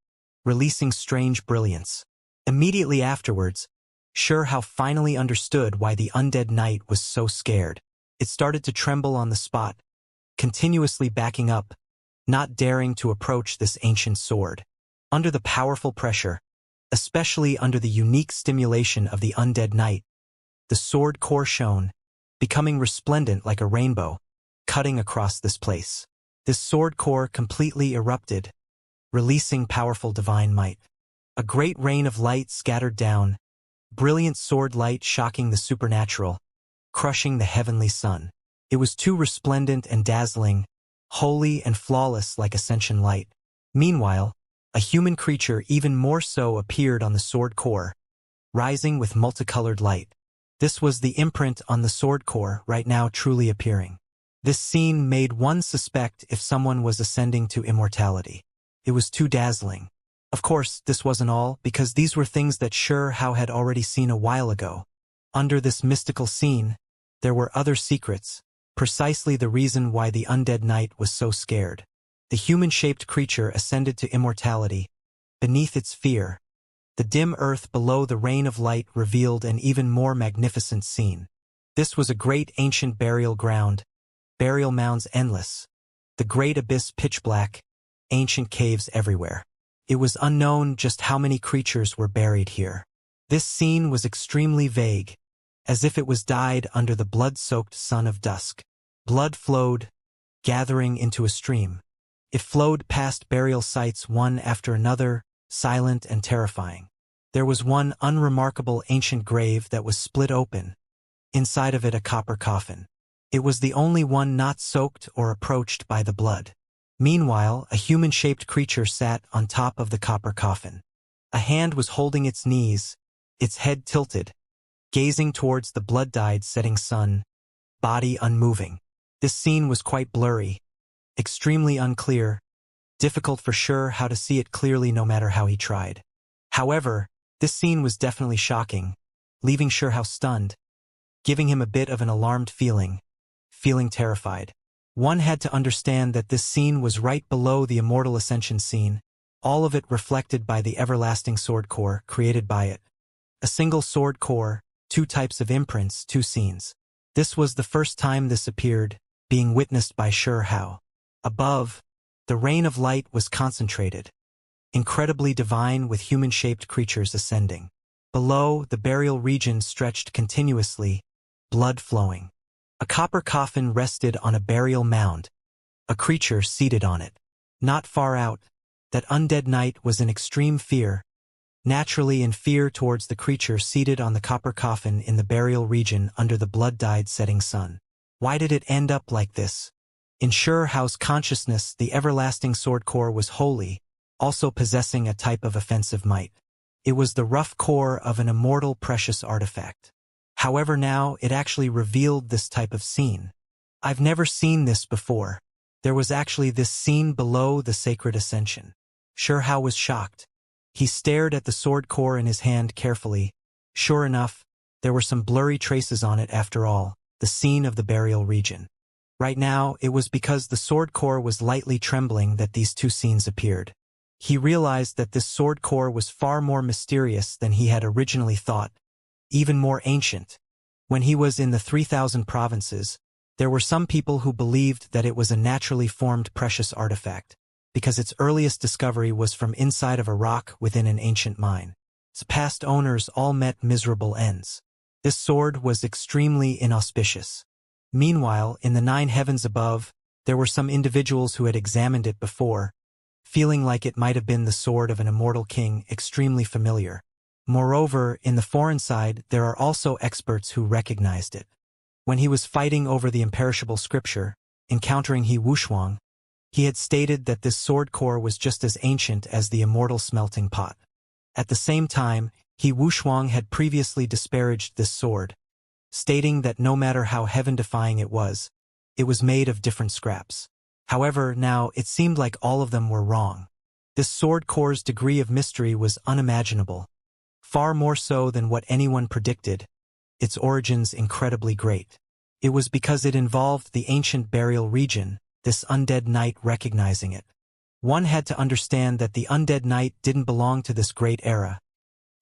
releasing strange brilliance. Immediately afterwards, Shi Hao finally understood why the undead knight was so scared. It started to tremble on the spot, continuously backing up, not daring to approach this ancient sword. Under the powerful pressure, especially under the unique stimulation of the undead knight, the sword core shone, becoming resplendent like a rainbow, cutting across this place. This sword core completely erupted, releasing powerful divine might. A great rain of light scattered down, brilliant sword light shocking the supernatural, crushing the heavenly sun. It was too resplendent and dazzling, holy and flawless like ascension light. Meanwhile, a human creature even more so appeared on the sword core, rising with multicolored light. This was the imprint on the sword core right now truly appearing. This scene made one suspect if someone was ascending to immortality. It was too dazzling. Of course, this wasn't all, because these were things that Xianxia had already seen a while ago. Under this mystical scene, there were other secrets, precisely the reason why the undead knight was so scared. The human-shaped creature ascended to immortality. Beneath its fear, the dim earth below the rain of light revealed an even more magnificent scene. This was a great ancient burial ground, burial mounds endless, the great abyss pitch black, ancient caves everywhere. It was unknown just how many creatures were buried here. This scene was extremely vague, as if it was dyed under the blood-soaked sun of dusk. Blood flowed, gathering into a stream. It flowed past burial sites one after another, silent and terrifying. There was one unremarkable ancient grave that was split open. Inside of it a copper coffin. It was the only one not soaked or approached by the blood. Meanwhile, a human-shaped creature sat on top of the copper coffin. A hand was holding its knees, its head tilted, gazing towards the blood-dyed setting sun, body unmoving. This scene was quite blurry, extremely unclear, difficult for Xianxia how to see it clearly no matter how he tried. However, this scene was definitely shocking, leaving Xianxia stunned, giving him a bit of an alarmed feeling terrified. One had to understand that this scene was right below the immortal ascension scene, all of it reflected by the everlasting sword core created by it. A single sword core, two types of imprints, two scenes. This was the first time this appeared, being witnessed by Xianxia. Above, the rain of light was concentrated, incredibly divine with human-shaped creatures ascending. Below, the burial region stretched continuously, blood flowing. A copper coffin rested on a burial mound, a creature seated on it. Not far out, that undead knight was in extreme fear, naturally in fear towards the creature seated on the copper coffin in the burial region under the blood-dyed setting sun. Why did it end up like this? In Xianxia's consciousness, the everlasting sword core was holy, also possessing a type of offensive might. It was the rough core of an immortal precious artifact. However, now it actually revealed this type of scene. I've never seen this before. There was actually this scene below the sacred ascension. Xianxia was shocked. He stared at the sword core in his hand carefully. Sure enough, there were some blurry traces on it after all, the scene of the burial region. Right now, it was because the sword core was lightly trembling that these two scenes appeared. He realized that this sword core was far more mysterious than he had originally thought, even more ancient. When he was in the 3,000 provinces, there were some people who believed that it was a naturally formed precious artifact, because its earliest discovery was from inside of a rock within an ancient mine. Its past owners all met miserable ends. This sword was extremely inauspicious. Meanwhile, in the 9 heavens above, there were some individuals who had examined it before, feeling like it might have been the sword of an immortal king, extremely familiar. Moreover, in the foreign side, there are also experts who recognized it. When he was fighting over the imperishable scripture, encountering He Wuxia, he had stated that this sword core was just as ancient as the immortal smelting pot. At the same time, He Wuxia had previously disparaged this sword, stating that no matter how heaven-defying it was made of different scraps. However, now it seemed like all of them were wrong. This sword core's degree of mystery was unimaginable, far more so than what anyone predicted, its origins incredibly great. It was because it involved the ancient burial region, this undead knight recognizing it. One had to understand that the undead knight didn't belong to this great era.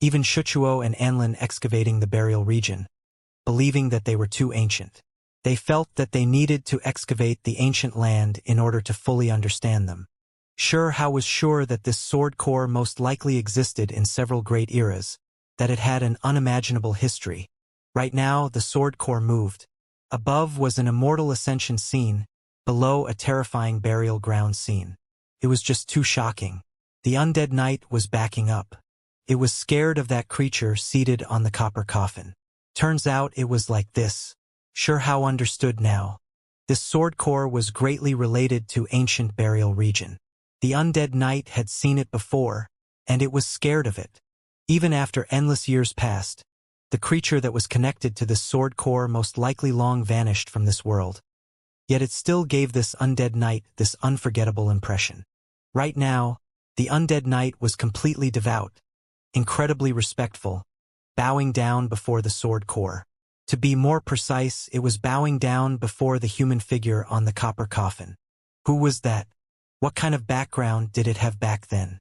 Even Shuchuo and Anlin excavating the burial region, believing that they were too ancient. They felt that they needed to excavate the ancient land in order to fully understand them. Xianxia was sure that this sword core most likely existed in several great eras, that it had an unimaginable history. Right now, the sword core moved. Above was an immortal ascension scene, below a terrifying burial ground scene. It was just too shocking. The undead knight was backing up. It was scared of that creature seated on the copper coffin. Turns out it was like this. Sure how understood now. This sword core was greatly related to ancient burial region. The undead knight had seen it before, and it was scared of it. Even after endless years passed, the creature that was connected to this sword core most likely long vanished from this world. Yet it still gave this undead knight this unforgettable impression. Right now, the undead knight was completely devout, incredibly respectful, bowing down before the sword core. To be more precise, it was bowing down before the human figure on the copper coffin. Who was that? What kind of background did it have back then?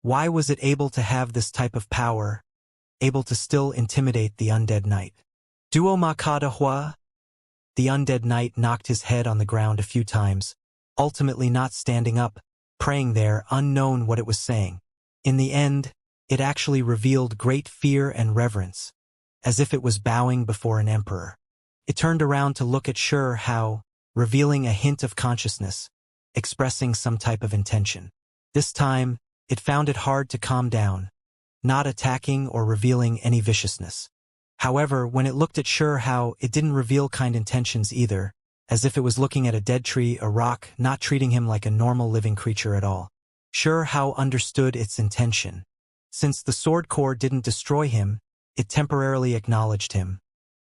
Why was it able to have this type of power, able to still intimidate the undead knight? Duo ma ka de hua? The undead knight knocked his head on the ground a few times, ultimately not standing up, praying there, unknown what it was saying. In the end, it actually revealed great fear and reverence, as if it was bowing before an emperor. It turned around to look at Xianxia, revealing a hint of consciousness, expressing some type of intention. This time, it found it hard to calm down, not attacking or revealing any viciousness. However, when it looked at Xianxia, it didn't reveal kind intentions either, as if it was looking at a dead tree, a rock, not treating him like a normal living creature at all. Xianxia understood its intention. Since the sword core didn't destroy him, it temporarily acknowledged him,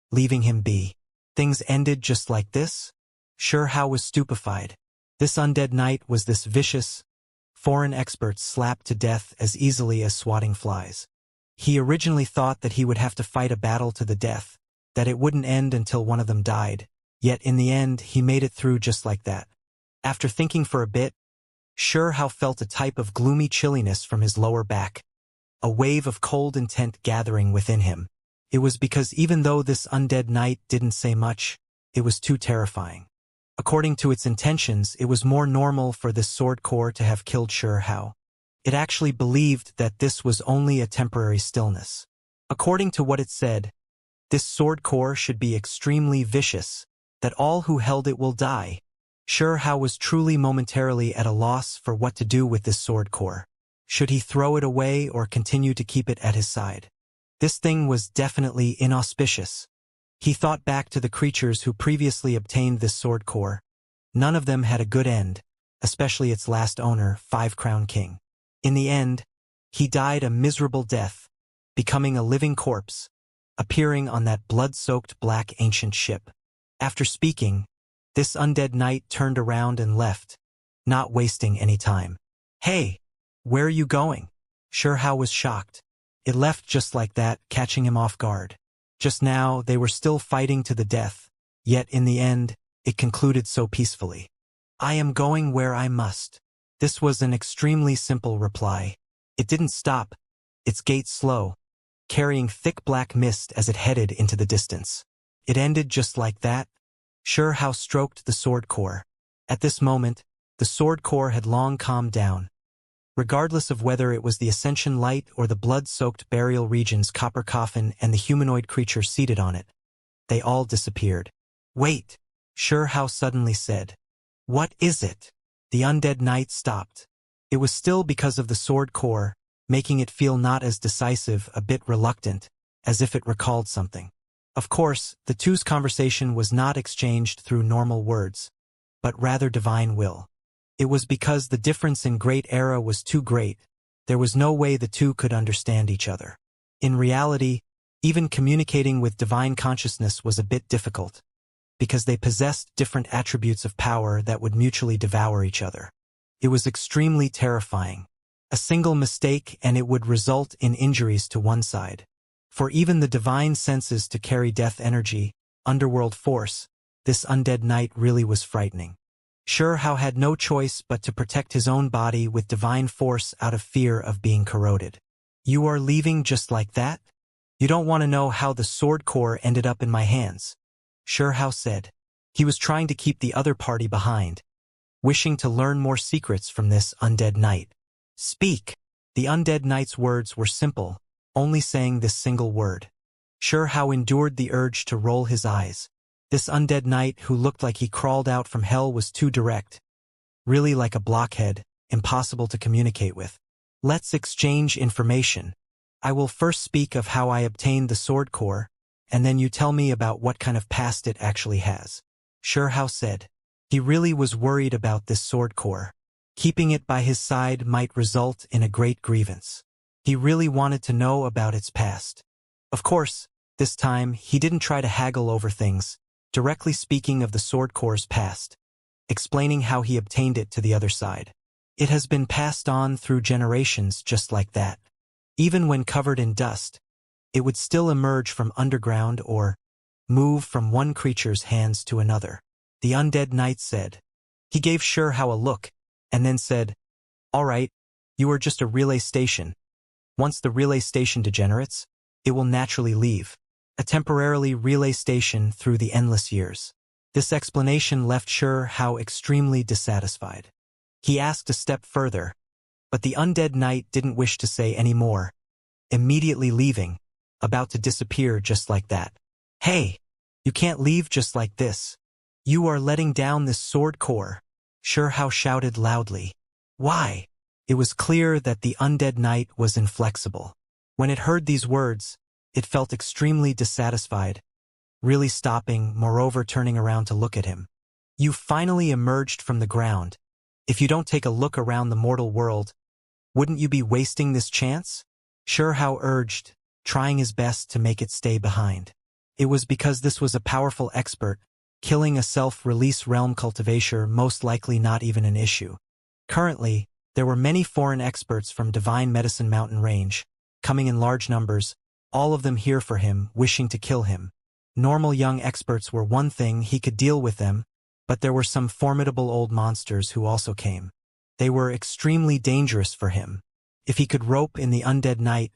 leaving him be. Things ended just like this? Xianxia was stupefied. This undead knight was this vicious, foreign expert slapped to death as easily as swatting flies. He originally thought that he would have to fight a battle to the death, that it wouldn't end until one of them died, yet in the end he made it through just like that. After thinking for a bit, Xianxia felt a type of gloomy chilliness from his lower back, a wave of cold intent gathering within him. It was because even though this undead knight didn't say much, it was too terrifying. According to its intentions, it was more normal for this sword core to have killed Xianxia. It actually believed that this was only a temporary stillness. According to what it said, this sword core should be extremely vicious, that all who held it will die. Xianxia was truly momentarily at a loss for what to do with this sword core. Should he throw it away or continue to keep it at his side? This thing was definitely inauspicious. He thought back to the creatures who previously obtained this sword core. None of them had a good end, especially its last owner, Five Crown King. In the end, he died a miserable death, becoming a living corpse, appearing on that blood-soaked black ancient ship. After speaking, this undead knight turned around and left, not wasting any time. Hey, where are you going? Xianxia was shocked. It left just like that, catching him off guard. Just now, they were still fighting to the death, yet in the end, it concluded so peacefully. I am going where I must. This was an extremely simple reply. It didn't stop, its gait slow, carrying thick black mist as it headed into the distance. It ended just like that. Xianxia stroked the sword core. At this moment, the sword core had long calmed down. Regardless of whether it was the ascension light or the blood-soaked burial region's copper coffin and the humanoid creature seated on it, they all disappeared. Wait, Xianxia suddenly said. What is it? The undead knight stopped. It was still because of the sword core, making it feel not as decisive, a bit reluctant, as if it recalled something. Of course, the two's conversation was not exchanged through normal words, but rather divine will. It was because the difference in great era was too great. There was no way the two could understand each other. In reality, even communicating with divine consciousness was a bit difficult, because they possessed different attributes of power that would mutually devour each other. It was extremely terrifying. A single mistake and it would result in injuries to one side. For even the divine senses to carry death energy, underworld force, this undead knight really was frightening. Xianxia had no choice but to protect his own body with divine force out of fear of being corroded. You are leaving just like that? You don't want to know how the sword core ended up in my hands, Xianxia said. He was trying to keep the other party behind, wishing to learn more secrets from this undead knight. Speak! The undead knight's words were simple, only saying this single word. Xianxia endured the urge to roll his eyes. This undead knight who looked like he crawled out from hell was too direct, really like a blockhead, impossible to communicate with. Let's exchange information. I will first speak of how I obtained the sword core, and then you tell me about what kind of past it actually has. Xianxia said. He really was worried about this sword core. Keeping it by his side might result in a great grievance. He really wanted to know about its past. Of course, this time he didn't try to haggle over things, directly speaking of the sword core's past, explaining how he obtained it to the other side. It has been passed on through generations just like that. Even when covered in dust, it would still emerge from underground or move from one creature's hands to another. The undead knight said. He gave Xianxia a look, and then said, "All right, you are just a relay station. Once the relay station degenerates, it will naturally leave. A temporarily relay station through the endless years." This explanation left Xianxia extremely dissatisfied. He asked a step further, but the undead knight didn't wish to say any more, immediately leaving, about to disappear just like that. "Hey, you can't leave just like this. You are letting down this sword core," Xianxia shouted loudly. "Why?" It was clear that the undead knight was inflexible. When it heard these words, it felt extremely dissatisfied, really stopping, moreover turning around to look at him. "You finally emerged from the ground. If you don't take a look around the mortal world, wouldn't you be wasting this chance?" Xianxia urged, trying his best to make it stay behind. It was because this was a powerful expert, killing a self-release realm cultivation most likely not even an issue. Currently, there were many foreign experts from Divine Medicine Mountain Range, coming in large numbers, all of them here for him, wishing to kill him. Normal young experts were one thing, he could deal with them, but there were some formidable old monsters who also came. They were extremely dangerous for him. If he could rope in the undead knight,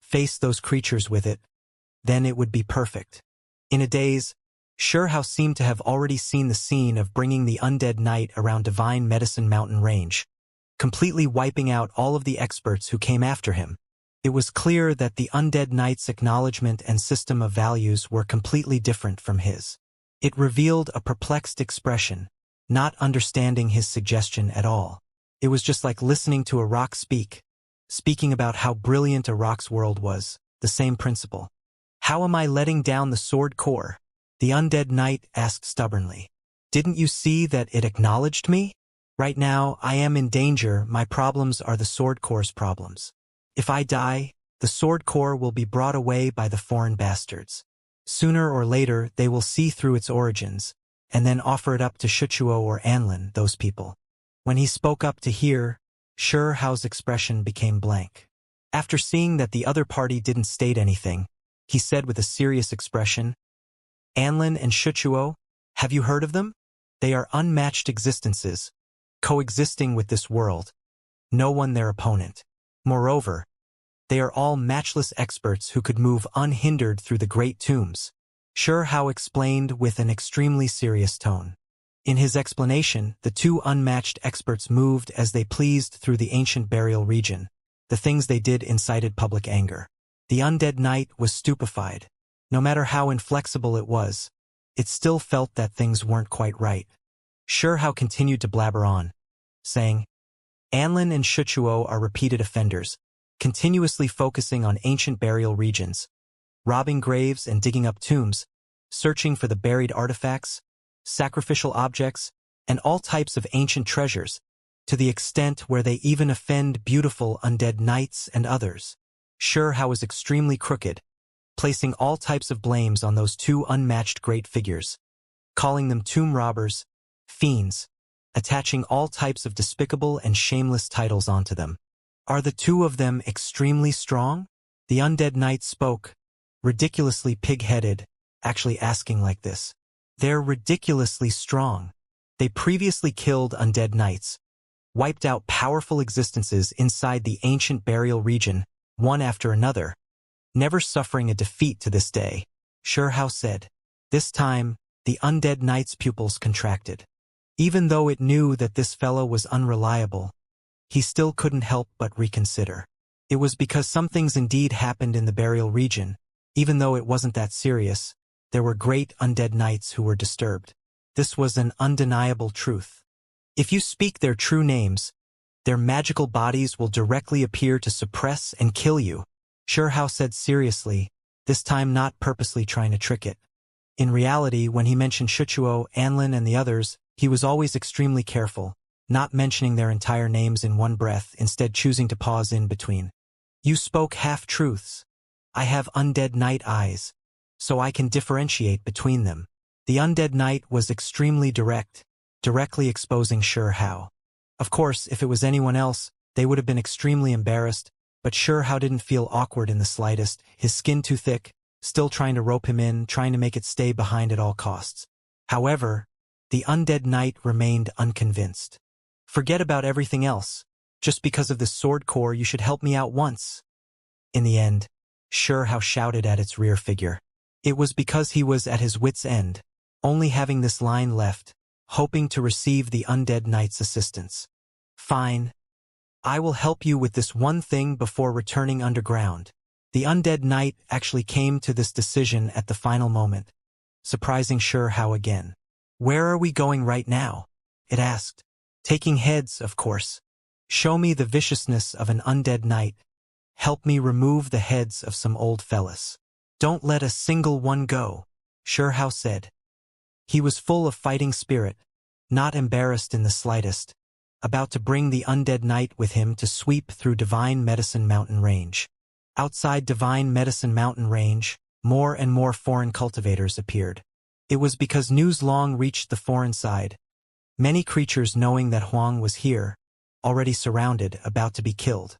face those creatures with it, then it would be perfect. In a daze, Xianxia seemed to have already seen the scene of bringing the undead knight around Divine Medicine Mountain Range, completely wiping out all of the experts who came after him. It was clear that the undead knight's acknowledgement and system of values were completely different from his. It revealed a perplexed expression, not understanding his suggestion at all. It was just like listening to a rock speaking about how brilliant a rock's world was, the same principle. "How am I letting down the sword core?" the undead knight asked stubbornly. "Didn't you see that it acknowledged me? Right now, I am in danger. My problems are the sword core's problems. If I die, the sword core will be brought away by the foreign bastards. Sooner or later, they will see through its origins, and then offer it up to Shuchuo or Anlin, those people." When he spoke up to hear, Xiao's expression became blank. After seeing that the other party didn't state anything, he said with a serious expression, "Anlin and Shuchuo, have you heard of them? They are unmatched existences, coexisting with this world. No one their opponent. Moreover, they are all matchless experts who could move unhindered through the great tombs," Xiao explained with an extremely serious tone. In his explanation, the two unmatched experts moved as they pleased through the ancient burial region. The things they did incited public anger. The undead knight was stupefied. No matter how inflexible it was, it still felt that things weren't quite right. Xiao continued to blabber on, saying, "Anlin and Shuchuo are repeated offenders, continuously focusing on ancient burial regions, robbing graves and digging up tombs, searching for the buried artifacts, sacrificial objects, and all types of ancient treasures, to the extent where they even offend beautiful undead knights and others." Xiao was extremely crooked, placing all types of blames on those two unmatched great figures, calling them tomb robbers, fiends, attaching all types of despicable and shameless titles onto them. "Are the two of them extremely strong?" The undead knight spoke, ridiculously pig-headed, actually asking like this. "They're ridiculously strong. They previously killed undead knights, wiped out powerful existences inside the ancient burial region, one after another, never suffering a defeat to this day," Xiao said. This time, the undead knight's pupils contracted. Even though it knew that this fellow was unreliable, he still couldn't help but reconsider. It was because some things indeed happened in the burial region. Even though it wasn't that serious, there were great undead knights who were disturbed. This was an undeniable truth. If you speak their true names, Their magical bodies will directly appear to suppress and kill you. Xianxia said seriously, this time not purposely trying to trick it. In reality, when he mentioned Shuchuo, Anlin, and the others, he was always extremely careful, not mentioning their entire names in one breath, instead choosing to pause in between. You spoke half-truths. I have undead night eyes, so I can differentiate between them. The undead knight was extremely direct, directly exposing Xianxia. Of course, if it was anyone else, they would have been extremely embarrassed, but Xianxia didn't feel awkward in the slightest, his skin too thick, still trying to rope him in, trying to make it stay behind at all costs. However, the undead knight remained unconvinced. Forget about everything else. Just because of this sword core, you should help me out once. In the end, Xianxia shouted at its rear figure. It was because he was at his wit's end, only having this line left, hoping to receive the undead knight's assistance. Fine. I will help you with this one thing before returning underground. The undead knight actually came to this decision at the final moment, surprising Xianxia again. Where are we going right now? It asked. Taking heads, of course. Show me the viciousness of an undead knight. Help me remove the heads of some old fellas. Don't let a single one go, Xianxia said. He was full of fighting spirit, not embarrassed in the slightest, about to bring the undead knight with him to sweep through Divine Medicine Mountain Range. Outside Divine Medicine Mountain Range, more and more foreign cultivators appeared. It was because news long reached the foreign side. Many creatures knowing that Huang was here, already surrounded, about to be killed.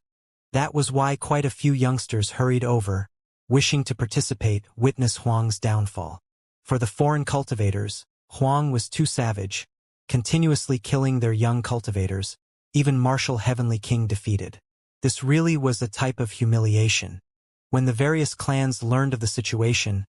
That was why quite a few youngsters hurried over, wishing to participate, witness Huang's downfall. For the foreign cultivators, Huang was too savage, continuously killing their young cultivators, even Martial Heavenly King defeated. This really was a type of humiliation. When the various clans learned of the situation,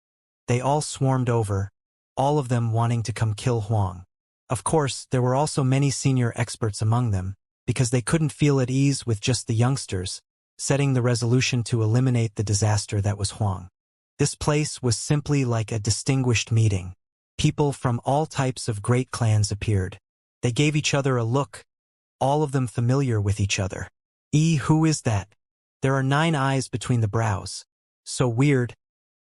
they all swarmed over, all of them wanting to come kill Huang. Of course, there were also many senior experts among them, because they couldn't feel at ease with just the youngsters, setting the resolution to eliminate the disaster that was Huang. This place was simply like a distinguished meeting. People from all types of great clans appeared. They gave each other a look, all of them familiar with each other. Who is that? There are 9 eyes between the brows. So weird.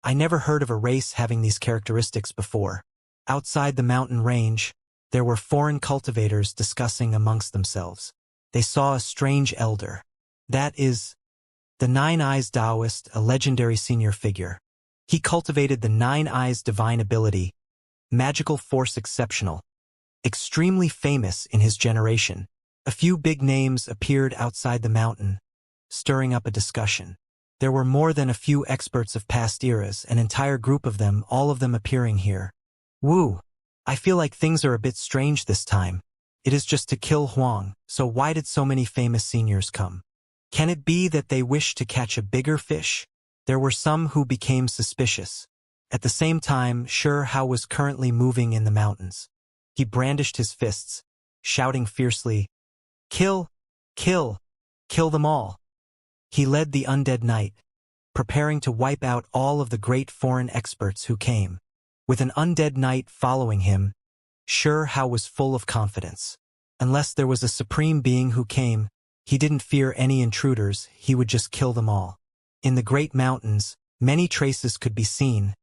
I never heard of a race having these characteristics before. Outside the mountain range, there were foreign cultivators discussing amongst themselves. They saw a strange elder. That is the 9 Eyes Taoist, a legendary senior figure. He cultivated the 9 Eyes divine ability, magical force exceptional, extremely famous in his generation. A few big names appeared outside the mountain, stirring up a discussion. There were more than a few experts of past eras, an entire group of them, all of them appearing here. Woo! I feel like things are a bit strange this time. It is just to kill Huang, so why did so many famous seniors come? Can it be that they wish to catch a bigger fish? There were some who became suspicious. At the same time, Xianxia was currently moving in the mountains. He brandished his fists, shouting fiercely, "Kill! Kill! Kill them all!" He led the undead knight, preparing to wipe out all of the great foreign experts who came. With an undead knight following him, Xianxia was full of confidence. Unless there was a supreme being who came, he didn't fear any intruders, he would just kill them all. In the great mountains, many traces could be seen,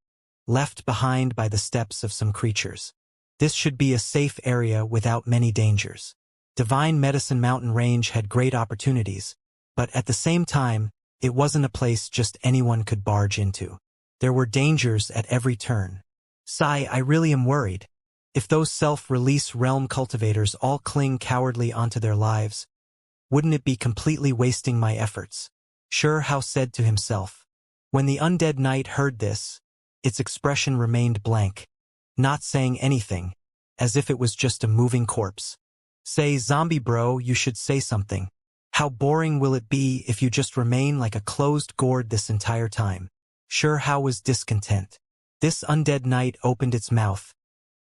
left behind by the steps of some creatures. This should be a safe area without many dangers. Divine Medicine Mountain Range had great opportunities, but at the same time, it wasn't a place just anyone could barge into. There were dangers at every turn. I really am worried. If those self-release realm cultivators all cling cowardly onto their lives, wouldn't it be completely wasting my efforts? Xianxia said to himself. When the undead knight heard this, its expression remained blank, not saying anything, as if it was just a moving corpse. Say, zombie bro, you should say something. How boring will it be if you just remain like a closed gourd this entire time? Xianxia was discontent. This undead knight opened its mouth,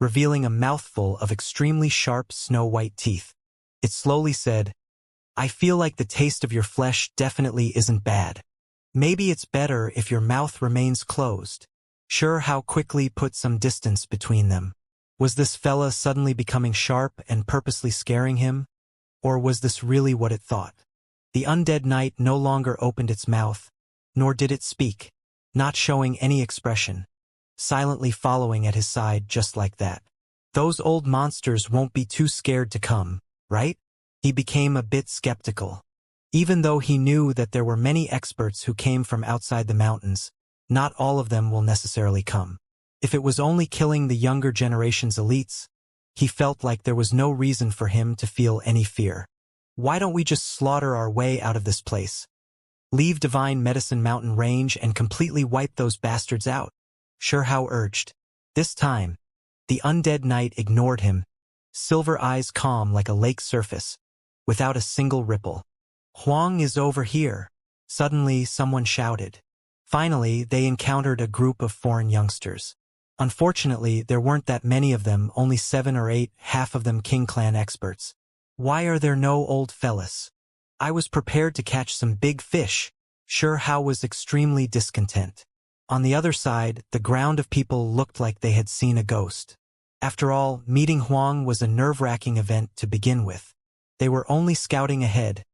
revealing a mouthful of extremely sharp snow-white teeth. It slowly said, I feel like the taste of your flesh definitely isn't bad. Maybe it's better if your mouth remains closed. Xianxia quickly put some distance between them. Was this fella suddenly becoming sharp and purposely scaring him? Or was this really what it thought? The undead knight no longer opened its mouth, nor did it speak, not showing any expression, silently following at his side just like that. Those old monsters won't be too scared to come, right? He became a bit skeptical. Even though he knew that there were many experts who came from outside the mountains, not all of them will necessarily come. If it was only killing the younger generation's elites, he felt like there was no reason for him to feel any fear. Why don't we just slaughter our way out of this place? Leave Divine Medicine Mountain Range and completely wipe those bastards out? Xianxia urged. This time, the undead knight ignored him, silver eyes calm like a lake surface, without a single ripple. Huang is over here. Suddenly, someone shouted. Finally, they encountered a group of foreign youngsters. Unfortunately, there weren't that many of them, only 7 or 8, half of them King Clan experts. Why are there no old fellas? I was prepared to catch some big fish. Xianxia was extremely discontent. On the other side, the ground of people looked like they had seen a ghost. After all, meeting Huang was a nerve-wracking event to begin with. They were only scouting ahead,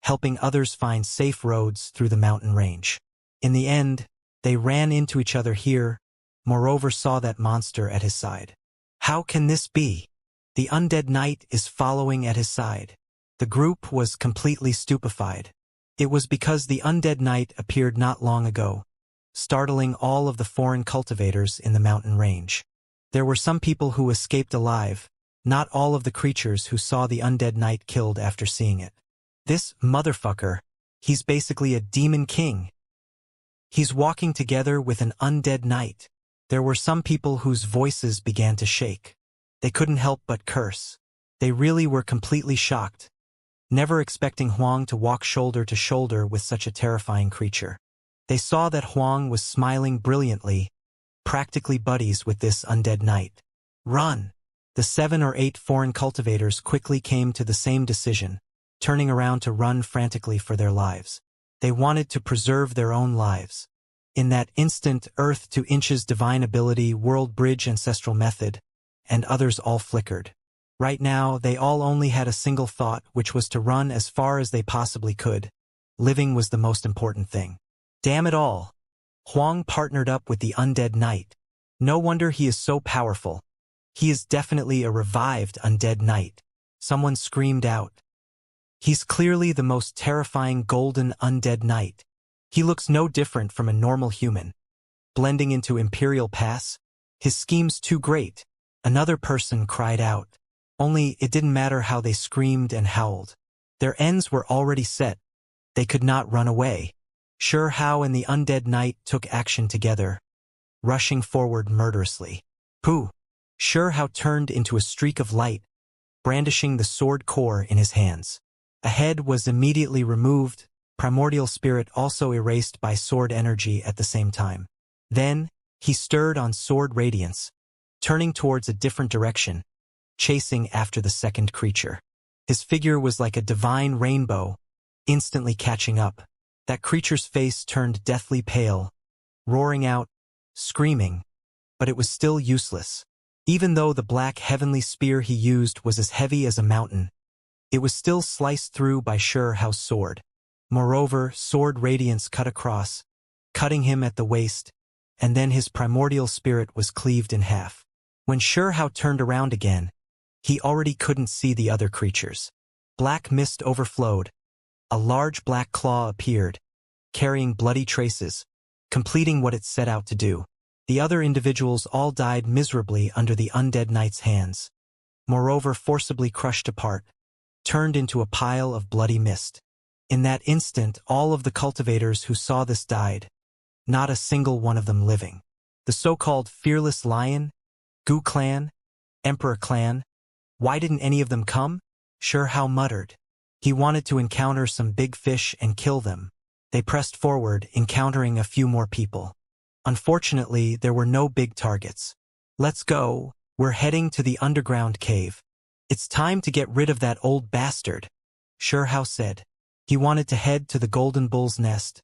helping others find safe roads through the mountain range. In the end, they ran into each other here, moreover saw that monster at his side. How can this be? The undead knight is following at his side. The group was completely stupefied. It was because the undead knight appeared not long ago, startling all of the foreign cultivators in the mountain range. There were some people who escaped alive, not all of the creatures who saw the undead knight killed after seeing it. This motherfucker, he's basically a demon king. He's walking together with an undead knight. There were some people whose voices began to shake. They couldn't help but curse. They really were completely shocked, never expecting Huang to walk shoulder to shoulder with such a terrifying creature. They saw that Huang was smiling brilliantly, practically buddies with this undead knight. Run! The 7 or 8 foreign cultivators quickly came to the same decision, turning around to run frantically for their lives. They wanted to preserve their own lives. In that instant, Earth to Inch's divine ability, world bridge ancestral method, and others all flickered. Right now, they all only had a single thought, which was to run as far as they possibly could. Living was the most important thing. Damn it all! Huang partnered up with the undead knight. No wonder he is so powerful. He is definitely a revived undead knight. Someone screamed out. He's clearly the most terrifying golden undead knight. He looks no different from a normal human. Blending into Imperial Pass, his scheme's too great. Another person cried out. Only it didn't matter how they screamed and howled. Their ends were already set. They could not run away. Xianxia and the undead knight took action together, rushing forward murderously. Pooh! Xianxia turned into a streak of light, brandishing the sword core in his hands. A head was immediately removed, primordial spirit also erased by sword energy at the same time. Then, he stirred on sword radiance, turning towards a different direction, chasing after the second creature. His figure was like a divine rainbow, instantly catching up. That creature's face turned deathly pale, roaring out, screaming, but it was still useless. Even though the black heavenly spear he used was as heavy as a mountain, it was still sliced through by Xianxia's sword. Moreover, sword radiance cut across, cutting him at the waist, and then his primordial spirit was cleaved in half. When Xianxia turned around again, he already couldn't see the other creatures. Black mist overflowed. A large black claw appeared, carrying bloody traces, completing what it set out to do. The other individuals all died miserably under the undead knight's hands. Moreover, forcibly crushed apart, turned into a pile of bloody mist. In that instant, all of the cultivators who saw this died, not a single one of them living. The so-called Fearless Lion, Gu Clan, Emperor Clan, why didn't any of them come? Xianxia muttered. He wanted to encounter some big fish and kill them. They pressed forward, encountering a few more people. Unfortunately, there were no big targets. Let's go, we're heading to the underground cave. It's time to get rid of that old bastard, Xianxia said. He wanted to head to the Golden Bull's nest,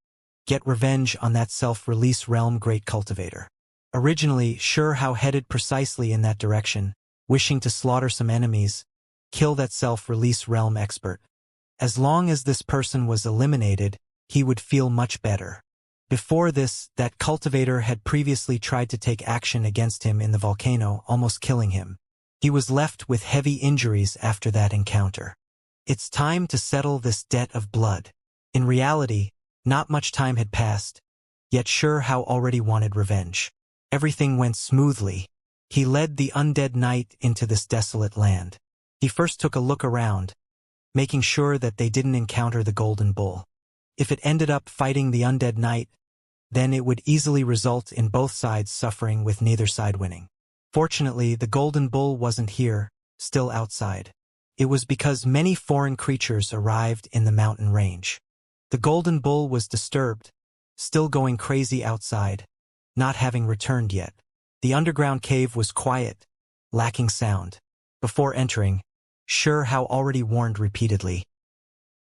get revenge on that self-release realm great cultivator. Originally, Xianxia headed precisely in that direction, wishing to slaughter some enemies, kill that self-release realm expert. As long as this person was eliminated, he would feel much better. Before this, that cultivator had previously tried to take action against him in the volcano, almost killing him. He was left with heavy injuries after that encounter. It's time to settle this debt of blood. In reality, not much time had passed, yet Xianxia already wanted revenge. Everything went smoothly. He led the undead knight into this desolate land. He first took a look around, making sure that they didn't encounter the golden bull. If it ended up fighting the undead knight, then it would easily result in both sides suffering with neither side winning. Fortunately, the golden bull wasn't here, still outside. It was because many foreign creatures arrived in the mountain range. The golden bull was disturbed, still going crazy outside, not having returned yet. The underground cave was quiet, lacking sound. Before entering, Xianxia already warned repeatedly.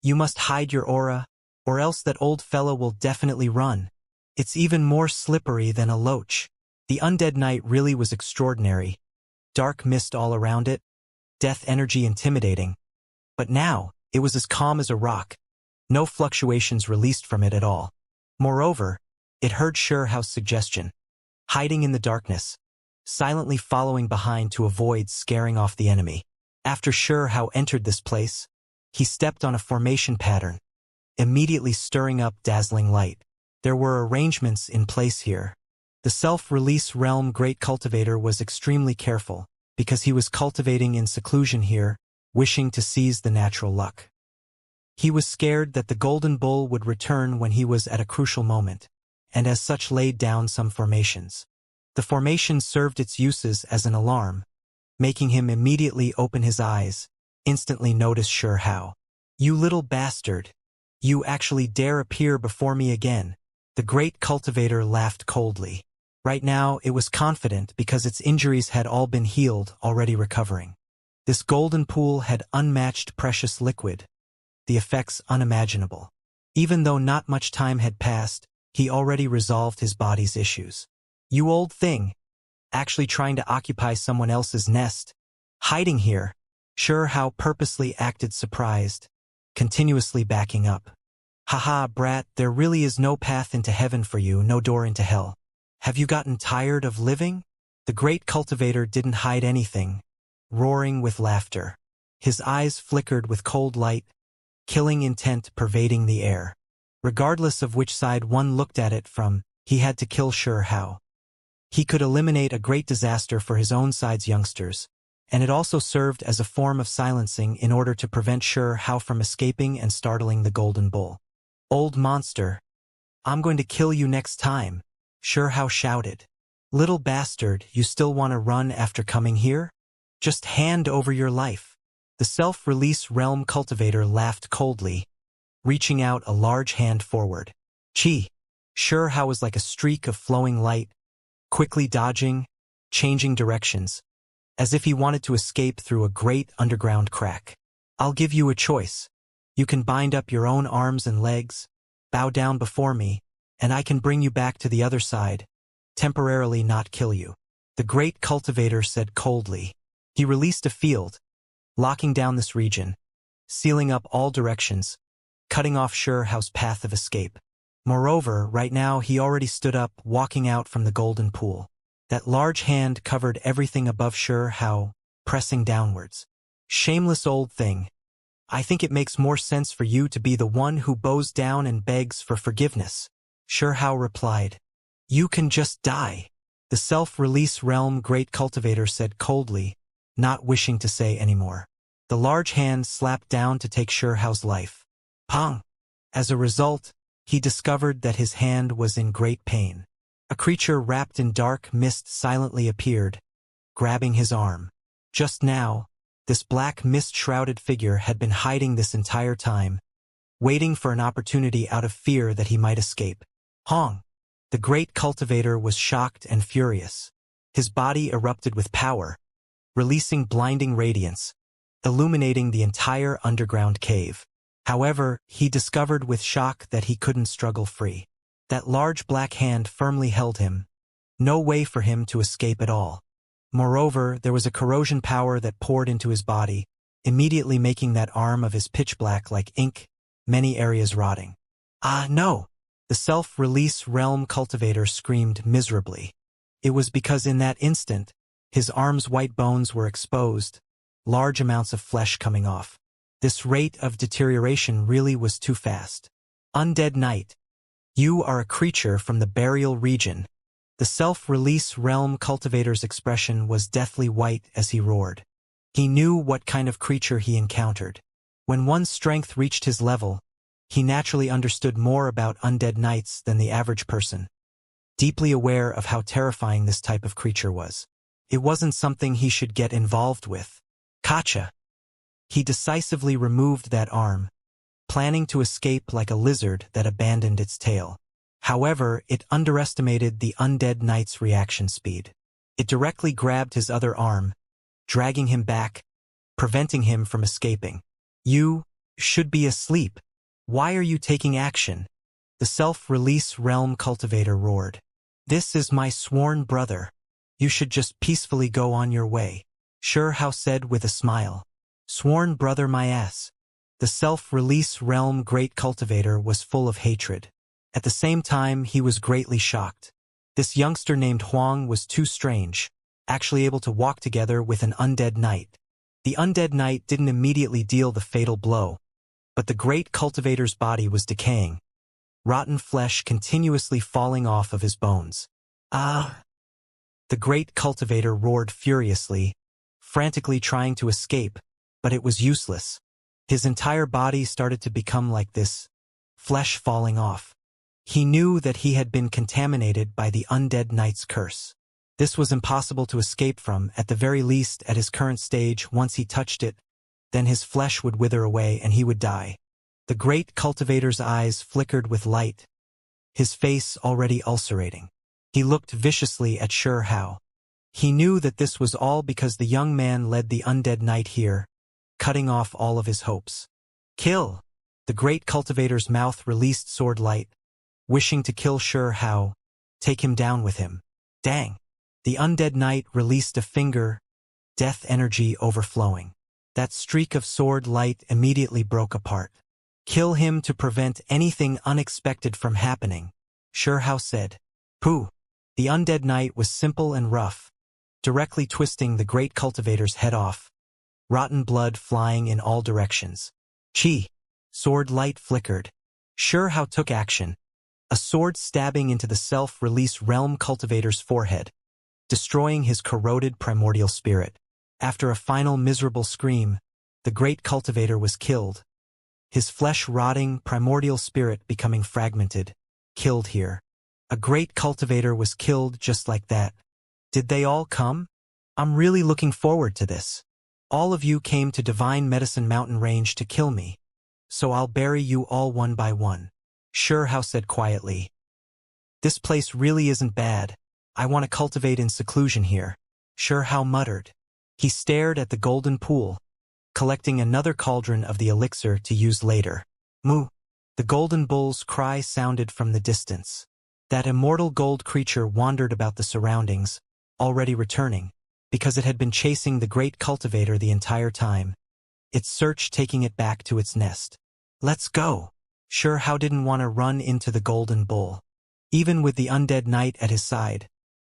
You must hide your aura, or else that old fellow will definitely run. It's even more slippery than a loach. The undead knight really was extraordinary. Dark mist all around it, death energy intimidating. But now, it was as calm as a rock. No fluctuations released from it at all. Moreover, it heard Xianxia's suggestion. Hiding in the darkness, silently following behind to avoid scaring off the enemy. After Xianxia entered this place, he stepped on a formation pattern, immediately stirring up dazzling light. There were arrangements in place here. The self-release realm great cultivator was extremely careful, because he was cultivating in seclusion here, wishing to seize the natural luck. He was scared that the golden bull would return when he was at a crucial moment, and as such laid down some formations. The formation served its uses as an alarm, making him immediately open his eyes, instantly notice Xianxia. You little bastard! You actually dare appear before me again? The great cultivator laughed coldly. Right now it was confident because its injuries had all been healed, already recovering. This golden pool had unmatched precious liquid, the effects unimaginable. Even though not much time had passed, he already resolved his body's issues. You old thing! Actually trying to occupy someone else's nest, hiding here. Xianxia purposely acted surprised, continuously backing up. Haha, brat, there really is no path into heaven for you, no door into hell. Have you gotten tired of living? The great cultivator didn't hide anything, roaring with laughter. His eyes flickered with cold light, killing intent pervading the air. Regardless of which side one looked at it from, he had to kill Xianxia. He could eliminate a great disaster for his own side's youngsters, and it also served as a form of silencing in order to prevent Xianxia from escaping and startling the golden bull. Old monster! I'm going to kill you next time, Xianxia shouted. Little bastard, you still want to run after coming here? Just hand over your life. The self-release realm cultivator laughed coldly, reaching out a large hand forward. Chi! Xianxia was like a streak of flowing light, quickly dodging, changing directions, as if he wanted to escape through a great underground crack. I'll give you a choice. You can bind up your own arms and legs, bow down before me, and I can bring you back to the other side, temporarily not kill you. The great cultivator said coldly. He released a field, locking down this region, sealing up all directions, cutting off Xianxia's path of escape. Moreover, right now he already stood up, walking out from the golden pool. That large hand covered everything above Xianxia, pressing downwards. Shameless old thing. I think it makes more sense for you to be the one who bows down and begs for forgiveness. Xianxia replied. You can just die. The self-release realm great cultivator said coldly, not wishing to say anymore. The large hand slapped down to take Xianxia's life. Pong! As a result, he discovered that his hand was in great pain. A creature wrapped in dark mist silently appeared, grabbing his arm. Just now, this black mist-shrouded figure had been hiding this entire time, waiting for an opportunity out of fear that he might escape. Hong! The great cultivator was shocked and furious. His body erupted with power, releasing blinding radiance, illuminating the entire underground cave. However, he discovered with shock that he couldn't struggle free. That large black hand firmly held him. No way for him to escape at all. Moreover, there was a corrosion power that poured into his body, immediately making that arm of his pitch black like ink, many areas rotting. Ah, no! The self-release realm cultivator screamed miserably. It was because in that instant, his arm's white bones were exposed, large amounts of flesh coming off. This rate of deterioration really was too fast. Undead Knight. You are a creature from the burial region. The self-release realm cultivator's expression was deathly white as he roared. He knew what kind of creature he encountered. When one's strength reached his level, he naturally understood more about undead knights than the average person. Deeply aware of how terrifying this type of creature was. It wasn't something he should get involved with. Gotcha! He decisively removed that arm, planning to escape like a lizard that abandoned its tail. However, it underestimated the undead knight's reaction speed. It directly grabbed his other arm, dragging him back, preventing him from escaping. You should be asleep. Why are you taking action? The self-release realm cultivator roared. This is my sworn brother. You should just peacefully go on your way. Xianxia said with a smile. Sworn brother my ass. The self-release realm great cultivator was full of hatred. At the same time, he was greatly shocked. This youngster named Huang was too strange, actually able to walk together with an undead knight. The undead knight didn't immediately deal the fatal blow, but the great cultivator's body was decaying, rotten flesh continuously falling off of his bones. Ah! The great cultivator roared furiously, frantically trying to escape, but it was useless. His entire body started to become like this, flesh falling off. He knew that he had been contaminated by the undead knight's curse. This was impossible to escape from, at the very least at his current stage. Once he touched it, then his flesh would wither away and he would die. The great cultivator's eyes flickered with light, his face already ulcerating. He looked viciously at Xianxia. He knew that this was all because the young man led the undead knight here, cutting off all of his hopes. Kill! The great cultivator's mouth released sword light, wishing to kill Xianxia, take him down with him. Dang! The undead knight released a finger, death energy overflowing. That streak of sword light immediately broke apart. Kill him to prevent anything unexpected from happening, Xianxia said. Pooh! The undead knight was simple and rough, directly twisting the great cultivator's head off, rotten blood flying in all directions. Chi! Sword light flickered. Xianxia took action, a sword stabbing into the self-release realm cultivator's forehead, destroying his corroded primordial spirit. After a final miserable scream, the great cultivator was killed, his flesh-rotting primordial spirit becoming fragmented, killed here. A great cultivator was killed just like that. Did they all come? I'm really looking forward to this. All of you came to Divine Medicine Mountain Range to kill me, so I'll bury you all one by one, Xianxia said quietly. This place really isn't bad. I want to cultivate in seclusion here, Xianxia muttered. He stared at the golden pool, collecting another cauldron of the elixir to use later. Moo! The golden bull's cry sounded from the distance. That immortal gold creature wandered about the surroundings, already returning, because it had been chasing the great cultivator the entire time, its search taking it back to its nest. Let's go! Xianxia didn't want to run into the golden bull. Even with the undead knight at his side,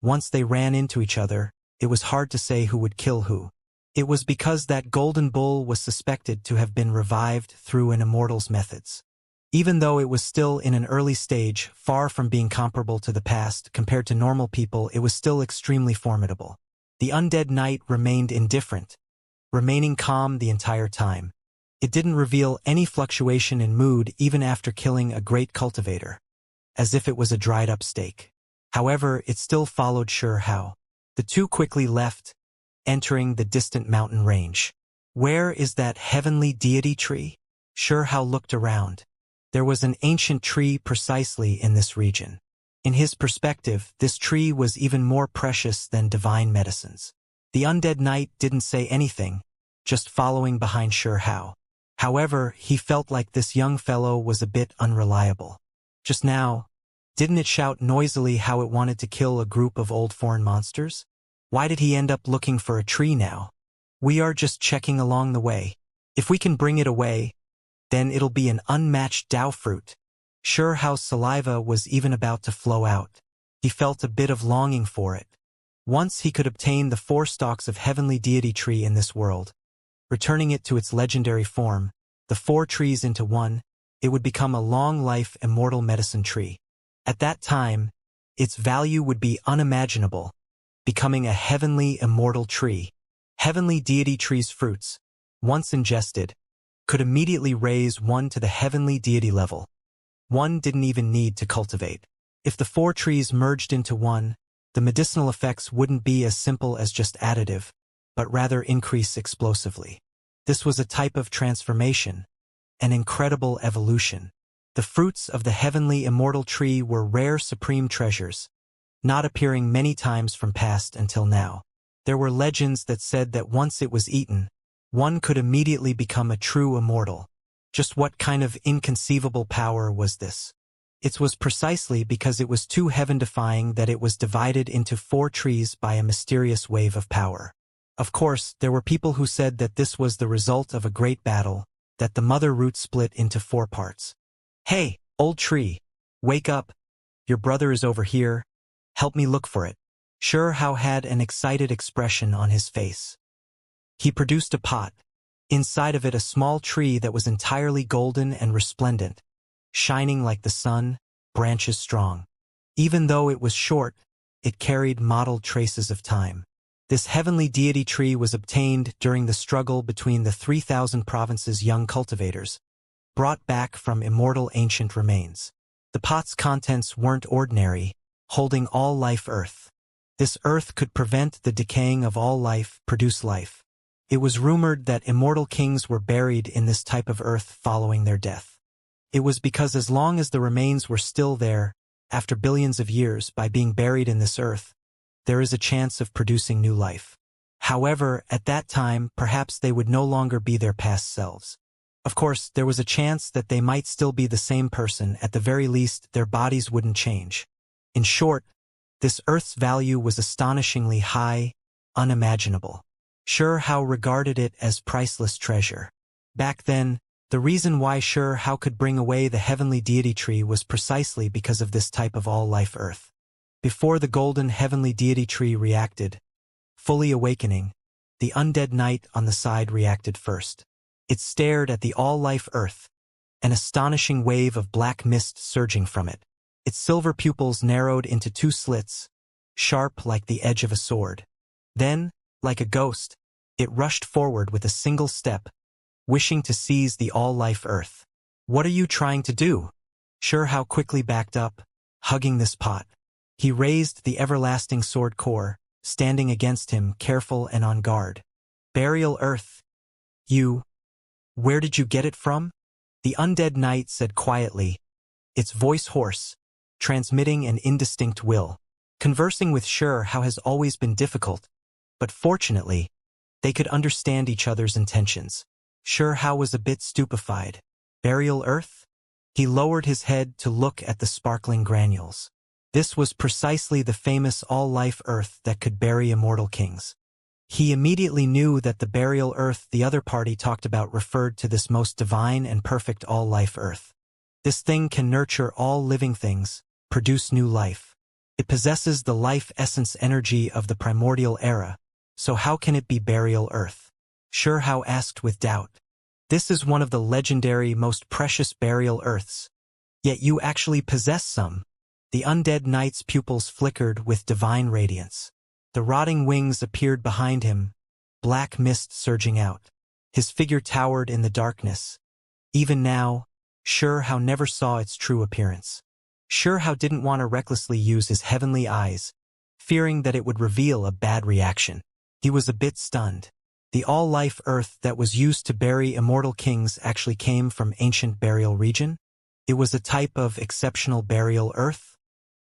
once they ran into each other, it was hard to say who would kill who. It was because that golden bull was suspected to have been revived through an immortal's methods. Even though it was still in an early stage, far from being comparable to the past, compared to normal people, it was still extremely formidable. The undead knight remained indifferent, remaining calm the entire time. It didn't reveal any fluctuation in mood even after killing a great cultivator, as if it was a dried-up steak. However, it still followed Xianxia. The two quickly left, entering the distant mountain range. Where is that heavenly deity tree? Xianxia looked around. There was an ancient tree precisely in this region. In his perspective, this tree was even more precious than divine medicines. The undead knight didn't say anything, just following behind Xianxia. However, he felt like this young fellow was a bit unreliable. Just now, didn't it shout noisily how it wanted to kill a group of old foreign monsters? Why did he end up looking for a tree now? We are just checking along the way. If we can bring it away, then it'll be an unmatched Tao fruit. Sure how saliva was even about to flow out. He felt a bit of longing for it. Once he could obtain the 4 stalks of heavenly deity tree in this world, returning it to its legendary form, the 4 trees into one, it would become a long-life immortal medicine tree. At that time, its value would be unimaginable, becoming a heavenly immortal tree. Heavenly deity tree's fruits, once ingested, could immediately raise one to the heavenly deity level. One didn't even need to cultivate. If the 4 trees merged into one, the medicinal effects wouldn't be as simple as just additive, but rather increase explosively. This was a type of transformation, an incredible evolution. The fruits of the heavenly immortal tree were rare supreme treasures, not appearing many times from past until now. There were legends that said that once it was eaten, one could immediately become a true immortal. Just what kind of inconceivable power was this? It was precisely because it was too heaven-defying that it was divided into 4 trees by a mysterious wave of power. Of course, there were people who said that this was the result of a great battle, that the mother root split into 4 parts. Hey, old tree, wake up. Your brother is over here. Help me look for it. Sure how had an excited expression on his face. He produced a pot. Inside of it a small tree that was entirely golden and resplendent, shining like the sun, branches strong. Even though it was short, it carried mottled traces of time. This heavenly deity tree was obtained during the struggle between the 3,000 provinces' young cultivators, brought back from immortal ancient remains. The pot's contents weren't ordinary, holding all life earth. This earth could prevent the decaying of all life, produce life. It was rumored that immortal kings were buried in this type of earth following their death. It was because as long as the remains were still there, after billions of years, by being buried in this earth, there is a chance of producing new life. However, at that time, perhaps they would no longer be their past selves. Of course, there was a chance that they might still be the same person. At the very least, their bodies wouldn't change. In short, this earth's value was astonishingly high, unimaginable. Sure how regarded it as priceless treasure. Back then, the reason why Sure how could bring away the heavenly deity tree was precisely because of this type of all-life earth. Before the golden heavenly deity tree reacted, fully awakening, the undead knight on the side reacted first. It stared at the all-life earth, an astonishing wave of black mist surging from it. Its silver pupils narrowed into 2 slits, sharp like the edge of a sword. Then, like a ghost, it rushed forward with a single step, wishing to seize the all-life earth. What are you trying to do? Sure how quickly backed up, hugging this pot. He raised the everlasting sword core, standing against him, careful and on guard. Burial earth. Where did you get it from? The undead knight said quietly, its voice hoarse, transmitting an indistinct will. Conversing with Sure how has always been difficult, but fortunately, they could understand each other's intentions. Sure how was a bit stupefied. Burial earth? He lowered his head to look at the sparkling granules. This was precisely the famous all-life earth that could bury immortal kings. He immediately knew that the burial earth the other party talked about referred to this most divine and perfect all-life earth. This thing can nurture all living things, produce new life. It possesses the life essence energy of the primordial era, so how can it be burial earth? Sure how asked with doubt. This is one of the legendary, most precious burial earths. Yet you actually possess some. The undead knight's pupils flickered with divine radiance. The rotting wings appeared behind him, black mist surging out. His figure towered in the darkness. Even now, Sure how never saw its true appearance. Sure how didn't want to recklessly use his heavenly eyes, fearing that it would reveal a bad reaction. He was a bit stunned. The all-life earth that was used to bury immortal kings actually came from ancient burial region? It was a type of exceptional burial earth?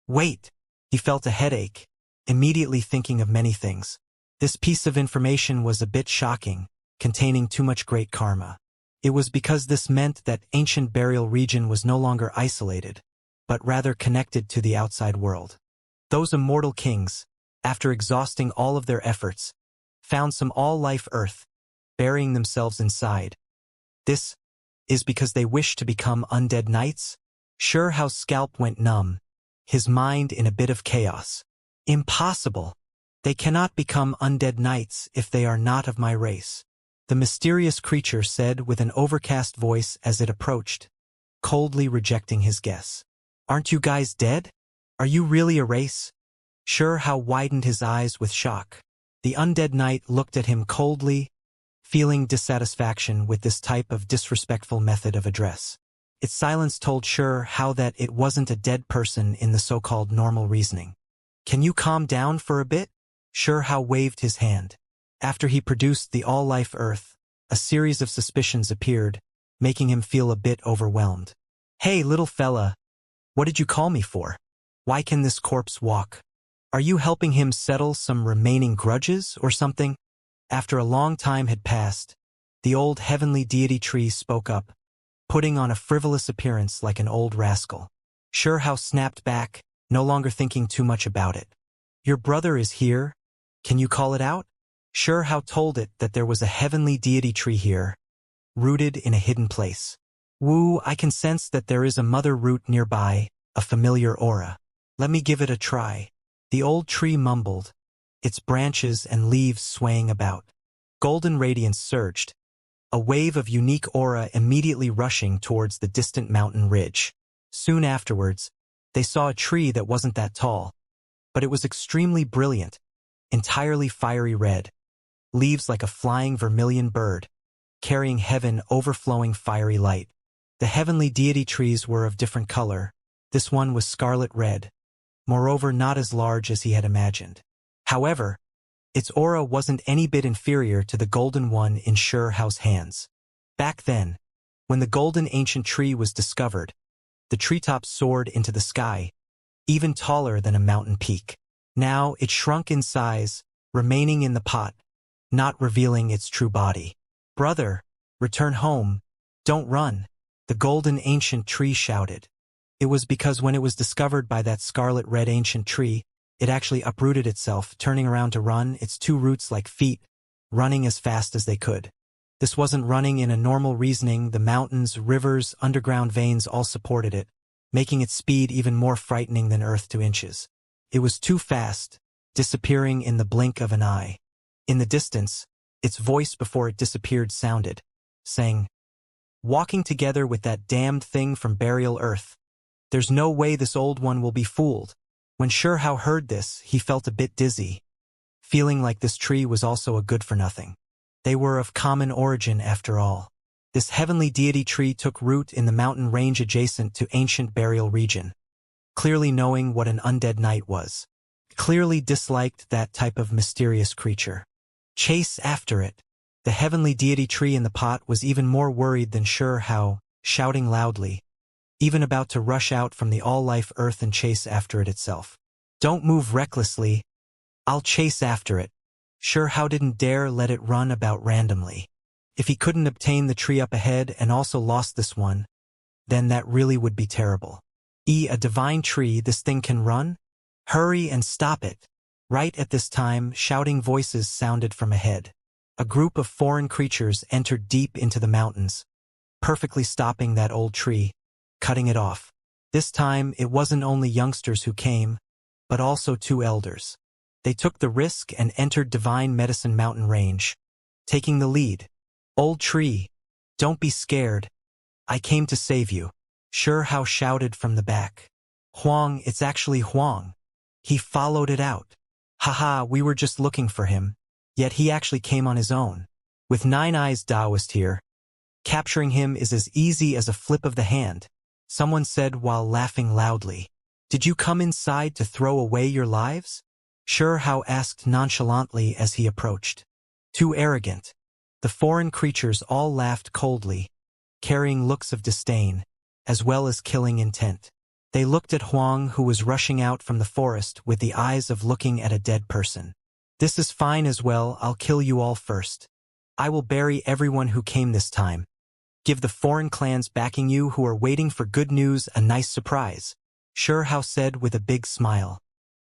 Wait! He felt a headache, immediately thinking of many things. This piece of information was a bit shocking, containing too much great karma. It was because this meant that ancient burial region was no longer isolated, but rather connected to the outside world. Those immortal kings, after exhausting all of their efforts, found some all-life earth, burying themselves inside. This is because they wish to become undead knights? Sure Hao's scalp went numb, his mind in a bit of chaos. Impossible! They cannot become undead knights if they are not of my race. The mysterious creature said with an overcast voice as it approached, coldly rejecting his guess. Aren't you guys dead? Are you really a race? Sure Hao widened his eyes with shock. The undead knight looked at him coldly, feeling dissatisfaction with this type of disrespectful method of address. Its silence told Sure Hao that it wasn't a dead person in the so-called normal reasoning. Can you calm down for a bit? Sure Hao waved his hand. After he produced the all-life earth, a series of suspicions appeared, making him feel a bit overwhelmed. Hey, little fella, what did you call me for? Why can this corpse walk? Are you helping him settle some remaining grudges or something? After a long time had passed, the old heavenly deity tree spoke up, putting on a frivolous appearance like an old rascal. Sure Hao snapped back, no longer thinking too much about it. Your brother is here? Can you call it out? Sure Hao told it that there was a heavenly deity tree here, rooted in a hidden place. Woo, I can sense that there is a mother root nearby, a familiar aura. Let me give it a try. The old tree mumbled, its branches and leaves swaying about. Golden radiance surged, a wave of unique aura immediately rushing towards the distant mountain ridge. Soon afterwards, they saw a tree that wasn't that tall, but it was extremely brilliant, entirely fiery red, leaves like a flying vermilion bird, carrying heaven overflowing fiery light. The heavenly deity trees were of different color. This one was scarlet red, moreover not as large as he had imagined. However, its aura wasn't any bit inferior to the golden one in Sure Hao's hands. Back then, when the golden ancient tree was discovered, the treetops soared into the sky, even taller than a mountain peak. Now it shrunk in size, remaining in the pot, not revealing its true body. Brother, return home, don't run, the golden ancient tree shouted. It was because when it was discovered by that scarlet red ancient tree, it actually uprooted itself, turning around to run, its two roots like feet, running as fast as they could. This wasn't running in a normal reasoning. The mountains, rivers, underground veins all supported it, making its speed even more frightening than earth to inches. It was too fast, disappearing in the blink of an eye. In the distance, its voice before it disappeared sounded, saying, walking together with that damned thing from burial earth. There's no way this old one will be fooled. When Sure Hao heard this, he felt a bit dizzy, feeling like this tree was also a good-for-nothing. They were of common origin after all. This heavenly deity tree took root in the mountain range adjacent to ancient burial region. Clearly knowing what an undead knight was, clearly disliked that type of mysterious creature. Chase after it. The heavenly deity tree in the pot was even more worried than Sure Hao, shouting loudly, even about to rush out from the all-life earth and chase after it itself. Don't move recklessly. I'll chase after it. Sure Hao didn't dare let it run about randomly. If he couldn't obtain the tree up ahead and also lost this one, then that really would be terrible. A divine tree, this thing can run? Hurry and stop it. Right at this time, shouting voices sounded from ahead. A group of foreign creatures entered deep into the mountains, perfectly stopping that old tree, cutting it off. This time, it wasn't only youngsters who came, but also two elders. They took the risk and entered Divine Medicine Mountain Range, taking the lead. Old tree, don't be scared. I came to save you. Sure Hao shouted from the back. Huang, it's actually Huang. He followed it out. Haha, we were just looking for him. Yet he actually came on his own. With 9 Eyes Taoist here. Capturing him is as easy as a flip of the hand, someone said while laughing loudly. Did you come inside to throw away your lives? Sure Hao asked nonchalantly as he approached. Too arrogant. The foreign creatures all laughed coldly, carrying looks of disdain, as well as killing intent. They looked at Huang, who was rushing out from the forest with the eyes of looking at a dead person. This is fine as well, I'll kill you all first. I will bury everyone who came this time. Give the foreign clans backing you who are waiting for good news a nice surprise. Sure Hao said with a big smile.